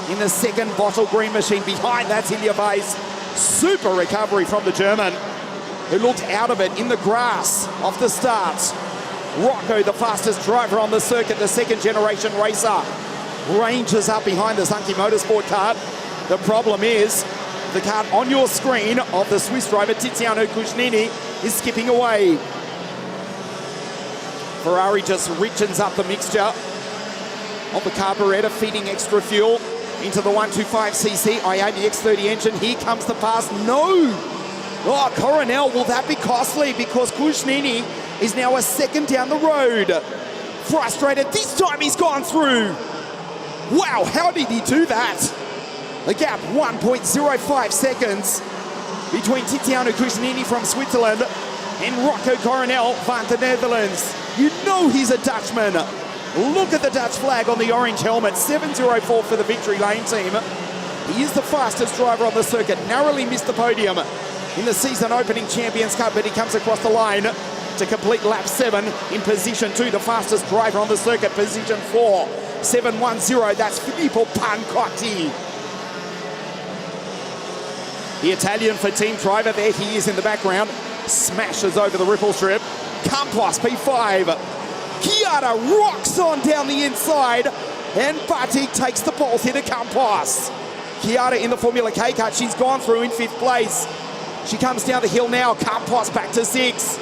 In the second bottle green machine behind, that's Ilya Weiss. Super recovery from the German, who looked out of it in the grass off the start. Rocco, the fastest driver on the circuit, the second generation racer, ranges up behind the Zunki Motorsport kart. The problem is the kart on your screen of the Swiss driver Tiziano Cushnini is skipping away. Ferrari just richens up the mixture of the carburetor, feeding extra fuel into the 125cc Ioni X30 engine. Here comes the pass. No! Oh, Coronel, will that be costly? Because Kushnini is now a second down the road. Frustrated, this time he's gone through. Wow, how did he do that? The gap, 1.05 seconds between Tiziano Kushnini from Switzerland and Rocco Coronel van the Netherlands. You know he's a Dutchman. Look at the Dutch flag on the orange helmet, 7.04 for the Victory Lane team. He is the fastest driver on the circuit, narrowly missed the podium in the season opening Champions Cup, but he comes across the line to complete lap 7 in position 2, the fastest driver on the circuit, position 4, 7.10, that's Filippo Pancotti. The Italian for team driver, there he is in the background, smashes over the ripple strip. Campos, P5. Chiara rocks on down the inside, and Batik takes the pole here to Campos. Chiara in the Formula K car, she's gone through in 5th place. She comes down the hill now, Campos back to 6.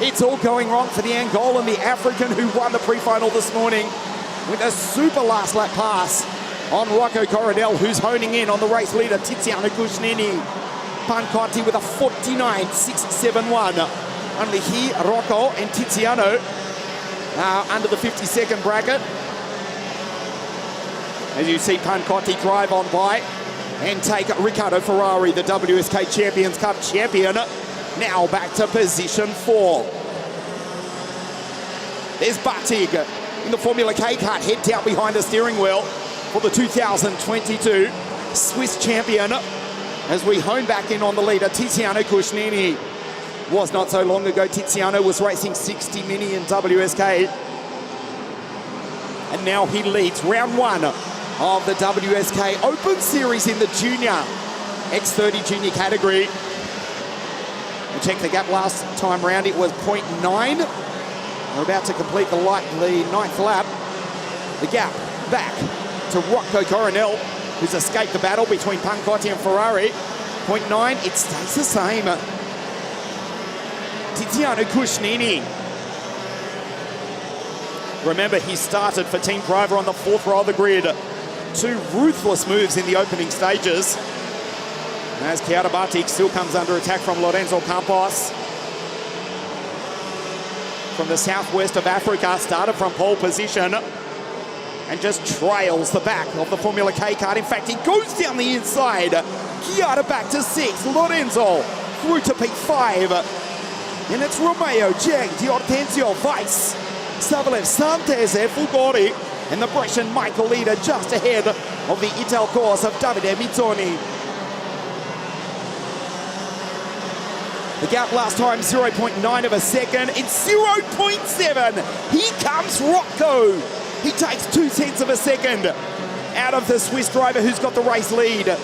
It's all going wrong for the Angolan, the African who won the pre-final this morning with a super last lap pass on Rocco Coronel, who's honing in on the race leader, Tiziano Kushnini. Pancotti with a 49.671. Only he, Rocco and Tiziano under the 50-second bracket. As you see Pancotti drive on by and take Riccardo Ferrari, the WSK Champions Cup champion, now back to position 4. There's Batig in the Formula K car, head down behind the steering wheel for the 2022 Swiss champion. As we hone back in on the leader, Tiziano Kushnini. Was not so long ago, Tiziano was racing 60 Mini in WSK. And now he leads round 1 of the WSK Open Series in the junior X30 junior category. We checked the gap last time round, it was 0.9. We're about to complete the 9th lap. The gap back to Rocco Coronel, who's escaped the battle between Pancotti and Ferrari. 0.9, it stays the same. Tiziano Kushnini. Remember, he started for team driver on the 4th row of the grid. 2 ruthless moves in the opening stages. As Chiara Batik still comes under attack from Lorenzo Campos. From the southwest of Africa, started from pole position and just trails the back of the Formula K car. In fact, he goes down the inside. Chiara back to 6, Lorenzo through to P5. And it's Romeo, Jeng, Di Ortenzio, Weiss, Savalev, Santese, Fulgori, and the Brescian Michael leader just ahead of the Ital course of Davide Mizzoni. The gap last time, 0.9 of a second. It's 0.7. Here comes Rocco. He takes 0.2 of a second out of the Swiss driver who's got the race lead.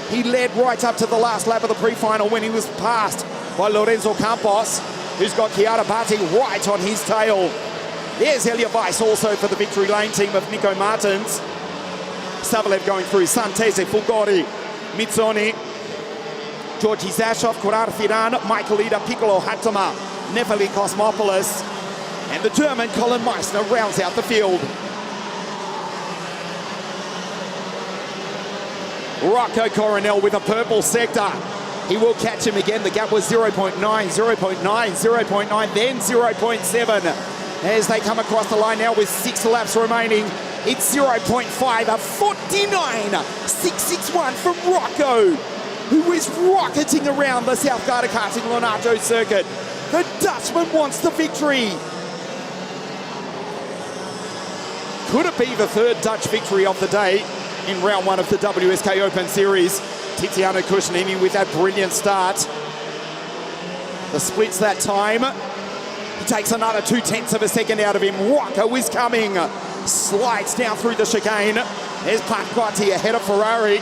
He led right up to the last lap of the pre-final when he was passed by Lorenzo Campos, who's got Chiara Batik right on his tail. There's Elia Weiss also for the Victory Lane team of Nico Martins. Savalev going through, Santese, Fulgori, Mizzoni, Georgi Zashov, Kurar Firan, Michael Ida, Piccolo Hatama, Nefeli Cosmopoulos, and the German Colin Meissner rounds out the field. Rocco Coronel with a purple sector. He will catch him again. The gap was 0.9, 0.9, 0.9, then 0.7. As they come across the line now with 6 laps remaining, it's 0.5, a 49.661 from Rocco, who is rocketing around the South Garda Karting Lonato circuit. The Dutchman wants the victory. Could it be the 3rd Dutch victory of the day in round 1 of the WSK Open Series? Tiziano Kushnini with that brilliant start. The splits that time. He takes another 0.2 of a second out of him. Rocco is coming. Slides down through the chicane. There's Pancotti ahead of Ferrari.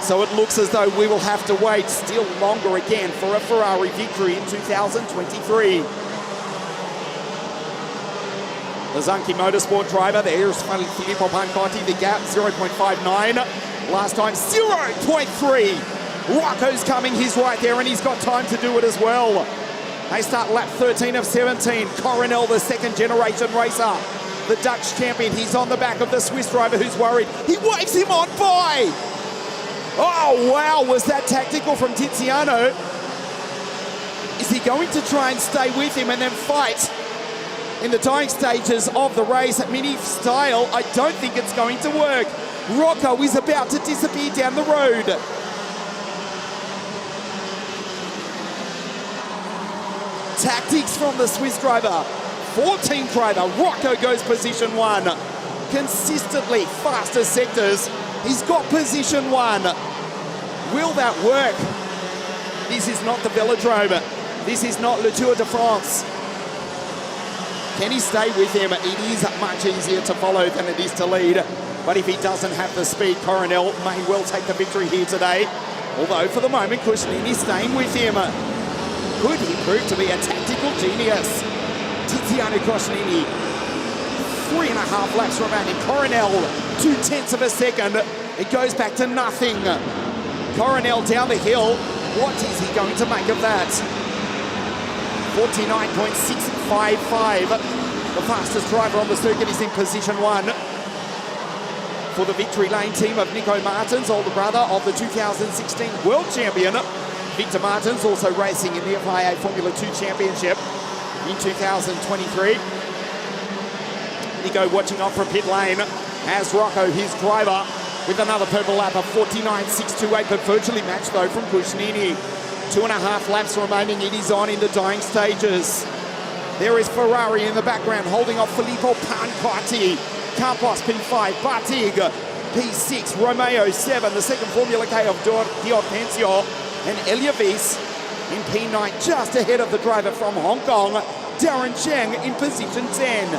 So it looks as though we will have to wait still longer again for a Ferrari victory in 2023. The Zanchi Motorsport driver, there's Filippo Pancotti, the gap 0.59. Last time 0.3. Rocco's coming, he's right there and he's got time to do it as well. They start lap 13 of 17. Coronel, the second generation racer. The Dutch champion, he's on the back of the Swiss driver who's worried. He waves him on by. Oh, wow, was that tactical from Tiziano? Is he going to try and stay with him and then fight in the dying stages of the race at mini style? I don't think it's going to work. Rocco is about to disappear down the road. Tactics from the Swiss driver. 14th driver, Rocco goes position 1. Consistently faster sectors. He's got position 1. Will that work? This is not the Velodrome. This is not Le Tour de France. Can he stay with him? It is much easier to follow than it is to lead. But if he doesn't have the speed, Coronel may well take the victory here today. Although for the moment, Kushnini is staying with him. Could he prove to be a tactical genius? Tiziano Kushnini, 3.5 laps remaining. Coronel, 0.2 of a second. It goes back to nothing. Coronel down the hill. What is he going to make of that? 49.655. The fastest driver on the circuit is in position 1. For the victory lane team of Nico Martins, older brother of the 2016 world champion. Victor Martins also racing in the FIA Formula 2 Championship in 2023. Nico watching on from pit lane as Rocco, his driver, with another purple lap of 49.628, but virtually matched though from Kushnini. 2.5 laps remaining, it is on in the dying stages. There is Ferrari in the background holding off Filippo Pancati. Campos P5, Bartig P6, Romeo 7, the second Formula K of Diortensio, and Eliavis in P9, just ahead of the driver from Hong Kong, Darren Cheng in position 10.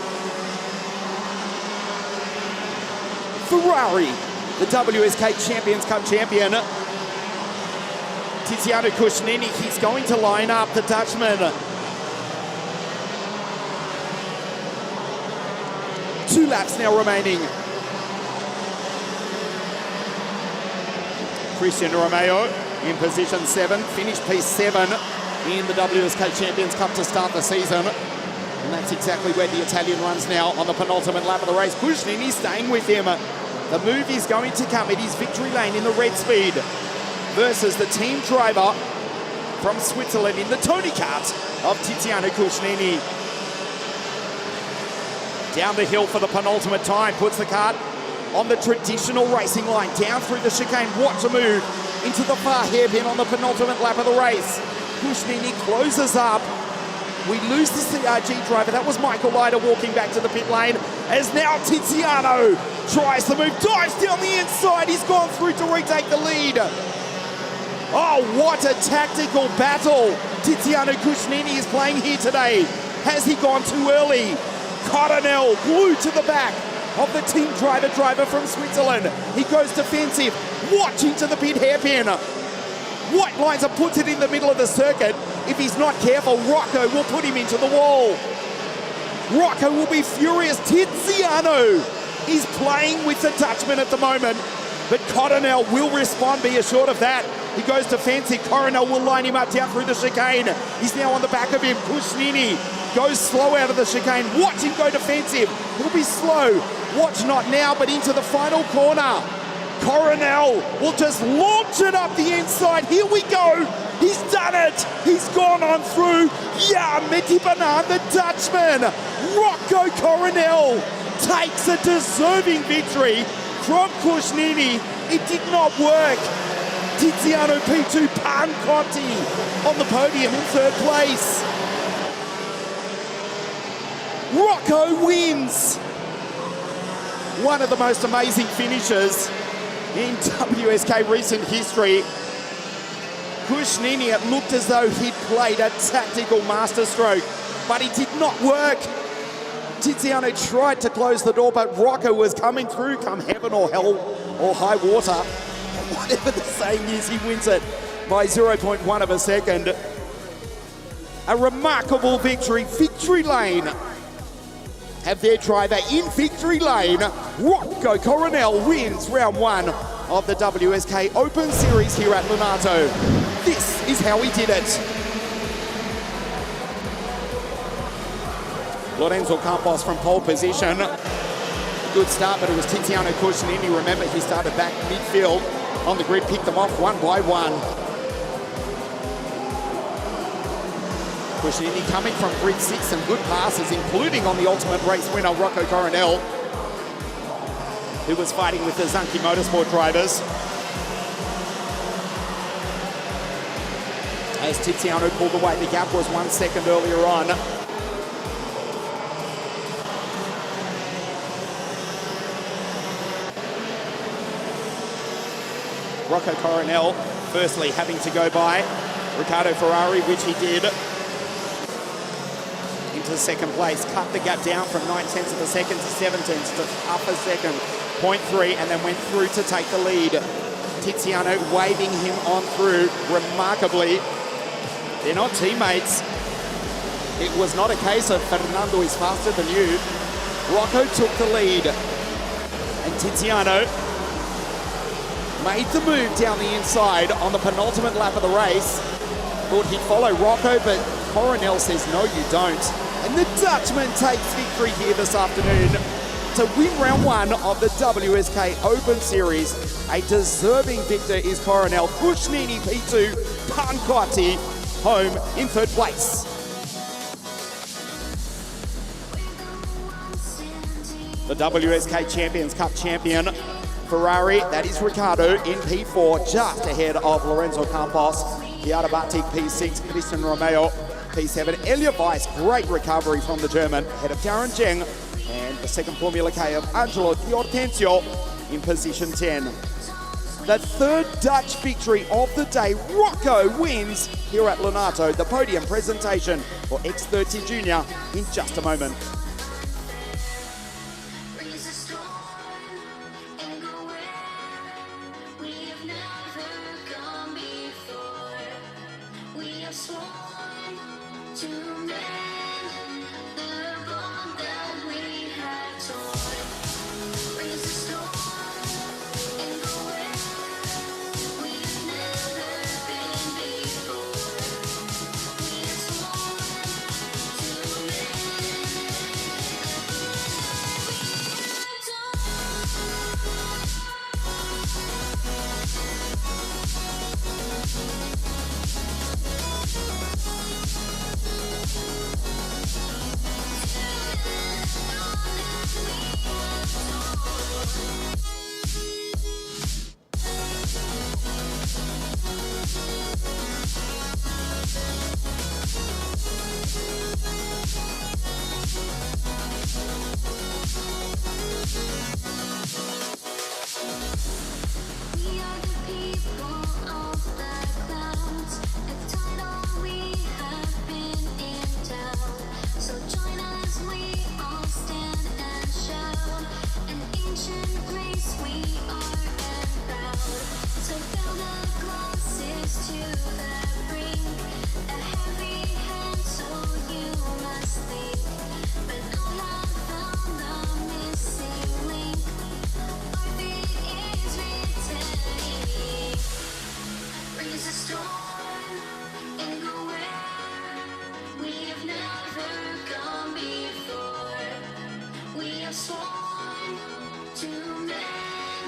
Ferrari, the WSK Champions Cup champion. Tiziano Kushnini, he's going to line up the Dutchman. 2 laps now remaining. Christian Romeo in position 7, finished P7 in the WSK Champions Cup to start the season. And that's exactly where the Italian runs now on the penultimate lap of the race. Kushnini staying with him. The move is going to come. It is victory lane in the red speed versus the team driver from Switzerland in the Tony kart of Tiziano Kushnini. Down the hill for the penultimate time, puts the kart on the traditional racing line, down through the chicane. Watch a move into the far hairpin on the penultimate lap of the race. Kushnini closes up. We lose the CRG driver. That was Michael Leiter walking back to the pit lane, as now Tiziano tries the move, dives down the inside. He's gone through to retake the lead. Oh, what a tactical battle Tiziano Kushnini is playing here today. Has he gone too early? Coronel glued to the back of the team driver from Switzerland. He goes defensive, watching to the pit hairpin. White lines are puts it in the middle of the circuit. If he's not careful, Rocco will put him into the wall. Rocco will be furious. Tiziano is playing with the Dutchman at the moment, but Coronel will respond, be assured of that. He goes defensive. Coronel will line him up down through the chicane. He's now on the back of him. Kushnini goes slow out of the chicane. Watch him go defensive. He'll be slow. Watch not now, but into the final corner. Coronel will just launch it up the inside. Here we go. He's done it. He's gone on through. Yeah, Meti Banan, the Dutchman. Rocco Coronel takes a deserving victory from Kushnini. It did not work. Tiziano P2 Pancotti on the podium in 3rd place. Rocco wins. One of the most amazing finishes in WSK recent history. Kushnini, it looked as though he'd played a tactical masterstroke, but it did not work. Tiziano tried to close the door, but Rocco was coming through, come heaven or hell or high water. Whatever the saying is, he wins it by 0.1 of a second. A remarkable victory. Victory lane have their driver in victory lane. Rocco Coronel wins round 1 of the WSK Open Series here at Lonato. This is how he did it. Lorenzo Campos from pole position. Good start, but it was Tiziano Cuscinini. Remember, he started back midfield on the grid, picked them off one by one. Cuscinini coming from grid 6, some good passes, including on the ultimate race winner, Rocco Coronel, who was fighting with the Zanchi Motorsport drivers. As Tiziano pulled away, the gap was 1 second earlier on. Rocco Coronel, firstly, having to go by Riccardo Ferrari, which he did. Into second place, cut the gap down from 9/10 of a second to 7/10 to half a second, 0.3, and then went through to take the lead. Tiziano waving him on through remarkably. They're not teammates. It was not a case of Fernando is faster than you. Rocco took the lead, and Tiziano made the move down the inside on the penultimate lap of the race. Thought he'd follow Rocco, but Coronel says, no, you don't. And the Dutchman takes victory here this afternoon to win round 1 of the WSK Open Series. A deserving victor is Coronel. Cuscinini P2, Pancotti home in 3rd place. The WSK Champions Cup champion, Ferrari, that is Riccardo in P4, just ahead of Lorenzo Campos. Chiara Batik P6, Christian Romeo P7. Elia Weiss, great recovery from the German, ahead of Darren Zheng, and the second Formula K of Angelo Di Ortenzio in position 10. The 3rd Dutch victory of the day. Rocco wins here at Lonato. The podium presentation for X30 Junior in just a moment.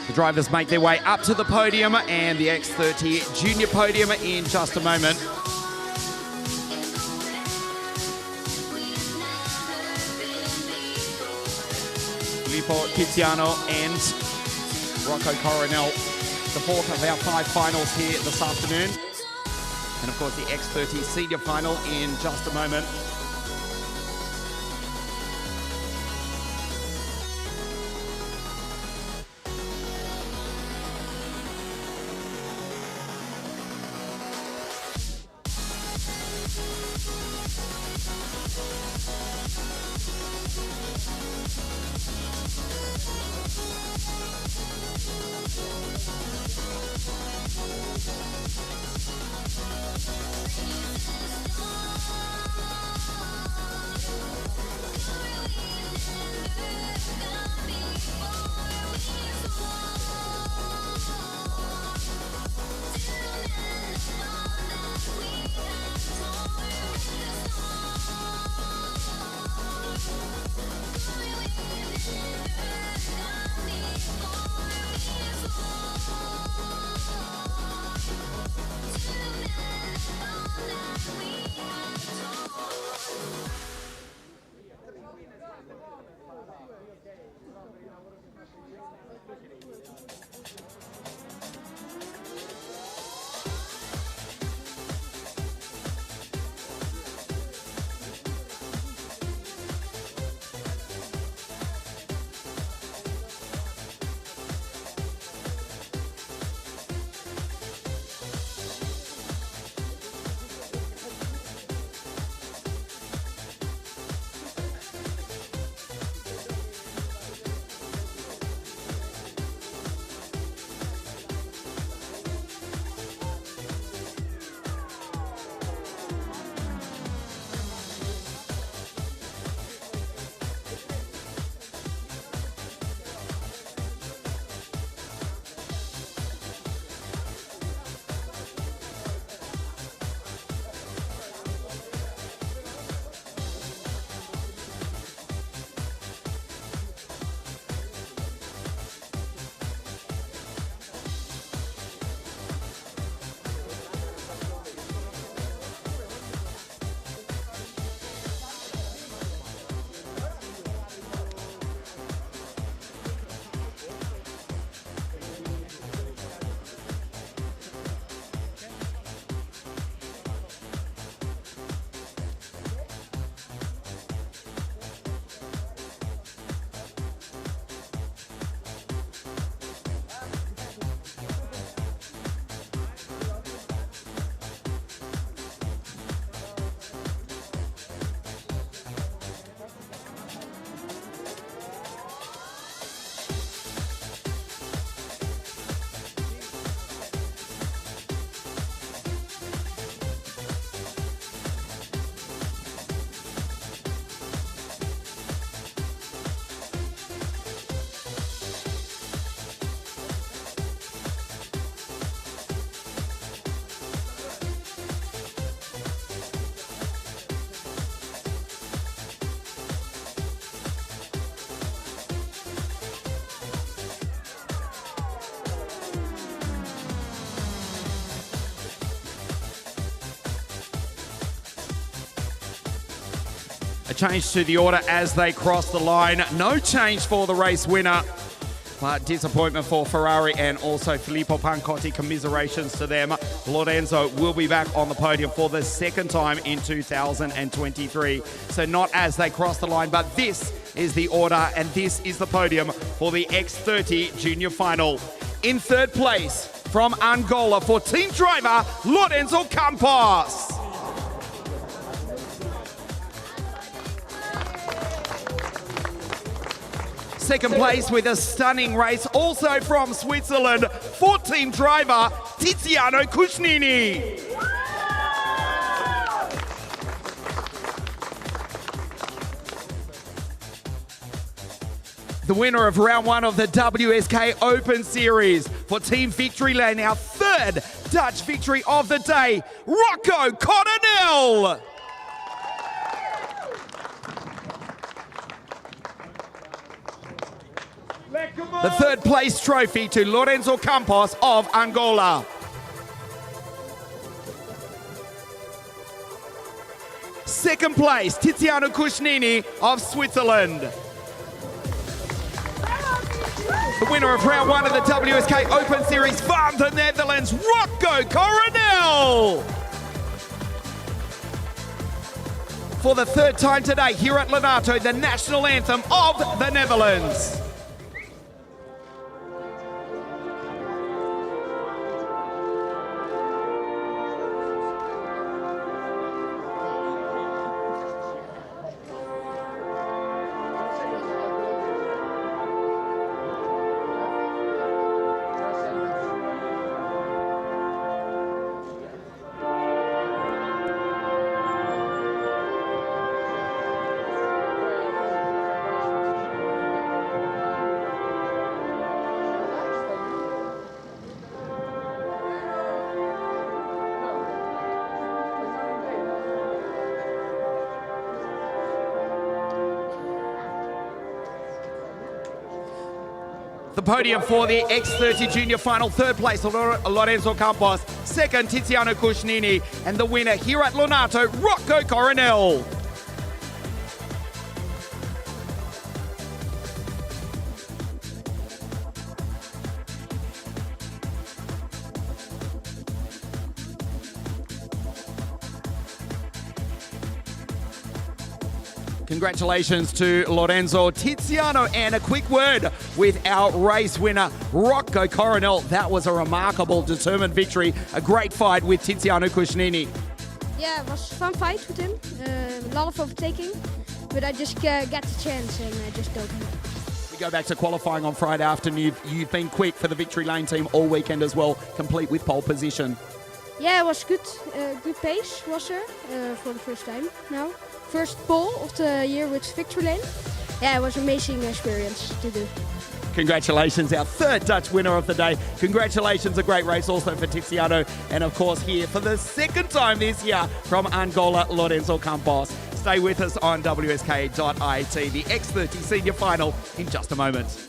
The drivers make their way up to the podium and the X30 Junior podium in just a moment. Filippo Tiziano and Rocco Coronel, the 4th of our 5 finals here this afternoon. And of course the X30 Senior final in just a moment. A change to the order as they cross the line. No change for the race winner. But disappointment for Ferrari and also Filippo Pancotti. Commiserations to them. Lorenzo will be back on the podium for the second time in 2023. So not as they cross the line, but this is the order and this is the podium for the X30 Junior Final. In third place from Angola for team driver Lorenzo Campos. Second place with a stunning race, also from Switzerland, for team driver Tiziano Cusnini. The winner of round one of the WSK Open Series for Team Victory Lane, our third Dutch victory of the day, Rocco Coronel. The third place trophy to Lorenzo Campos of Angola. Second place, Tiziano Cusnini of Switzerland. The winner of round one of the WSK Open Series from the Netherlands, Rocco Coronel. For the third time today here at Lonato, the national anthem of the Netherlands. The podium for the X30 Junior Final, third place Lorenzo Campos, second Tiziano Cusnini, and the winner here at Lonato, Rocco Coronel. Congratulations to Lorenzo, Tiziano, and a quick word with our race winner, Rocco Coronel. That was a remarkable, determined victory. A great fight with Tiziano Cusnini. Yeah, it was a fun fight with him. A lot of overtaking, but I just got the chance and I just dove him. We go back to qualifying on Friday afternoon. You've been quick for the Victory Lane team all weekend as well, complete with pole position. Yeah, it was good. Good pace was there for the first time now. First pole of the year with Victory Lane. Yeah, it was an amazing experience to do. Congratulations, our third Dutch winner of the day. Congratulations, a great race also for Tiziano. And of course here for the second time this year from Angola, Lorenzo Campos. Stay with us on WSK.it, the X30 Senior Final in just a moment.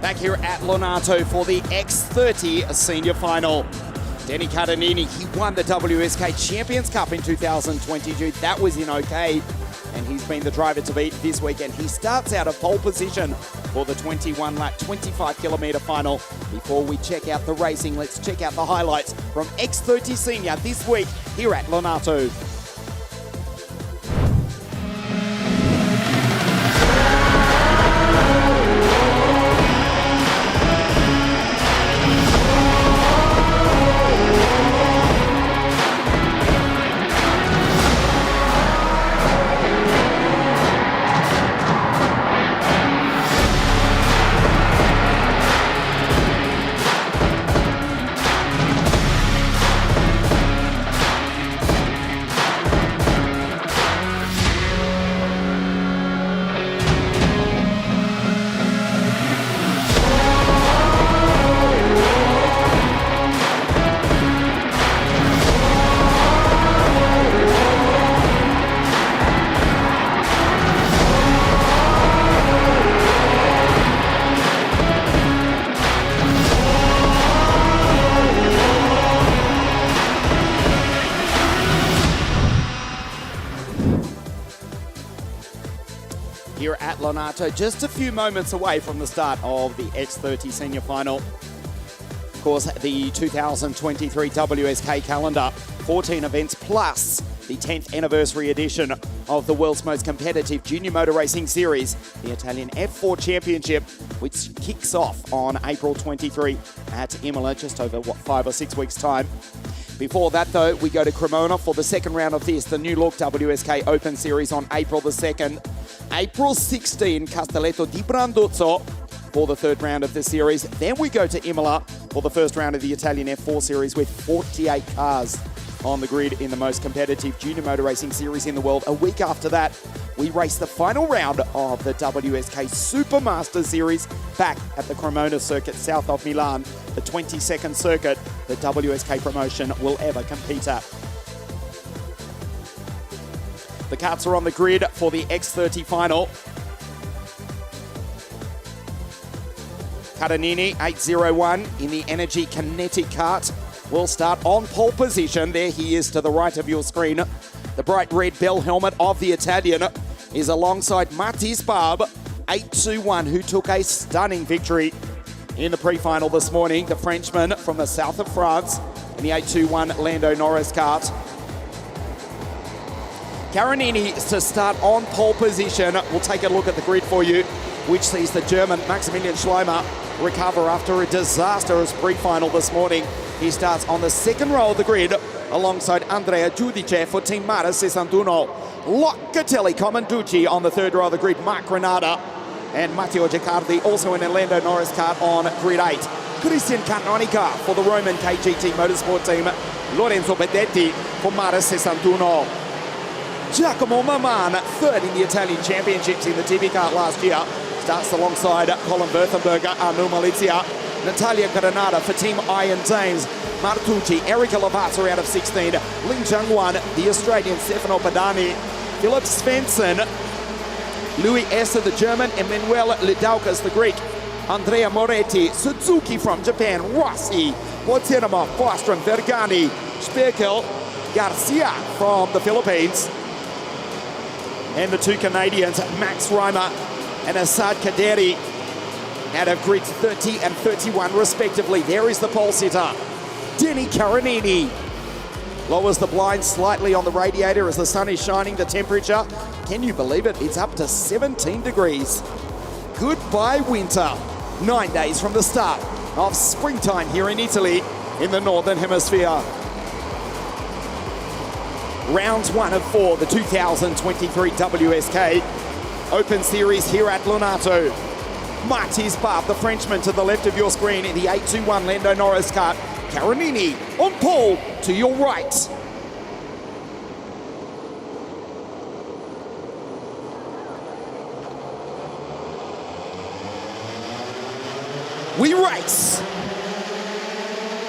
Back here at Lonato for the X30 senior final. Denny Catanini, he won the WSK Champions Cup in 2022. That was in OK, and he's been the driver to beat this weekend. He starts out of pole position for the 21-lap, 25-kilometre final. Before we check out the racing, let's check out the highlights from X30 Senior this week here at Lonato. Here at Lonato, just a few moments away from the start of the X30 senior final. Of course, the 2023 WSK calendar, 14 events plus the 10th anniversary edition of the world's most competitive junior motor racing series, the Italian F4 Championship, which kicks off on April 23 at Imola, just over, 5 or 6 weeks' time. Before that, though, we go to Cremona for the second round of this, the New Look WSK Open Series on April the 2nd. April 16, Castelletto di Branduzzo for the third round of the series. Then we go to Imola for the first round of the Italian F4 Series with 48 cars on the grid in the most competitive junior motor racing series in the world. A week after that, we race the final round of the WSK Supermaster Series back at the Cremona circuit south of Milan, the 22nd circuit the WSK promotion will ever compete at. The karts are on the grid for the X30 final. Catanini, 801 in the Energy Kinetic kart, will start on pole position. There he is to the right of your screen. The bright red bell helmet of the Italian is alongside Mathis Barb, 821, who took a stunning victory in the pre-final this morning. The Frenchman from the south of France in the 821 Lando Norris kart. Catanini to start on pole position. We'll take a look at the grid for you, which sees the German Maximilian Schleimer recover after a disastrous pre-final this morning. He starts on the second row of the grid alongside Andrea Giudice for Team Mara 61. Locatelli Comanducci on the third row of the grid, Mark Granada and Matteo Giacardi also in a Lando Norris kart on grid 8. Christian Canonica for the Roman KGT Motorsport team, Lorenzo Bedetti for Mara 61. Giacomo Maman, third in the Italian Championships in the TV kart last year, starts alongside Colin Berthenberger, Arnaud Malizia, Natalia Granada for Team Iron Dames, Martucci, Erika Lavazza out of 16, Ling Zhangwan, the Australian Stefano Padani, Philip Svensson, Louis Esser, the German, Emmanuel Lidaukas, the Greek, Andrea Moretti, Suzuki from Japan, Rossi, Potirama, Bostrom, Vergani, Spierkel, Garcia from the Philippines, and the two Canadians, Max Reimer and Assad Kaderi, out of grids 30 and 31 respectively. There is the pole sitter, Denny Catanini. Lowers the blind slightly on the radiator as the sun is shining. The temperature, can you believe it? It's up to 17 degrees. Goodbye winter. 9 days from the start of springtime here in Italy in the Northern Hemisphere. Round 1 of 4, the 2023 WSK Open Series here at Lonato. Mathis Barb, the Frenchman, to the left of your screen in the 821 Lando Norris kart. Catanini on pole to your right. We race.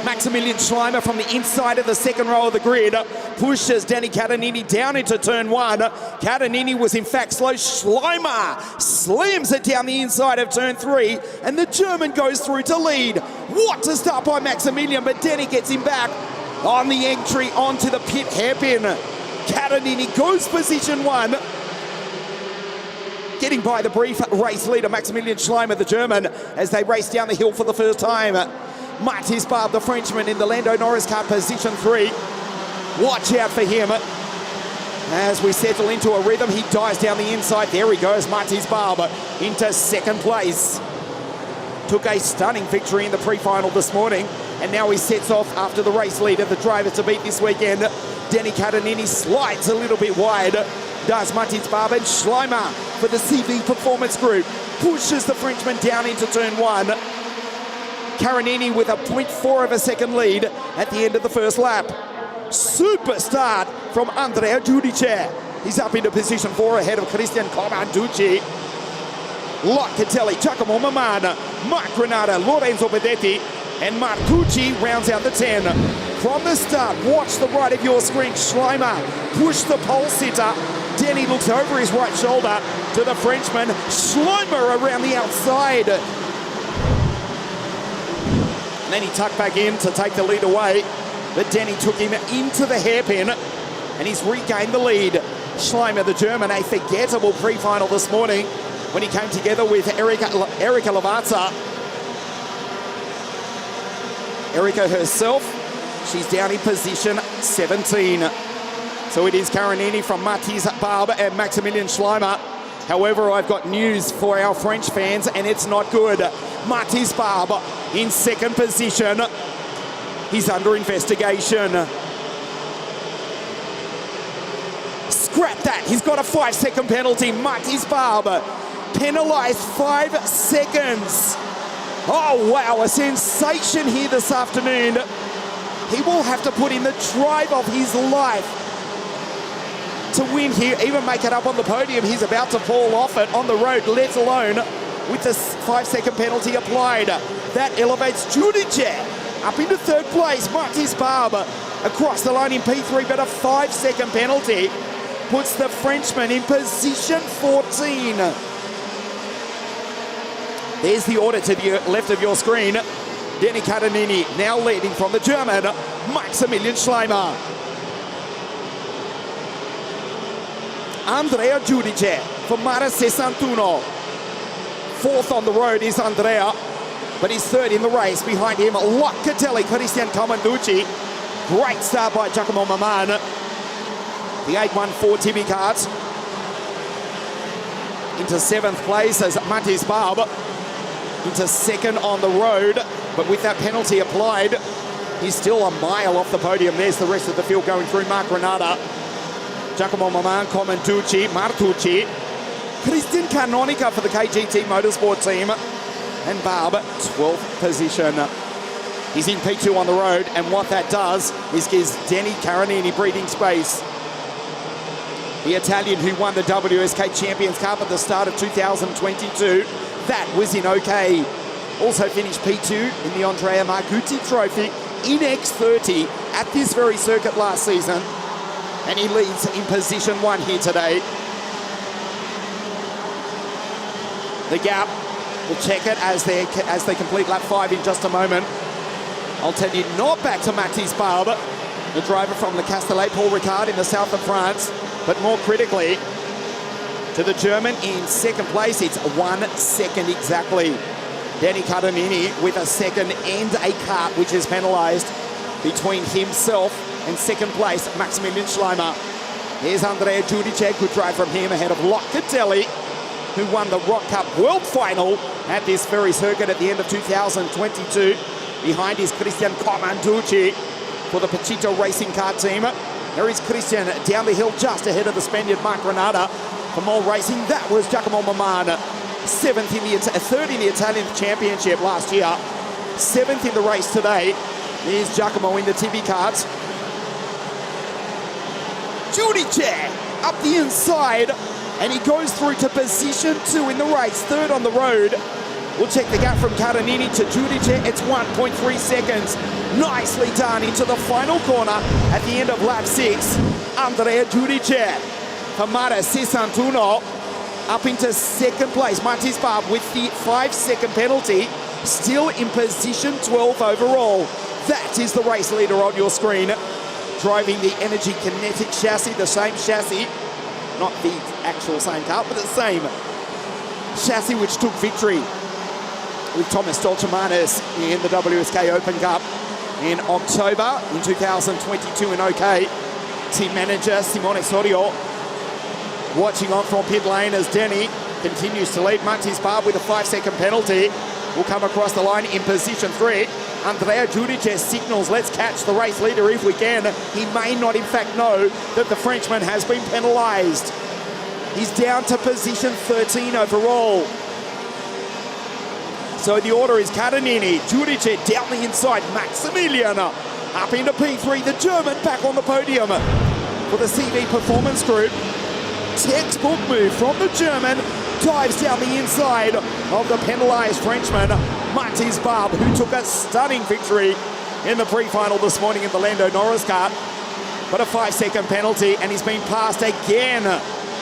Maximilian Schleimer from the inside of the second row of the grid pushes Danny Catanini down into turn one. Catanini was in fact slow. Schleimer slams it down the inside of turn three, and the German goes through to lead. What a start by Maximilian, but Danny gets him back on the entry onto the pit hairpin. Catanini goes position one, getting by the brief race leader Maximilian Schleimer, the German, as they race down the hill for the first time. Mathis Barbe, the Frenchman, in the Lando Norris car, position three. Watch out for him. As we settle into a rhythm, he dives down the inside. There he goes, Mathis Barbe into second place. Took a stunning victory in the pre-final this morning, and now he sets off after the race leader, the driver to beat this weekend. Danny Catanini slides a little bit wide. Does Mathis Barbe, and Schleimer for the CV Performance Group pushes the Frenchman down into turn one. Catanini with a 0.4 of a second lead at the end of the first lap. Super start from Andrea Giudice. He's up into position 4 ahead of Christian Comanducci. Locatelli, Giacomo Mamana, Marc Granata, Lorenzo Bedetti, and Martucci rounds out the 10. From the start, watch the right of your screen. Schleimer push the pole sitter. Denny looks over his right shoulder to the Frenchman. Schleimer around the outside. And then he tucked back in to take the lead away. But Denny took him into the hairpin, and he's regained the lead. Schleimer, the German, a forgettable pre-final this morning when he came together with Erika Lavazza. Erika herself, she's down in position 17. So it is Catanini from Mathis Barbe and Maximilian Schleimer. However, I've got news for our French fans, and it's not good. Mathis Barbe in second position. He's under investigation. Scrap that. He's got a 5-second penalty. Mathis Barbe penalised 5 seconds. Oh, wow, a sensation here this afternoon. He will have to put in the drive of his life to win here, even make it up on the podium. He's about to fall off it on the road, let alone with the 5-second penalty applied. That elevates Giudice up into third place. Mathis Barbe across the line in P3, but a 5-second penalty puts the Frenchman in position 14. There's the order to the left of your screen. Danny Catanini now leading from the German, Maximilian Schleimer. Andrea Giudice from Mara 61. Fourth on the road is Andrea, but he's third in the race. Behind him, Locatelli, Christian Comanducci. Great start by Giacomo Mamana. The 814 Timmy Carts into 7th place as Mathis Barbe into second on the road, but with that penalty applied, he's still a mile off the podium. There's the rest of the field going through. Marc Granata, Giacomo Mamana, Comanducci, Martucci, Christian Canonica for the KGT Motorsport team, and Barbe, 12th position. He's in P2 on the road, and what that does is gives Danny Catanini breathing space. The Italian who won the WSK Champions Cup at the start of 2022. That was in OK. Also finished P2 in the Andrea Margutti Trophy in X30 at this very circuit last season. And he leads in position 1 here today. The gap, we'll check it as they complete lap 5 in just a moment. I'll tell you, not back to Mathis Barbe, the driver from the Castellet Paul Ricard in the south of France, but more critically, to the German in second place. It's 1 second exactly. Danny Catanini with a second and a cut, which is penalised between himself and second place, Maximilian Schleimer. Here's Andrea Giudice, good drive from him ahead of Locatelli, who won the Rock Cup World Final at this very circuit at the end of 2022. Behind is Christian Comanducci for the Pachito Racing Car team. There is Christian down the hill just ahead of the Spaniard Marc Granata. For more racing, that was Giacomo Mamana. Third in the Italian Championship last year. 7th in the race today. Here's Giacomo in the TV carts. Giudice up the inside, and he goes through to position 2 in the race. 3rd on the road We'll check the gap from Karanini to Judice. It's 1.3 seconds. Nicely done into the final corner at the end of lap 6. Andrea Judice. Hamada Sisantuno up into second place. Martis Barb with the 5-second penalty. Still in position 12 overall. That is the race leader on your screen. Driving the Energy Kinetic chassis, the same chassis. Not the actual same car, but the same chassis which took victory with Thomas Dolcemanis in the WSK Open Cup in October in 2022 in OK. Team manager Simone Sorio watching on from pit lane as Denny continues to lead. Martis Barb with a 5-second penalty will come across the line in position 3. Andrea Judice signals, let's catch the race leader if we can. He may not in fact know that the Frenchman has been penalised. He's down to position 13 overall. So the order is Karanini, Judice down the inside, Maximilian up into P3, the German back on the podium for the CV Performance Group. Textbook move from the German, dives down the inside of the penalised Frenchman, Martis Barb, who took a stunning victory in the pre-final this morning in the Lando Norris Cup. But a 5-second penalty, and he's been passed again.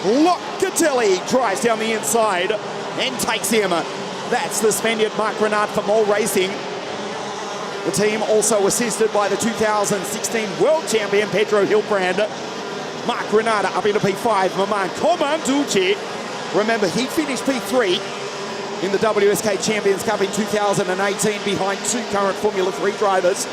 Locatelli drives down the inside and takes him. That's the Spaniard Marc Renard for Mole Racing. The team also assisted by the 2016 World Champion Pedro Hilbrand. Marc Renard up into P5, Maman Comanducci. Remember, he finished P3 in the WSK Champions Cup in 2018 behind 2 current Formula 3 drivers,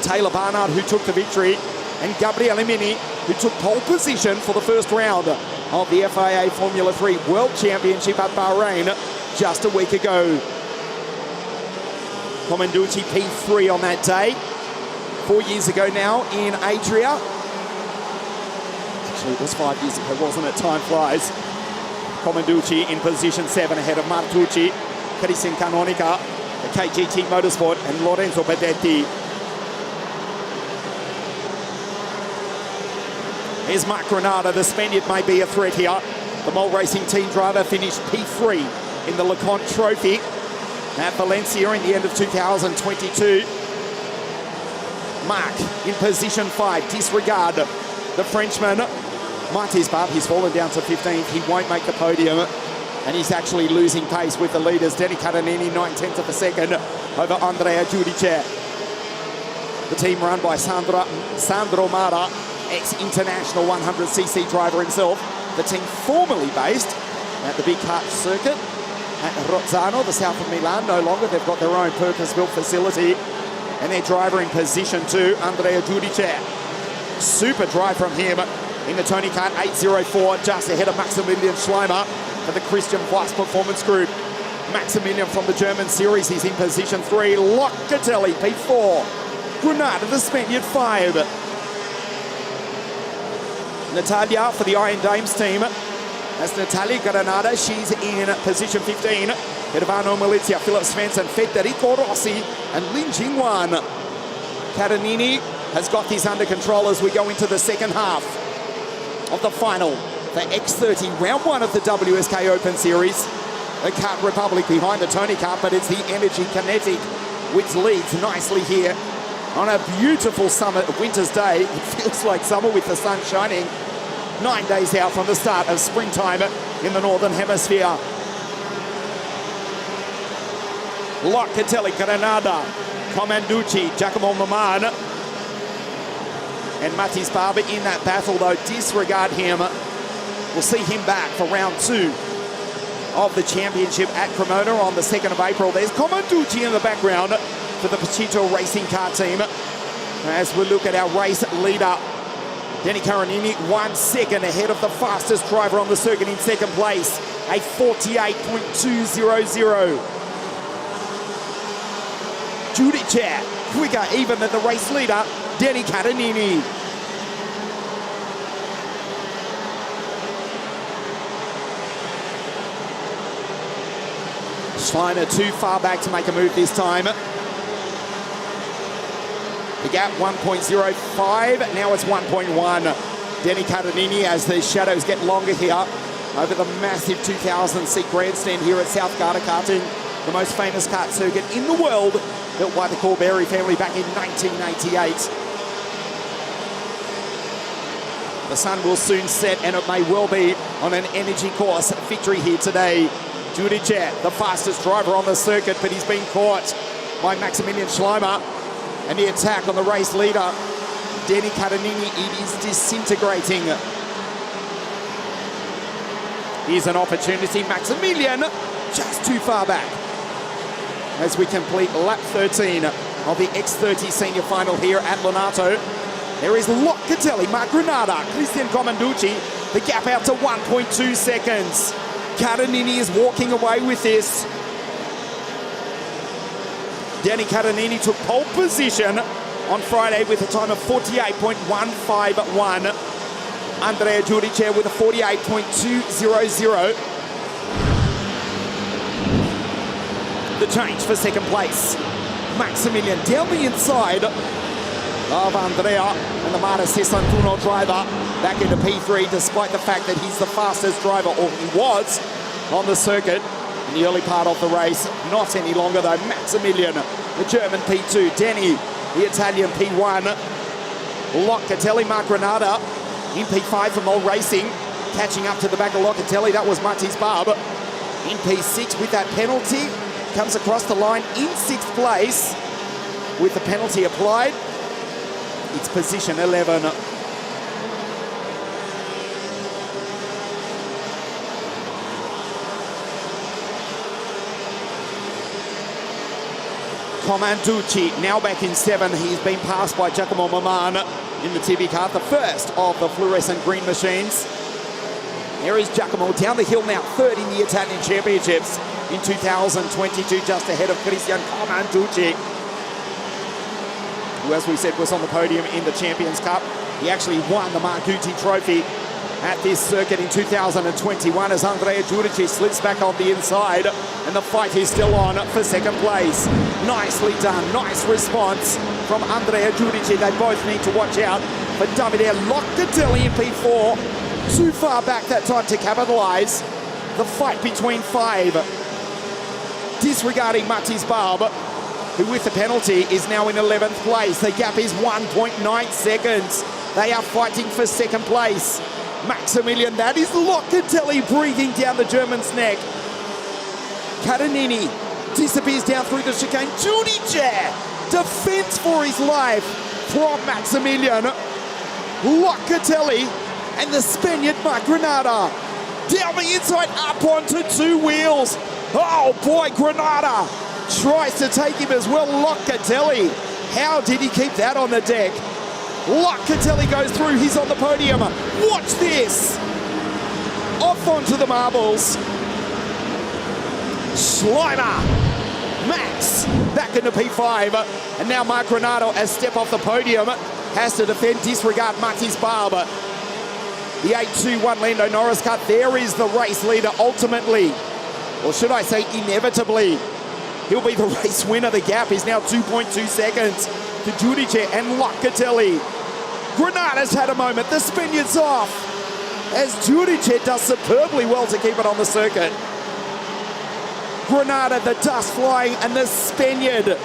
Taylor Barnard, who took the victory, and Gabriele Mini, who took pole position for the first round of the FIA Formula 3 World Championship at Bahrain just a week ago. Comanducci P3 on that day, 4 years ago now in Adria. Actually, it was 5 years ago, wasn't it? Time flies. Comanducci in position 7 ahead of Martucci, Cristian Canonica, the KGT Motorsport, and Lorenzo Bedetti. Here's Marc Granada, the Spaniard may be a threat here. The Mole Racing team driver finished P3 in the LeConte Trophy at Valencia in the end of 2022. Marc in position 5, disregard the Frenchman. Martis Barb, he's fallen down to 15th. He won't make the podium, and he's actually losing pace with the leaders. Denny Catanini, 9/10 of a second over Andrea Judice. The team run by Sandro Mara, ex-international 100cc driver himself. The team formerly based at the Big Kart circuit at Rozzano, the south of Milan. No longer, they've got their own purpose-built facility. And their driver in position 2, Andrea Judice. Super drive from him in the Tony Kart 804, just ahead of Maximilian Schleimer for the Christian Voss Performance Group. Maximilian from the German series, he's in position 3. Locatelli, P4. Granada, the Spaniard, 5. Natalia for the Iron Dames team. That's Natalia Granada. She's in position 15. Hervano Malizia, Philip Svensson, Federico Rossi, and Lin Jingwan. Catanini has got this under control as we go into the second half of the final for X30, round 1 of the WSK Open Series. The Kart Republic behind the Tony Kart, but it's the Energy Kinetic which leads nicely here on a beautiful summer winter's day. It feels like summer with the sun shining. 9 days out from the start of springtime in the Northern Hemisphere. Locatelli, Granada, Comanducci, Giacomo Maman, and Martis Barb in that battle, though. Disregard him. We'll see him back for round 2 of the championship at Cremona on the 2nd of April. There's Comanducci in the background for the Pachito Racing Car team. As we look at our race leader, Denny Caranini, 1 second ahead of the fastest driver on the circuit in second place, a 48.200. Judice, quicker even than the race leader, Denny Catanini. Schleiner too far back to make a move this time. The gap 1.05, now it's 1.1. Denny Catanini, as the shadows get longer here over the massive 2,000 seat grandstand here at South Garda Karting the most famous kart circuit in the world, built by the Corberry family back in 1988. The sun will soon set, and it may well be on an energy course victory here today. Jurice, the fastest driver on the circuit, but he's been caught by Maximilian Schleimer. And the attack on the race leader, Denny Catanini, it is disintegrating. Here's an opportunity. Maximilian just too far back as we complete lap 13 of the X30 senior final here at Lonato. There is Locatelli, Mark Granada, Christian Comanducci. The gap out to 1.2 seconds. Catanini is walking away with this. Danny Catanini took pole position on Friday with a time of 48.151. Andrea Jurice with a 48.200. The change for second place. Maximilian down the inside of Andrea, and the Marta Sessantuno driver back into P3 despite the fact that he's the fastest driver, or he was, on the circuit in the early part of the race. Not any longer though. Maximilian, the German P2, Denny, the Italian P1, Locatelli, Mark Granada in P5 from All Racing, catching up to the back of Locatelli. That was Matis Barb in P6 with that penalty. Comes across the line in 6th place with the penalty applied. It's position 11. Comanducci now back in 7. He's been passed by Giacomo Maman in the TV car, the first of the fluorescent green machines. Here is Giacomo down the hill now, third in the Italian Championships in 2022, just ahead of Christian Comanducci, who, as we said, was on the podium in the Champions Cup. He actually won the Margutti Trophy at this circuit in 2021 as Andrea Jurice slips back on the inside, and the fight is still on for second place. Nicely done, nice response from Andrea Jurice. They both need to watch out for Davide Locatelli in P4. Too far back that time to capitalise. The fight between 5. Disregarding Matis Barb, who with the penalty is now in 11th place. The gap is 1.9 seconds. They are fighting for second place. Maximilian, that is Locatelli breathing down the German's neck. Catanini disappears down through the chicane. Jurice defends for his life from Maximilian. Locatelli and the Spaniard Mark Granada down the inside, up onto 2 wheels. Oh boy, Granada tries to take him as well. Locatelli, how did he keep that on the deck? Locatelli goes through, he's on the podium. Watch this. Off onto the marbles. Schleimer, Max, back into P5. And now Mark Granado, a step off the podium, has to defend, disregard Matis Barb. The 8-2-1 Lando Norris cut. There is the race leader ultimately, or should I say inevitably. He'll be the race winner. The gap is now 2.2 seconds to Jurice and Locatelli. Granada's had a moment. The Spaniard's off as Jurice does superbly well to keep it on the circuit. Granada, the dust flying, and the Spaniard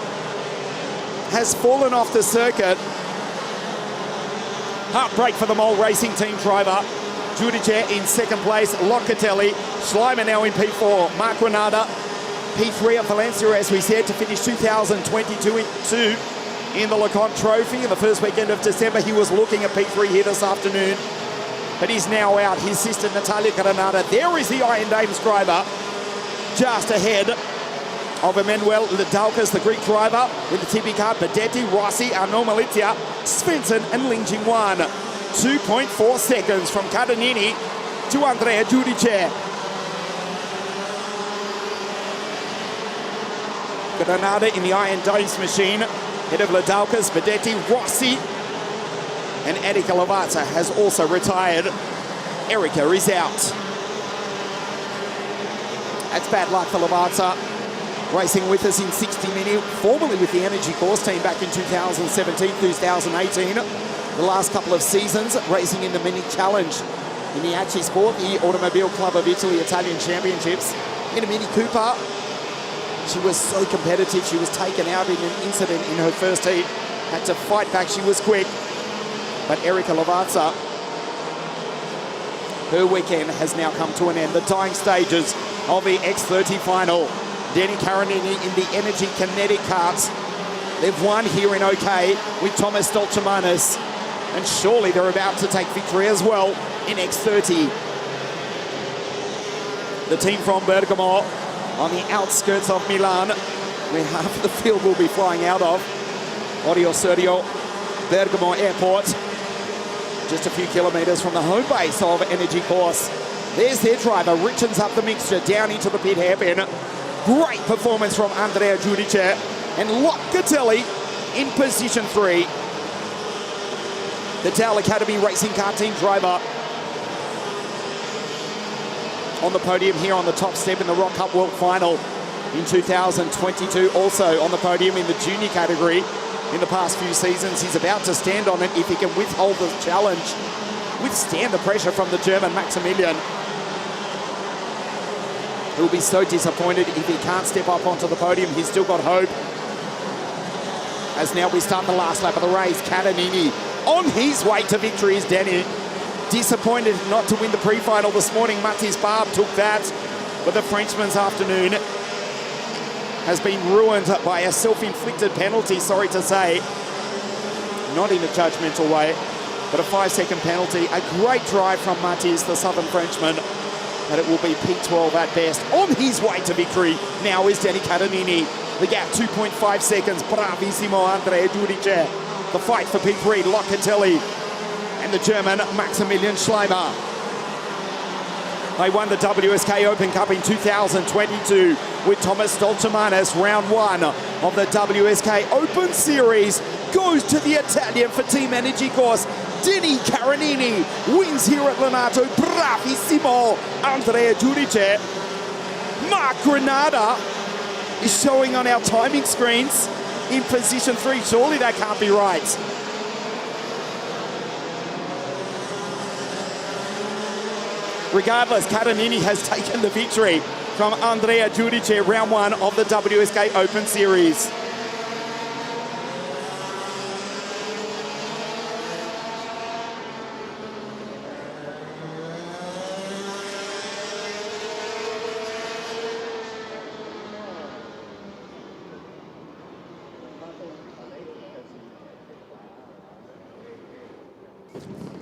has fallen off the circuit. Heartbreak for the Mole Racing team driver. Jurice in second place, Locatelli. Schleimer now in P4. Mark Granada, P3 at Valencia, as we said, to finish 2022 in the LeConte Trophy. In the first weekend of December, he was looking at P3 here this afternoon, but he's now out. His sister, Natalia Granada. There is the Iron Dames driver, just ahead of Emanuel Ledalkas, the Greek driver, with the TB car, Bedetti, Rossi, Arnaud Malizia, Svensson, and Ling Jingwan. 2.4 seconds from Catanini to Andrea Jurice. Granada in the Iron Dames machine, head of Ledalkas, Bedetti, Rossi, and Erika Lavazza has also retired. Erika is out. That's bad luck for Lavazza. Racing with us in 60 Minutes, formerly with the Energy Course team back in 2017, 2018. The last couple of seasons, racing in the Mini Challenge in the Acci Sport, the Automobile Club of Italy Italian Championships, in a Mini Cooper. She was so competitive. She was taken out in an incident in her first heat. Had to fight back. She was quick. But Erika Lavazza, her weekend has now come to an end. The dying stages of the X30 final. Denny Karanini in the Energy Kinetic carts. They've won here in OK with Thomas Dolchemanis. And surely they're about to take victory as well in X30. The team from Bergamo on the outskirts of Milan, where half of the field will be flying out of. Orio Sergio, Bergamo Airport. Just a few kilometres from the home base of Energy Course. There's their driver, richens up the mixture down into the pit hairpin. Great performance from Andrea Giudice and Locatelli in position 3. The Dal Academy Racing Car Team driver on the podium here on the top step in the Rock Cup World Final in 2022. Also on the podium in the junior category in the past few seasons. He's about to stand on it if he can withhold the challenge, withstand the pressure from the German Maximilian. He'll be so disappointed if he can't step up onto the podium. He's still got hope. As now we start the last lap of the race, Catanini on his way to victory is Denny. Disappointed not to win the pre-final this morning. Mathis Barbe took that, but the Frenchman's afternoon has been ruined by a self-inflicted penalty, sorry to say. Not in a judgmental way, but a 5-second penalty. A great drive from Mathis, the Southern Frenchman, but it will be P12 at best. On his way to victory now is Denny Catanini. The gap 2.5 seconds. Bravissimo Andrea Giudice. The fight for P3, Locatelli and the German Maximilian Schleimer. They won the WSK Open Cup in 2022 with Thomas Dolchemanis. Round 1 of the WSK Open Series goes to the Italian for Team Energy Course. Denny Caranini wins here at Lonato. Bravissimo Andrea Giudice. Mark Granada is showing on our timing screens in position 3. Surely that can't be right. Regardless, Catanini has taken the victory from Andrea Giudice, round 1 of the WSK Open Series.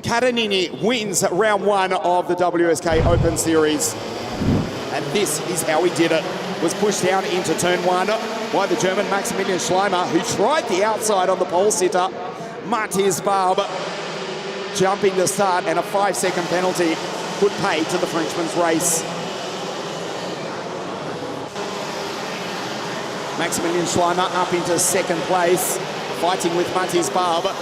Catanini wins round 1 of the WSK Open Series. And this is how he did it. Was pushed down into turn 1 by the German Maximilian Schleimer, who tried the outside on the pole sitter. Mathis Barbe jumping the start, and a 5-second penalty could pay to the Frenchman's race. Maximilian Schleimer up into second place, fighting with Mathis Barbe.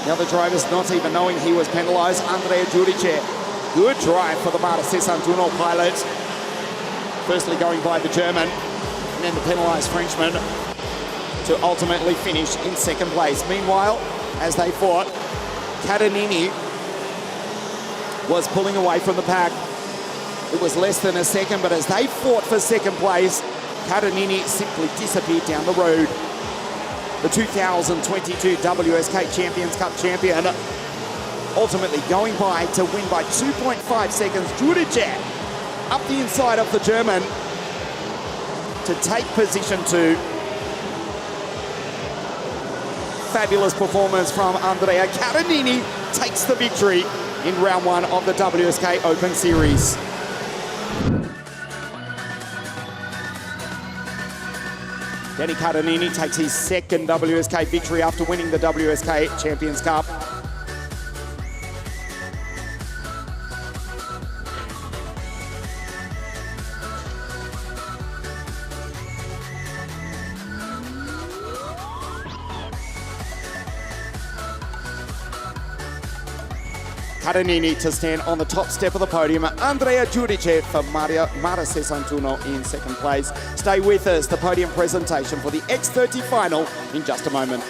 The other driver's not even knowing he was penalised. Andrea Giudice, good drive for the Marta Sessantuno pilot. Firstly going by the German, and then the penalised Frenchman to ultimately finish in second place. Meanwhile, as they fought, Catanini was pulling away from the pack. It was less than a second, but as they fought for second place, Catanini simply disappeared down the road. The 2022 WSK Champions Cup champion ultimately going by to win by 2.5 seconds. Giudice up the inside of the German to take position 2. Fabulous performance from Andrea. Catanini takes the victory in round 1 of the WSK Open Series. Denny Catanini takes his second WSK victory after winning the WSK Champions Cup. Catanini to stand on the top step of the podium. Andrea Giudice for Marta Sessantuno in second place. Stay with us, the podium presentation for the X30 final in just a moment.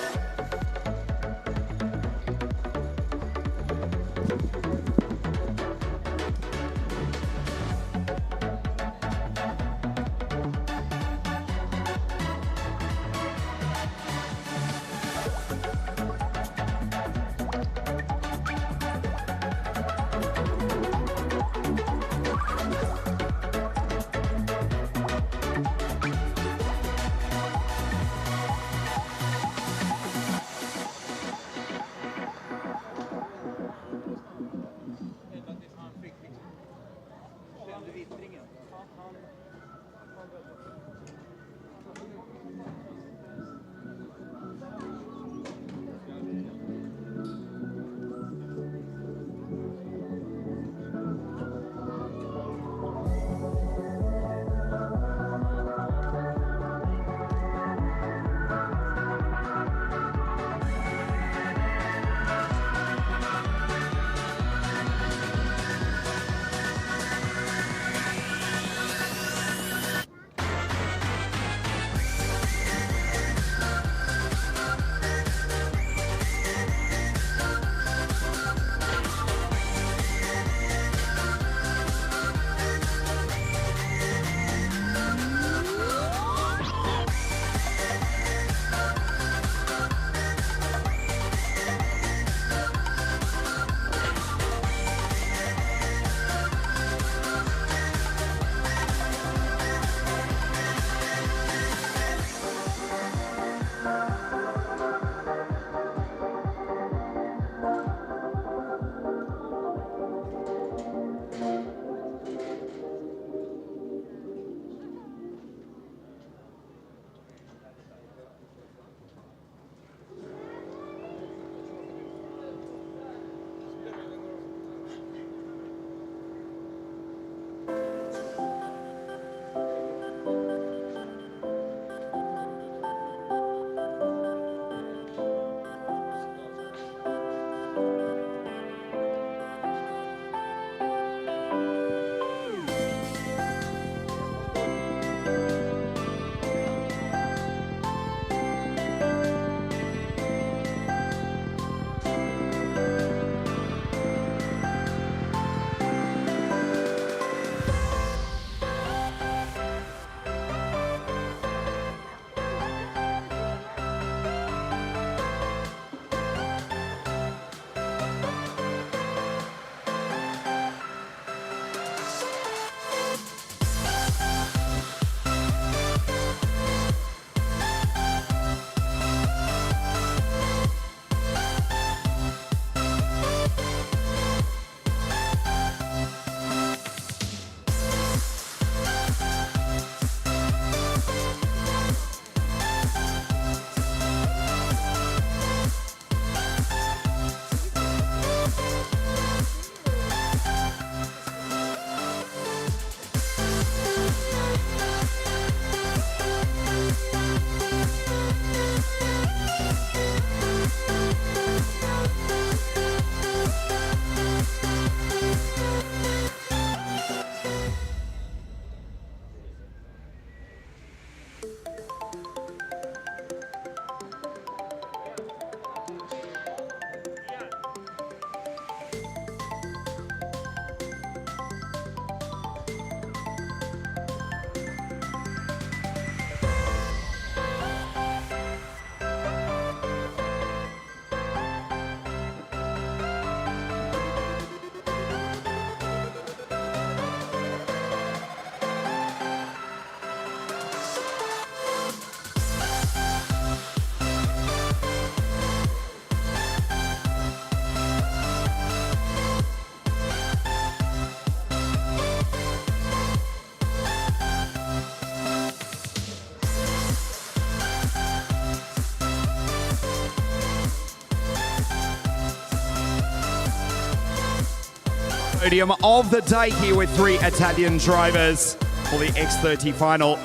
Podium of the day here with 3 Italian drivers for the X30 final.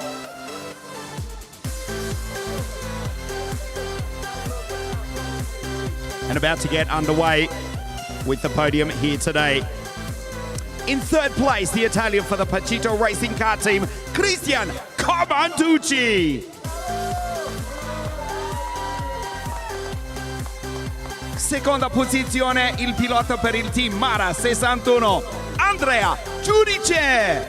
And about to get underway with the podium here today. In 3rd place, the Italian for the Pacito Racing Car Team, Christian Comanducci. Seconda posizione il pilota per il team Mara 61, Andrea Giudice.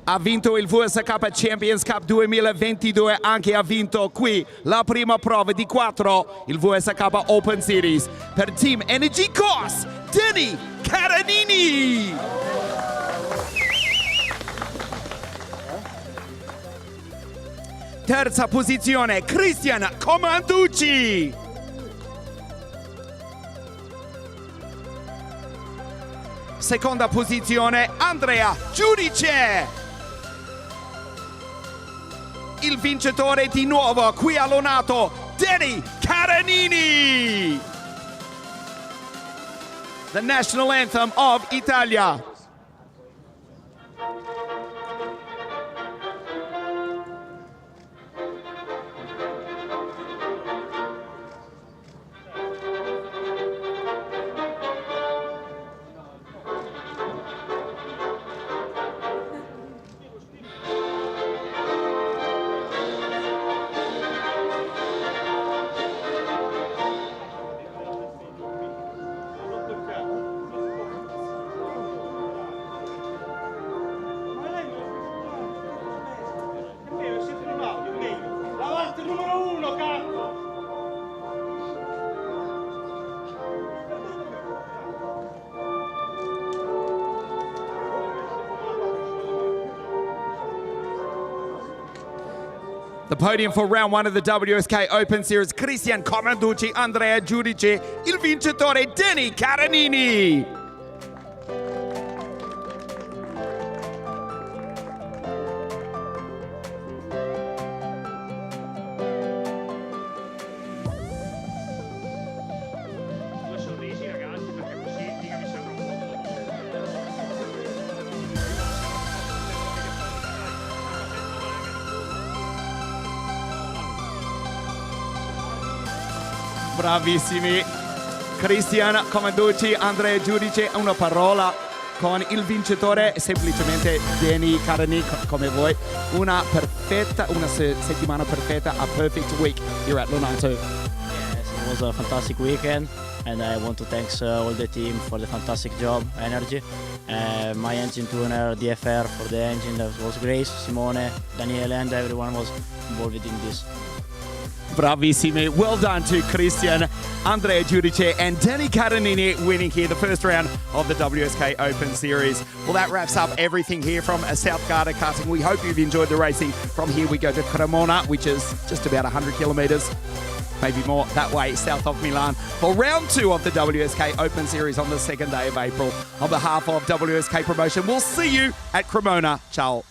Ha vinto il VSK Champions Cup 2022, anche ha vinto qui la prima prova di 4, il VSK Open Series. Per Team Energy Course, Danny Caranini. Terza posizione, Christian Comanducci. Seconda posizione, Andrea Giudice. Il vincitore di nuovo qui a Lonato, Danny Caranini. The national anthem of Italia. The podium for round 1 of the WSK Open Series, Christian Comanducci, Andrea Giudice, il vincitore Danny Caranini. Bravissimi, Christian Comanducci, Andrea Giudice, una parola con il vincitore, semplicemente Danny Caranini, come voi. Una settimana perfetta, a perfect week here at Lonato. Yes, it was a fantastic weekend, and I want to thank all the team for the fantastic job, energy. My engine tuner, DFR for the engine, that was Grace, Simone, Daniele, and everyone was involved in this. Bravissimi. Well done to Christian, Andrea Giudice and Danny Caranini winning here the first round of the WSK Open Series. Well, that wraps up everything here from South Garda Karting. We hope you've enjoyed the racing. From here we go to Cremona, which is just about 100 kilometres, maybe more that way, south of Milan, for round 2 of the WSK Open Series on the 2nd day of April. On behalf of WSK Promotion, we'll see you at Cremona. Ciao.